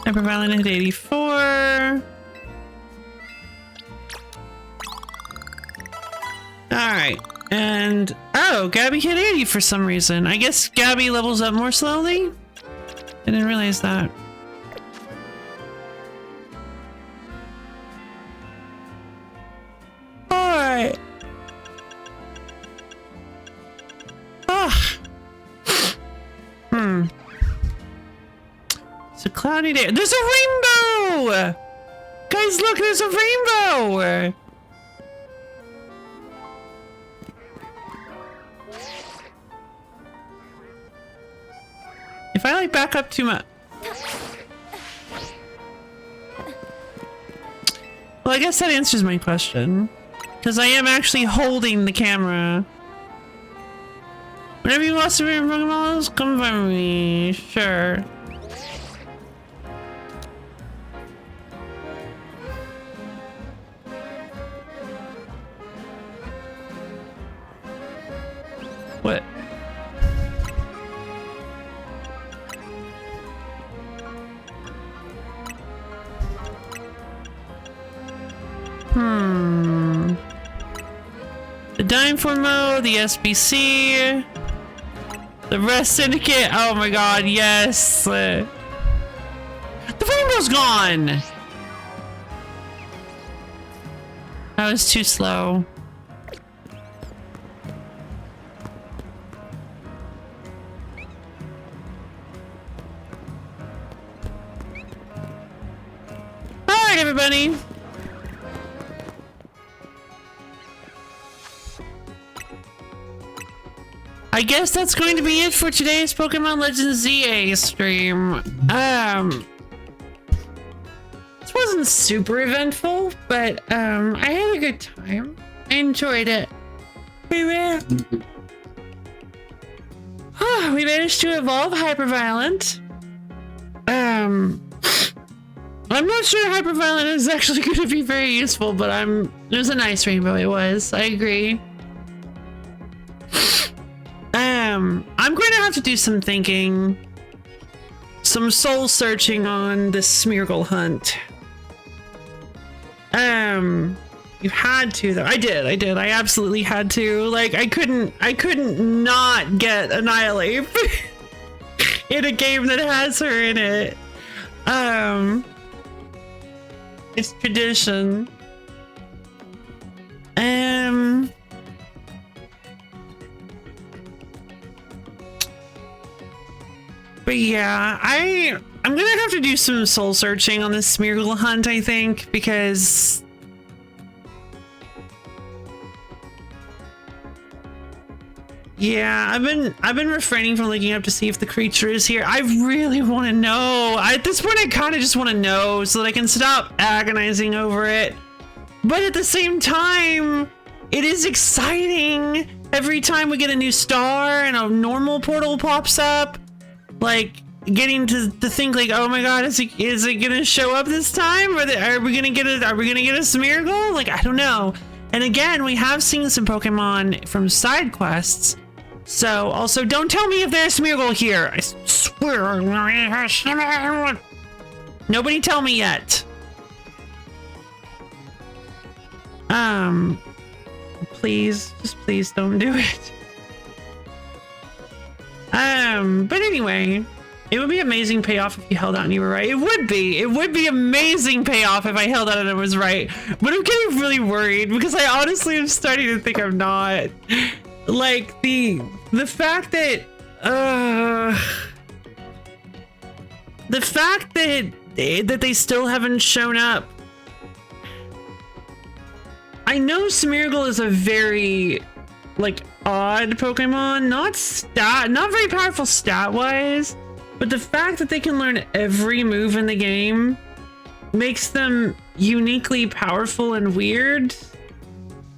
Hyperviolent hit 84. Alright, and oh, Gabby hit 80 for some reason. I guess Gabby levels up more slowly? I didn't realize that. Alright. It's a cloudy day. There's a rainbow! Guys, look, there's a rainbow! If I like back up too much. Well, I guess that answers my question. Because I am actually holding the camera. Whenever you lost your favorite Pokemon, come find me. Sure. What? The Dying Formo, the SBC, the Rest Syndicate. Oh my god, yes. The rainbow's gone. That was too slow. Alright, everybody. I guess that's going to be it for today's Pokemon Legends ZA stream. This wasn't super eventful, but I had a good time. I enjoyed it. We managed to evolve Hyperviolent. I'm not sure Hyperviolent is actually going to be very useful, but it was a nice rainbow. It was. I agree. I'm going to have to do some thinking, some soul searching on this Smeargle hunt. You had to though. I did. I absolutely had to. Like, I couldn't not get Annihilate in a game that has her in it. It's tradition. But yeah, I'm gonna have to do some soul searching on this Smeargle hunt, I think, because yeah, I've been refraining from looking up to see if the creature is here. I really want to know. At this point, I kind of just want to know so that I can stop agonizing over it. But at the same time, it is exciting every time we get a new star and a normal portal pops up. Like getting to think like, oh my god, is it gonna show up this time? Are we gonna get a Smeargle? Like, I don't know. And again, we have seen some Pokemon from side quests. So, also, don't tell me if there's Smeargle here. I swear. Nobody tell me yet. Please, just please don't do it. But anyway, it would be amazing payoff if you held out and you were right. It would be amazing payoff if I held out and I was right. But I'm getting really worried because I honestly am starting to think I'm not. Like the fact that they still haven't shown up. I know Smeargle is a very like odd Pokemon, not very powerful stat wise, but the fact that they can learn every move in the game makes them uniquely powerful and weird.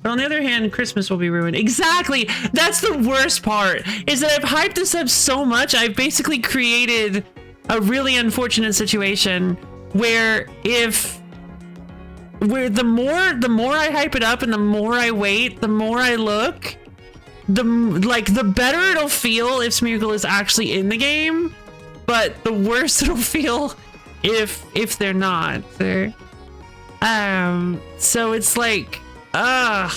But on the other hand, Christmas will be ruined. Exactly! That's the worst part, is that I've hyped this up so much, I've basically created a really unfortunate situation where the more I hype it up and the more I wait, the more I look, the better it'll feel if Smeargle is actually in the game, but the worse it'll feel if they're not. So it's like, I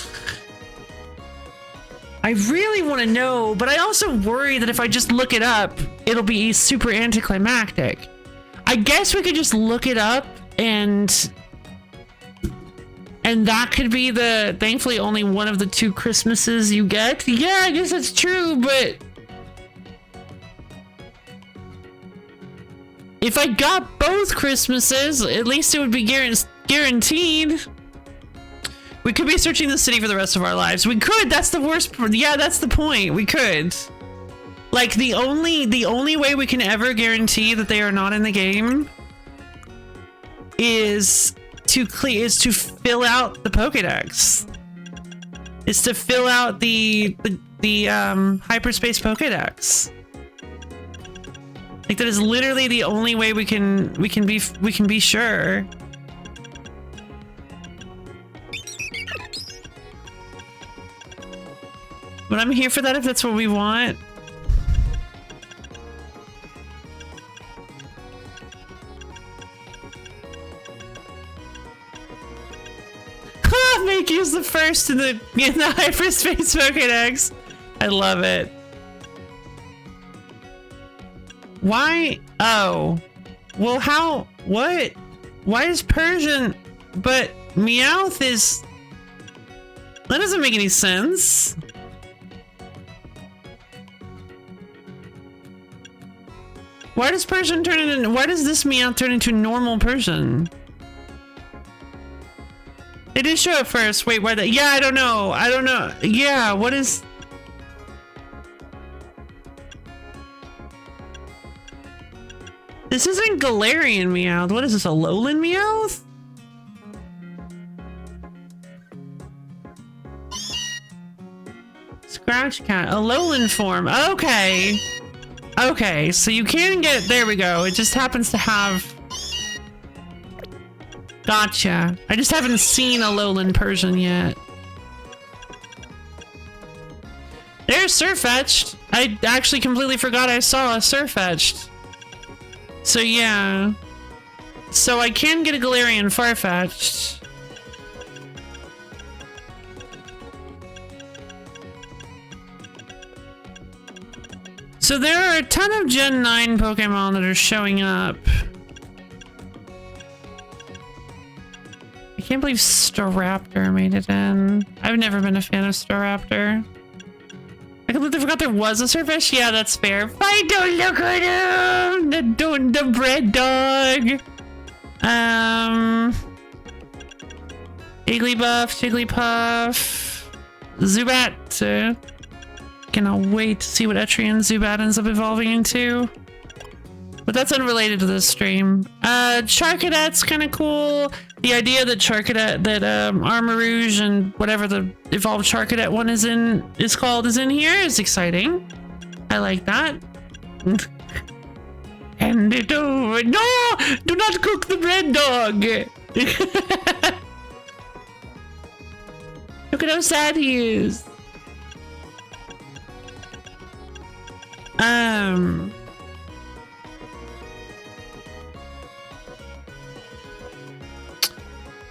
really want to know, but I also worry that if I just look it up, it'll be super anticlimactic. I guess we could just look it up and that could be thankfully only one of the 2 Christmases you get. Yeah, I guess that's true, but if I got both Christmases, at least it would be guaranteed. We could be searching the city for the rest of our lives. We could. That's the worst. Yeah, that's the point. We could. Like the only way we can ever guarantee that they are not in the game is to fill out the Pokédex. Is to fill out the hyperspace Pokédex. Like that is literally the only way we can be sure. But I'm here for that if that's what we want. Makey's the first in the hyperspace Pokédex. I love it. Why? Oh. Well, how? What? Why is Persian? But Meowth is... That doesn't make any sense. Why does Persian turn into... Why does this Meowth turn into normal Persian? It did show up first. Wait, why the... Yeah, I don't know. I don't know. Yeah, what is... This isn't Galarian Meowth. What is this, a Alolan Meowth? Scratch Cat. Alolan form. Okay. Okay, so you can get... There we go. It just happens to have... Gotcha. I just haven't seen a Alolan Persian yet. There's Surfetched. I actually completely forgot I saw a Surfetched. So yeah. So I can get a Galarian Farfetch'd. So there are a ton of Gen 9 Pokemon that are showing up. I can't believe Staraptor made it in. I've never been a fan of Staraptor. Like completely forgot there was a surfish. Yeah, that's fair. I don't look at him. The bread dog. Igglybuff, Jigglypuff, Zubat. Cannot wait to see what Etrian Zubat ends up evolving into. But that's unrelated to this stream. Charcadet's kind of cool. The idea that Charcadet, that Armarouge and whatever the evolved Charcadet one is in here is exciting. I like that. And it over. No! Do not cook the bread dog! Look at how sad he is.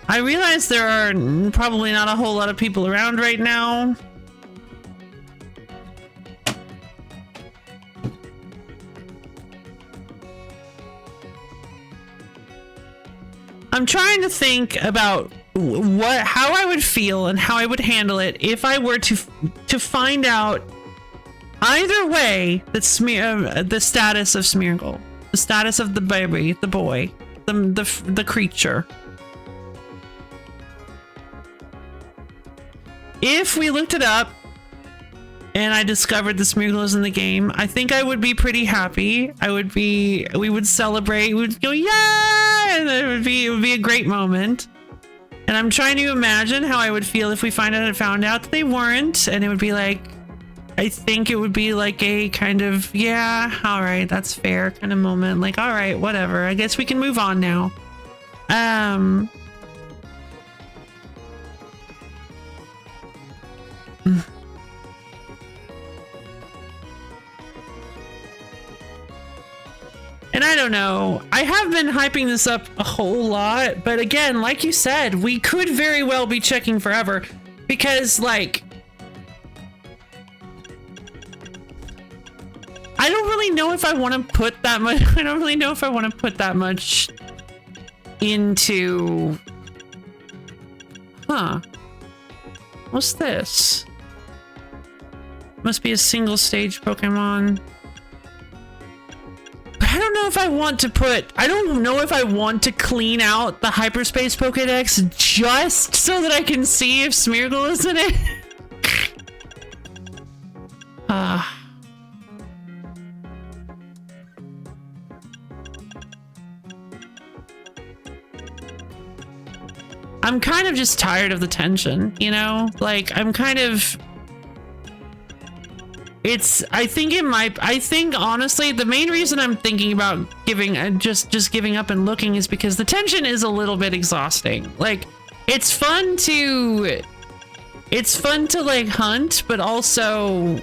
I realize there are probably not a whole lot of people around right now. I'm trying to think about how I would feel and how I would handle it if I were to find out either way that the status of Smeargle, the status of the baby, the boy, the creature. If we looked it up and I discovered the Smeargle is in the game, I think I would be pretty happy. We would celebrate, we would go, yeah! And it would be a great moment. And I'm trying to imagine how I would feel if we found out that they weren't, and it would be like, I think it would be like a kind of, yeah, all right, that's fair kind of moment. Like, all right, whatever. I guess we can move on now. And I don't know, I have been hyping this up a whole lot, but again, like you said, we could very well be checking forever because, like, I don't really know if I want to put that much, I don't really know if I want to put that much into, what's this? Must be a single stage Pokemon. I don't know if I want to clean out the hyperspace Pokedex just so that I can see if Smeargle is in it. I'm kind of just tired of the tension, you know? Like, I'm kind of... I think honestly, the main reason I'm thinking about just giving up and looking is because the tension is a little bit exhausting. Like, it's fun to like hunt, but also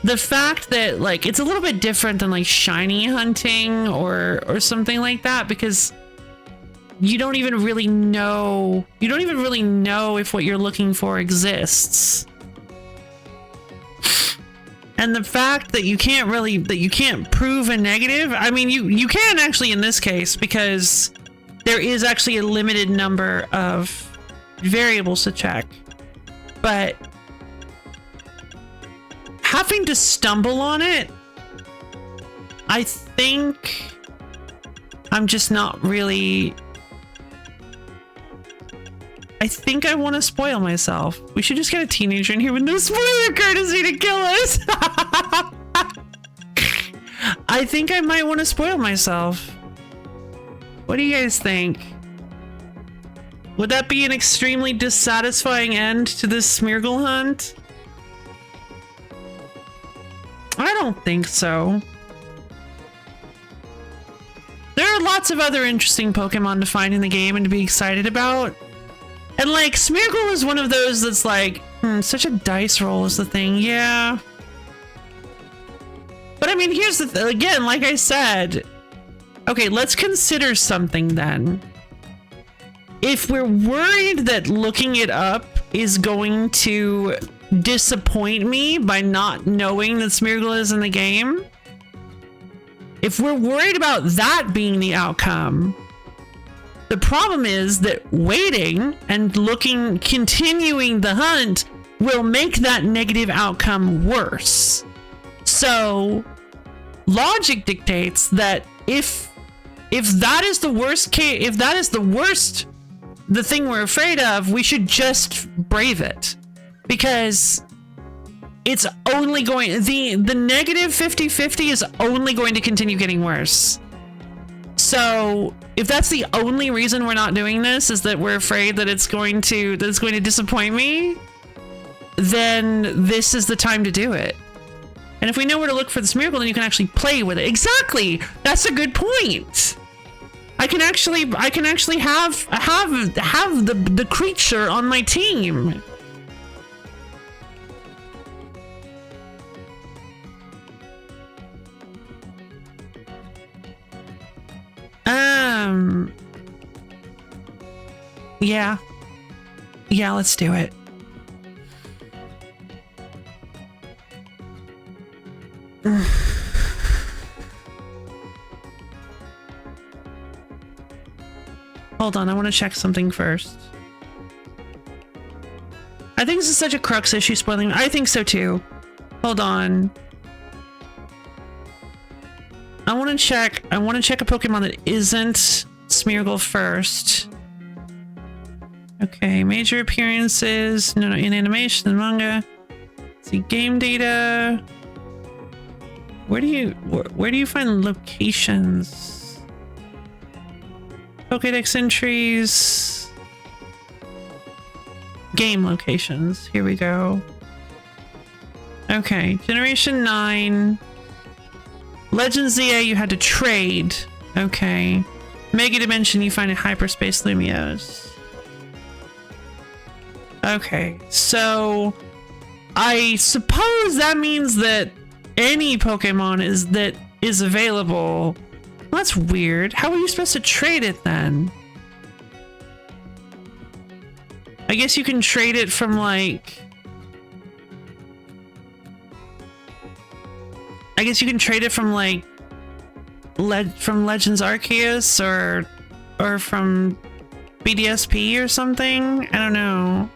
the fact that, like, it's a little bit different than like shiny hunting or something like that, because you don't even really know if what you're looking for exists. And the fact that you can't prove a negative, I mean, you can actually in this case, because there is actually a limited number of variables to check. But having to stumble on it, I think I'm just not really... I think I want to spoil myself. We should just get a teenager in here with no spoiler courtesy to kill us. I think I might want to spoil myself. What do you guys think? Would that be an extremely dissatisfying end to this Smeargle hunt? I don't think so. There are lots of other interesting Pokemon to find in the game and to be excited about. And like, Smeargle is one of those that's like, such a dice roll is the thing, yeah. But I mean, here's the again, like I said, okay, let's consider something then. If we're worried that looking it up is going to disappoint me by not knowing that Smeargle is in the game, if we're worried about that being the outcome, the problem is that waiting and continuing the hunt will make that negative outcome worse. So logic dictates that if that is the worst case, if that is the worst, the thing we're afraid of, we should just brave it, because it's only going, the negative 50-50 is only going to continue getting worse. So if that's the only reason we're not doing this, is that we're afraid that it's going to disappoint me, then this is the time to do it. And if we know where to look for this miracle, then you can actually play with it. Exactly. That's a good point. I can actually have the creature on my team. Yeah. Yeah, let's do it. Hold on, I want to check something first. I think this is such a crux issue spoiling. I think so too. Hold on. I want to check a Pokemon that isn't Smeargle first. Okay, major appearances. No, in animation and manga. Let's see, game data. Where do you find locations? Pokédex entries. Game locations. Here we go. Okay, Generation 9. Legend ZA, you had to trade. Okay. Mega Dimension, you find in Hyperspace Lumios. Okay, so I suppose that means that any Pokemon is available. Well, that's weird. How are you supposed to trade it then? I guess you can trade it from like... I guess you can trade it from like from Legends Arceus or from BDSP or something. I don't know.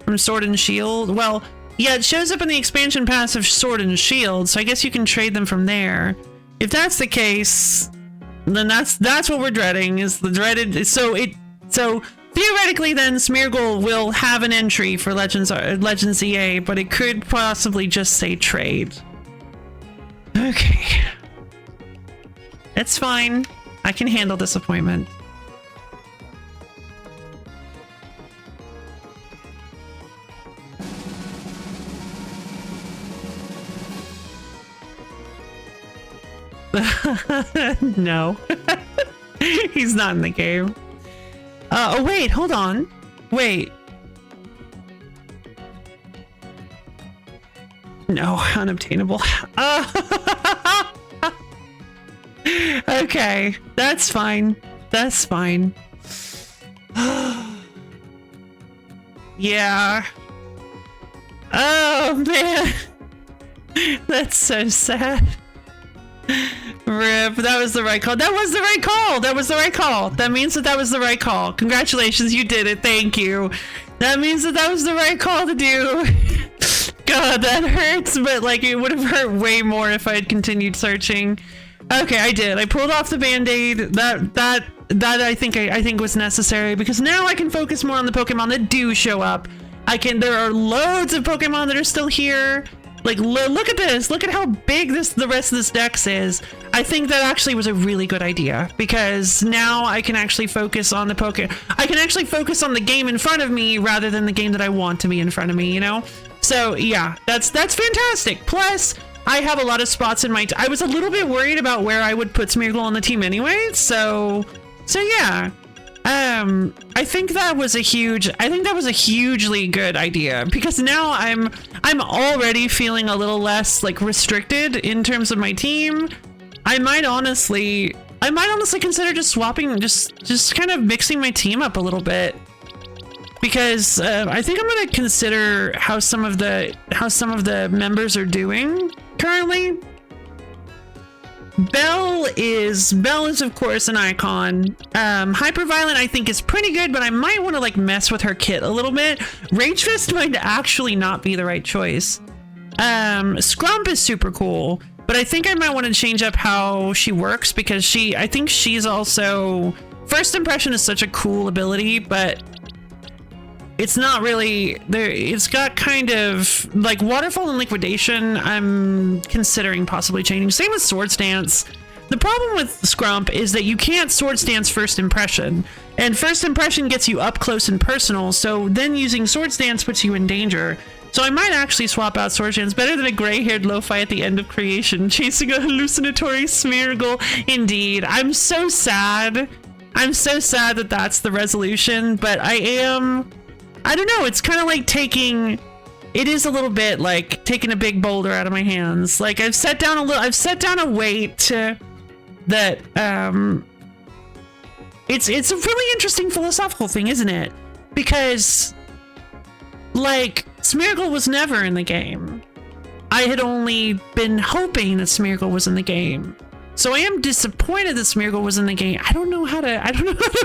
From Sword and Shield. Well, yeah, it shows up in the expansion pass of Sword and Shield, so I guess you can trade them from there. If that's the case, then that's what we're dreading, is the dreaded. So theoretically, then Smeargle will have an entry for Legends EA, but it could possibly just say trade. Okay, it's fine. I can handle disappointment. No. He's not in the game. Oh wait, hold on. Wait. No, unobtainable. Okay, that's fine. That's fine. Yeah. Oh man. That's so sad. Rip, that was the right call. That was the right call. That was the right call. That means that was the right call. Congratulations, you did it. Thank you. That means that was the right call to do. God, that hurts, but like it would have hurt way more if I had continued searching. Okay, I did. I pulled off the band-aid. That I think was necessary, because now I can focus more on the Pokemon that do show up. There are loads of Pokemon that are still here. Like, look at this. Look at how big the rest of this dex is. I think that actually was a really good idea, because now I can actually focus on I can actually focus on the game in front of me rather than the game that I want to be in front of me, you know? So yeah, that's fantastic. Plus, I have a lot of spots in my... I was a little bit worried about where I would put Smeargle on the team anyway, so yeah. I think that was a hugely good idea, because now I'm already feeling a little less like restricted in terms of my team. I might honestly consider just swapping, just kind of mixing my team up a little bit, because I think I'm gonna consider how some of the members are doing currently. Belle is of course an icon. Hyperviolent I think is pretty good, but I might want to like mess with her kit a little bit. Rage Fist might actually not be the right choice. Scrump is super cool, but I think I might want to change up how she works, because I think she's also, First Impression is such a cool ability, but it's not really there. It's got kind of like Waterfall and Liquidation. I'm considering possibly changing. Same with Swords Dance. The problem with Scrump is that you can't Swords Dance First Impression, and First Impression gets you up close and personal, so then using Swords Dance puts you in danger. So I might actually swap out Swords Dance. Better than a gray-haired lo-fi at the end of creation, chasing a hallucinatory Smeargle. Indeed. I'm so sad. I'm so sad that that's the resolution, but I don't know, it's kind of like it is a little bit like taking a big boulder out of my hands. Like I've set down a weight that, it's a really interesting philosophical thing, isn't it? Because like Smeargle was never in the game. I had only been hoping that Smeargle was in the game. So I am disappointed that Smeargle was in the game. I don't know how to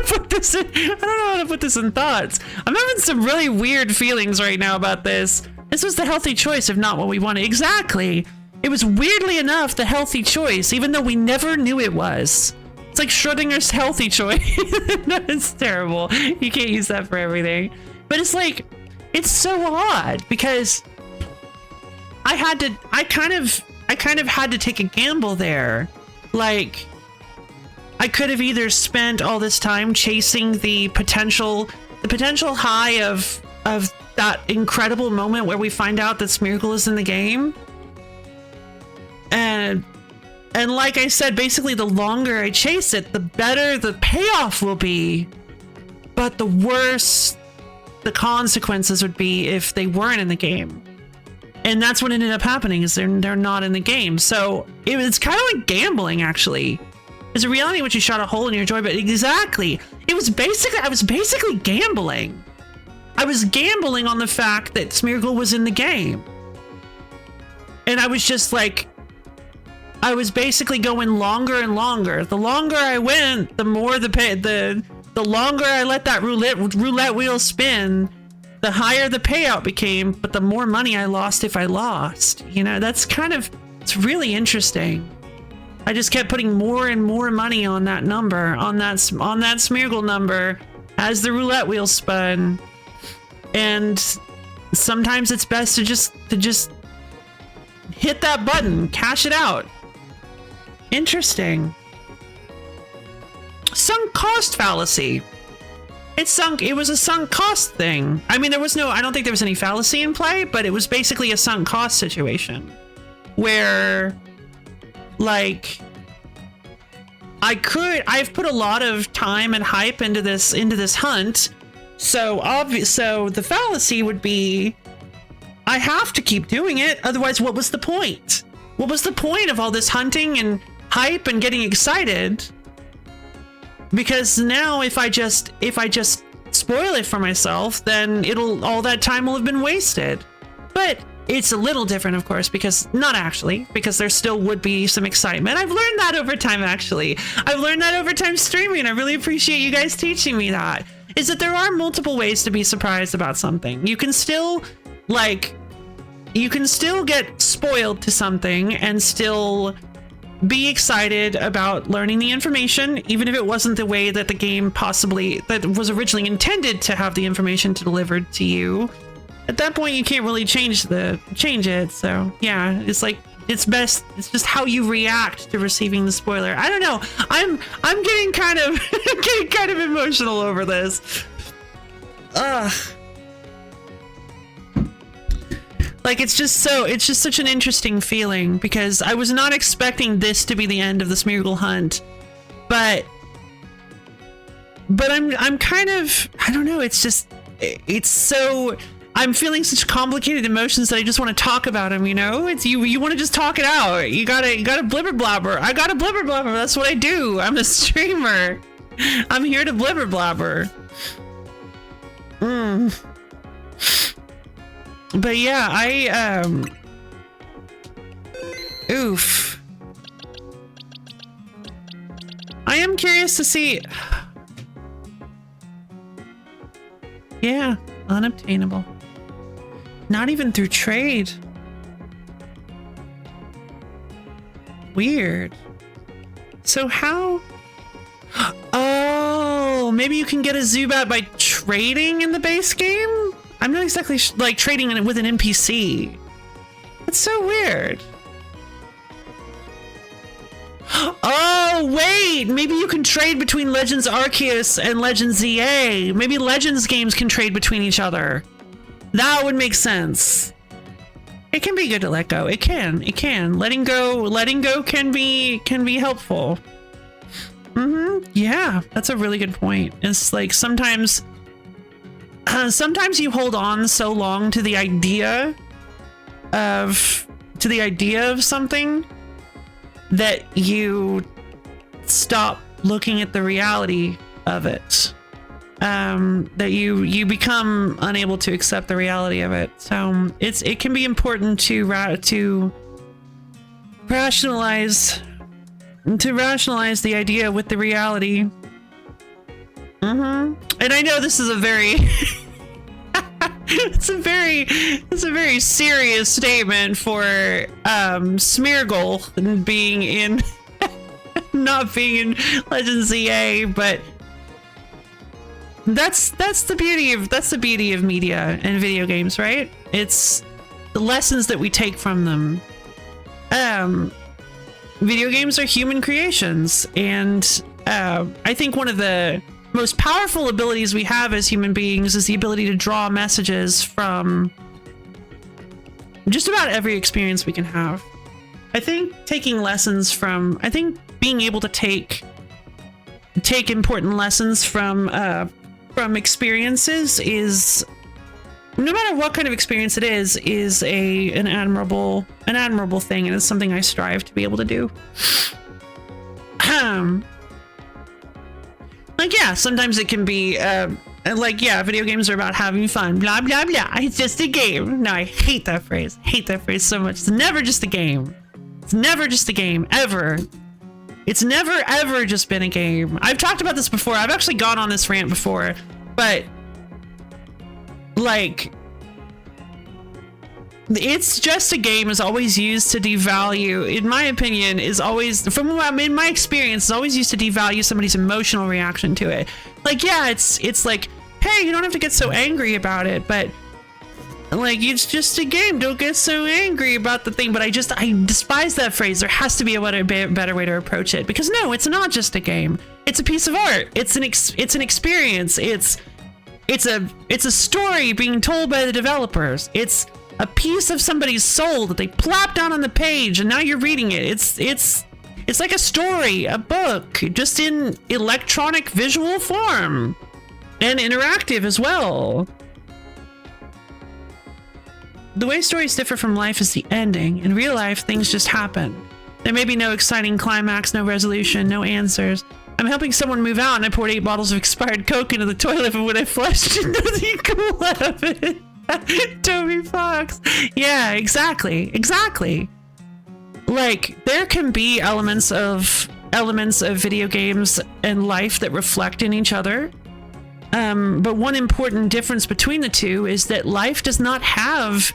put this in. I don't know how to put this in thoughts. I'm having some really weird feelings right now about this. This was the healthy choice, if not what we wanted. Exactly. It was weirdly enough the healthy choice, even though we never knew it was. It's like Schrodinger's healthy choice. It's terrible. You can't use that for everything. But it's like, it's so odd because I kind of had to take a gamble there. Like, I could have either spent all this time chasing the potential high of that incredible moment where we find out that Smeargle is in the game, and like I said, basically the longer I chase it, the better the payoff will be, but the worse the consequences would be if they weren't in the game. And that's what ended up happening, is they're not in the game. So it's kind of like gambling, actually. It's a reality in which you shot a hole in your joy, but exactly. I was basically gambling. I was gambling on the fact that Smeargle was in the game. And I was just like, I was basically going longer and longer. The longer I went, the more the longer I let that roulette wheel spin, the higher the payout became, but the more money I lost if I lost. You know, it's really interesting. I just kept putting more and more money on that number, on that Smeargle number as the roulette wheel spun. And sometimes it's best to just hit that button, cash it out. Interesting. Sunk cost fallacy. It was a sunk cost thing. I mean, I don't think there was any fallacy in play, but it was basically a sunk cost situation where, like, I've put a lot of time and hype into this hunt. So the fallacy would be, I have to keep doing it. Otherwise, what was the point? What was the point of all this hunting and hype and getting excited? Because now if I just spoil it for myself, then all that time will have been wasted. But it's a little different, of course, because there still would be some excitement. I've learned that over time, actually. I've learned that over time streaming. I really appreciate you guys teaching me that. Is that there are multiple ways to be surprised about something. You can still get spoiled to something and still be excited about learning the information, even if it wasn't the way that the game that was originally intended to have the information delivered to you. At that point, you can't really change it. So yeah, it's like, it's just how you react to receiving the spoiler. I don't know. I'm getting kind of emotional over this. Ugh. Like, it's just such an interesting feeling, because I was not expecting this to be the end of the Smeargle hunt, but I'm kind of, I don't know, I'm feeling such complicated emotions that I just want to talk about them, you know? You want to just talk it out. You gotta blibber blabber. I gotta blibber blabber. That's what I do. I'm a streamer. I'm here to blibber blabber. But yeah, oof. I am curious to see. Yeah, unobtainable. Not even through trade. Weird. So how? Oh, maybe you can get a Zubat by trading in the base game? I'm not exactly like trading it with an NPC. That's so weird. Oh, wait! Maybe you can trade between Legends Arceus and Legends ZA. Maybe Legends games can trade between each other. That would make sense. It can be good to let go. It can. Letting go can be helpful. Yeah, that's a really good point. It's like sometimes you hold on so long to the idea of something that you stop looking at the reality of it. That you become unable to accept the reality of it. So it can be important to rationalize the idea with the reality. And I know this is a very it's a very serious statement for Smeargle being in not being in Legends ZA, but that's the beauty of media and video games, right? It's the lessons that we take from them. Video games are human creations, and I think one of the most powerful abilities we have as human beings is the ability to draw messages from just about every experience we can have. I think being able to take important lessons from experiences is, no matter what kind of experience it is an admirable thing, and it's something I strive to be able to do. Like, yeah, sometimes it can be like, yeah, video games are about having fun, blah blah blah, it's just a game. No, I hate that phrase so much. It's never just a game. It's never just a game, ever. It's never ever just been a game. I've talked about this before. I've actually gone on this rant before, but like, it's just a game is always used to devalue, in my opinion, is always, in my experience, is always used to devalue somebody's emotional reaction to it. Like, yeah, it's like, hey, you don't have to get so angry about it, but like, it's just a game, don't get so angry about the thing. But I despise that phrase. There has to be a better way to approach it, because no, it's not just a game. It's a piece of art. It's an experience. It's a story being told by the developers. It's a piece of somebody's soul that they plop down on the page, and now you're reading it. It's like a story, a book, just in electronic visual form, and interactive as well. The way stories differ from life is the ending. In real life, things just happen. There may be no exciting climax, no resolution, no answers. I'm helping someone move out, and I poured 8 bottles of expired Coke into the toilet, but when I flushed it, nothing cool out of it. Toby Fox. Yeah, exactly. Like, there can be elements of video games and life that reflect in each other. But one important difference between the two is that life does not have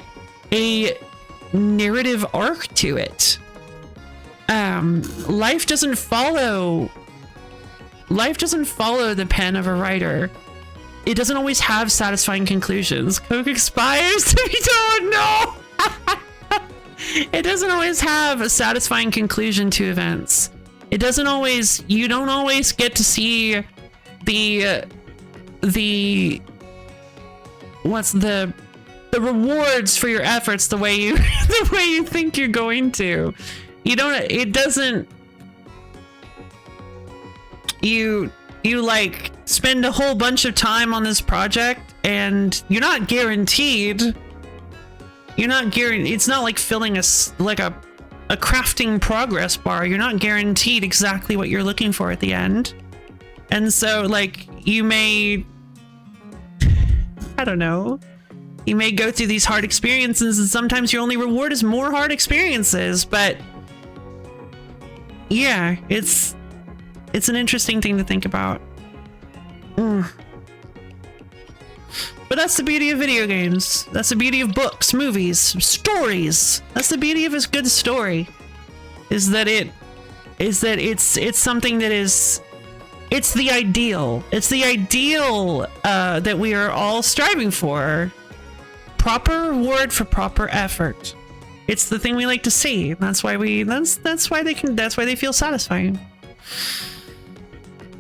a narrative arc to it. Life doesn't follow the pen of a writer. It doesn't always have satisfying conclusions. Coke expires. We don't know. It doesn't always have a satisfying conclusion to events. You don't always get to see the rewards for your efforts the way you think you're going to. You like spend a whole bunch of time on this project, and you're not guaranteed. It's not like filling a crafting progress bar. You're not guaranteed exactly what you're looking for at the end. And so, like, you may, I don't know, you may go through these hard experiences, and sometimes your only reward is more hard experiences. But yeah, it's It's an interesting thing to think about. But that's the beauty of video games. That's the beauty of books, movies, stories. That's the beauty of a good story. Is that it's something that is, it's the ideal. It's the ideal that we are all striving for. Proper reward for proper effort. It's the thing we like to see. That's why they feel satisfying.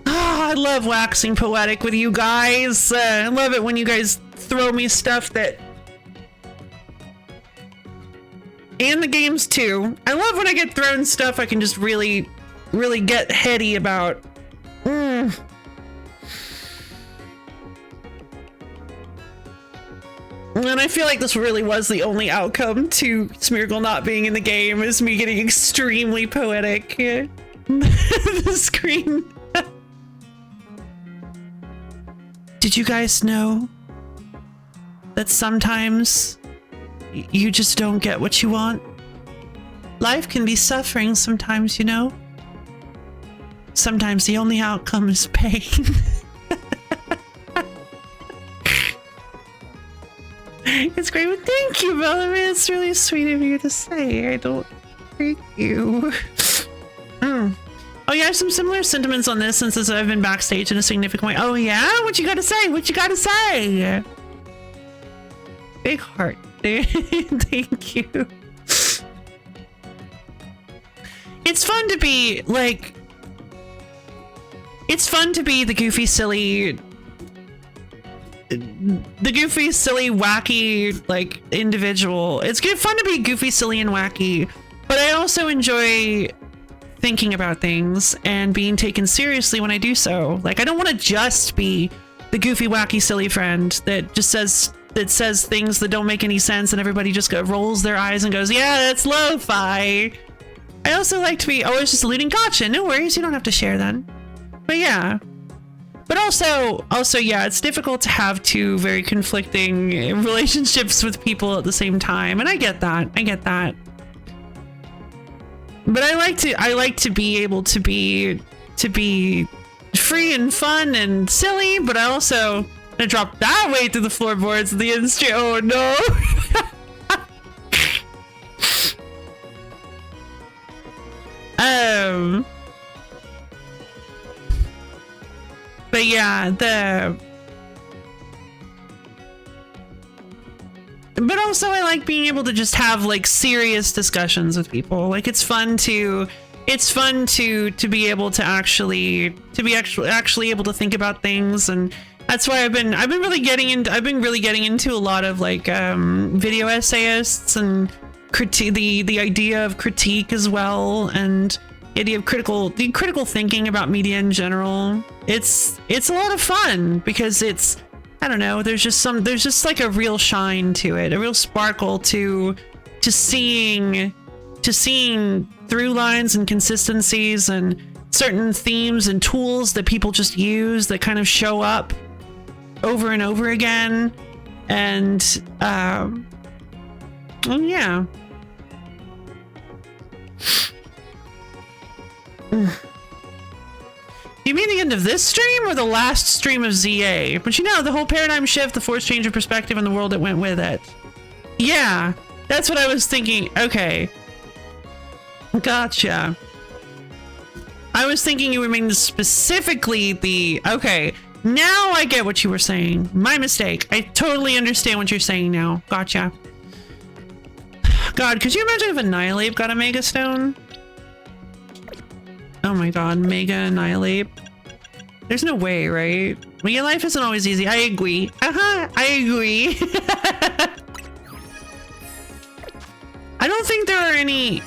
I love waxing poetic with you guys. I love it when you guys throw me stuff that... And the games too. I love when I get thrown stuff I can just really get heady about. And I feel like this really was the only outcome to Smeargle not being in the game, is me getting extremely poetic. The screen. Did you guys know that sometimes you just don't get what you want? Life can be suffering sometimes, you know? Sometimes the only outcome is pain. It's great, but thank you, Bellamy. It's really sweet of you to say. I don't... Thank you. Oh yeah, I have some similar sentiments on this since I've been backstage in a significant way. Oh yeah? What you gotta say? What you gotta say? Big heart. Thank you. It's fun to be, like... It's fun to be the goofy, silly... The goofy, silly, wacky, like, individual. It's good fun to be goofy, silly, and wacky. But I also enjoy thinking about things and being taken seriously when I do so. Like, I don't want to just be the goofy, wacky, silly friend that just says things that don't make any sense and everybody just rolls their eyes and goes, yeah, that's lo-fi. I also like to be always just alluding, gotcha, no worries, you don't have to share then. But yeah. But also, yeah, it's difficult to have two very conflicting relationships with people at the same time. And I get that. But I like to be able to be free and fun and silly, but I also gonna drop that weight to the floorboards of the industry. Oh no. But yeah, but also I like being able to just have like serious discussions with people. Like it's fun to be able to actually able to think about things, and that's why I've been really getting into a lot of like video essayists and the idea of critique as well, and the idea of critical thinking about media in general. It's a lot of fun because it's, I don't know, there's just like a real shine to it, a real sparkle to seeing through lines and consistencies and certain themes and tools that people just use that kind of show up over and over again. And yeah. You mean the end of this stream or the last stream of ZA? But you know, the whole paradigm shift, the forced change of perspective, and the world that went with it. Yeah, that's what I was thinking. Okay. Gotcha. I was thinking you were meaning specifically the... Okay, now I get what you were saying. My mistake. I totally understand what you're saying now. Gotcha. God, could you imagine if Annihilate got a Mega Stone? Oh my god, Mega Annihilate. There's no way, right? Well, your life isn't always easy. I agree. I agree. I don't think there are any...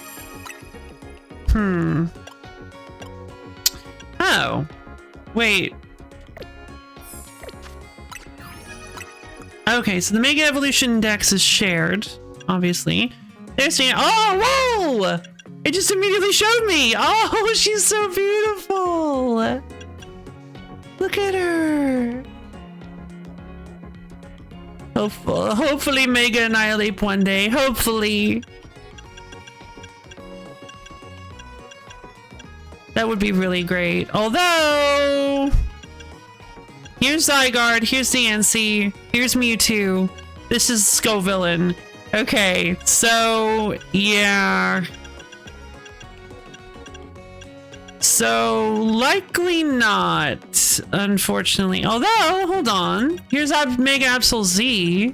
Oh. Wait. Okay, so the Mega Evolution Dex is shared, obviously. They're saying, oh, whoa! It just immediately showed me. Oh, she's so beautiful. Look at her. Hopefully Mega Annihilate one day. Hopefully. That would be really great. Although, here's Zygarde, here's Diancie, here's Mewtwo. This is Scovillain. Okay, so yeah. So likely not, unfortunately. Although, hold on. Here's Mega Absol Z.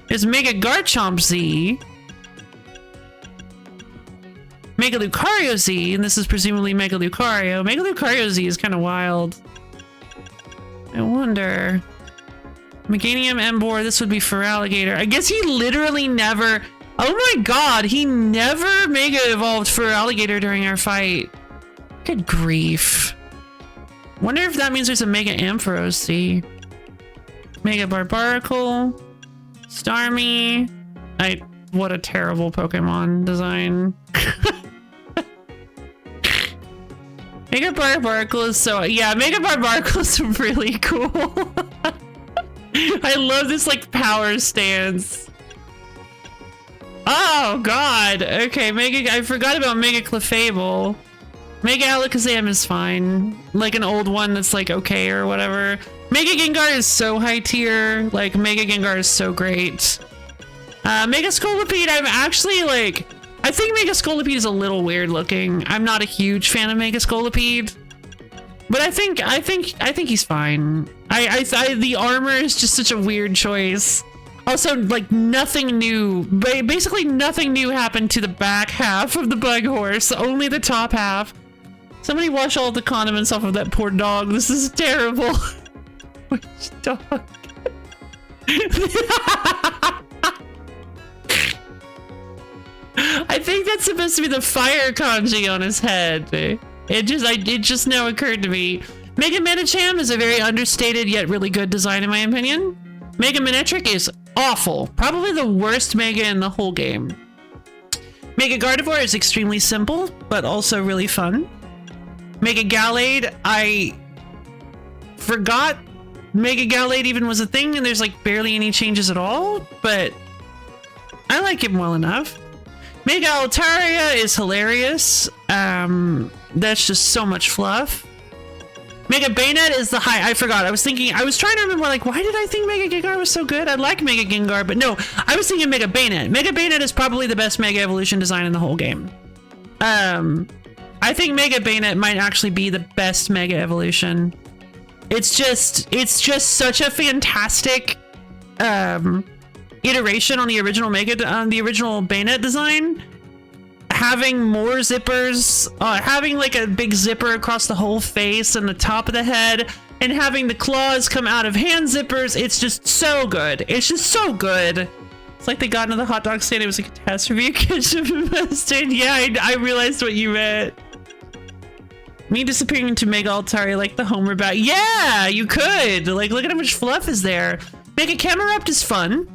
There's Mega Garchomp Z. Mega Lucario Z, and this is presumably Mega Lucario. Mega Lucario Z is kind of wild. I wonder. Meganium Emboar, this would be for Alligator. I guess he literally never... Oh my god, he never Mega Evolved for Alligator during our fight. Good grief. Wonder if that means there's a Mega Ampharos Z. Mega Barbaracle. Starmie. What a terrible Pokemon design. Mega Barbaracle is so... Yeah, Mega Barbaracle is really cool. I love this, like, power stance. Oh, God. Okay, I forgot about Mega Clefable. Mega Alakazam is fine. Like, an old one that's, like, okay or whatever. Mega Gengar is so high tier. Like, Mega Gengar is so great. Mega Scolipede, I'm actually, like... I think Mega Scolipede is a little weird looking. I'm not a huge fan of Mega Scolipede, but I think he's fine. The armor is just such a weird choice. Also, like, nothing new, basically nothing new happened to the back half of the Bug Horse, only the top half. Somebody wash all the condiments off of that poor dog. This is terrible. Which dog? I think that's supposed to be the fire kanji on his head. It just now occurred to me. Mega Medicham is a very understated yet really good design in my opinion. Mega Manectric is awful. Probably the worst Mega in the whole game. Mega Gardevoir is extremely simple, but also really fun. Mega Gallade, I forgot Mega Gallade even was a thing and there's like barely any changes at all, but I like him well enough. Mega Altaria is hilarious. That's just so much fluff. Mega Bayonet is the high. I forgot. I was trying to remember, like, why did I think Mega Gengar was so good? I like Mega Gengar, but no, I was thinking Mega Bayonet. Mega Bayonet is probably the best Mega Evolution design in the whole game. I think Mega Bayonet might actually be the best Mega Evolution. It's just such a fantastic, iteration on the original Bayonet design. Having more zippers, having like a big zipper across the whole face and the top of the head, and having the claws come out of hand zippers, it's just so good. It's just so good. It's like they got into the hot dog stand, it was a catastrophe, ketchup and mustard. Yeah, I realized what you meant. Me disappearing into Mega Altaria like the Homer bat. Yeah, you could. Like, look at how much fluff is there. Mega Camerupt is fun.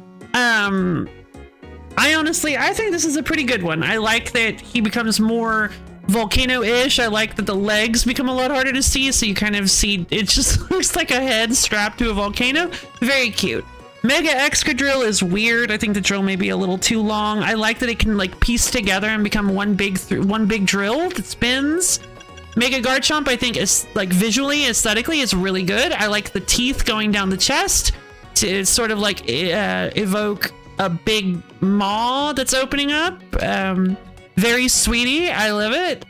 I think this is a pretty good one. I like that he becomes more volcano-ish. I like that the legs become a lot harder to see, so you kind of see, it just looks like a head strapped to a volcano. Very cute. Mega Excadrill is weird. I think the drill may be a little too long. I like that it can like piece together and become one big drill that spins. Mega Garchomp, I think, is like visually, aesthetically, is really good. I like the teeth going down the chest to sort of like evoke a big maw that's opening up. Very sweetie. I love it.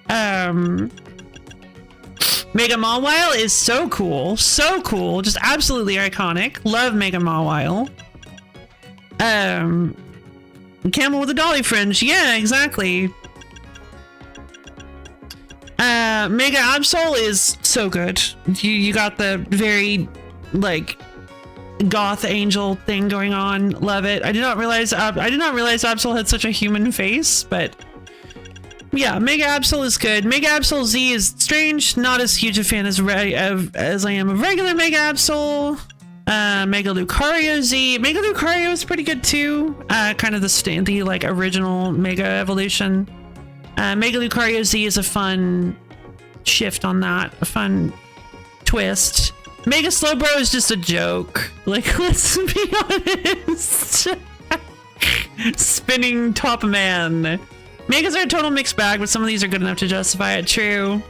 Mega Mawile is so cool. So cool. Just absolutely iconic. Love Mega Mawile. Camel with a dolly fringe. Yeah, exactly. Mega Absol is so good. You got the very, like, goth angel thing going on. Love it. I did not realize Absol had such a human face, but yeah, Mega Absol is good. Mega Absol Z is strange. Not as huge a fan as I am of regular Mega Absol. Mega Lucario Z. Mega Lucario is pretty good too. Kind of the like original Mega Evolution. Mega Lucario Z is a fun shift on that. A fun twist. Mega Slowbro is just a joke. Like, let's be honest. Spinning top man. Megas are a total mixed bag, but some of these are good enough to justify it. True.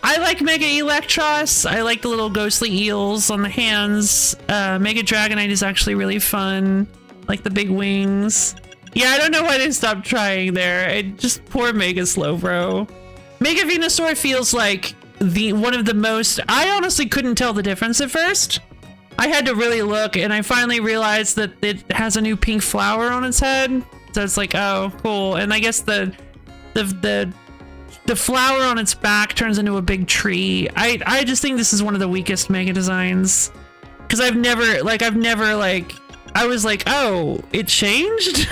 I like Mega Electros. I like the little ghostly eels on the hands. Mega Dragonite is actually really fun. Like the big wings. Yeah, I don't know why they stopped trying there. Just poor Mega Slowbro. Mega Venusaur feels like one of the most... I honestly couldn't tell the difference at first. I had to really look, and I finally realized that it has a new pink flower on its head. So it's like, oh, cool. And I guess the flower on its back turns into a big tree. I just think this is one of the weakest Mega designs. Because I was like, oh, it changed?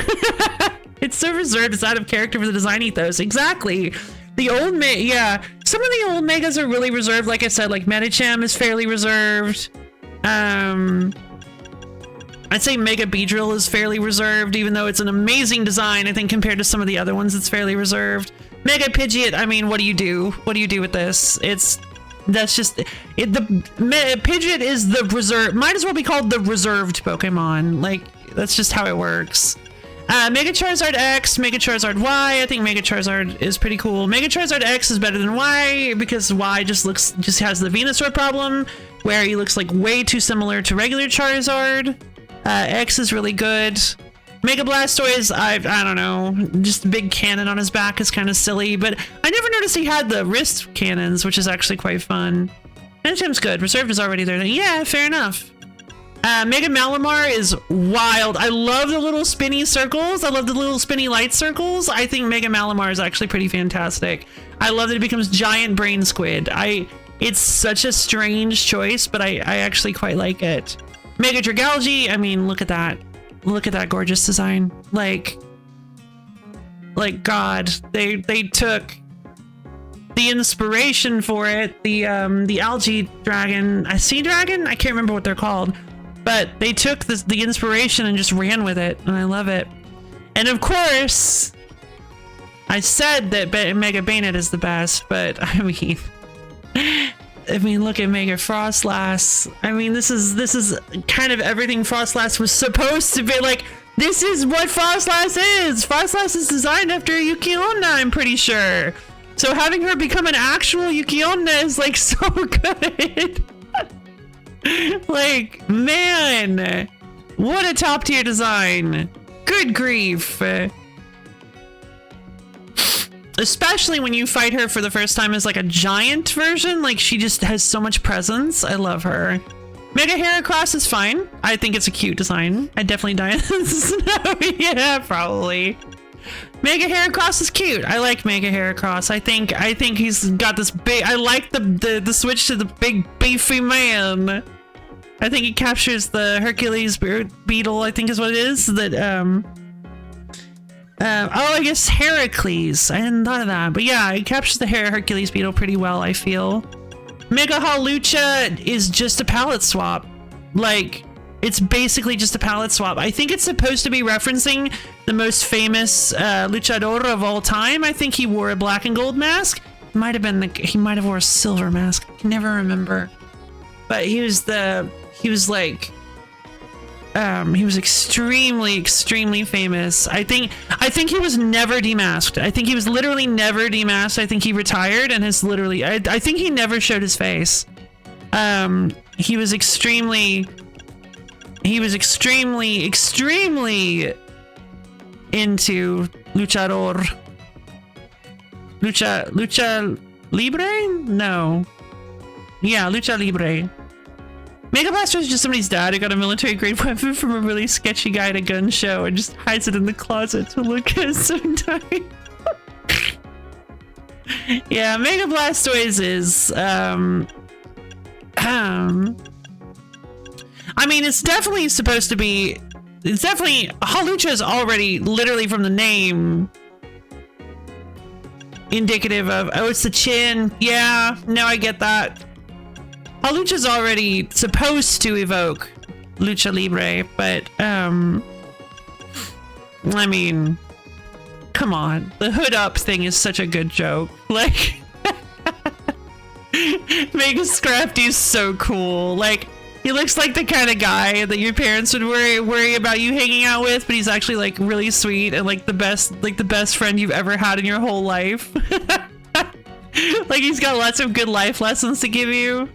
It's so reserved, it's out of character for the design ethos. Exactly. The old yeah. Some of the old Megas are really reserved. Like I said, like Medicham is fairly reserved. I'd say Mega Beedrill is fairly reserved, even though it's an amazing design. I think compared to some of the other ones, it's fairly reserved. Mega Pidgeot, I mean, what do you do? What do you do with this? That's just it. Pidgeot is the reserve, might as well be called the reserved Pokemon. Like, that's just how it works. Mega Charizard X, Mega Charizard Y. I think Mega Charizard is pretty cool. Mega Charizard X is better than Y because Y just has the Venusaur problem, where he looks like way too similar to regular Charizard. X is really good. Mega Blastoise, I don't know, just a big cannon on his back is kind of silly, but I never noticed he had the wrist cannons, which is actually quite fun. Medichem's good. Reserved is already there. Yeah, fair enough. Mega Malamar is wild. I love the little spinny circles. I love the little spinny light circles. I think Mega Malamar is actually pretty fantastic. I love that it becomes giant brain squid. It's such a strange choice, but I actually quite like it. Mega Dragalge, I mean, look at that. Look at that gorgeous design. Like God, they took the inspiration for it. The algae dragon, a sea dragon? I can't remember what they're called, but they took the inspiration and just ran with it, and I love it. And of course, I said that Mega Bayonet is the best, but I mean, look at Mega Frostlass. I mean, this is kind of everything Frostlass was supposed to be. Like, this is what Frostlass is. Frostlass is designed after Yuki-Onna, I'm pretty sure. So having her become an actual Yuki-Onna is like so good. Like, man, what a top tier design. Good grief. Especially when you fight her for the first time as like a giant version. Like, she just has so much presence. I love her. Mega Heracross is fine. I think it's a cute design. I'd definitely die in the snow. Yeah, probably. Mega Heracross is cute. I like Mega Heracross. I think he's got this big... I like the switch to the big beefy man. I think he captures the Hercules beetle, I think is what it is. That, oh, I guess Heracles. I hadn't thought of that. But yeah, it captures the Hercules beetle pretty well, I feel. Mega Hawlucha is just a palette swap. Like, it's basically just a palette swap. I think it's supposed to be referencing the most famous luchador of all time. I think he wore a black and gold mask. Might have been he might have wore a silver mask. I can never remember. But he was extremely famous. I think he was never demasked. I think he was literally never demasked. I think he retired and has literally, I think he never showed his face. He was extremely into luchador. Lucha Libre? No. Yeah, Lucha Libre. Mega Blaster is just somebody's dad who got a military grade weapon from a really sketchy guy at a gun show and just hides it in the closet to look at sometimes. Yeah, Mega Blastoise is I mean, it's definitely supposed to be, it's definitely, Hawlucha is already literally from the name indicative of, oh, it's the chin. Yeah, no, I get that. Hawlucha's already supposed to evoke Lucha Libre, but, I mean, come on. The hood up thing is such a good joke. Like, Mega Scrafty is so cool. Like, he looks like the kind of guy that your parents would worry about you hanging out with, but he's actually like really sweet and like the best friend you've ever had in your whole life. Like he's got lots of good life lessons to give you.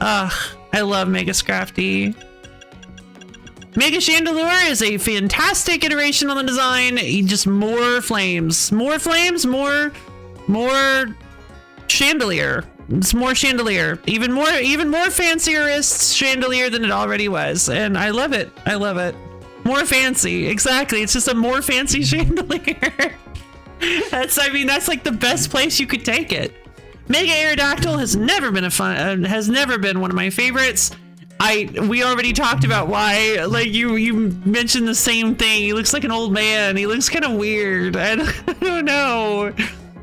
Ugh, I love Mega Scrafty. Mega Chandelure is a fantastic iteration on the design. Just more flames. More flames, more chandelier. It's more chandelier. Even more fancierest chandelier than it already was. And I love it. I love it. More fancy. Exactly. It's just a more fancy chandelier. That's like the best place you could take it. Mega Aerodactyl has never been one of my favorites. We already talked about why. Like you mentioned the same thing. He looks like an old man. He looks kind of weird. I don't know.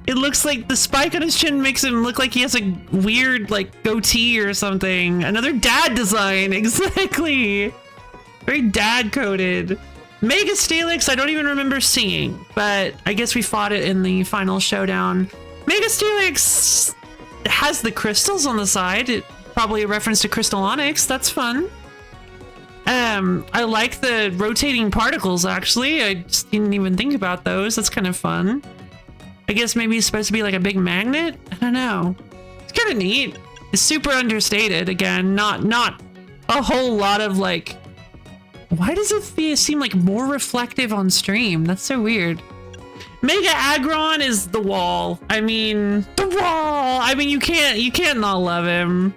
It looks like the spike on his chin makes him look like he has a weird like goatee or something. Another dad design. Exactly. Very dad coded. Mega Steelix, I don't even remember seeing, but I guess we fought it in the final showdown. Mega Steelix has the crystals on the side. It probably a reference to Crystal Onyx. That's fun. I like the rotating particles, actually. I just didn't even think about those. That's kind of fun. I guess maybe it's supposed to be like a big magnet? I don't know. It's kind of neat. It's super understated. Again, not a whole lot of like... Why does it seem like more reflective on stream? That's so weird. Mega Aggron is the wall. I mean, the wall. I mean, you can't not love him.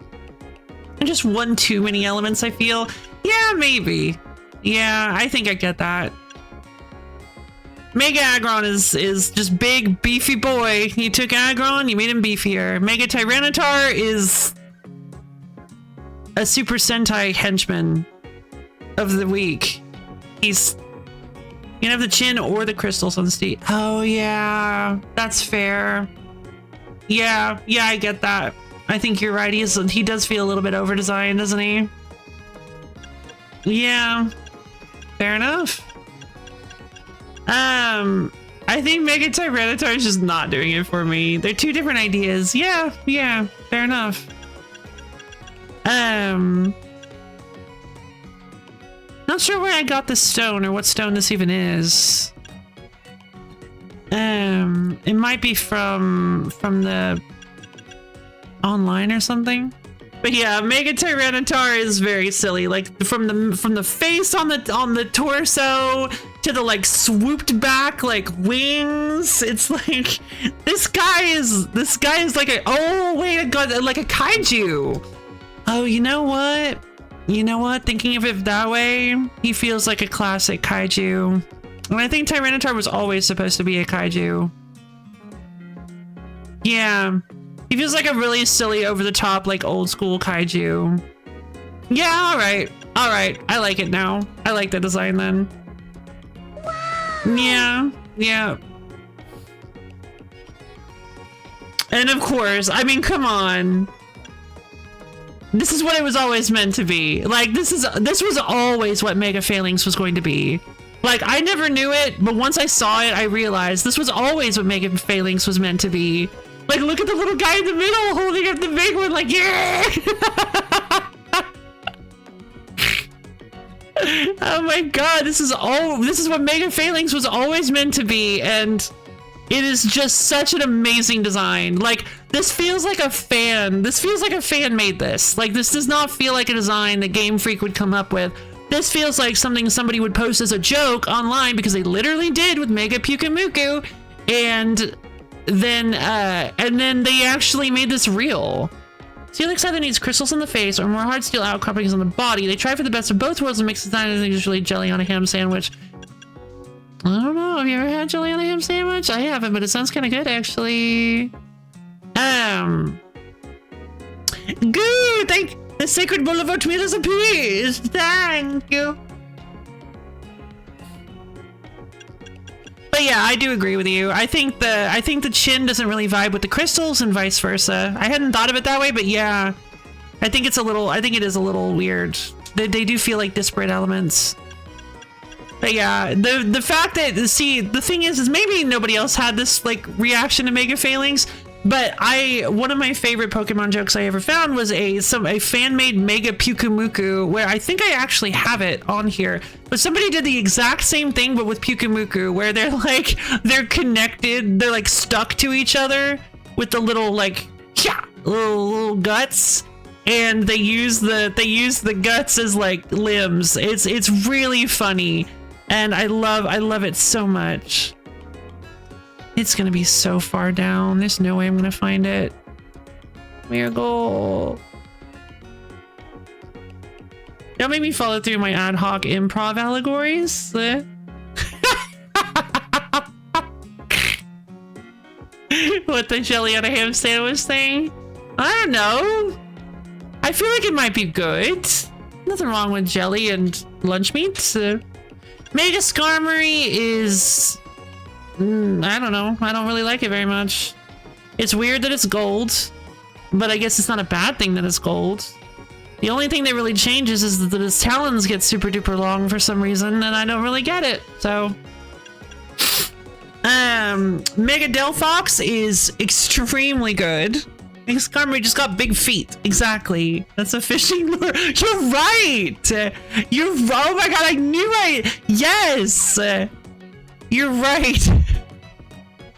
Just one too many elements, I feel. Yeah, maybe. Yeah, I think I get that. Mega Aggron is just big, beefy boy. You took Aggron, you made him beefier. Mega Tyranitar is a Super Sentai henchman of the week. He's... You can have the chin or the crystals on the seat. Oh, yeah. That's fair. Yeah, I get that. I think you're right. He does feel a little bit over-designed, doesn't he? Yeah. Fair enough. I think Mega Tyranitar is just not doing it for me. They're two different ideas. Yeah, fair enough. Not sure where I got this stone or what stone this even is. It might be from the online or something. But yeah, Mega Tyranitar is very silly. Like from the face on the torso to the like swooped back like wings. It's like this guy is like a like a kaiju. Oh, you know what? Thinking of it that way, he feels like a classic kaiju. And I think Tyranitar was always supposed to be a kaiju. Yeah. He feels like a really silly, over-the-top, like, old-school kaiju. Yeah, alright. Alright. I like it now. I like the design then. Wow. Yeah. And of course, I mean, come on. This is what it was always meant to be. Like, this was always what Mega Phalanx was going to be. Like, I never knew it, but once I saw it, I realized this was always what Mega Phalanx was meant to be. Like, look at the little guy in the middle holding up the big one, like, yeah! Oh my god, this is what Mega Phalanx was always meant to be, and it is just such an amazing design. Like, this feels like a fan made this. Like, this does not feel like a design that Game Freak would come up with. This feels like something somebody would post as a joke online, because they literally did with Mega Pyukumuku, and then they actually made this real. Steelix either needs crystals on the face or more hard steel outcroppings on the body. They try for the best of both worlds and mix design and usually jelly on a ham sandwich. I don't know. Have you ever had jelly on a ham sandwich? I haven't, but it sounds kind of good, actually. Good. Thank the sacred bowl of oatmeal is appeased. Thank you. But yeah, I do agree with you. I think the chin doesn't really vibe with the crystals and vice versa. I hadn't thought of it that way, but yeah, I think it is a little weird. They do feel like disparate elements. But yeah, the fact that, see, the thing is maybe nobody else had this like reaction to Mega Phalanx, but one of my favorite Pokemon jokes I ever found was a fan-made Mega Pyukumuku, where I think I actually have it on here, but somebody did the exact same thing but with Pyukumuku, where they're connected, they're like stuck to each other, with the little like little guts, and they use the guts as like limbs. It's really funny, and I love it so much. It's gonna be so far down. There's no way I'm gonna find it. Miracle. Don't make me follow through my ad hoc improv allegories. What the jelly on a ham sandwich thing? I don't know. I feel like it might be good. Nothing wrong with jelly and lunch meat. Mega Skarmory is... I don't know. I don't really like it very much. It's weird that it's gold, but I guess it's not a bad thing that it's gold. The only thing that really changes is that his talons get super duper long for some reason, and I don't really get it. So, Mega Delphox is extremely good. Mega Skarmory just got big feet. Exactly. That's a fishing lure. You're right. Oh my god, I knew it. Yes. You're right.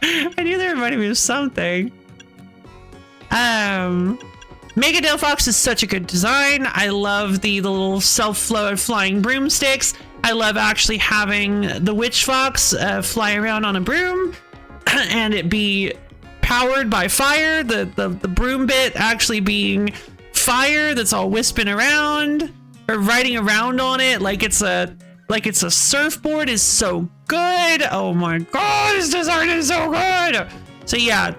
I knew that reminded me of something. Mega Delphox is such a good design. I love the little self-flying broomsticks. I love actually having the Witch Fox fly around on a broom and it be powered by fire. The broom bit actually being fire that's all wisping around or riding around on it like it's a surfboard is so good. Oh my god, this design is so good. So yeah,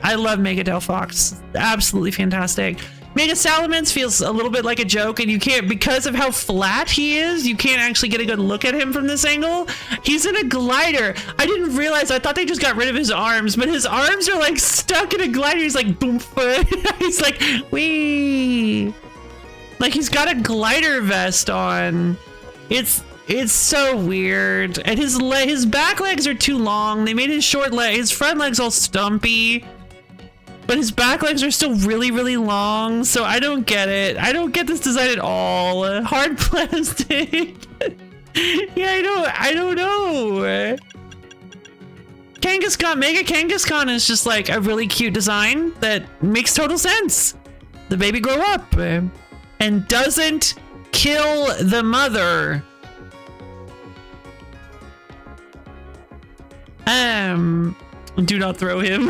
I love Mega Delphox. Absolutely fantastic. Mega Salamence feels a little bit like a joke, and you can't, because of how flat he is, you can't actually get a good look at him from this angle. He's in a glider. I didn't realize, I thought they just got rid of his arms, but his arms are like stuck in a glider. He's like, boom, he's like, wee. Like he's got a glider vest on. It's so weird, and his back legs are too long. They made his his front legs all stumpy, but his back legs are still really, really long. So I don't get it. I don't get this design at all. Hard plastic. Yeah, I don't know. Kangaskhan, Mega Kangaskhan is just like a really cute design that makes total sense. The baby grow up and doesn't kill the mother. Do not throw him.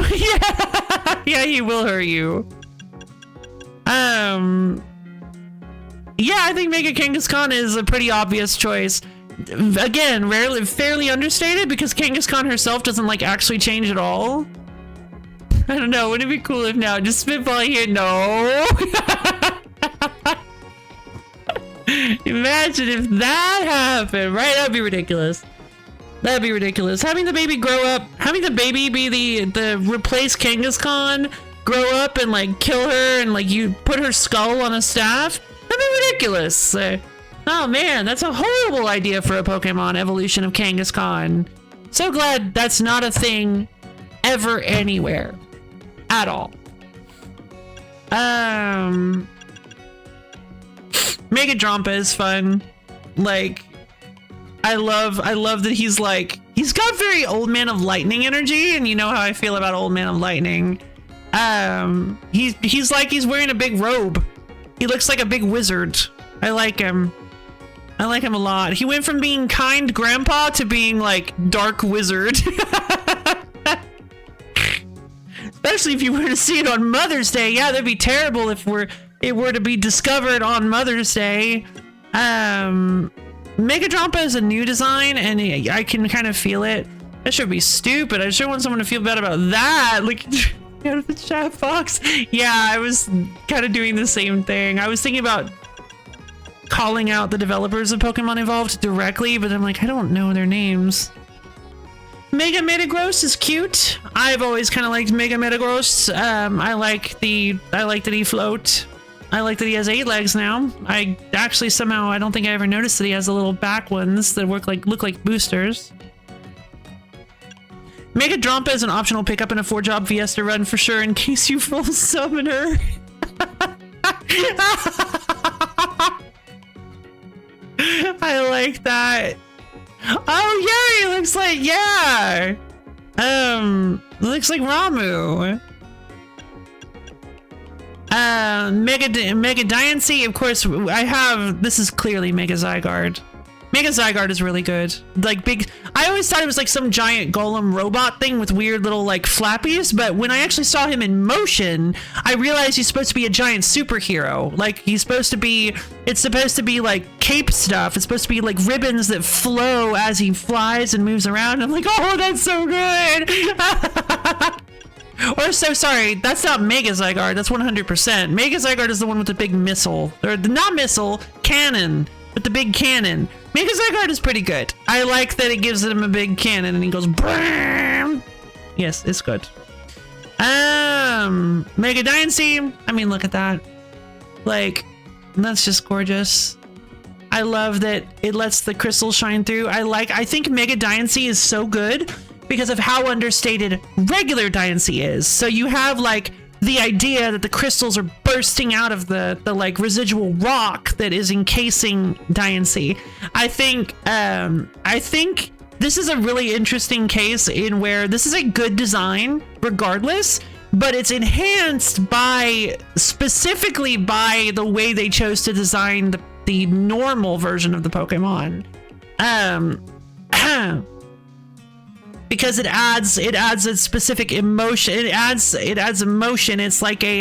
Yeah, he will hurt you. Yeah, I think Mega Kangaskhan is a pretty obvious choice. Again, fairly understated because Kangaskhan herself doesn't like actually change at all. I don't know. Wouldn't it be cool if now just spitballing here? No. Imagine if that happened, right? That'd be ridiculous. That'd be ridiculous. Having the baby grow up, having the baby be the replace Kangaskhan, grow up and like kill her and like you put her skull on a staff. That'd be ridiculous. Oh man, that's a horrible idea for a Pokemon evolution of Kangaskhan. So glad that's not a thing ever anywhere at all. Mega Drampa is fun. Like, I love that he's got very Old Man of Lightning energy, and you know how I feel about Old Man of Lightning. He's like he's wearing a big robe. He looks like a big wizard. I like him. I like him a lot. He went from being kind grandpa to being like dark wizard. Especially if you were to see it on Mother's Day. Yeah, that'd be terrible if it were to be discovered on Mother's Day. Mega Drampa is a new design, and I can kind of feel it. That should be stupid. I sure want someone to feel bad about that. Like, out of the chat box. Yeah, I was kind of doing the same thing. I was thinking about calling out the developers of Pokemon Evolved directly, but I'm like, I don't know their names. Mega Metagross is cute. I've always kind of liked Mega Metagross. I like that he float. I like that he has 8 legs now. I actually somehow, I don't think I ever noticed that he has the little back ones that look like boosters. Mega Drampa is an optional pickup in a 4-job Fiesta run for sure in case you full summon her. I like that. Oh yeah, he looks like, yeah. Looks like Ramu. Mega Diancie, of course, I have, this is clearly Mega Zygarde. Mega Zygarde is really good. Like big, I always thought it was like some giant golem robot thing with weird little like flappies, but when I actually saw him in motion, I realized he's supposed to be a giant superhero. Like he's supposed to be, it's supposed to be like cape stuff. It's supposed to be like ribbons that flow as he flies and moves around. I'm like, oh, that's so good. Or so sorry, that's not Mega Zygarde, that's 100%. Mega Zygarde is the one with the big missile, or not missile, cannon, with the big cannon. Mega Zygarde is pretty good. I like that it gives him a big cannon and he goes BAM! Yes, it's good. Mega Diancie, I mean, look at that. Like, that's just gorgeous. I love that it lets the crystals shine through. I think Mega Diancie is so good because of how understated regular Diancie is. So you have like the idea that the crystals are bursting out of the like residual rock that is encasing Diancie. I think this is a really interesting case in where this is a good design regardless, but it's enhanced by specifically by the way they chose to design the normal version of the Pokemon. Because it adds a specific emotion. It adds emotion. It's like a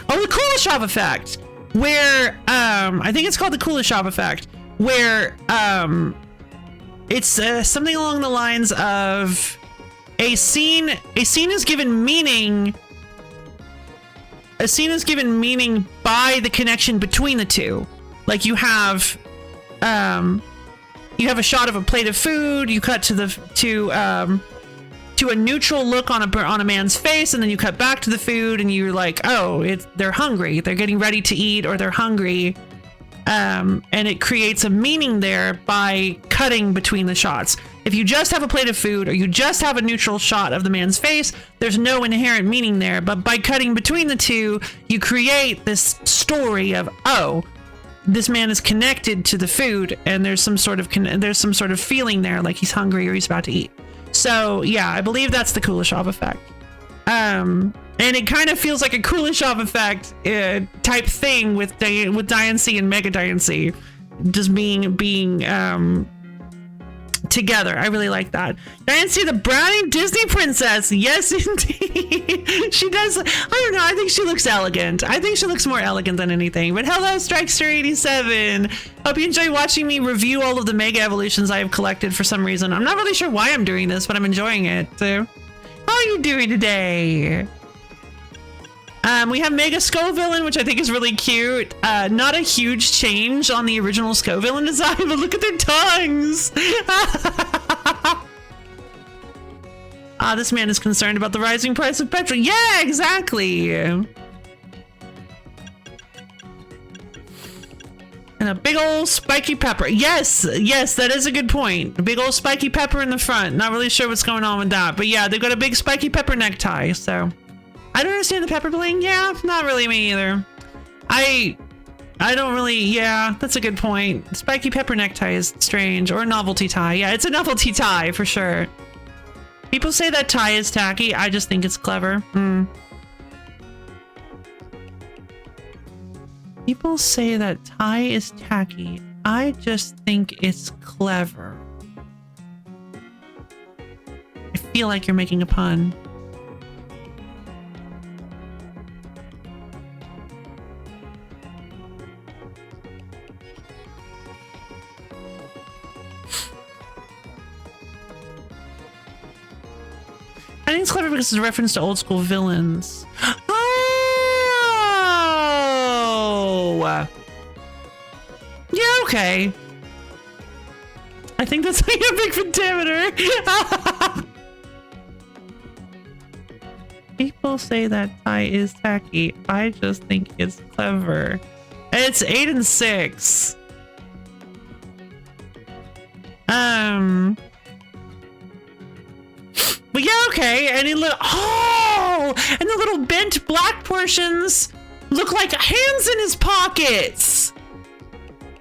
the Kuleshov effect, where I think it's called the Kuleshov effect, where it's something along the lines of a scene is given meaning. A scene is given meaning by the connection between the two. Like you have a shot of a plate of food. You cut to a neutral look on a man's face, and then you cut back to the food, and you're like, oh, they're hungry. They're getting ready to eat, or they're hungry. And it creates a meaning there by cutting between the shots. If you just have a plate of food, or you just have a neutral shot of the man's face, there's no inherent meaning there. But by cutting between the two, you create this story of, oh, this man is connected to the food, and there's some sort of feeling there, like he's hungry or he's about to eat. So yeah, I believe that's the Kuleshov effect. And it kind of feels like a Kuleshov effect type thing with Diancie and Mega Diancie just being together. I really like that. Diancie, the brownie Disney princess. Yes, indeed. She does. I don't know. I think she looks elegant. I think she looks more elegant than anything. But hello, Strikester87. Hope you enjoy watching me review all of the Mega Evolutions I have collected for some reason. I'm not really sure why I'm doing this, but I'm enjoying it. So, how are you doing today? We have Mega Scovillain, which I think is really cute. Not a huge change on the original Scovillain design, but look at their tongues. This man is concerned about the rising price of petrol. Yeah, exactly. And a big old spiky pepper. Yes, that is a good point. A big old spiky pepper in the front. Not really sure what's going on with that, but yeah, they've got a big spiky pepper necktie, so... I don't understand the pepper bling. Yeah, not really me either. I don't really, yeah, that's a good point. Spiky pepper necktie is strange, or novelty tie. Yeah, it's a novelty tie for sure. People say that tie is tacky. I just think it's clever. People say that tie is tacky. I just think it's clever. I feel like you're making a pun. I think it's clever because it's a reference to old school villains. Oh! Yeah, okay. I think that's like a big pentameter. People say that tie is tacky. I just think it's clever. It's 8 and 6. But yeah, okay. And and the little bent black portions look like hands in his pockets.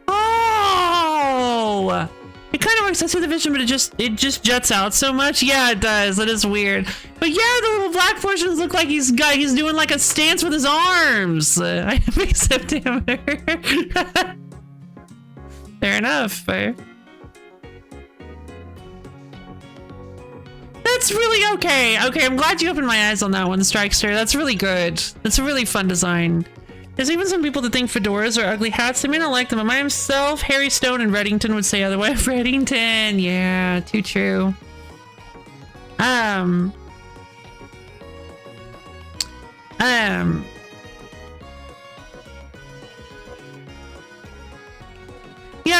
Oh, It kind of works. I see the vision, but it just juts out so much. Yeah, it does. It is weird. But yeah, the little black portions look like he's doing like a stance with his arms. I accept him. Fair enough. That's really okay. Okay, I'm glad you opened my eyes on that one, Strikester. That's really good. That's a really fun design. There's even some people that think fedoras are ugly hats. I may not like them, but myself, Harry Stone, and Reddington would say otherwise. Reddington, yeah, too true. Yeah,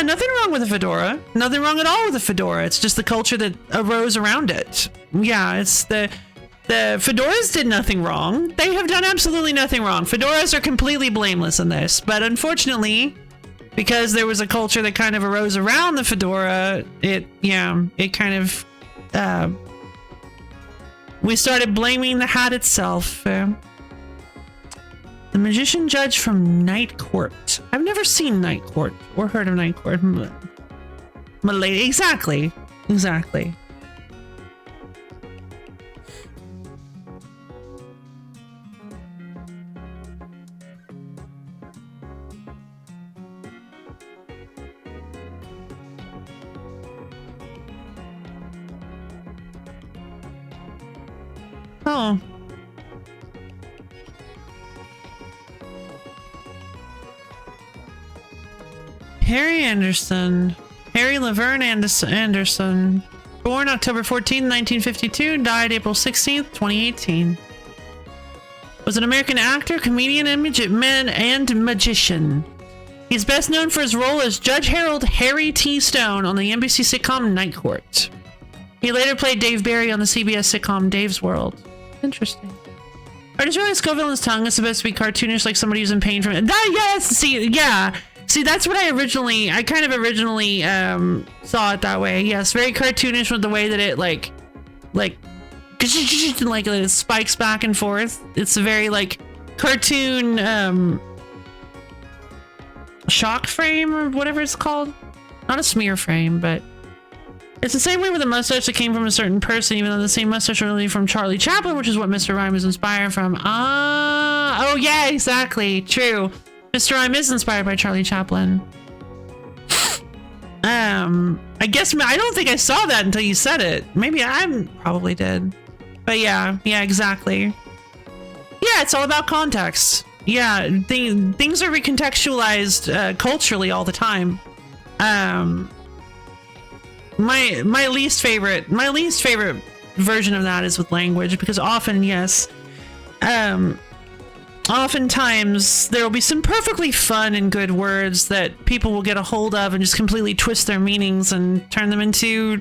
nothing wrong with a fedora. Nothing wrong at all with a fedora. It's just the culture that arose around it. Yeah, it's the fedoras did nothing wrong. They have done absolutely nothing wrong. Fedoras are completely blameless in this. But unfortunately, because there was a culture that kind of arose around the fedora, it kind of, we started blaming the hat itself. The magician judge from Night Court. I've never seen Night Court or heard of Night Court. Milady, exactly. Exactly. Oh. Harry Anderson. Harry Laverne Anderson. Born October 14, 1952. Died April 16, 2018. Was an American actor, comedian, and magician. He's best known for his role as Judge Harold Harry T. Stone on the NBC sitcom Night Court. He later played Dave Barry on the CBS sitcom Dave's World. Interesting. I just realized Scoville's tongue is supposed to be cartoonish, like somebody who's in pain from it. Yes! See, that's what I kind of originally saw it that way. Yes, very cartoonish with the way that it like it spikes back and forth. It's a very like cartoon shock frame or whatever it's called. Not a smear frame, but it's the same way with a mustache that came from a certain person, even though the same mustache was really from Charlie Chaplin, which is what Mr. Rhyme is inspired from. Oh yeah, exactly. True. Mr. Rhyme is inspired by Charlie Chaplin. I guess I don't think I saw that until you said it. Maybe I probably did. But yeah, exactly. Yeah, it's all about context. Yeah, things are recontextualized culturally all the time. My least favorite version of that is with language, because often, yes, oftentimes there will be some perfectly fun and good words that people will get a hold of and just completely twist their meanings and turn them into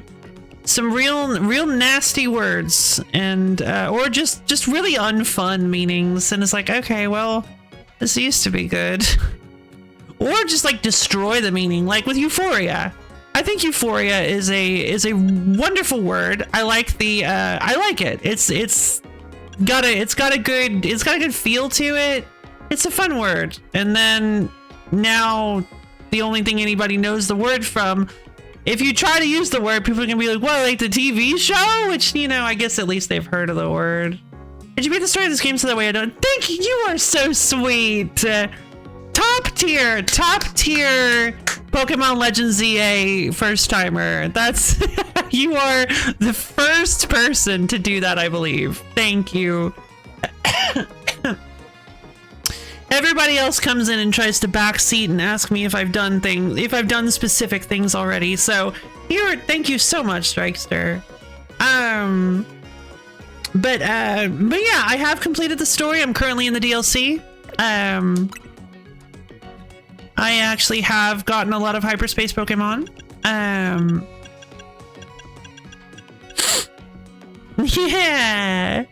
some real nasty words, and or just really unfun meanings. And it's like, okay, well, this used to be good. Or just like destroy the meaning, like with euphoria. I think euphoria is a wonderful word. I like it. It's got a good feel to it. It's a fun word. And then now the only thing anybody knows the word from, if you try to use the word, people can be like, well, like the TV show, which, I guess at least they've heard of the word. Did you beat the story of this game so that way I don't? Thank you. You are so sweet. Top tier Pokemon Legends ZA first timer. That's you are the first person to do that, I believe. Thank you. Everybody else comes in and tries to backseat and ask me if I've done specific things already. So thank you so much, Strikester. But yeah, I have completed the story. I'm currently in the DLC. I actually have gotten a lot of hyperspace Pokemon. Yeah.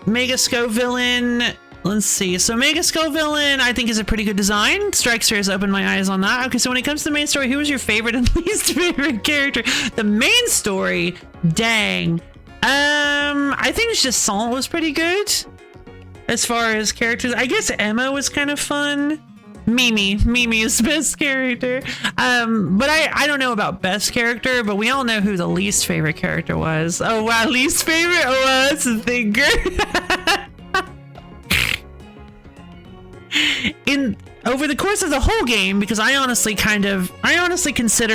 Mega Scovillain. Let's see. So Mega Scovillain, I think, is a pretty good design. Strikester has opened my eyes on that. Okay, so when it comes to the main story, who was your favorite and least favorite character? The main story, dang. I think Gisant was pretty good. As far as characters, I guess Emma was kind of fun. Mimi is best character. But I don't know about best character, but we all know who the least favorite character was. Oh wow, least favorite? Oh wow, that's a thinker. Over the course of the whole game, because I honestly consider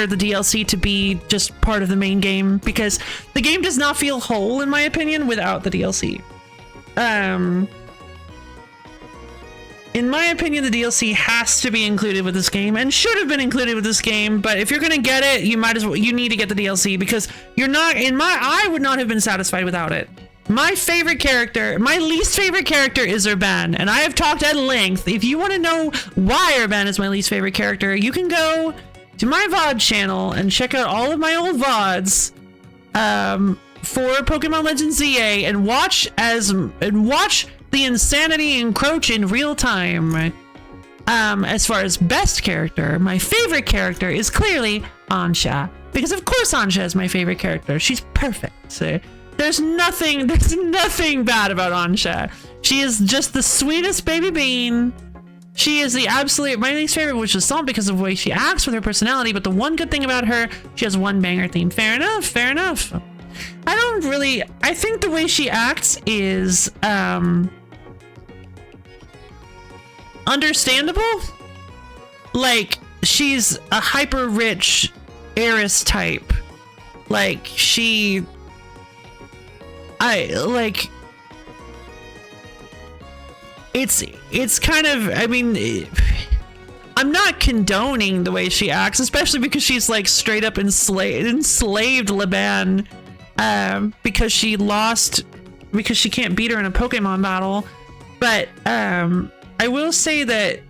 the DLC to be just part of the main game, because the game does not feel whole, in my opinion, without the DLC. In my opinion, the DLC has to be included with this game and should have been included with this game. But if you're going to get it, you need to get the DLC, because I would not have been satisfied without it. My least favorite character is Urban, and I have talked at length. If you want to know why Urban is my least favorite character, you can go to my VOD channel and check out all of my old VODs for Pokemon Legends ZA and watch the insanity encroach in real time. As far as best character, my favorite character is clearly Ansha, because of course Ansha is my favorite character. She's perfect. So there's nothing bad about Ansha. She is just the sweetest baby bean. She is my least favorite, which is not because of the way she acts with her personality, but the one good thing about her, she has one banger theme. Fair enough. I think the way she acts is understandable. Like, she's a hyper rich heiress type. Like, it's kind of, I mean, I'm not condoning the way she acts, especially because she's like straight up enslaved Laban, because she can't beat her in a Pokemon battle. But I will say that,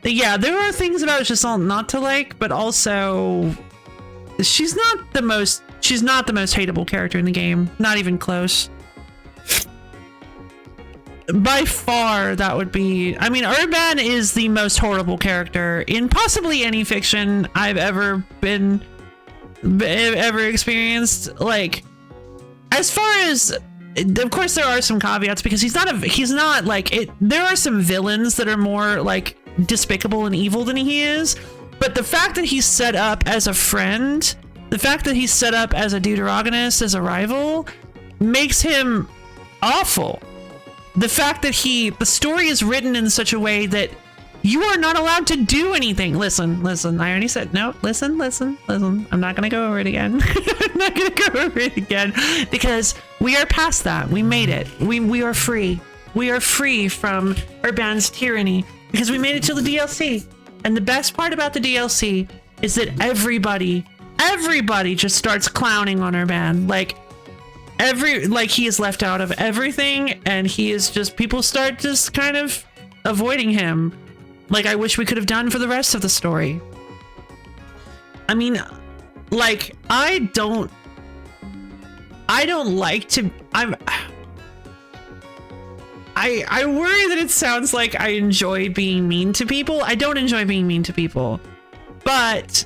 yeah, there are things about Giselle not to like, but also she's not the most hateable character in the game. Not even close. By far, that would be... I mean, Urban is the most horrible character in possibly any fiction I've ever experienced. Like, as far as... Of course, there are some caveats, because there are some villains that are more, like, despicable and evil than he is. But the fact that he's set up as a friend... The fact that he's set up as a deuteragonist, as a rival, makes him awful. The fact that the story is written in such a way that you are not allowed to do anything. Listen, I already said, no, listen. I'm not going to go over it again. I'm not going to go over it again, because we are past that. We made it. We are free. We are free from Urban's tyranny, because we made it to the DLC. And the best part about the DLC is that everybody just starts clowning on Urban. Like he is left out of everything, and he is just, people start just kind of avoiding him, like I wish we could have done for the rest of the story. I mean, like, I don't like to, I worry that it sounds like I enjoy being mean to people. I don't enjoy being mean to people, but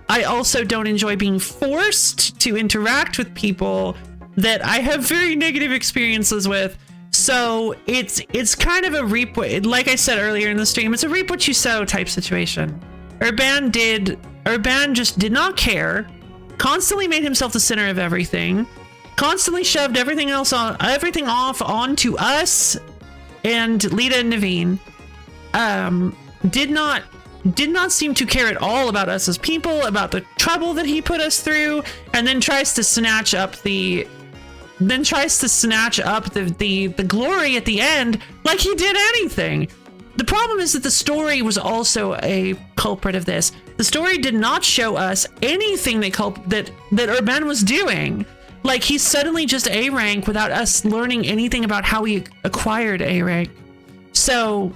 I also don't enjoy being forced to interact with people that I have very negative experiences with. So it's kind of a reap, like I said earlier in the stream, it's a reap what you sow type situation. Urban just did not care, constantly made himself the center of everything, constantly shoved everything off onto us and Lita and Naveen. Did not seem to care at all about us as people, about the trouble that he put us through, and then tries to snatch up the glory at the end like he did anything. The problem is that the story was also a culprit of this. The story did not show us anything that Urban was doing. Like, he's suddenly just A rank without us learning anything about how he acquired A rank. So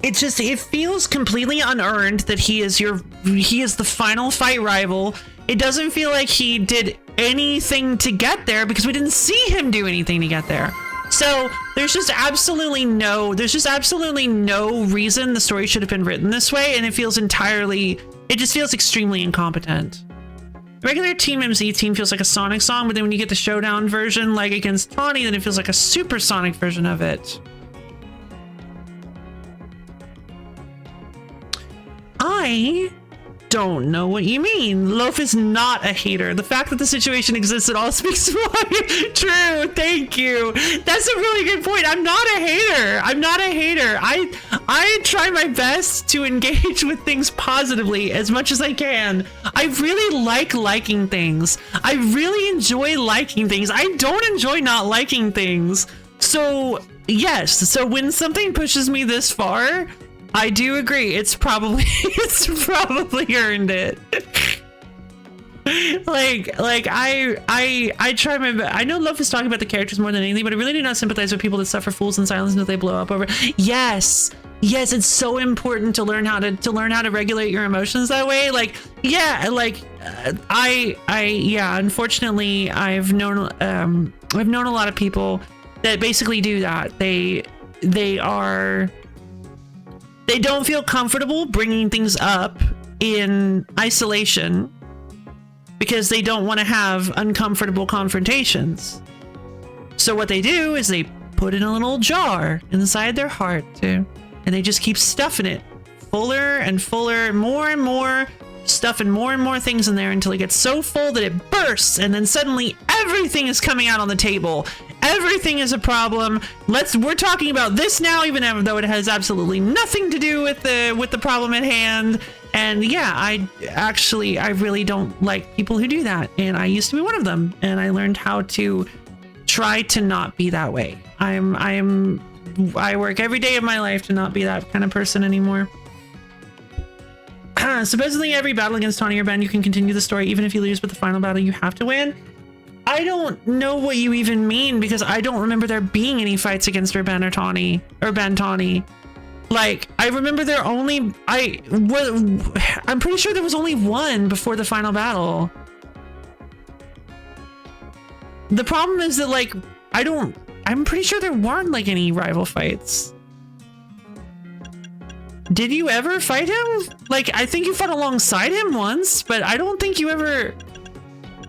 it feels completely unearned that he is the final fight rival. It doesn't feel like he did anything to get there, because we didn't see him do anything to get there. So there's just absolutely no reason the story should have been written this way, and it just feels extremely incompetent. The regular Team MZ team feels like a Sonic song, but then when you get the showdown version, like against Tawny, then it feels like a supersonic version of it. I don't know what you mean. Loaf is not a hater. The fact that the situation exists at all speaks for you. True. Thank you. That's a really good point. I'm not a hater. I'm not a hater. I try my best to engage with things positively as much as I can. I really like liking things. I really enjoy liking things. I don't enjoy not liking things. So yes. So when something pushes me this far, I do agree. It's probably earned it. like I try my best. I know Love is talking about the characters more than anything, but I really do not sympathize with people that suffer fools in silence until they blow up over. Yes, it's so important to learn how to regulate your emotions that way. Like, yeah, like yeah. Unfortunately, I've known a lot of people that basically do that. They don't feel comfortable bringing things up in isolation because they don't want to have uncomfortable confrontations. So what they do is they put in a little jar inside their heart too, and they just keep stuffing it fuller and fuller, more and more, stuffing more and more things in there until it gets so full that it bursts, and then suddenly everything is coming out on the table. Everything is a problem. We're talking about this now, even though it has absolutely nothing to do with the problem at hand. And yeah, I really don't like people who do that. And I used to be one of them. And I learned how to try to not be that way. I work every day of my life to not be that kind of person anymore. Supposedly every battle against Tawny or Ben, you can continue the story even if you lose, but the final battle you have to win. I don't know what you even mean, because I don't remember there being any fights against Ben or Tawny or Ben Tawny. Like, I remember I'm pretty sure there was only one before the final battle. The problem is that, like, I'm pretty sure there weren't like any rival fights. Did you ever fight him? Like, I think you fought alongside him once, but I don't think you ever...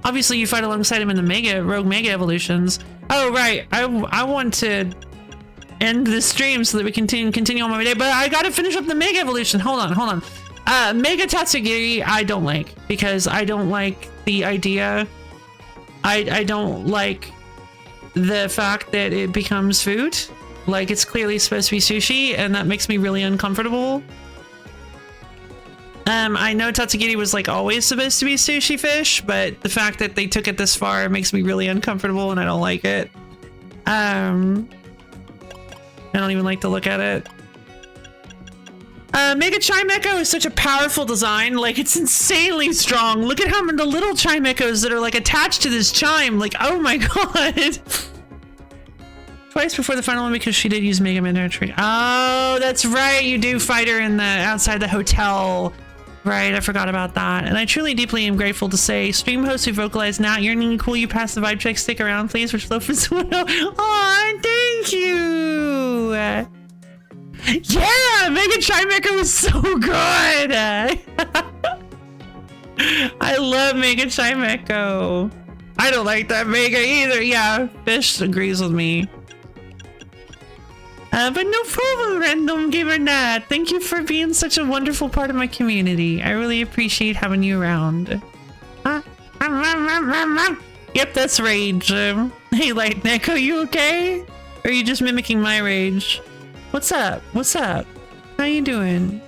Obviously, you fight alongside him in the Rogue Mega Evolutions. Oh, right. I want to end the stream so that we continue on my day, but I gotta finish up the Mega Evolution. Hold on. Mega Tatsugiri, I don't like, because I don't like the idea. I don't like the fact that it becomes food. Like, it's clearly supposed to be sushi, and that makes me really uncomfortable. I know Tatsugiri was like always supposed to be sushi fish, but the fact that they took it this far makes me really uncomfortable and I don't like it. I don't even like to look at it. Mega Chime Echo is such a powerful design. Like, it's insanely strong. Look at how many the little Chime Echoes that are like attached to this chime. Like, oh my god. Twice before the final one, because she did use Mega Man Tree. Oh, that's right. You do fight her in the outside the hotel. Right, I forgot about that. And I truly deeply am grateful to say, stream hosts who vocalize now, you're neat, cool, you pass the vibe check, stick around, please, which love for someone. Aw, thank you. Yeah, Mega Chime Echo was so good. I love Mega Chime Echo. I don't like that Mega either. Yeah, Fish agrees with me. But no problem, Random Gamer Nat. Thank you for being such a wonderful part of my community. I really appreciate having you around. Yep, that's rage. Hey, Light Echo, you okay? Or are you just mimicking my rage? What's up? What's up? How you doing?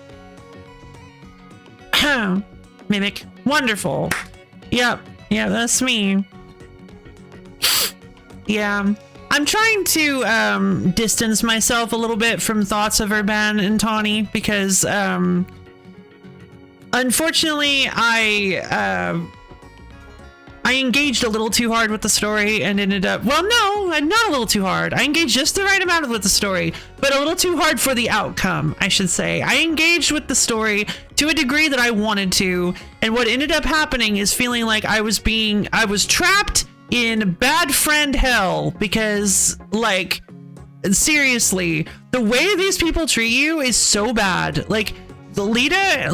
Mimic. Wonderful. Yep. Yeah, that's me. Yeah. I'm trying to distance myself a little bit from thoughts of Urban and Tawny because unfortunately I engaged a little too hard with the story and ended up, well, no, not a little too hard. I engaged just the right amount with the story, but a little too hard for the outcome, I should say. I engaged with the story to a degree that I wanted to, and what ended up happening is feeling like I was trapped in bad friend hell, because, like, seriously, the way these people treat you is so bad. Like, Lita,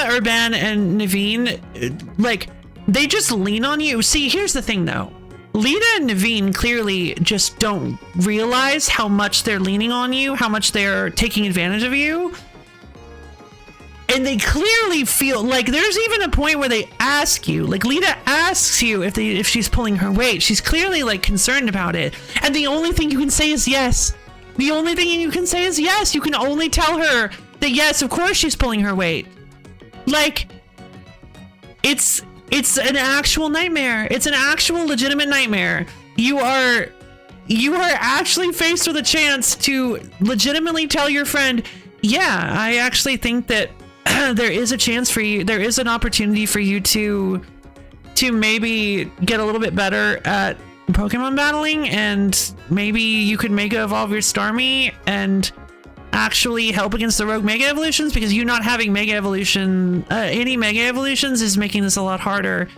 Urban, and Naveen, like, they just lean on you. See, here's the thing, though. Lita and Naveen clearly just don't realize how much they're leaning on you, how much they're taking advantage of you. and they clearly feel like there's even a point where they ask you, like Lita asks you if she's pulling her weight. She's clearly like concerned about it, and the only thing you can say is yes. The only thing you can say is yes. You can only tell her that yes, of course she's pulling her weight. Like, it's an actual nightmare. It's an actual legitimate nightmare. You are actually faced with a chance to legitimately tell your friend, yeah, I actually think that there is a chance for you. There is an opportunity for you to maybe get a little bit better at Pokemon battling, and maybe you could Mega Evolve your Starmie and actually help against the rogue Mega Evolutions, because you not having Mega Evolution, any Mega Evolutions is making this a lot harder.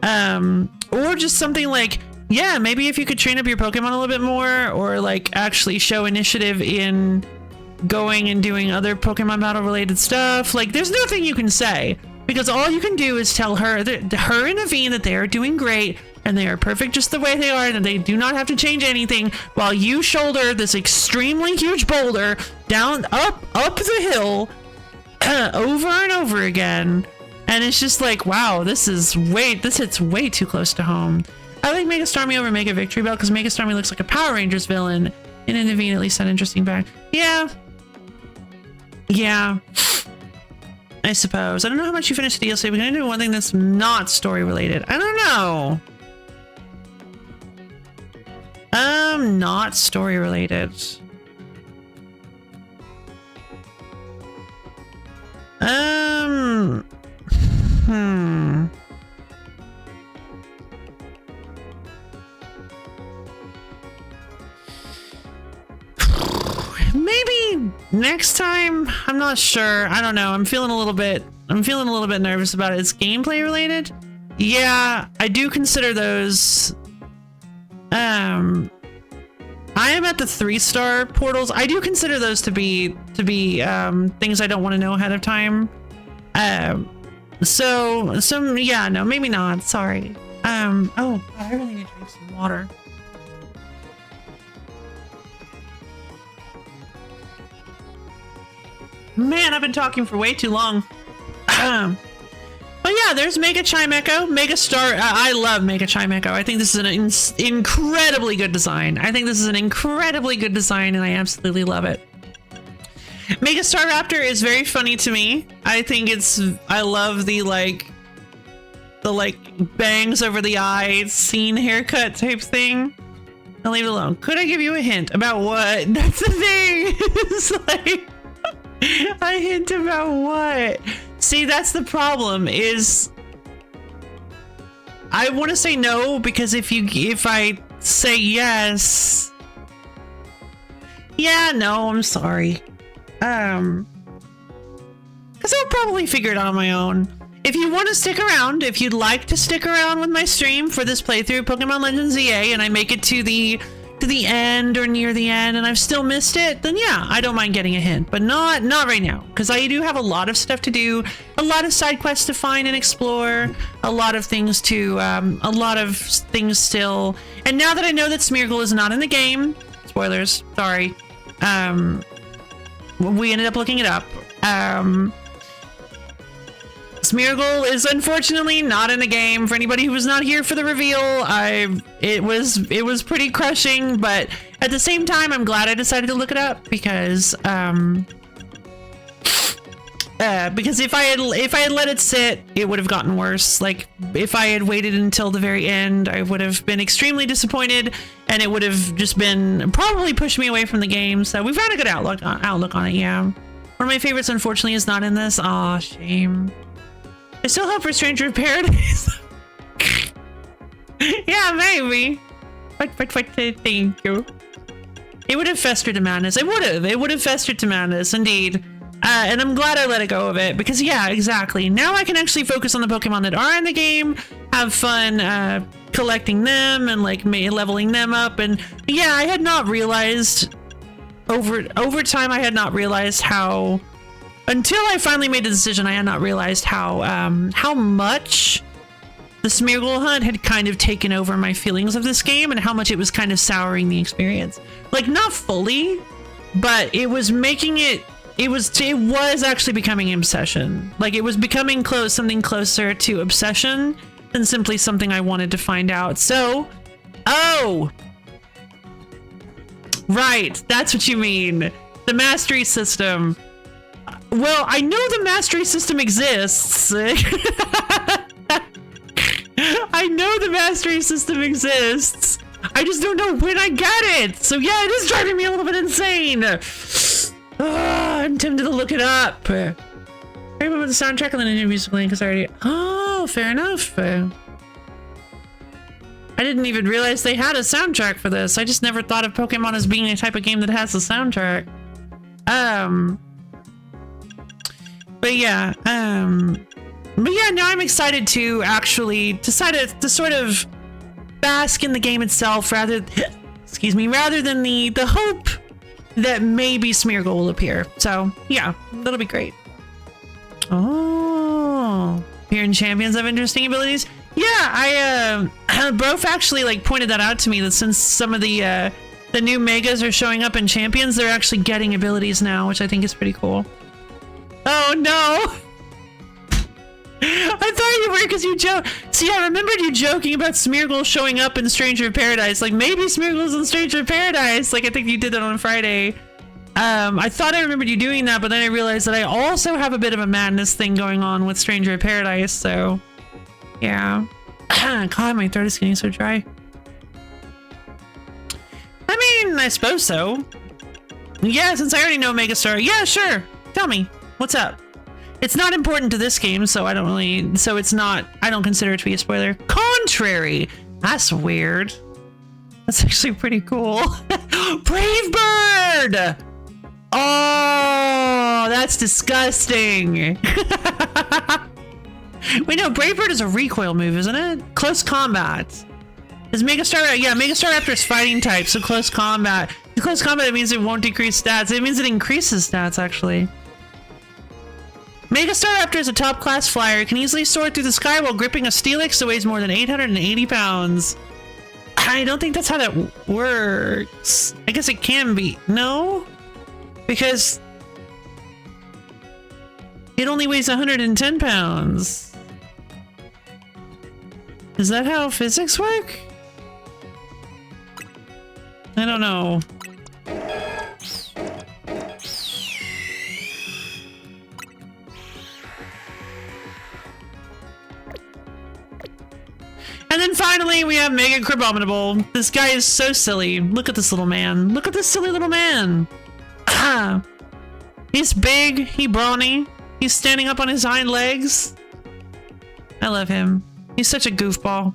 Or just something like, yeah, maybe if you could train up your Pokemon a little bit more, or like actually show initiative in going and doing other Pokemon battle related stuff. Like, there's nothing you can say, because all you can do is tell her that her and Naveen that they are doing great and they are perfect just the way they are, and they do not have to change anything, while you shoulder this extremely huge boulder down up the hill over and over again. And it's just like, wow, this hits way too close to home. I like Mega Starmie over Mega Victory Bell because Mega Starmie looks like a Power Rangers villain, and in Naveen at least had interesting back. Yeah, I suppose. I don't know how much you finished the DLC, but I'm gonna do one thing that's not story related. I don't know. Not story related. Maybe next time. I'm not sure. I don't know. I'm feeling a little bit nervous about it. It's gameplay related. Yeah, I do consider those. I am at the 3-star portals. I do consider those to be things I don't want to know ahead of time. So yeah, no, maybe not. Sorry. Oh God, I really need to drink some water. Man, I've been talking for way too long. But yeah, there's Mega Chimecho, Mega Star. I love Mega Chimecho. I think this is an incredibly good design. And I absolutely love it. Mega Staraptor is very funny to me. I love the bangs over the eyes, scene haircut type thing. I'll leave it alone. Could I give you a hint about what? That's the thing. It's like, a hint about what? See, that's the problem, is I want to say no, because if I say yes, yeah, no, I'm sorry. Because I'll probably figure it out on my own. If you want to stick around, if you'd like to stick around with my stream for this playthrough of Pokemon Legends EA, and I make it to the end or near the end and I've still missed it, then yeah, I don't mind getting a hint, but not right now, because I do have a lot of stuff to do, a lot of side quests to find and explore, a lot of things still. And now that I know that Smeargle is not in the game, spoilers, sorry, we ended up looking it up. Smeargle is unfortunately not in the game. For anybody who was not here for the reveal, it was pretty crushing, but at the same time, I'm glad I decided to look it up, because if I had let it sit, it would have gotten worse. Like, if I had waited until the very end, I would have been extremely disappointed, and it would have just been probably pushed me away from the game. So we've had a good outlook on it. Yeah, one of my favorites, unfortunately, is not in this. Aw, shame. I still hope for Stranger of Paradise. Yeah, maybe. But thank you. It would have festered to madness. It would have festered to madness, indeed. And I'm glad I let it go of it, because yeah, exactly. Now I can actually focus on the Pokemon that are in the game, have fun collecting them and like leveling them up. And yeah, I had not realized over time, I had not realized how, until I finally made the decision, I had not realized how much the Smeargle hunt had kind of taken over my feelings of this game, and how much it was kind of souring the experience. Like, not fully, but it was making it it was actually becoming an obsession. Like it was becoming something closer to obsession than simply something I wanted to find out. So, oh, right, that's what you mean. The mastery system. Well, I know the mastery system exists. I know the mastery system exists. I just don't know when I get it. So yeah, it is driving me a little bit insane. I'm tempted to look it up. I remember the soundtrack and then the music playing because I already... Oh, fair enough. I didn't even realize they had a soundtrack for this. I just never thought of Pokemon as being a type of game that has a soundtrack. But yeah, now I'm excited to actually decide to sort of bask in the game itself rather than the hope that maybe Smeargle will appear. So yeah, that'll be great. Oh, appear in champions have interesting abilities. Yeah, Brof actually like pointed that out to me, that since some of the new megas are showing up in champions, they're actually getting abilities now, which I think is pretty cool. Oh no! I thought you were because you joke. See, I remembered you joking about Smeargle showing up in Stranger of Paradise. Like maybe Smeargle's in Stranger of Paradise. Like I think you did that on Friday. I thought I remembered you doing that, but then I realized that I also have a bit of a madness thing going on with Stranger of Paradise. So, yeah. God, my throat is getting so dry. I mean, I suppose so. Yeah, since I already know Megastar. Yeah, sure. Tell me, what's up? It's not important to this game, so I don't consider it to be a spoiler. Contrary! That's weird. That's actually pretty cool. Brave Bird! Oh, that's disgusting. Wait, no, Brave Bird is a recoil move, isn't it? Close combat. Is Megastar, yeah, Megastar Raptor is fighting type, so close combat. Close combat, it means it won't decrease stats. It means it increases stats, actually. Megastar Raptor is a top class flyer. It can easily soar through the sky while gripping a Steelix that weighs more than 880 pounds. I don't think that's how that works. I guess it can be. No? Because it only weighs 110 pounds. Is that how physics work? I don't know. And then finally, we have Mega Crabominable. This guy is so silly. Look at this little man. Look at this silly little man. Ah. He's big. He's brawny. He's standing up on his hind legs. I love him. He's such a goofball.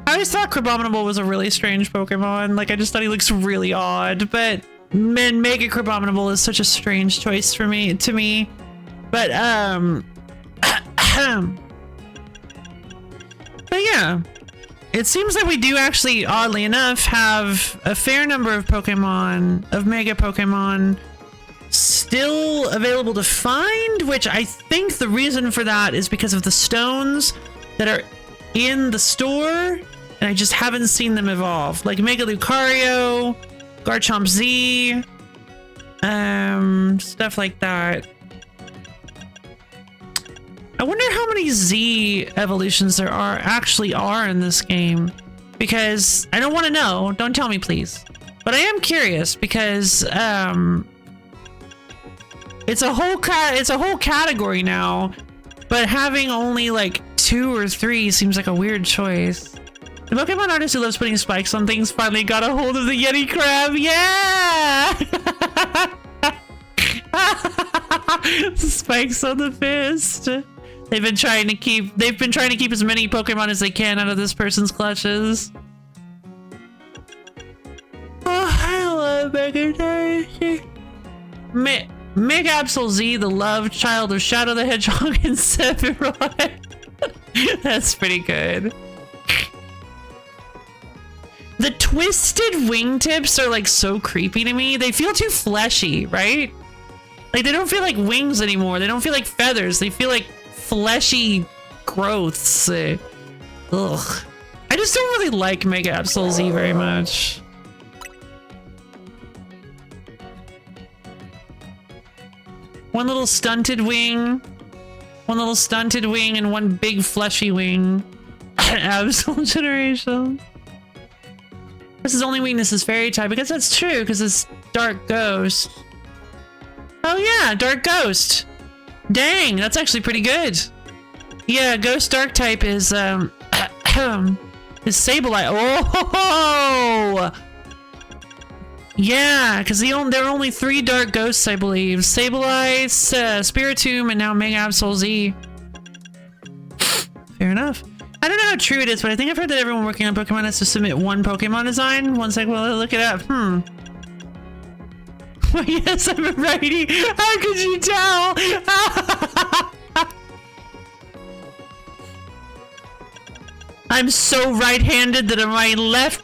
I always thought Crabominable was a really strange Pokemon. Like, I just thought he looks really odd. But, man, Mega Crabominable is such a strange choice to me. But, but yeah, it seems like we do actually, oddly enough, have a fair number of Pokemon, of Mega Pokemon, still available to find, which I think the reason for that is because of the stones that are in the store, and I just haven't seen them evolve. Like Mega Lucario, Garchomp Z, stuff like that. I wonder how many Z evolutions there actually are in this game, because I don't want to know. Don't tell me, please. But I am curious because it's a whole category now, but having only like 2 or 3 seems like a weird choice. The Pokemon artist who loves putting spikes on things finally got a hold of the Yeti Crab. Yeah! Spikes on the fist. They've been trying to keep as many Pokemon as they can out of this person's clutches. Oh, I love Megatron. Megapsol Z, the love child of Shadow the Hedgehog and Sephiroth. That's pretty good. The twisted wingtips are like so creepy to me. They feel too fleshy, right? Like they don't feel like wings anymore. They don't feel like feathers. They feel like fleshy growths. Ugh. I just don't really like Mega Absol Z very much. One little stunted wing. One little stunted wing and one big fleshy wing. Absolute generation. His only weakness is fairy type. I guess that's true because it's dark ghost. Oh yeah, dark ghost. Dang, that's actually pretty good. Yeah, ghost dark type is is Sableye. Oh, yeah, because there are only 3 dark ghosts, I believe. Sableye, Spiritomb, and now Mega Absol Z. Fair enough. I don't know how true it is, but I think I've heard that everyone working on Pokemon has to submit 1 Pokemon design. One sec, well, look it up. Well, yes, I'm a righty. How could you tell? I'm so right-handed that my left...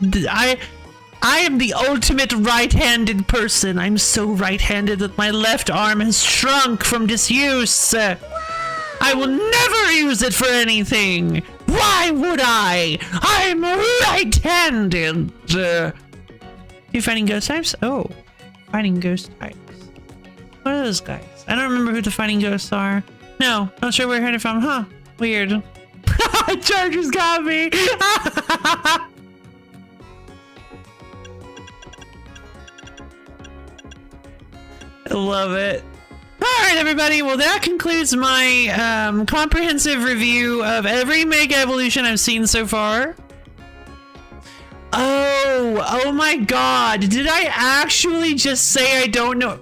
I am the ultimate right-handed person. I'm so right-handed that my left arm has shrunk from disuse. I will never use it for anything. Why would I? I'm right-handed. You fighting ghost types? Oh, fighting ghost types. What are those guys? I don't remember who the fighting ghosts are. No, not sure where I heard it from. Huh? Weird. Chargers got me. I love it. Alright everybody, well that concludes my comprehensive review of every Mega Evolution I've seen so far. Oh my god, did I actually just say I don't know?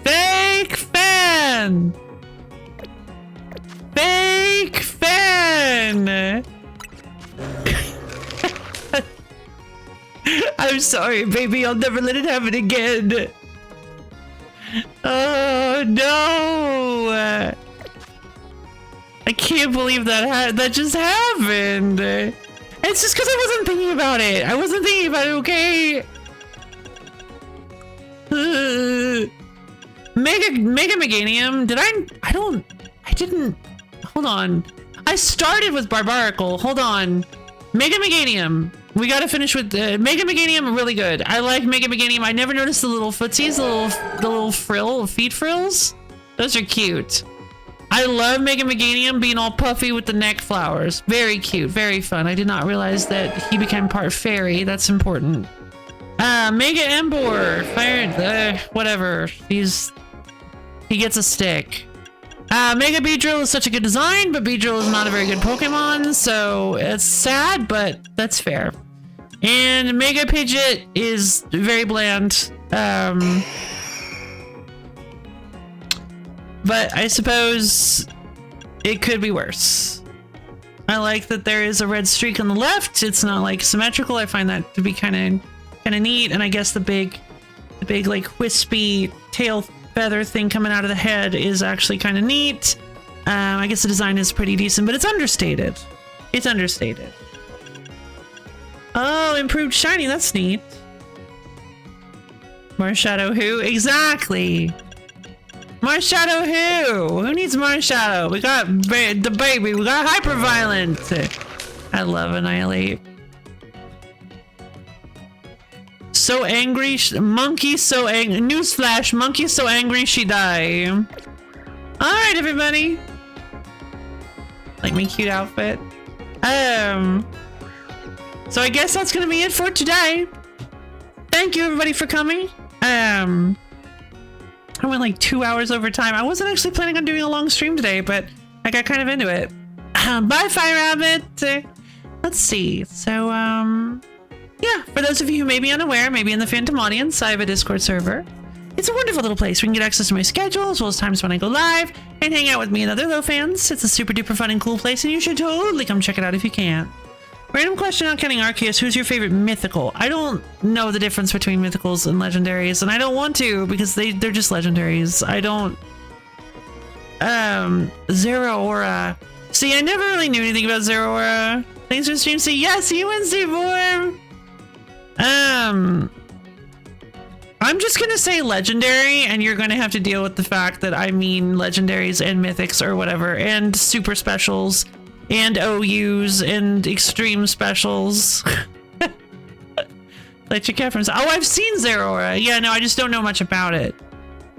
Fake fan! Fake fan! I'm sorry, baby. I'll never let it happen again. Oh, no. I can't believe that just happened. It's just because I wasn't thinking about it. I wasn't thinking about it, okay? Mega Meganium. I didn't. Hold on. I started with Barbaracle. Hold on. Mega Meganium. We gotta finish with Mega Meganium. Really good. I like Mega Meganium. I never noticed the little footsies, the little feet frills. Those are cute. I love Mega Meganium being all puffy with the neck flowers. Very cute, very fun. I did not realize that he became part fairy. That's important. Mega Embor, fired. Whatever. He gets a stick. Mega Beedrill is such a good design, but Beedrill is not a very good Pokemon, so it's sad, but that's fair. And Mega Pidgeot is very bland. But I suppose it could be worse. I like that there is a red streak on the left. It's not like symmetrical. I find that to be kind of neat. And I guess the big like wispy tail feather thing coming out of the head is actually kind of neat. I guess the design is pretty decent, but it's understated. It's understated. Oh, improved shiny. That's neat. Marshadow who? Exactly. Marshadow who? Who needs Marshadow? We got the baby. We got Hyperviolent. I love Annihilate. So angry. Monkey so angry. Newsflash. Monkey so angry she die. Alright, everybody. Like my cute outfit. So I guess that's gonna be it for today. Thank you, everybody, for coming. I went like 2 hours over time. I wasn't actually planning on doing a long stream today, but I got kind of into it. Bye, Fire Rabbit. Let's see. So, yeah, for those of you who may be unaware, maybe in the Phantom audience, I have a Discord server. It's a wonderful little place where you can get access to my schedule, as well as times when I go live, and hang out with me and other low fans. It's a super duper fun and cool place, and you should totally come check it out if you can. Random question on counting Arceus. Who's your favorite mythical? I don't know the difference between mythicals and legendaries, and I don't want to because they're just legendaries. I don't... Zeraora. See, I never really knew anything about Zeraora. Thanks for stream. See, yes, you and Form. I'm just gonna say legendary, and you're gonna have to deal with the fact that I mean legendaries and mythics or whatever, and super specials. And OUs and extreme specials. Let your cat from... Oh, I've seen Zeraora. Yeah, no, I just don't know much about it.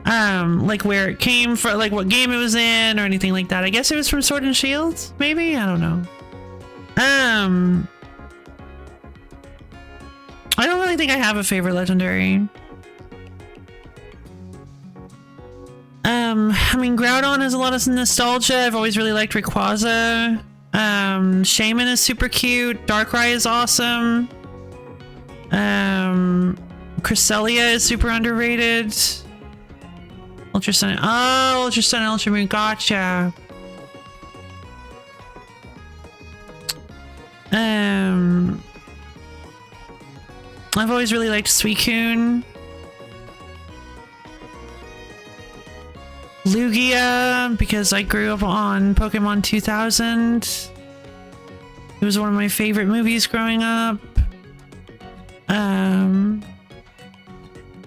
Like where it came from, like what game it was in or anything like that. I guess it was from Sword and Shield, maybe? I don't know. I don't really think I have a favorite legendary. I mean, Groudon has a lot of nostalgia. I've always really liked Rayquaza. Shaman is super cute. Darkrai is awesome. Cresselia is super underrated. Ultra Sun. Oh, Ultra Sun, Ultra Moon. Gotcha. I've always really liked Suicune. Lugia, because I grew up on Pokemon 2000. It was one of my favorite movies growing up.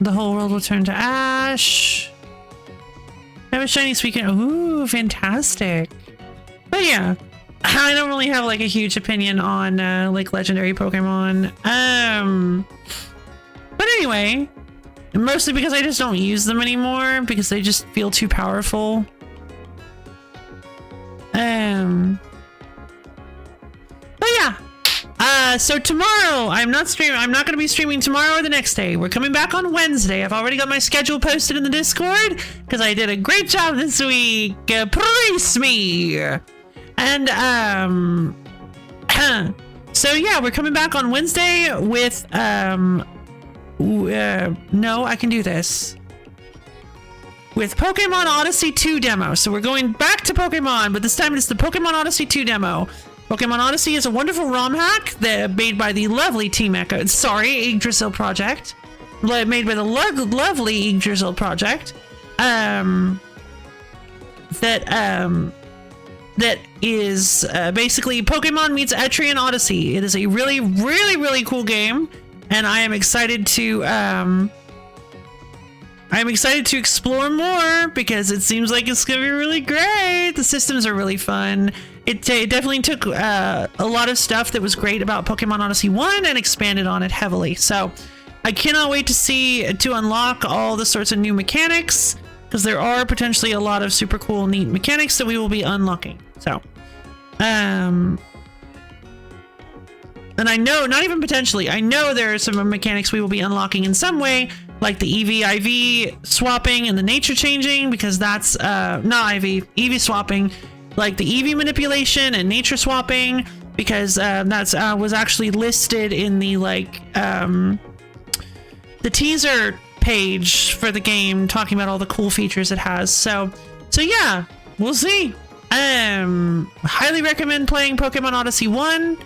The whole world will turn to ash. I have a shiny Suicune. Ooh, fantastic. But yeah, I don't really have like a huge opinion on like legendary Pokemon. But anyway, mostly because I just don't use them anymore because they just feel too powerful. But yeah. So tomorrow I'm not going to be streaming tomorrow or the next day. We're coming back on Wednesday. I've already got my schedule posted in the Discord because I did a great job this week. Praise me. And so yeah, we're coming back on Wednesday with no, I can do this. With Pokemon Odyssey 2 demo. So we're going back to Pokemon, but this time it's the Pokemon Odyssey 2 demo. Pokemon Odyssey is a wonderful ROM hack that made by the lovely Team Echo. Sorry, Yggdrasil Project. Made by the lovely Yggdrasil Project. That is basically Pokemon meets Etrian Odyssey. It is a really, really, really cool game, and I am excited to explore more because it seems like it's gonna be really great. The systems are really fun. It definitely took a lot of stuff that was great about Pokemon Odyssey 1 and expanded on it heavily. So I cannot wait to unlock all the sorts of new mechanics, because there are potentially a lot of super cool, neat mechanics that we will be unlocking. So, and I know, not even potentially, I know there are some mechanics we will be unlocking in some way, like the EV-IV swapping and the nature changing, because that's, not EV swapping, like the EV manipulation and nature swapping, because that's was actually listed in the, like, the teaser page for the game, talking about all the cool features it has. So yeah, we'll see. Highly recommend playing Pokemon Odyssey 1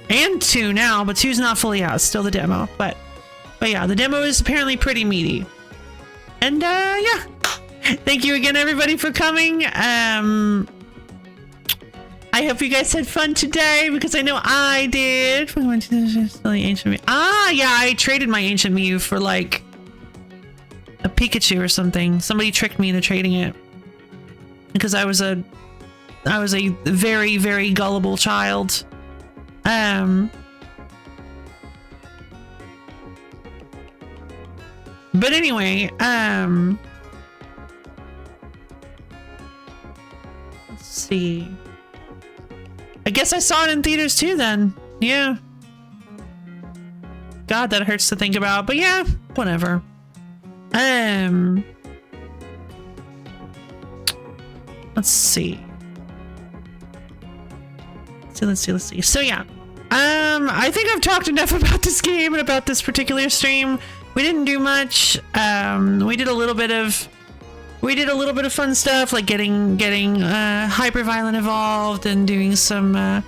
and 2 now, but 2's not fully out, it's still the demo. But yeah, the demo is apparently pretty meaty. And yeah, thank you again, everybody, for coming. I hope you guys had fun today, because I know I did. We went to the ancient Mew. Ah, yeah, I traded my ancient Mew for like a Pikachu or something. Somebody tricked me into trading it because I was a very, very gullible child. But anyway, let's see. I guess I saw it in theaters too then. Yeah. God, that hurts to think about, but yeah, whatever. Let's see. Let's see. So yeah. I think I've talked enough about this game and about this particular stream. We didn't do much. We did a little bit of fun stuff, like getting Hyperviolent evolved and doing some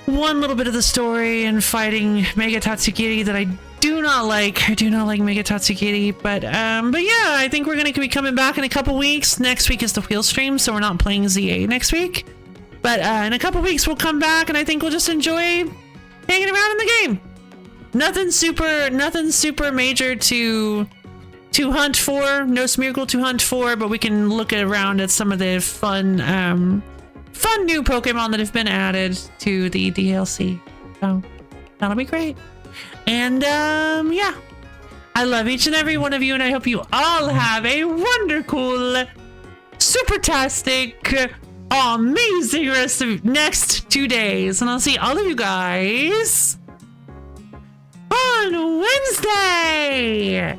one little bit of the story and fighting Mega Tatsugiri that I do not like. I do not like Mega Tatsugiri, but yeah, I think we're gonna be coming back in a couple weeks. Next week is the wheel stream, so we're not playing ZA next week. But in a couple weeks we'll come back, and I think we'll just enjoy hanging around in the game. Nothing super major to hunt for. No Smeargle to hunt for, but we can look around at some of the fun new Pokemon that have been added to the DLC. So that'll be great. And yeah, I love each and every one of you, and I hope you all have a wonderful, supertastic, amazing rest of next 2 days. And I'll see all of you guys on Wednesday.